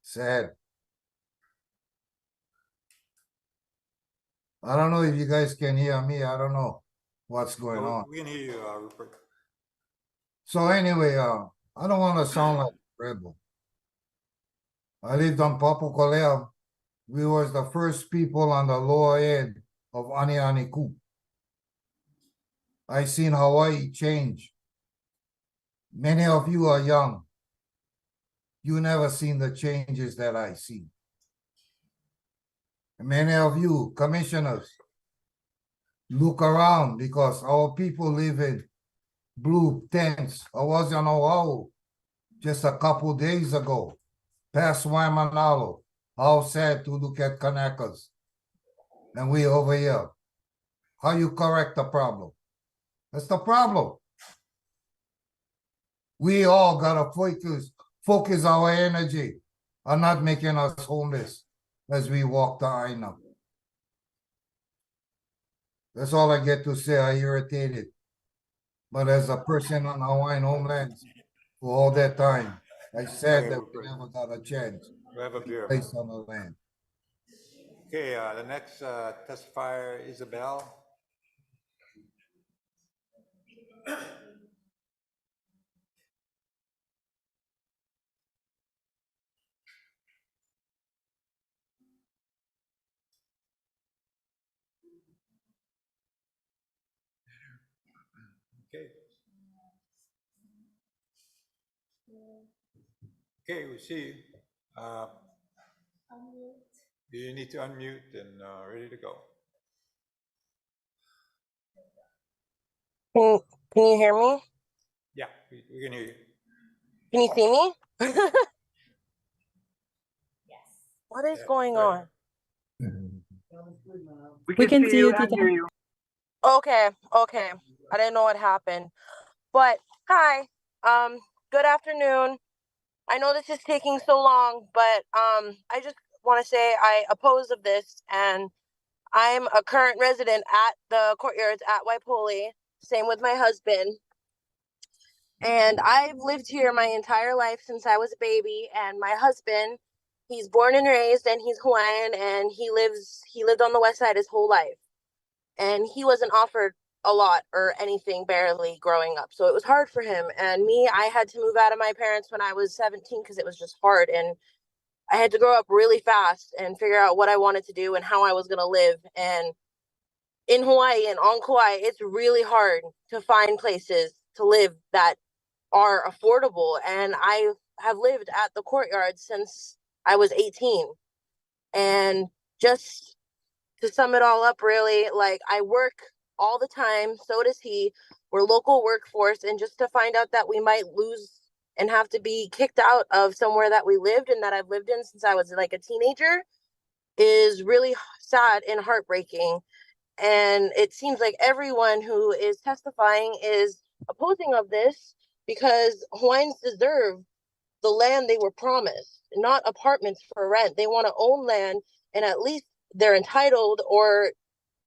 Sad. I don't know if you guys can hear me. I don't know what's going on. We can hear you, Rupert. So anyway, I don't want to sound like a rebel. I lived on Papakolea. We was the first people on the lower end of Anianiku. I seen Hawaii change. Many of you are young. You never seen the changes that I see. Many of you, commissioners, look around because our people live in blue tents. I was in Oahu just a couple days ago, past Waimanalo. How sad to look at Kanakas. And we over here. How you correct the problem? That's the problem. We all gotta focus our energy on not making us homeless as we walk the aina. That's all I get to say. I irritated. But as a person on Hawaiian homelands for all that time, I said that we never got a chance We have a to beer. place on the land. Okay, the next testifier, Isabel. Okay. Okay, we see you. You need to unmute and ready to go. Can you hear me? Yeah, we can hear you. Can you see me? What is going on? We can see you, and Tita. hear you. Okay, okay. I didn't know what happened. But hi, good afternoon. I know this is taking so long, but I just want to say I oppose of this, and I'm a current resident at the courtyards at Waipoli. Same with my husband. And I've lived here my entire life since I was a baby. And my husband, he's born and raised and he's Hawaiian and he lived on the west side his whole life. And he wasn't offered a lot or anything barely growing up. So it was hard for him. And me, I had to move out of my parents when I was 17 because it was just hard. And I had to grow up really fast and figure out what I wanted to do and how I was going to live. And in Hawaii and on Kauai, it's really hard to find places to live that are affordable. And I have lived at the courtyard since I was 18. And just to sum it all up, really, like I work all the time. So does he. We're local workforce. And just to find out that we might lose and have to be kicked out of somewhere that we lived and that I've lived in since I was like a teenager is really sad and heartbreaking. And it seems like everyone who is testifying is opposing of this because Hawaiians deserve the land they were promised, not apartments for rent. They want to own land, and at least they're entitled, or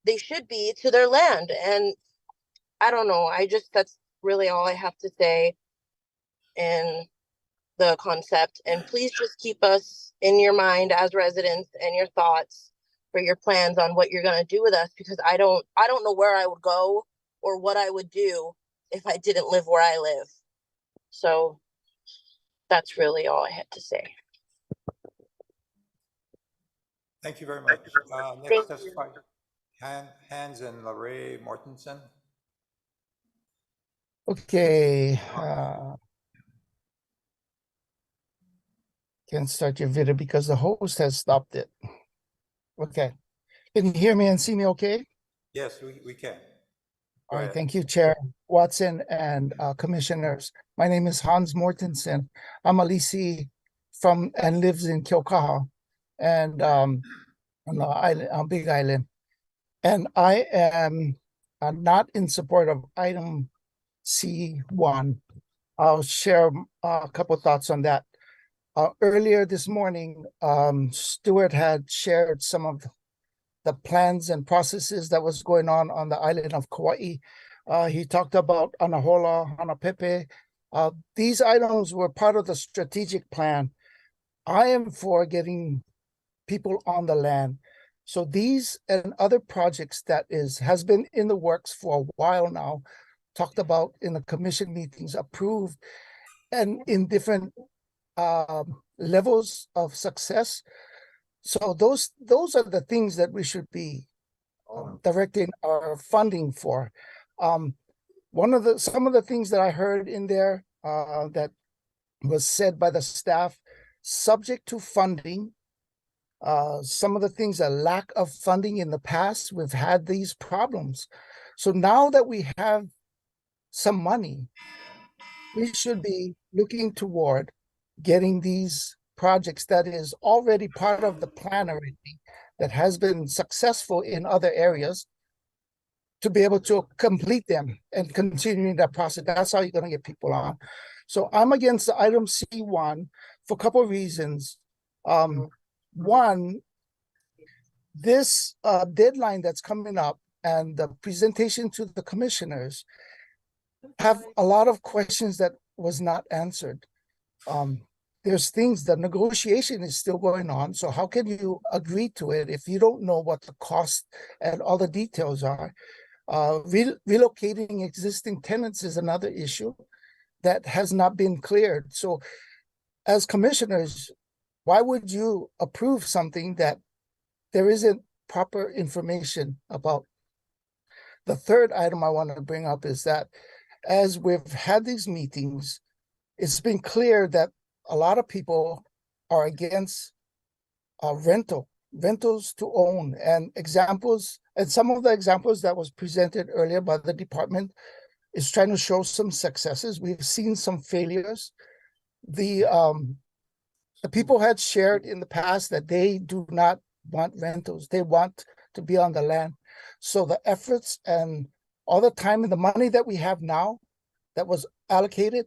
they should be, to their land. And I don't know. That's really all I have to say in the concept. And please just keep us in your mind as residents and your thoughts for your plans on what you're going to do with us, because I don't know where I would go or what I would do if I didn't live where I live. So that's really all I had to say. Thank you very much. Next testify, Hans and Larray Mortensen. Okay. Can't start your video because the host has stopped it. Okay. Can you hear me and see me okay? Yes, we can. All right. Thank you, Chair Watson and commissioners. My name is Hans Mortensen. I'm a leasee from and lives in Keaukaha and on the island, on Big Island. And I am not in support of item C1. I'll share a couple thoughts on that. Earlier this morning, Stuart had shared some of the plans and processes that was going on the island of Kauai. He talked about Anahola, Hanapepe. These items were part of the strategic plan. I am for getting people on the land. So these and other projects that has been in the works for a while now, talked about in the commission meetings, approved, and in different levels of success. So those are the things that we should be directing our funding for. Some of the things that I heard in there that was said by the staff, subject to funding. Some of the things, a lack of funding in the past, we've had these problems. So now that we have some money, we should be looking toward getting these projects that is already part of the plan already, that has been successful in other areas, to be able to complete them and continue that process. That's how you're going to get people on. So I'm against the item C1 for a couple of reasons. One, this deadline that's coming up and the presentation to the commissioners have a lot of questions that was not answered. There's things, the negotiation is still going on. So how can you agree to it if you don't know what the cost and all the details are? Relocating existing tenants is another issue that has not been cleared. So as commissioners, why would you approve something that there isn't proper information about? The third item I want to bring up is that as we've had these meetings, it's been clear that a lot of people are against rentals to own, and some of the examples that was presented earlier by the department is trying to show some successes. We've seen some failures. The people had shared in the past that they do not want rentals. They want to be on the land. So the efforts and all the time and the money that we have now that was allocated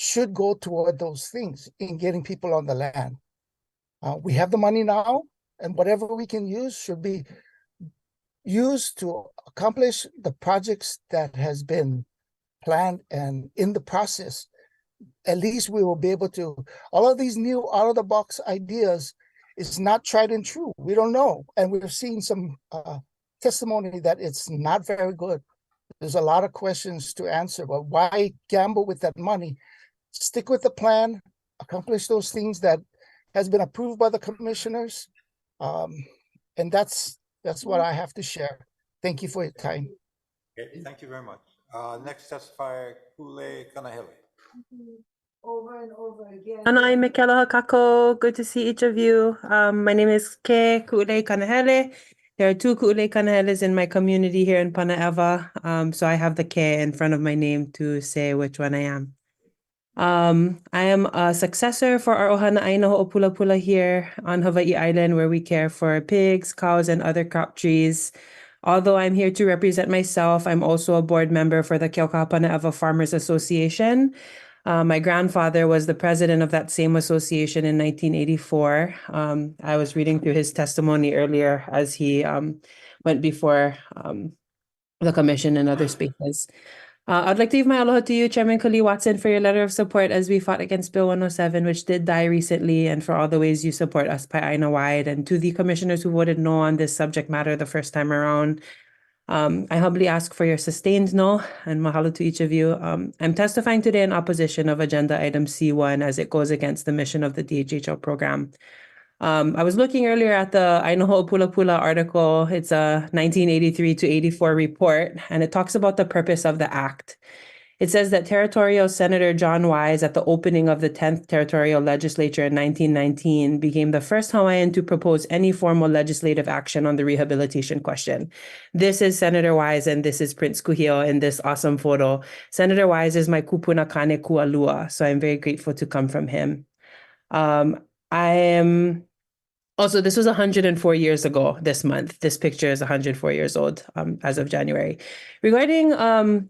should go toward those things in getting people on the land. We have the money now, and whatever we can use should be used to accomplish the projects that has been planned and in the process, at least we will be able to, all of these new out of the box ideas is not tried and true. We don't know. And we've seen some testimony that it's not very good. There's a lot of questions to answer, but why gamble with that money? Stick with the plan, accomplish those things that has been approved by the commissioners. And that's what I have to share. Thank you for your time. Okay, thank you very much. Next testifier, Kule Kanahele. Over and over again. Anai Mikela Hakako, good to see each of you. My name is Ke Ku'ulei Kanahele. There are two Ku'ulei Kanaheles in my community here in Panaeva. So I have the Ke in front of my name to say which one I am. I am a successor for our Ohana Aina Ho'opulapula here on Hawaii Island, where we care for pigs, cows, and other crop trees. Although I'm here to represent myself, I'm also a board member for the Keaukaha Panaeva Farmers Association. My grandfather was the president of that same association in 1984. I was reading through his testimony earlier as he went before the commission and other spaces. I'd like to give my aloha to you, Chairman Kali Watson, for your letter of support as we fought against Bill 107, which did die recently, and for all the ways you support us Aina-wide, and to the commissioners who voted no on this subject matter the first time around. I humbly ask for your sustained no, and mahalo to each of you. I'm testifying today in opposition of Agenda Item C1 as it goes against the mission of the DHHL program. I was looking earlier at the Aina Ho'opulapula article. It's a 1983 to 84 report, and it talks about the purpose of the act. It says that Territorial Senator John Wise, at the opening of the 10th Territorial Legislature in 1919, became the first Hawaiian to propose any formal legislative action on the rehabilitation question. This is Senator Wise, and this is Prince Kuhio in this awesome photo. Senator Wise is my kupuna kane kualua, so I'm very grateful to come from him. I am also, this was 104 years ago this month. This picture is 104 years old as of January. Regarding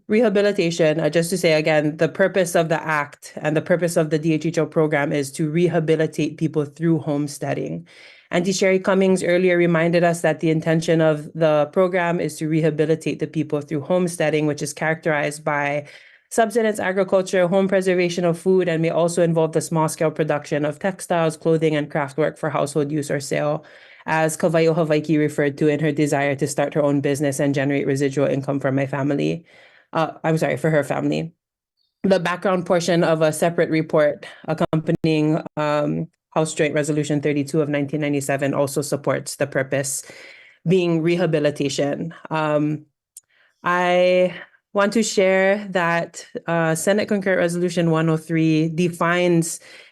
rehabilitation, just to say again, the purpose of the act and the purpose of the DHHO program is to rehabilitate people through homesteading. Auntie Sherry Cummings earlier reminded us that the intention of the program is to rehabilitate the people through homesteading, which is characterized by subsistence agriculture, home preservation of food, and may also involve the small-scale production of textiles, clothing, and craftwork for household use or sale, as Kavaio Havaiki referred to in her desire to start her own business and generate residual income for my family. For her family. The background portion of a separate report accompanying House Joint Resolution 32 of 1997 also supports the purpose being rehabilitation. I want to share that Senate Concurrent Resolution 103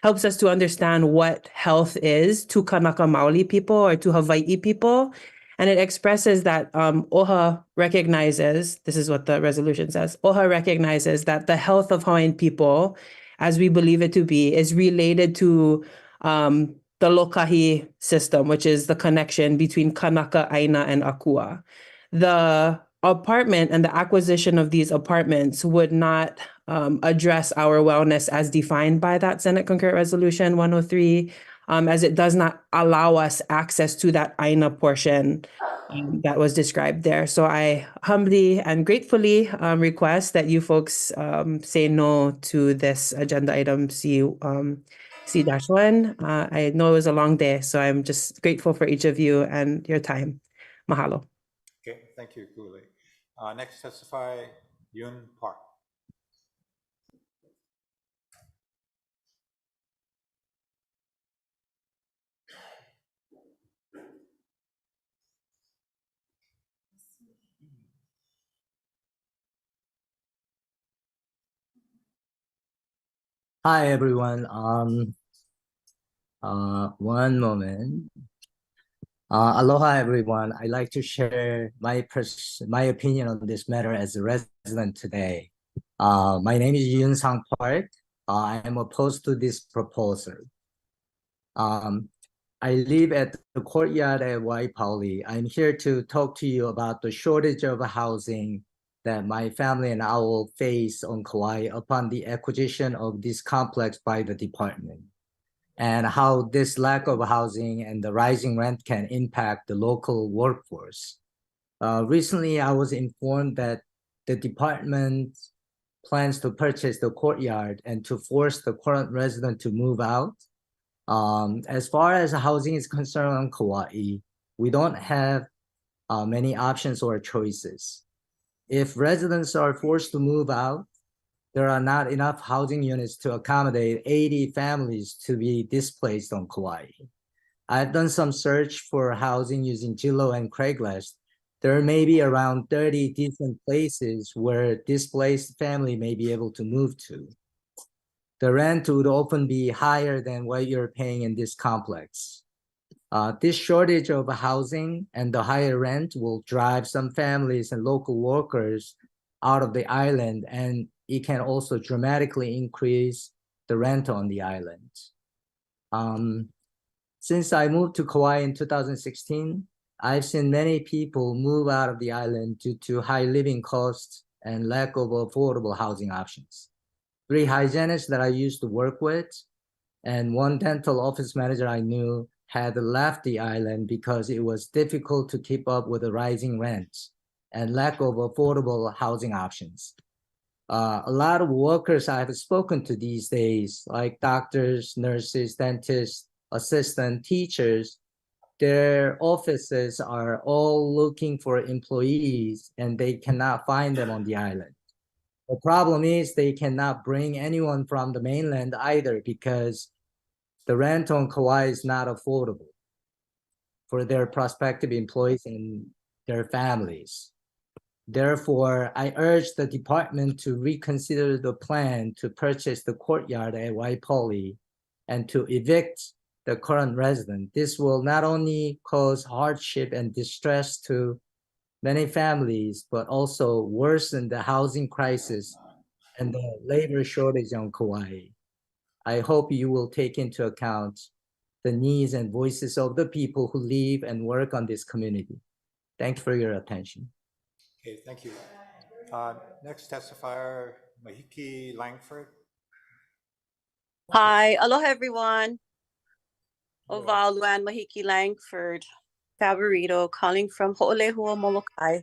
helps us to understand what health is to Kanaka Maoli people or to Hawaii people. And it expresses that OHA recognizes, this is what the resolution says, OHA recognizes that the health of Hawaiian people, as we believe it to be, is related to the Lokahi system, which is the connection between Kanaka, Aina, and Akua. The apartment and the acquisition of these apartments would not address our wellness as defined by that Senate Concurrent Resolution 103, as it does not allow us access to that Aina portion that was described there. So I humbly and gratefully request that you folks say no to this agenda item C-1. I know it was a long day, so I'm just grateful for each of you and your time. Mahalo. Okay, thank you, Kule. Next testify, Yun Park. Hi everyone. One moment. Aloha everyone. I'd like to share my opinion on this matter as a resident today. My name is Yun Sang Park. I am opposed to this proposal. I live at the courtyard at Waipauli. I'm here to talk to you about the shortage of housing that my family and I will face on Kauai upon the acquisition of this complex by the department, and how this lack of housing and the rising rent can impact the local workforce. Recently, I was informed that the department plans to purchase the courtyard and to force the current resident to move out. As far as housing is concerned on Kauai, we don't have many options or choices. If residents are forced to move out, there are not enough housing units to accommodate 80 families to be displaced on Kauai. I've done some search for housing using Zillow and Craigslist. There may be around 30 different places where displaced family may be able to move to. The rent would often be higher than what you're paying in this complex. This shortage of housing and the higher rent will drive some families and local workers out of the island, and it can also dramatically increase the rent on the island. Since I moved to Kauai in 2016, I've seen many people move out of the island due to high living costs and lack of affordable housing options. 3 hygienists that I used to work with and 1 dental office manager I knew had left the island because it was difficult to keep up with the rising rents and lack of affordable housing options. A lot of workers I've spoken to these days, like doctors, nurses, dentists, assistant teachers, their offices are all looking for employees and they cannot find them on the island. The problem is they cannot bring anyone from the mainland either because the rent on Kauai is not affordable for their prospective employees and their families. Therefore, I urge the department to reconsider the plan to purchase the courtyard at Waipauli and to evict the current resident. This will not only cause hardship and distress to many families, but also worsen the housing crisis and the labor shortage on Kauai. I hope you will take into account the needs and voices of the people who live and work on this community. Thank you for your attention. Okay, thank you. Next testifier, Mahiki Langford. Hi, aloha everyone. Oval Luan Mahiki Langford, Favorito, calling from Ho'olehua, Molokai.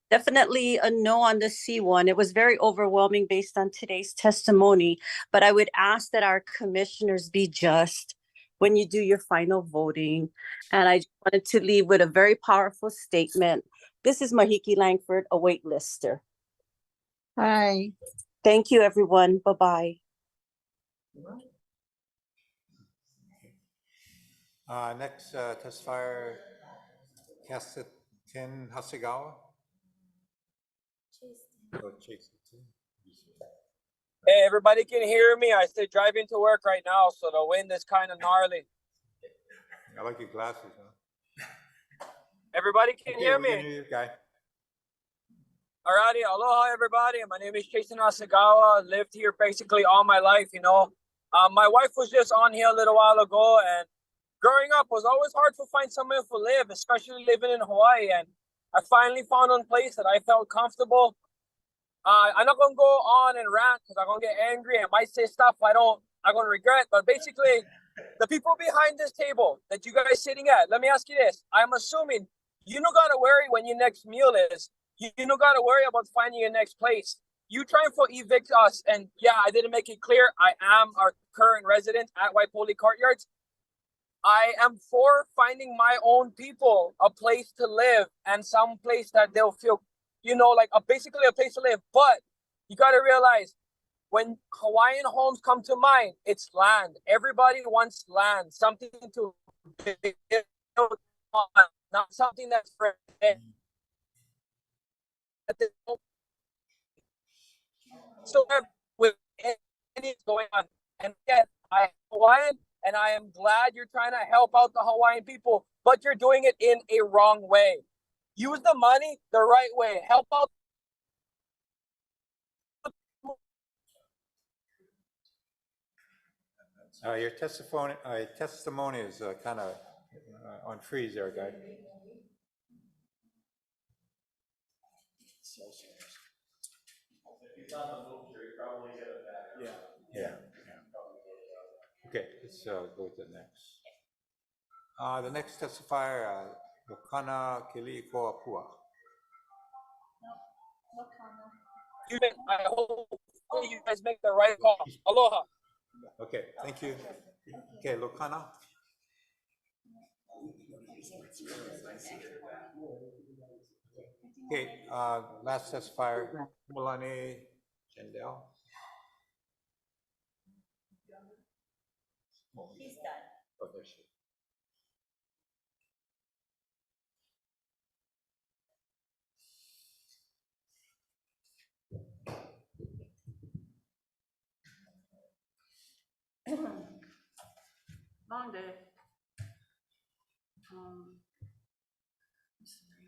Definitely a no on the C1. It was very overwhelming based on today's testimony, but I would ask that our commissioners be just when you do your final voting. And I just wanted to leave with a very powerful statement. This is Mahiki Langford, a waitlister. Hi. Thank you, everyone. Bye-bye. Next testifier, Kasatin Hasegawa. Hey, everybody can hear me. I stay driving to work right now, so the wind is kind of gnarly. I like your glasses, huh? Everybody can hear we me. can hear you, guy. Alrighty, aloha everybody. My name is Jason Asagawa. Lived here basically all my life, you know. My wife was just on here a little while ago, and growing up was always hard to find somewhere to live, especially living in Hawaii. And I finally found one place that I felt comfortable. I'm not gonna go on and rant because I'm gonna get angry. I might say stuff I'm gonna regret. But basically, the people behind this table that you guys sitting at, let me ask you this. I'm assuming you don't gotta worry when your next meal is. You don't gotta worry about finding your next place. You trying to evict us, and yeah, I didn't make it clear. I am our current resident at Waipauli Courtyards. I am for finding my own people a place to live and some place that they'll feel, you know, like basically a place to live. But you got to realize when Hawaiian homes come to mind, it's land. Everybody wants land, something to build on, not something that's for so with anything going on. And yet, I am Hawaiian, and I am glad you're trying to help out the Hawaiian people, but you're doing it in a wrong way. Use the money the right way. Help out. Your testimony is kind of on freeze there, guy. Yeah. Okay, let's go to the next. The next testifier, Yokana Kili'ikoapua. I hope you guys make the right call. Aloha. Okay, thank you. Okay, Lokana. Okay, last testifier, Mulane Chendel. He's done. Oh, there she is. Long day. I'm sorry.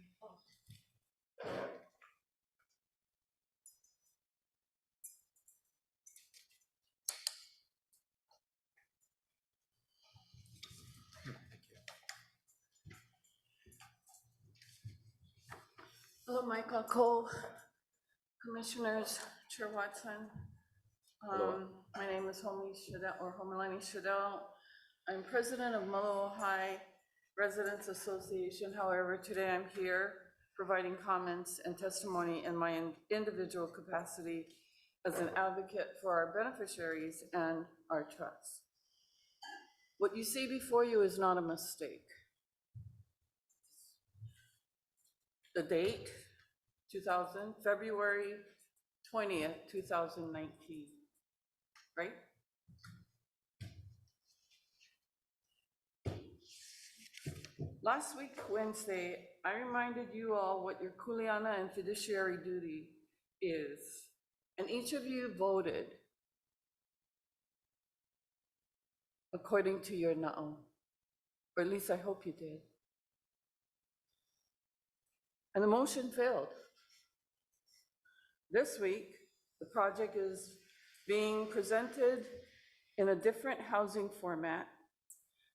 Hello, Michael Cole, Commissioners, Chair Watson. My name is Homelani Shadell. I'm president of Molokai High Residents Association. However, today I'm here providing comments and testimony in my individual capacity as an advocate for our beneficiaries and our trust. What you see before you is not a mistake. The date, February 20th, 2019, right? Last week, Wednesday, I reminded you all what your kuleana and fiduciary duty is, and each of you voted according to your na'o, or at least I hope you did. And the motion failed. This week, the project is being presented in a different housing format,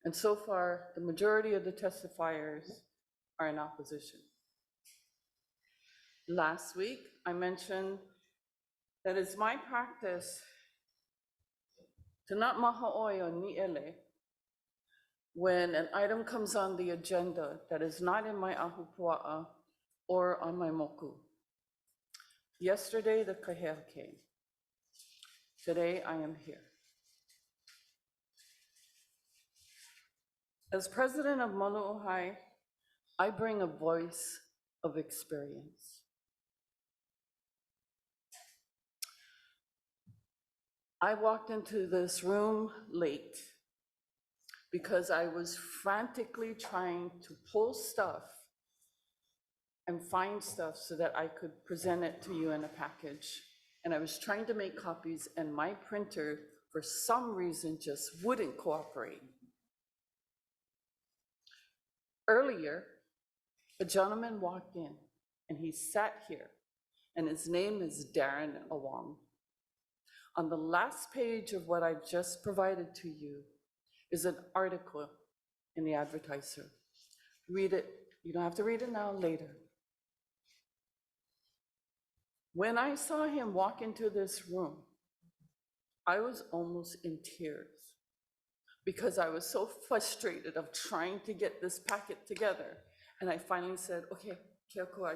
and so far, the majority of the testifiers are in opposition. Last week, I mentioned that it's my practice to not maha'oi o ni'ele when an item comes on the agenda that is not in my ahupua'a or on my moku. Yesterday, the kahea came. Today, I am here. As president of Molokai, I bring a voice of experience. I walked into this room late because I was frantically trying to pull stuff and find stuff so that I could present it to you in a package. And I was trying to make copies, and my printer, for some reason, just wouldn't cooperate. Earlier, a gentleman walked in, and he sat here, and his name is Darren Awong. On the last page of what I've just provided to you is an article in the Advertiser. Read it. You don't have to read it now, later. When I saw him walk into this room, I was almost in tears because I was so frustrated of trying to get this packet together. And I finally said, okay, Keiko, I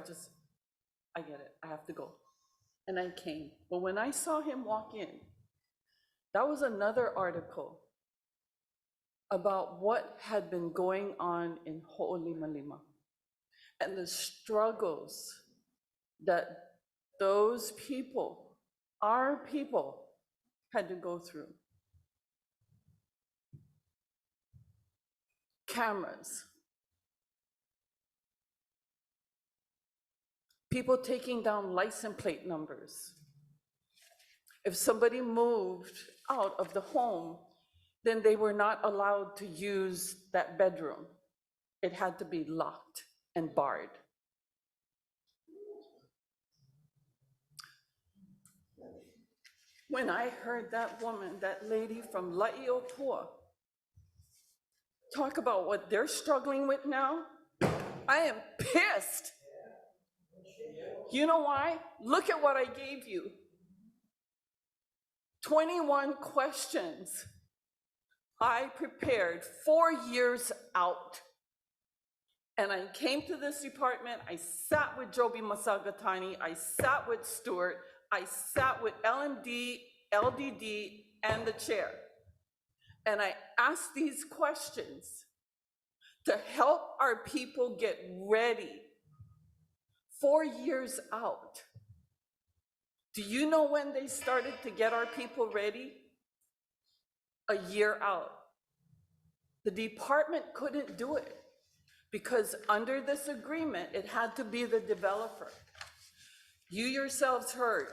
get it, I have to go. And I came. But when I saw him walk in, that was another article about what had been going on in Ho'olimalima and the struggles that those people, our people, had to go through. Cameras, people taking down license plate numbers. If somebody moved out of the home, then they were not allowed to use that bedroom. It had to be locked and barred. When I heard that woman, that lady from La'iopua, talk about what they're struggling with now, I am pissed. You know why? Look at what I gave you. 21 questions I prepared 4 years out. And I came to this department, I sat with Joby Masagatani, I sat with Stuart, I sat with LMD, LDD, and the chair. And I asked these questions to help our people get ready 4 years out. Do you know when they started to get our people ready? A year out. The department couldn't do it because under this agreement, it had to be the developer. You yourselves heard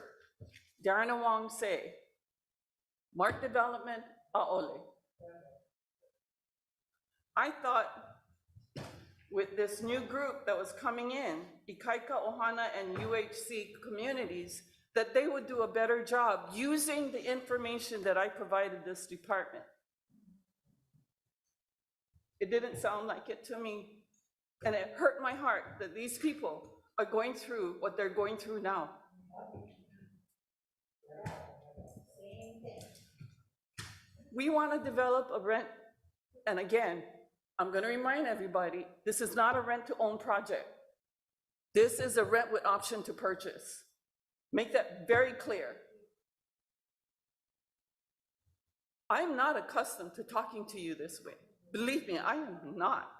Darren Wong say, Mark Development, Aole. I thought with this new group that was coming in, Ikaika, Ohana, and UHC communities, that they would do a better job using the information that I provided this department. It didn't sound like it to me, and it hurt my heart that these people are going through what they're going through now. We want to develop a rent, and again, I'm going to remind everybody, this is not a rent-to-own project. This is a rent with option to purchase. Make that very clear. I'm not accustomed to talking to you this way. Believe me, I am not.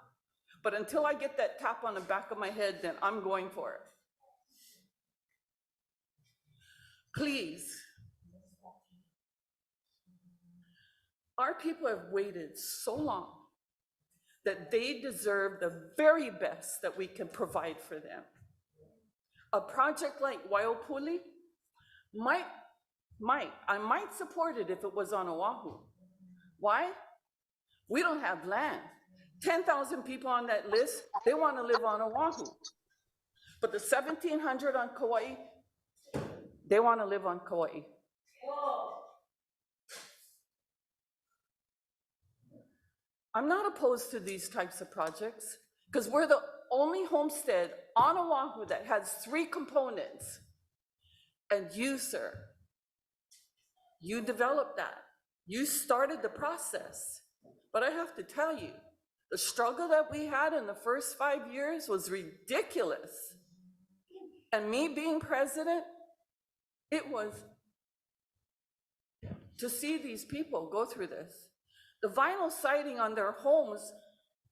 But until I get that tap on the back of my head, then I'm going for it. Please. Our people have waited so long that they deserve the very best that we can provide for them. A project like Waiopuli I might support it if it was on Oahu. Why? We don't have land. 10,000 people on that list, they want to live on Oahu. But the 1,700 on Kauai, they want to live on Kauai. I'm not opposed to these types of projects because we're the only homestead on Oahu that has 3 components. And you, sir, you developed that. You started the process. But I have to tell you, the struggle that we had in the first 5 years was ridiculous. And me being president, it was to see these people go through this. The vinyl siding on their homes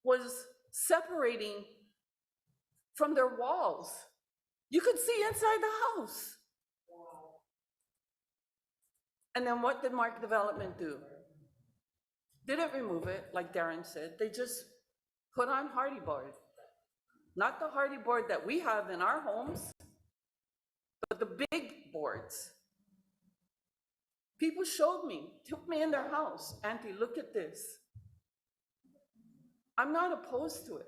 was separating from their walls. You could see inside the house. And then what did Mark Development do? Didn't remove it, like Darren said. They just put on hardy board. Not the hardy board that we have in our homes, but the big boards. People showed me, took me in their house. Auntie, look at this. I'm not opposed to it,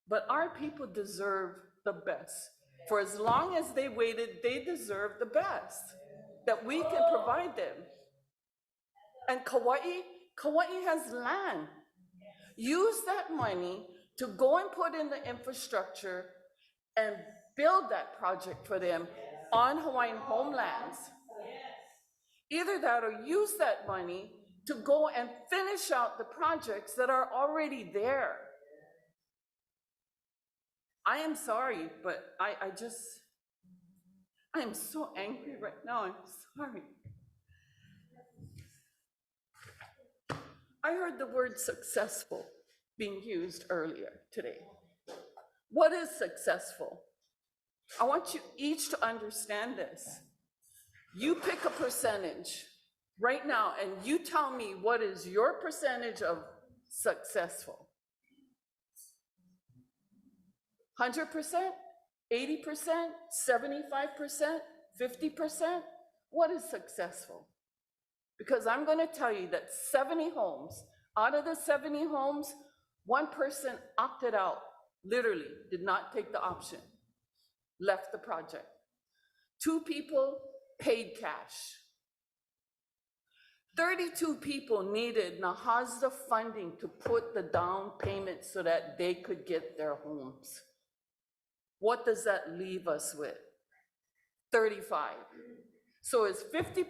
but our people deserve the best. For as long as they waited, they deserve the best that we can provide them. And Kauai has land. Use that money to go and put in the infrastructure and build that project for them on Hawaiian homelands. Either that or use that money to go and finish out the projects that are already there. I am sorry, but I am so angry right now. I'm sorry. I heard the word successful being used earlier today. What is successful? I want you each to understand this. You pick a percentage right now and you tell me what is your percentage of successful. 100%? 80%? 75%? 50%? What is successful? Because I'm going to tell you that 70 homes, out of the 70 homes, one person opted out, literally did not take the option, left the project. 2 people paid cash. 32 people needed NAHASDA funding to put the down payment so that they could get their homes. What does that leave us with? 35. So is 50%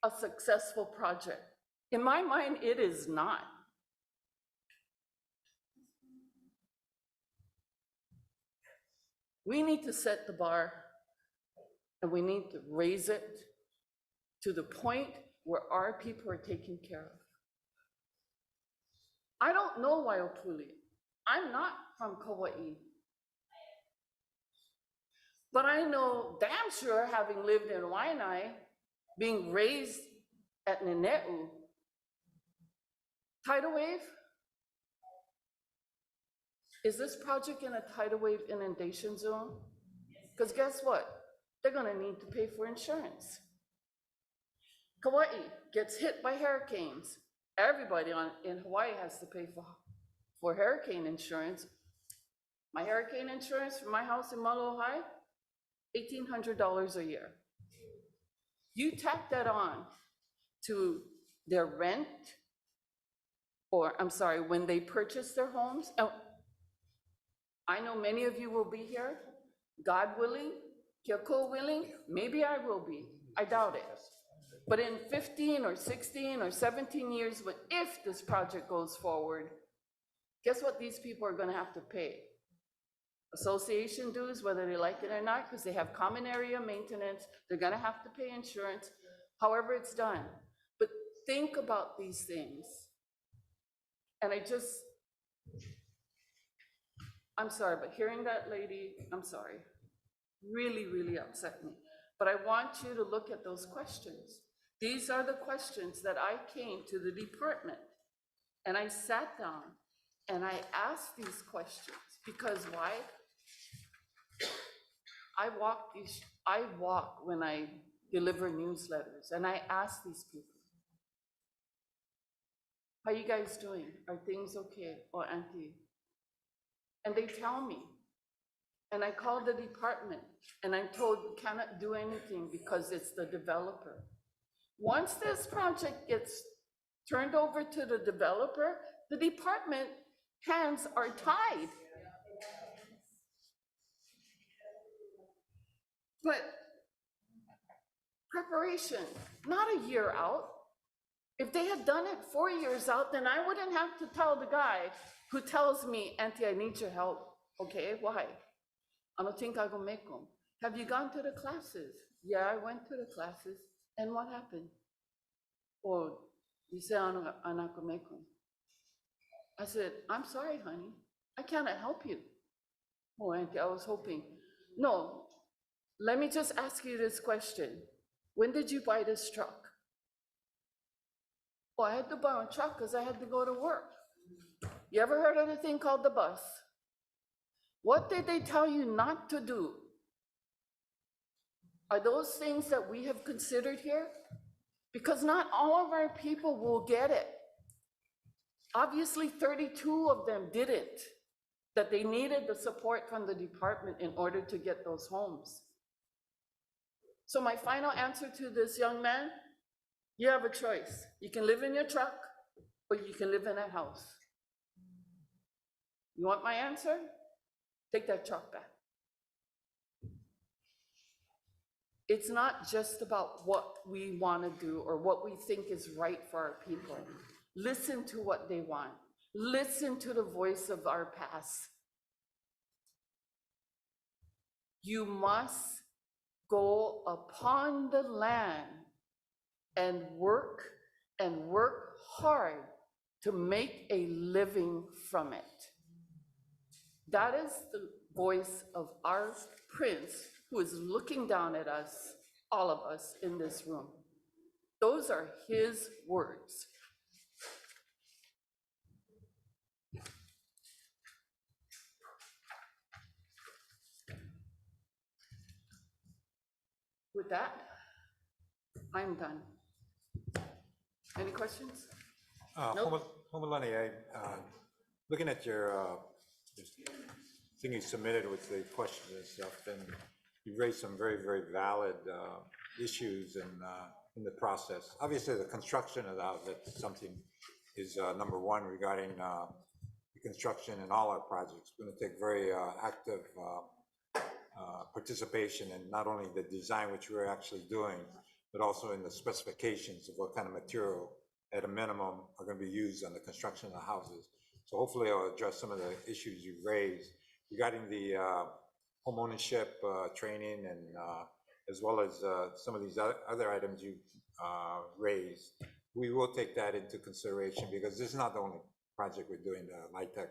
a successful project? In my mind, it is not. We need to set the bar And we need to raise it to the point where our people are taken care of. I don't know Waiopuli. I'm not from Kauai. But I know damn sure, having lived in Waianae, being raised at Neneu, tidal wave? Is this project in a tidal wave inundation zone? Because guess what? They're gonna need to pay for insurance. Kauai gets hit by hurricanes. Everybody in Hawaii has to pay for hurricane insurance. My hurricane insurance for my house in Maluahai, $1,800 a year. You tack that on to their rent, or I'm sorry, when they purchase their homes. I know many of you will be here, God willing, Kyoko willing, maybe I will be, I doubt it. But in 15 or 16 or 17 years, if this project goes forward, guess what these people are gonna have to pay? Association dues, whether they like it or not, because they have common area maintenance, they're gonna have to pay insurance, however it's done. But think about these things. And I'm sorry, but hearing that lady, I'm sorry, really, really upset me. But I want you to look at those questions. These are the questions that I came to the department and I sat down and I asked these questions because why? I walk when I deliver newsletters and I ask these people, how you guys doing? Are things okay? Or auntie? And they tell me. And I called the department and I'm told we cannot do anything because it's the developer. Once this project gets turned over to the developer, the department hands are tied. But preparation, not a year out. If they had done it 4 years out, then I wouldn't have to tell the guy who tells me, Auntie, I need your help. Okay, why? I don't think I go make them. Have you gone to the classes? Yeah, I went to the classes. And what happened? Oh, you say I'm not gonna make them. I said, I'm sorry, honey. I cannot help you. Oh, Auntie, I was hoping. No, let me just ask you this question. When did you buy this truck? Oh, I had to buy a truck because I had to go to work. You ever heard of the thing called the bus? What did they tell you not to do? Are those things that we have considered here? Because not all of our people will get it. Obviously, 32 of them didn't, that they needed the support from the department in order to get those homes. So my final answer to this young man, you have a choice. You can live in your truck or you can live in a house. You want my answer? Take that truck back. It's not just about what we want to do or what we think is right for our people. Listen to what they want. Listen to the voice of our past. You must go upon the land and work hard to make a living from it. That is the voice of our Prince, who is looking down at us, all of us in this room. Those are his words. With that, I'm done. Any questions? Nope. Homalani, looking at your thing you submitted with the questions and stuff, and you raised some very, very valid issues in the process. Obviously, the construction of the house, that's something is number one regarding the construction in all our projects. We're going to take very active participation in not only the design, which we're actually doing, but also in the specifications of what kind of material at a minimum are going to be used on the construction of the houses. So hopefully I'll address some of the issues you've raised regarding the home ownership training and as well as some of these other items you raised, we will take that into consideration because this is not the only project we're doing, the LIHTC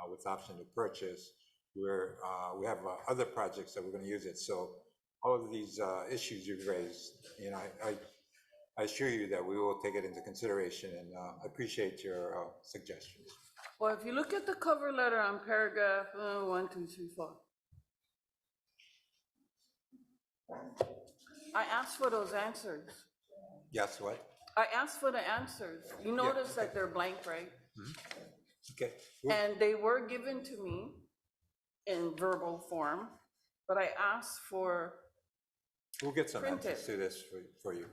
with option to purchase. We have other projects that we're going to use it. So all of these issues you've raised, you know, I assure you that we will take it into consideration, and I appreciate your suggestions. Well, if you look at the cover letter on paragraph 1, 2, 3, 4, I asked for those answers. Yes, what? I asked for the answers. You notice that they're blank, right? Okay. And they were given to me in verbal form, but I asked for We'll get some printed. answers to this for you.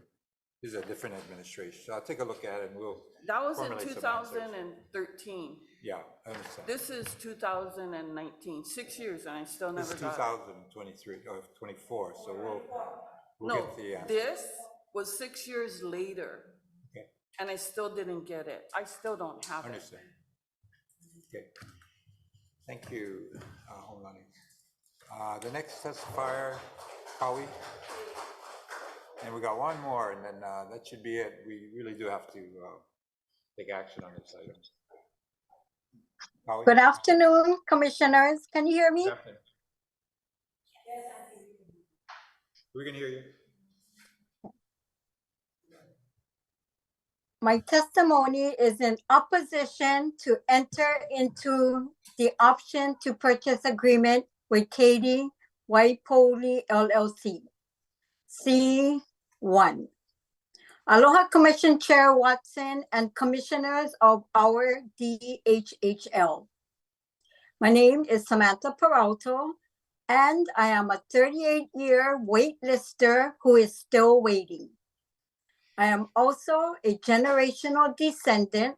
This is a different administration, so I'll take a look at it and we'll That was in formulate some answers. 2013. Yeah, I understand. This is 2019, 6 years, and I still This never is got it. 2023 or 24, so we'll No, get the answer. this was 6 years later, Okay. and I still didn't get it. I still don't have it. Understand. Okay. Thank you, Homlani. The next testifier, Howie. And we got one more, and then that should be it. We really do have to take action on this item. Howie? Good afternoon, commissioners. Can you hear me? Good afternoon. We can hear you. My testimony is in opposition to enter into the option to purchase agreement with Katie Waipoli LLC. C1. Aloha Commission Chair Watson and commissioners of our DHHL. My name is Samantha Peralto, and I am a 38-year waitlister who is still waiting. I am also a generational descendant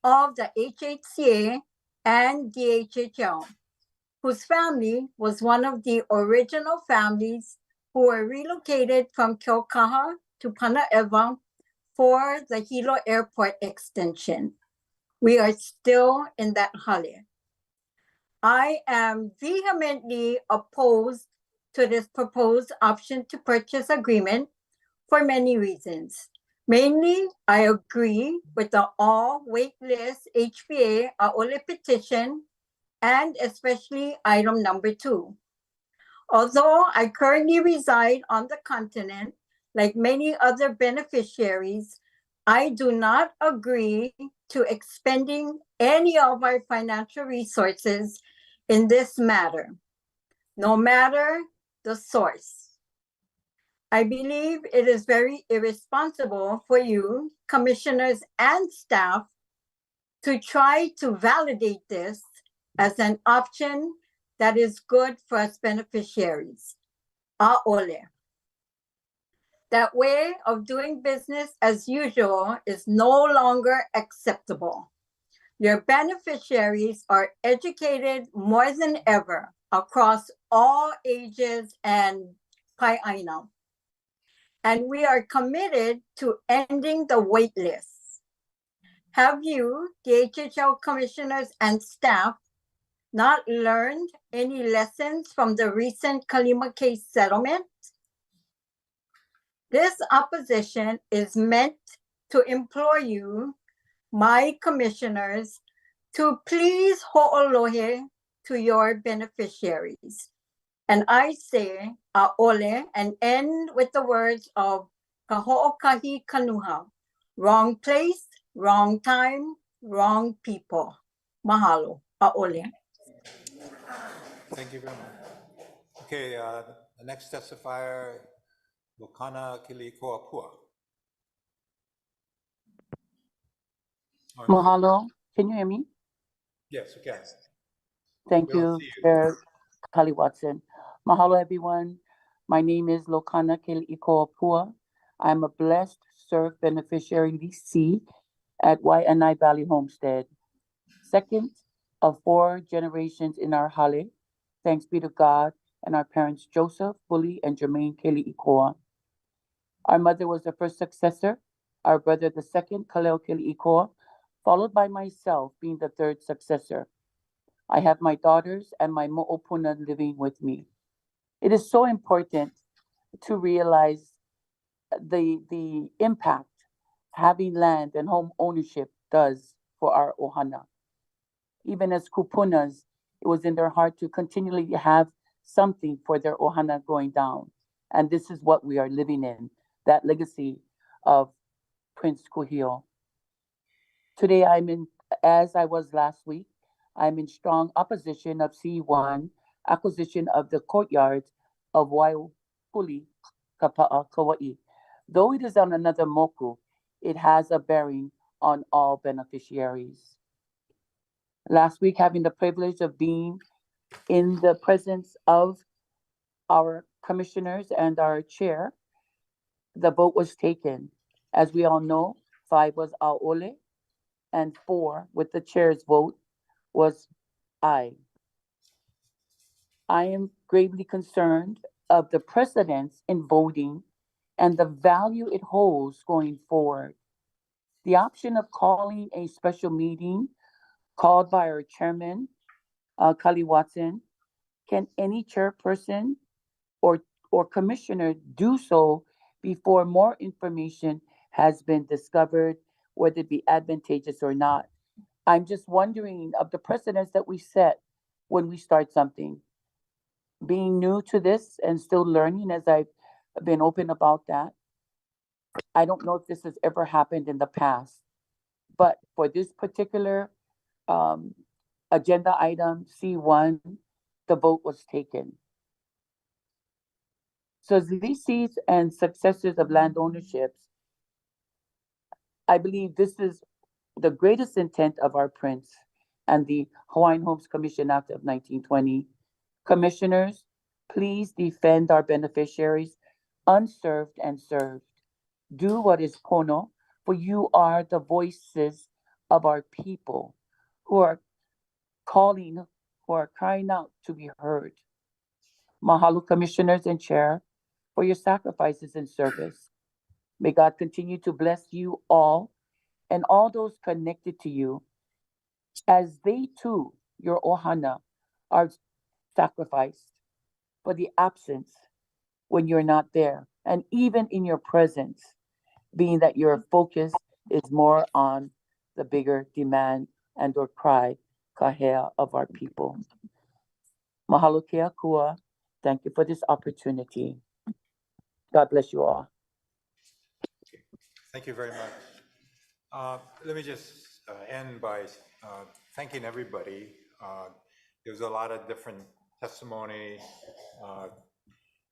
of the HHCA and DHHL, whose family was one of the original families who were relocated from Keaukaha to Panaewa for the Hilo Airport extension. We are still in that hale. I am vehemently opposed to this proposed option to purchase agreement for many reasons. Mainly, I agree with the all waitlist HPA Aole petition and especially item number 2. Although I currently reside on the continent, like many other beneficiaries, I do not agree to expending any of our financial resources in this matter, no matter the source. I believe it is very irresponsible for you, commissioners and staff, to try to validate this as an option that is good for us beneficiaries. A'ole. That way of doing business as usual is no longer acceptable. Your beneficiaries are educated more than ever across all ages and pai'aina. And we are committed to ending the wait list. Have you, the HHL commissioners and staff, not learned any lessons from the recent Kalima case settlement? This opposition is meant to implore you, my commissioners, to please ho'olohe to your beneficiaries. And I say a'ole and end with the words of Kaho'okahi Kanuha. Wrong place, wrong time, wrong people. Mahalo. A'ole. Thank you very much. Okay, the next testifier, Lokana Kilikoapua. Mahalo. Can you hear me? Yes, we can. Thank We don't you, see you. Chair Kali Watson. Mahalo, everyone. My name is Lokana Kilikoapua. I'm a blessed served beneficiary DC at YNI Valley Homestead. Second of 4 generations in our hale. Thanks be to God and our parents Joseph, Bully, and Jermaine Keli'ikoa. Our mother was the first successor, our brother the second, Kaleo Keli'ikoa, followed by myself being the 3rd successor. I have my daughters and my mo'opuna living with me. It is so important to realize the impact having land and home ownership does for our ohana. Even as kupunas, it was in their heart to continually have something for their ohana going down. And this is what we are living in, that legacy of Prince Kuhio. Today, as I was last week, I'm in strong opposition of C1 acquisition of the courtyards of Waihuli Kapa'a Kauai. Though it is on another moku, it has a bearing on all beneficiaries. Last week, having the privilege of being in the presence of our commissioners and our chair, the vote was taken. As we all know, 5 was Aole, and 4, with the chair's vote, was I. I am gravely concerned of the precedence in voting and the value it holds going forward. The option of calling a special meeting called by our chairman, Kali Watson, can any chairperson or commissioner do so before more information has been discovered, whether it be advantageous or not? I'm just wondering of the precedents that we set when we start something. Being new to this and still learning as I've been open about that, I don't know if this has ever happened in the past, but for this particular agenda item, C1, the vote was taken. So as leasees and successors of land ownerships, I believe this is the greatest intent of our prince and the Hawaiian Homes Commission Act of 1920. Commissioners, please defend our beneficiaries, unserved and served. Do what is pono, for you are the voices of our people who are calling, who are crying out to be heard. Mahalo, commissioners and chair, for your sacrifices and service. May God continue to bless you all and all those connected to you as they too, your ohana, are sacrificed for the absence when you're not there, and even in your presence, being that your focus is more on the bigger demand and or cry, kahea, of our people. Mahalo ke akua. Thank you for this opportunity. God bless you all. Thank you very much. Let me just end by thanking everybody. There's a lot of different testimony.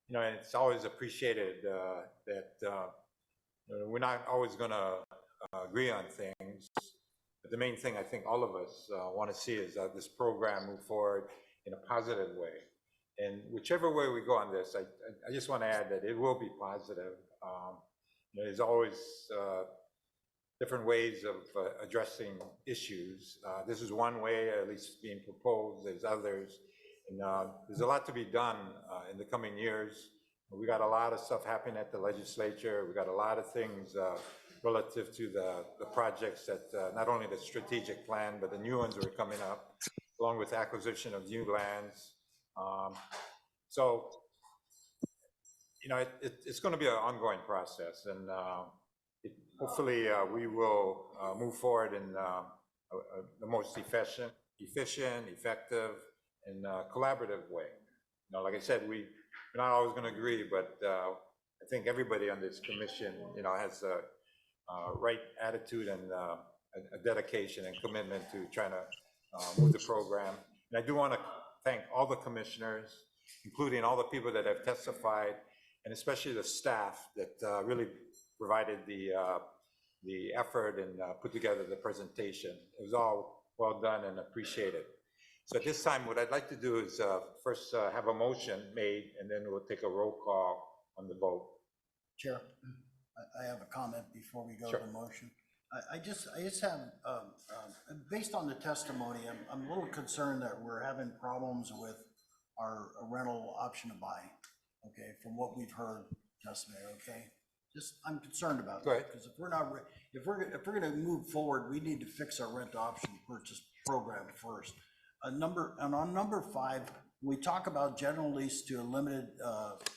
And it's always appreciated that we're not always going to agree on things. But the main thing I think all of us want to see is that this program move forward in a positive way. And whichever way we go on this, I just want to add that it will be positive. There's always different ways of addressing issues. This is one way, at least being proposed. There's others. And there's a lot to be done in the coming years. We got a lot of stuff happening at the legislature. We got a lot of things relative to the projects that not only the strategic plan, but the new ones that are coming up, along with acquisition of new lands. So, it's going to be an ongoing process, and hopefully we will move forward in the most efficient, effective, and collaborative way. Like I said, we're not always going to agree, but I think everybody on this commission, has a right attitude and a dedication and commitment to trying to move the program. And I do want to thank all the commissioners, including all the people that have testified, and especially the staff that really provided the effort and put together the presentation. It was all well done and appreciated. So at this time, what I'd like to do is first have a motion made, and then we'll take a roll call on the vote. Chair, I have a comment before we go Sure. to the motion. I just have, based on the testimony, I'm a little concerned that we're having problems with our rental option to buy, okay, from what we've heard testimony, okay? I'm concerned about that, because if we're not, if we're gonna move forward, we need to fix our rent option purchase program first. On number 5, we talk about general lease to a limited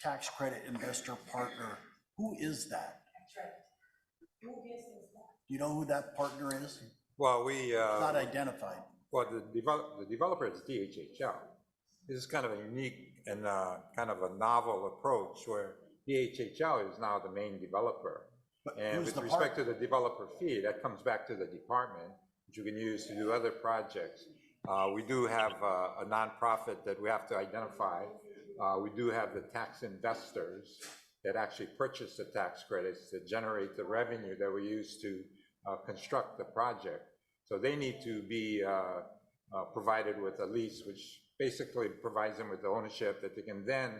tax credit investor partner. Who is that? Do you know who that partner is? Well, we. Not identified. Well, the developer is DHHL. This is kind of a unique and kind of a novel approach where DHHL is now the main developer. And with respect to the developer fee, that comes back to the department, which you can use to do other projects. We do have a nonprofit that we have to identify. We do have the tax investors that actually purchase the tax credits that generate the revenue that we use to construct the project. So they need to be provided with a lease, which basically provides them with the ownership that they can then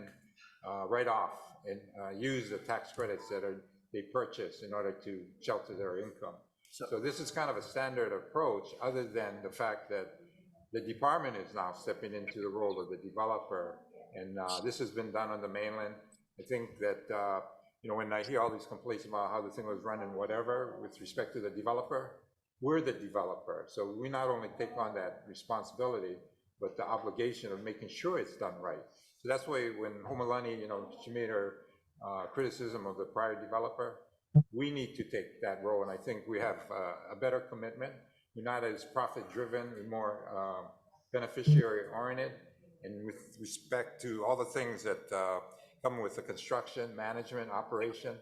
write off and use the tax credits that they purchase in order to shelter their income. So this is kind of a standard approach, other than the fact that the department is now stepping into the role of the developer, and this has been done on the mainland. I think that when I hear all these complaints about how the thing was run and whatever with respect to the developer, we're the developer, so we not only take on that responsibility, but the obligation of making sure it's done right. So that's why when Homalani, she made her criticism of the prior developer, we need to take that role, and I think we have a better commitment. We're not as profit-driven, we're more beneficiary-oriented, and with respect to all the things that come with the construction, management, operation,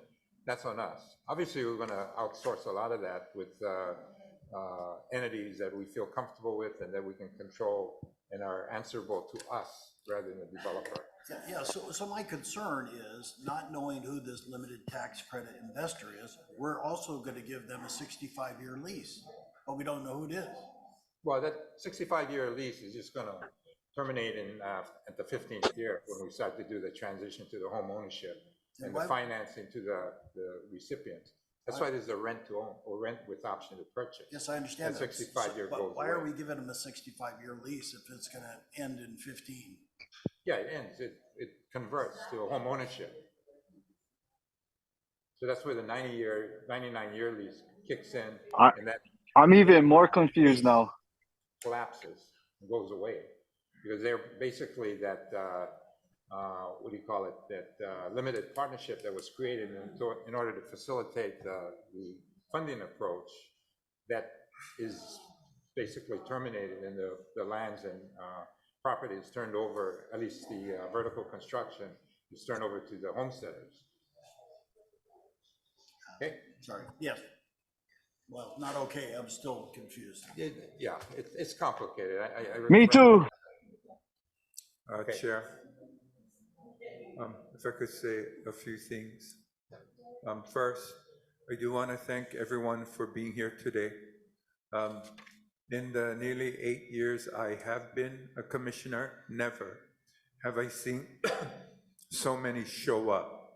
that's on us. Obviously, we're going to outsource a lot of that with entities that we feel comfortable with and that we can control and are answerable to us rather than the developer. Yeah, so my concern is not knowing who this limited tax credit investor is. We're also going to give them a 65-year lease, but we don't know who it is. Well, that 65-year lease is just going to terminate at the 15th year when we start to do the transition to the home ownership and the financing to the recipients. That's why there's a rent to own or rent with option to purchase. Yes, I understand that. 65-year goes away. Why are we giving them a 65-year lease if it's going to end in 15? Yeah, it ends. It converts to a home ownership. So that's where the 99-year lease kicks in, and that I'm even more confused now. collapses and goes away because they're basically that what do you call it? That limited partnership that was created in order to facilitate the funding approach that is basically terminated, and the lands and property is turned over, at least the vertical construction is turned over to the homesteaders. Okay? Sorry. Yes. Well, not okay. I'm still confused. Yeah, it's complicated. Me too. Okay. Chair, if I could say a few things. First, I do want to thank everyone for being here today. In the nearly 8 years I have been a commissioner, never have I seen so many show up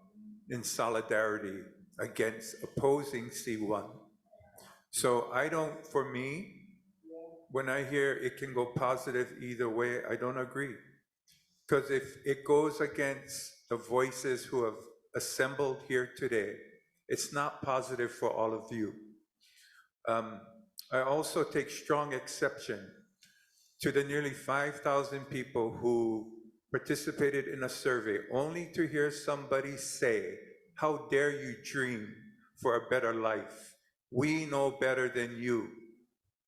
in solidarity against opposing C1. So for me, when I hear it can go positive either way, I don't agree. Because if it goes against the voices who have assembled here today, it's not positive for all of you. I also take strong exception to the nearly 5,000 people who participated in a survey only to hear somebody say, "How dare you dream for a better life? We know better than you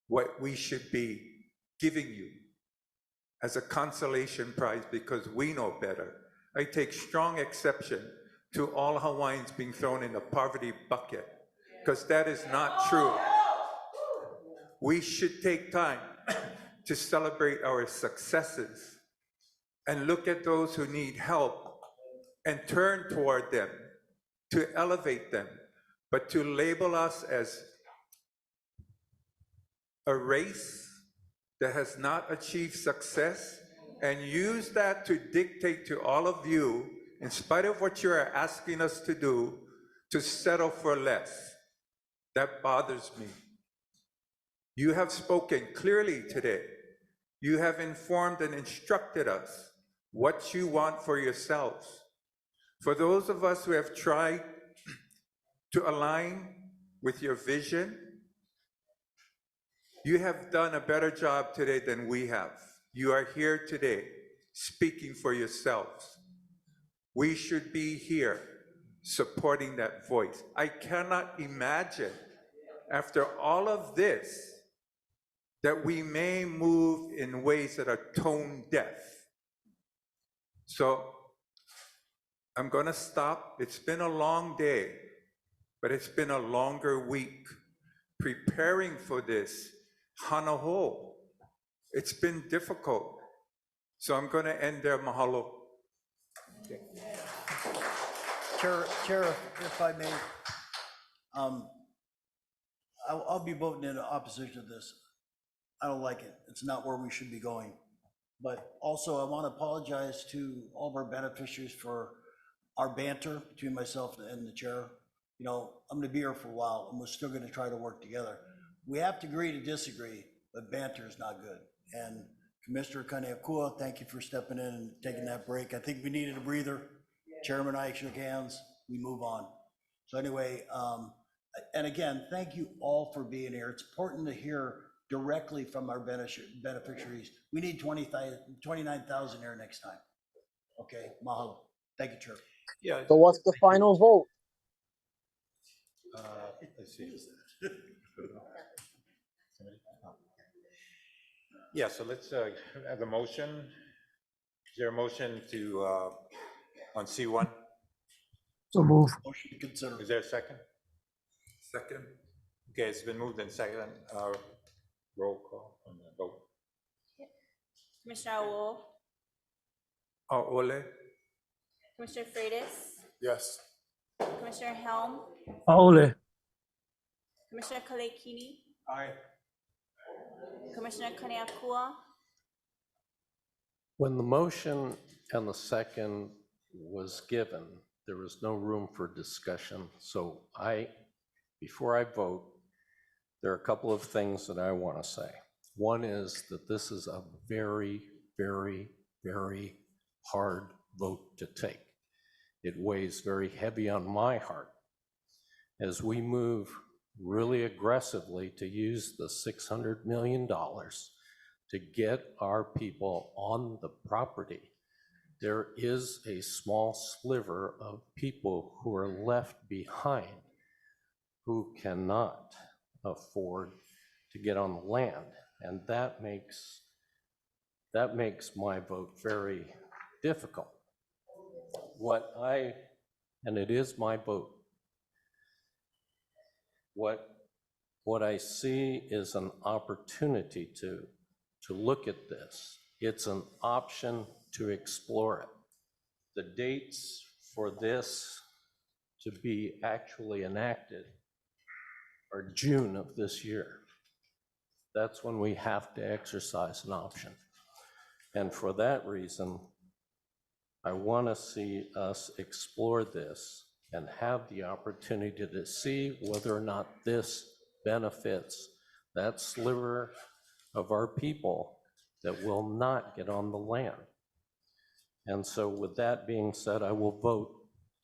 what we should be giving you as a consolation prize because we know better." I take strong exception to all Hawaiians being thrown in the poverty bucket because that is not true. We should take time to celebrate our successes and look at those who need help and turn toward them to elevate them. But to label us as a race that has not achieved success and use that to dictate to all of you, in spite of what you are asking us to do, to settle for less, that bothers me. You have spoken clearly today. You have informed and instructed us what you want for yourselves. For those of us who have tried to align with your vision, you have done a better job today than we have. You are here today. speaking for yourselves. We should be here supporting that voice. I cannot imagine, after all of this, that we may move in ways that are tone deaf. So I'm going to stop. It's been a long day, but it's been a longer week. Preparing for this, hanaho, it's been difficult. So I'm going to end there. Mahalo. Okay. Chair, if I may, I'll be voting in opposition to this. I don't like it. It's not where we should be going. But also, I want to apologize to all of our beneficiaries for our banter between myself and the chair. You know, I'm going to be here for a while, and we're still going to try to work together. We have to agree to disagree, but banter is not good. And Commissioner Kaneakua, thank you for stepping in and taking that break. I think we needed a breather. Chairman and I shook hands. We move on. So anyway, and again, thank you all for being here. It's important to hear directly from our beneficiaries. We need 29,000 here next time. Okay, mahalo. Thank you, Chair. Yeah. So what's the final vote? Let's see. Yeah, so let's have a motion. Is there a motion to on C1? So move. Motion to consider. Is there a second? Second. Okay, it's been moved and second. Roll call on the vote. Commissioner Awo, Ole. Commissioner Freitas, Yes. Commissioner Helm, Ole. Commissioner Kalekini, Aye. Commissioner Kaneakua, When the motion and the second was given, there was no room for discussion. So before I vote, there are a couple of things that I want to say. One is that this is a very, very, very hard vote to take. It weighs very heavy on my heart as we move really aggressively to use the $600 million to get our people on the property. There is a small sliver of people who are left behind who cannot afford to get on the land. And that makes my vote very difficult. And it is my vote. What I see is an opportunity to look at this. It's an option to explore it. The dates for this to be actually enacted are June of this year. That's when we have to exercise an option. And for that reason, I want to see us explore this and have the opportunity to see whether or not this benefits that sliver of our people that will not get on the land. And so with that being said, I will vote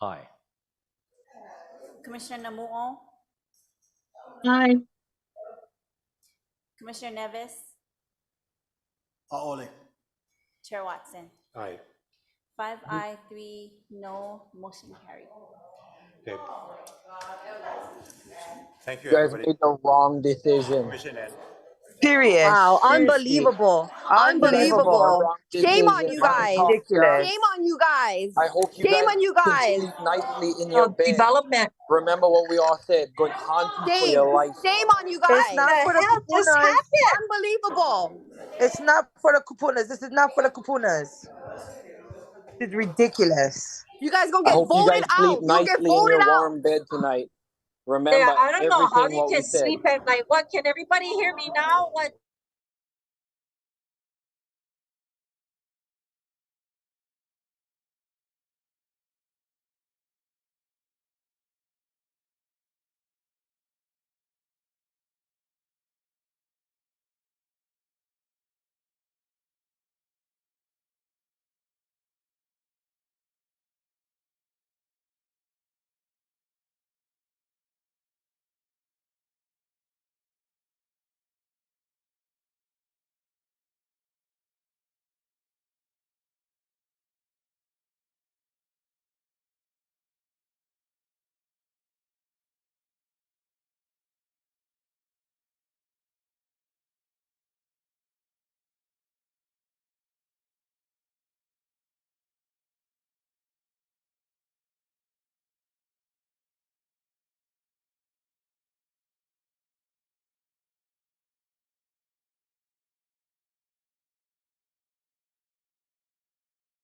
aye. Commissioner Namu'o, Aye. Commissioner Nevis, Ole. Chair Watson. Aye. 5 aye, 3 no, motion carried. Okay. Thank you, You guys everybody. made the wrong decision. Commission Ed. Serious. Wow, Seriously. unbelievable. You guys made the Unbelievable. wrong Shame on decision. you I'm guys. tough, guys. Shame on you guys. I hope you Shame guys on you can guys. sleep nicely in your bed. Development. Remember what we all said. Good hunting for Shame. your life. Shame on you It's guys. not for the hell just kupunas. happened? Unbelievable. It's not for the kupunas. This is not for the kupunas. This is ridiculous. You guys gonna I get hope you voted guys sleep out. You'll get nicely in voted your out. warm bed tonight. Yeah, Remember I don't know how everything they what we can said. sleep at night. What, can everybody hear me now? What?